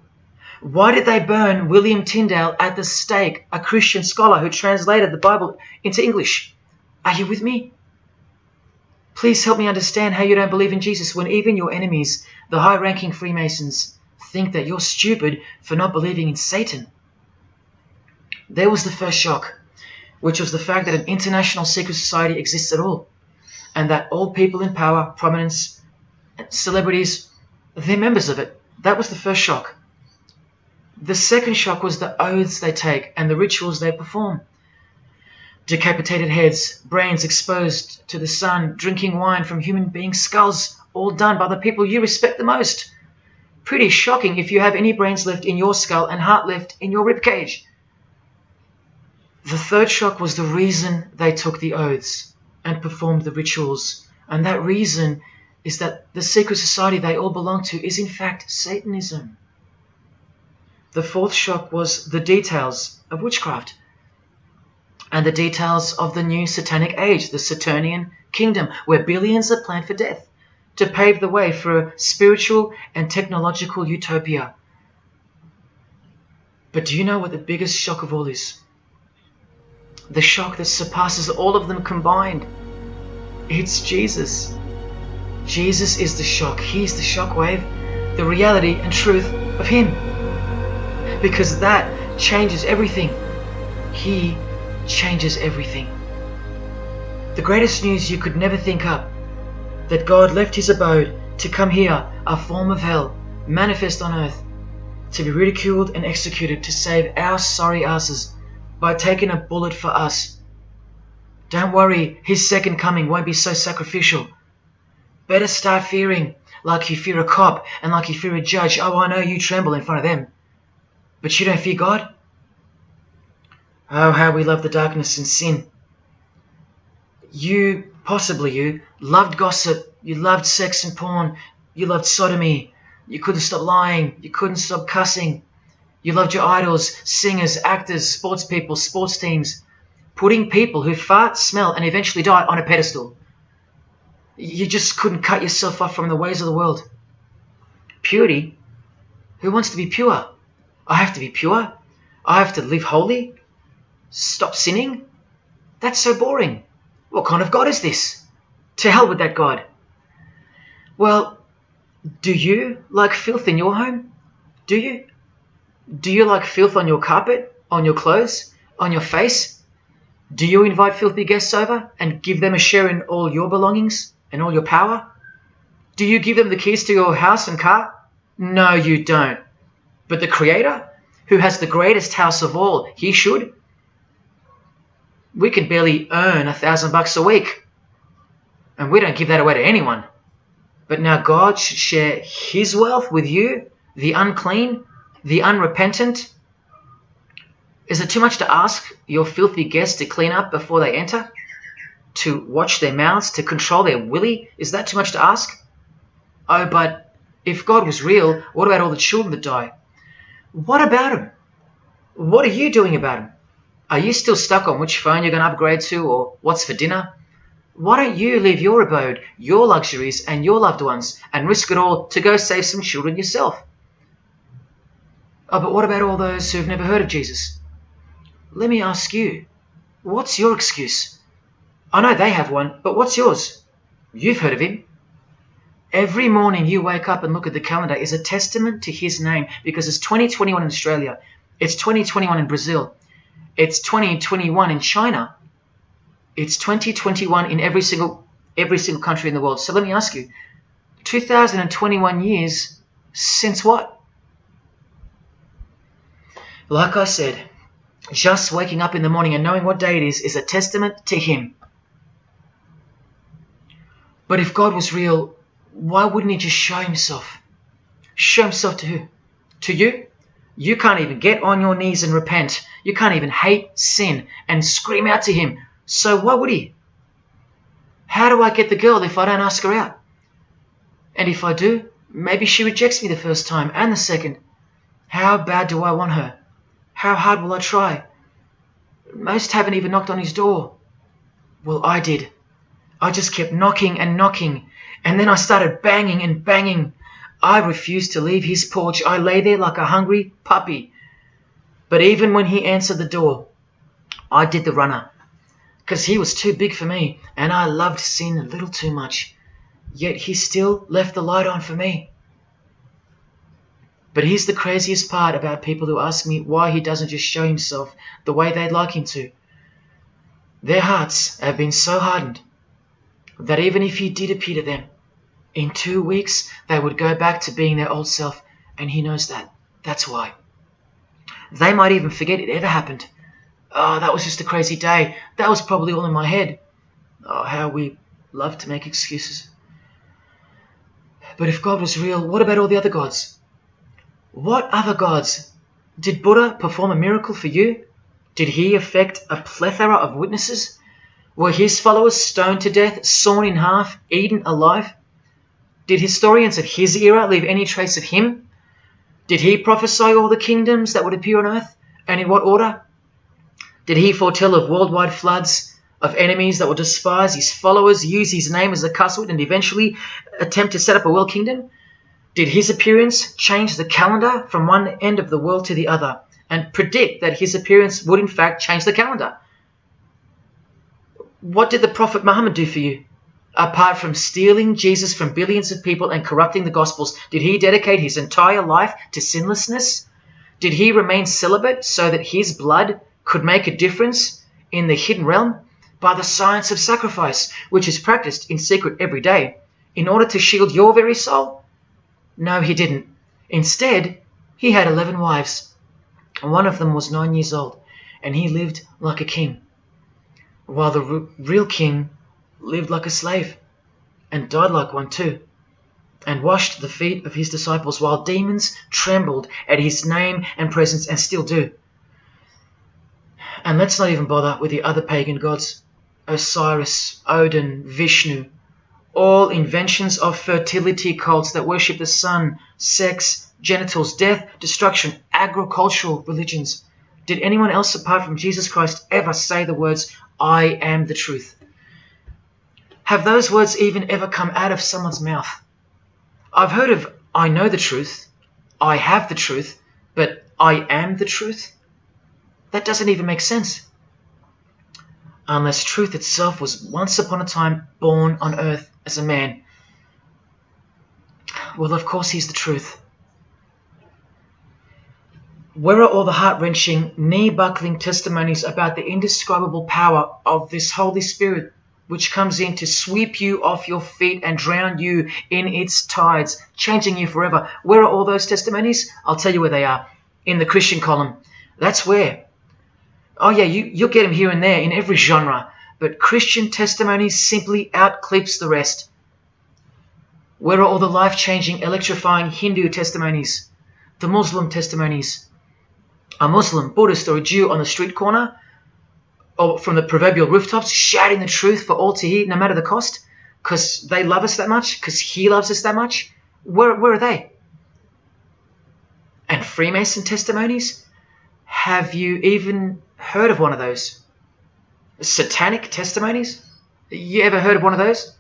Why did they burn William Tyndale at the stake, a Christian scholar who translated the Bible into English? Are you with me? Please help me understand how you don't believe in Jesus when even your enemies, the high-ranking Freemasons, think that you're stupid for not believing in Satan. There was the first shock, which was the fact that an international secret society exists at all, and that all people in power, prominence, celebrities, they're members of it. That was the first shock. The second shock was the oaths they take and the rituals they perform. Decapitated heads, brains exposed to the sun, drinking wine from human beings' skulls, all done by the people you respect the most. Pretty shocking if you have any brains left in your skull and heart left in your ribcage. The third shock was the reason they took the oaths and performed the rituals. And that reason is that the secret society they all belong to is in fact Satanism. The fourth shock was the details of witchcraft and the details of the new satanic age, the Saturnian kingdom, where billions are planned for death to pave the way for a spiritual and technological utopia. But do you know what the biggest shock of all is? The shock that surpasses all of them combined. It's Jesus. Jesus is the shock. He's the shockwave, the reality and truth of him. Because that changes everything. He changes everything. The greatest news you could never think up, that God left his abode to come here, a form of hell, manifest on earth, to be ridiculed and executed, to save our sorry asses by taking a bullet for us. Don't worry, his second coming won't be so sacrificial. Better start fearing like you fear a cop and like you fear a judge. Oh, I know you tremble in front of them. But you don't fear God? Oh, how we love the darkness and sin. Possibly you, loved gossip, you loved sex and porn, you loved sodomy, you couldn't stop lying, you couldn't stop cussing, you loved your idols, singers, actors, sports people, sports teams, putting people who fart, smell and eventually die on a pedestal. You just couldn't cut yourself off from the ways of the world. Purity? Who wants to be pure? I have to be pure? I have to live holy? Stop sinning? That's so boring. What kind of God is this? To hell with that God. Well, do you like filth in your home? Do you? Do you like filth on your carpet, on your clothes, on your face? Do you invite filthy guests over and give them a share in all your belongings and all your power? Do you give them the keys to your house and car? No, you don't. But the Creator, who has the greatest house of all, he should. We can barely earn $1,000 a week, and we don't give that away to anyone. But now God should share his wealth with you, the unclean, the unrepentant. Is it too much to ask your filthy guests to clean up before they enter? To watch their mouths, to control their willy? Is that too much to ask? Oh, but if God was real, what about all the children that die? What about them? What are you doing about them? Are you still stuck on which phone you're going to upgrade to or what's for dinner? Why don't you leave your abode, your luxuries and your loved ones and risk it all to go save some children yourself? Oh, but what about all those who've never heard of Jesus? Let me ask you, what's your excuse? I know they have one, but what's yours? You've heard of him. Every morning you wake up and look at the calendar is a testament to his name, because it's 2021 in Australia, it's 2021 in Brazil, it's 2021 in China, it's 2021 in every single country in the world. So let me ask you, 2021 years since what? Like I said, just waking up in the morning and knowing what day it is a testament to him. But if God was real, why wouldn't he just show himself? Show himself to who? To you? You can't even get on your knees and repent. You can't even hate sin and scream out to him. So why would he? How do I get the girl if I don't ask her out? And if I do, maybe she rejects me the first time and the second. How bad do I want her? How hard will I try? Most haven't even knocked on his door. Well, I did. I just kept knocking and knocking, and then I started banging and banging. I refused to leave his porch. I lay there like a hungry puppy. But even when he answered the door, I did the runner, because he was too big for me, and I loved sin a little too much. Yet he still left the light on for me. But here's the craziest part about people who ask me why he doesn't just show himself the way they'd like him to. Their hearts have been so hardened that even if he did appear to them, in 2 weeks they would go back to being their old self, and he knows that. That's why. They might even forget it ever happened. Oh, that was just a crazy day. That was probably all in my head. Oh, how we love to make excuses. But if God was real, what about all the other gods? What other gods? Did Buddha perform a miracle for you? Did he affect a plethora of witnesses? Were his followers stoned to death, sawn in half, eaten alive? Did historians of his era leave any trace of him? Did he prophesy all the kingdoms that would appear on earth, and in what order? Did he foretell of worldwide floods, of enemies that would despise his followers, use his name as a cuss word, and eventually attempt to set up a world kingdom? Did his appearance change the calendar from one end of the world to the other, and predict that his appearance would in fact change the calendar? What did the Prophet Muhammad do for you? Apart from stealing Jesus from billions of people and corrupting the Gospels, did he dedicate his entire life to sinlessness? Did he remain celibate so that his blood could make a difference in the hidden realm? By the science of sacrifice, which is practiced in secret every day, in order to shield your very soul? No, he didn't. Instead, he had 11 wives. One of them was 9 years old, and he lived like a king, while the real king lived like a slave, and died like one too, and washed the feet of his disciples, while demons trembled at his name and presence, and still do. And let's not even bother with the other pagan gods, Osiris, Odin, Vishnu, all inventions of fertility cults that worship the sun, sex, genitals, death, destruction, agricultural religions. Did anyone else apart from Jesus Christ ever say the words, I am the truth? Have those words even ever come out of someone's mouth? I've heard of, I know the truth, I have the truth, but I am the truth? That doesn't even make sense. Unless truth itself was once upon a time born on earth as a man. Well, of course he's the truth. Where are all the heart-wrenching, knee-buckling testimonies about the indescribable power of this Holy Spirit, which comes in to sweep you off your feet and drown you in its tides, changing you forever? Where are all those testimonies? I'll tell you where they are. In the Christian column. That's where. Oh yeah, you'll get them here and there in every genre, but Christian testimonies simply outclips the rest. Where are all the life-changing, electrifying Hindu testimonies? The Muslim testimonies? A Muslim, Buddhist, or a Jew on the street corner, or from the proverbial rooftops, shouting the truth for all to hear, no matter the cost, because they love us that much, because he loves us that much? Where are they? And Freemason testimonies? Have you even heard of one of those? Satanic testimonies? You ever heard of one of those?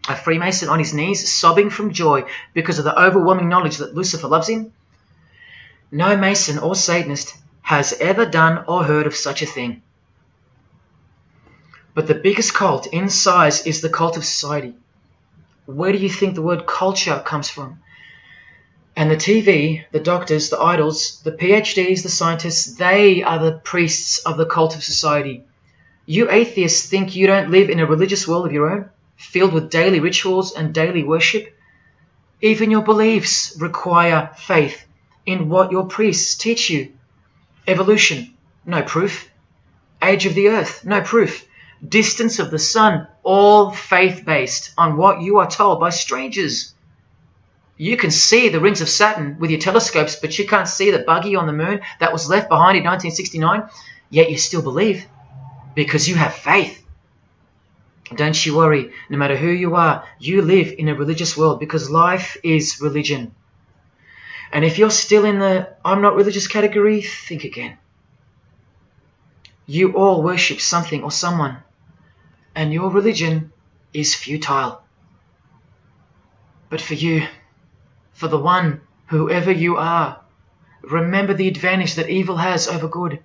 A Freemason on his knees, sobbing from joy because of the overwhelming knowledge that Lucifer loves him? No Mason or Satanist has ever done or heard of such a thing. But the biggest cult in size is the cult of society. Where do you think the word culture comes from? And the TV, the doctors, the idols, the PhDs, the scientists, they are the priests of the cult of society. You atheists think you don't live in a religious world of your own, filled with daily rituals and daily worship? Even your beliefs require faith in what your priests teach you. Evolution, no proof. Age of the earth, no proof. Distance of the sun, all faith-based on what you are told by strangers. You can see the rings of Saturn with your telescopes, but you can't see the buggy on the moon that was left behind in 1969, yet you still believe, because you have faith. Don't you worry, no matter who you are, you live in a religious world, because life is religion. And if you're still in the I'm not religious category, think again. You all worship something or someone, and your religion is futile. But for you, for the one, whoever you are, remember the advantage that evil has over good.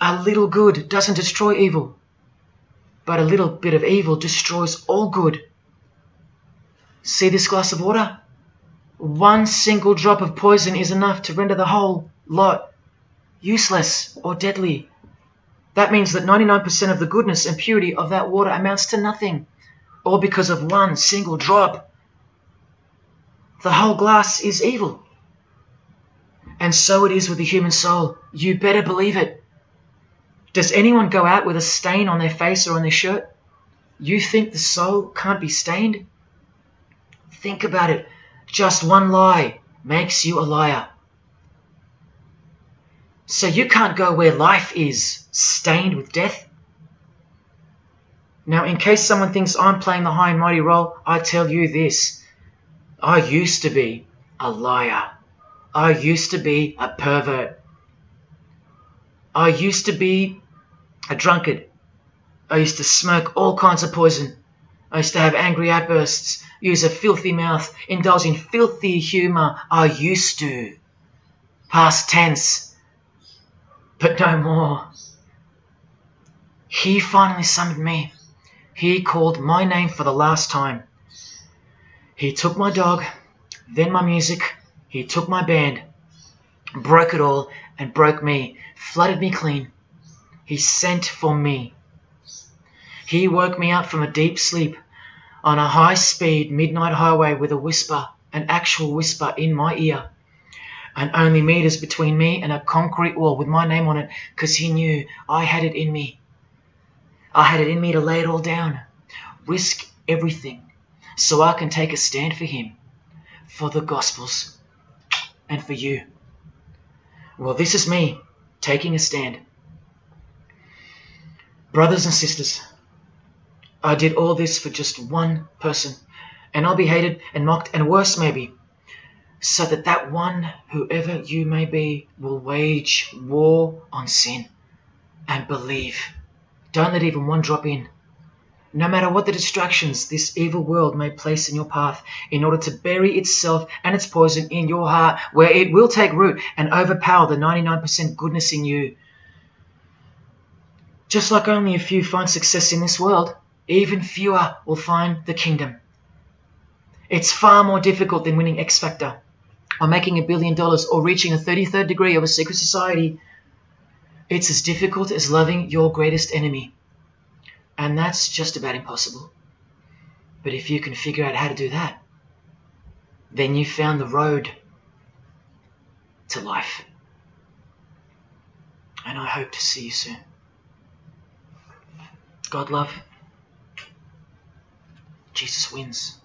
A little good doesn't destroy evil, but a little bit of evil destroys all good. See this glass of water? One single drop of poison is enough to render the whole lot useless or deadly. That means that 99% of the goodness and purity of that water amounts to nothing, all because of one single drop. The whole glass is evil. And so it is with the human soul. You better believe it. Does anyone go out with a stain on their face or on their shirt? You think the soul can't be stained? Think about it. Just one lie makes you a liar. So you can't go where life is, stained with death? Now, in case someone thinks I'm playing the high and mighty role, I tell you this. I used to be a liar. I used to be a pervert. I used to be a drunkard. I used to smoke all kinds of poison. I used to have angry outbursts, use a filthy mouth, indulge in filthy humour. I used to. Past tense. But no more. He finally summoned me. He called my name for the last time. He took my dog, then my music. He took my band, broke it all, and broke me, flooded me clean. He sent for me. He woke me up from a deep sleep. on a high-speed midnight highway with a whisper, an actual whisper in my ear, and only meters between me and a concrete wall with my name on it, because he knew I had it in me. I had it in me to lay it all down, risk everything, so I can take a stand for him, for the Gospels, and for you. Well, this is me taking a stand. Brothers and sisters, I did all this for just one person, and I'll be hated and mocked and worse maybe, so that that one, whoever you may be, will wage war on sin and believe. Don't let even one drop in. No matter what the distractions this evil world may place in your path, in order to bury itself and its poison in your heart, where it will take root and overpower the 99% goodness in you. Just like only a few find success in this world, even fewer will find the kingdom. It's far more difficult than winning X Factor, or making $1 billion, or reaching a 33rd degree of a secret society. It's as difficult as loving your greatest enemy. And that's just about impossible. But if you can figure out how to do that, then you've found the road to life. And I hope to see you soon. God love. Jesus wins.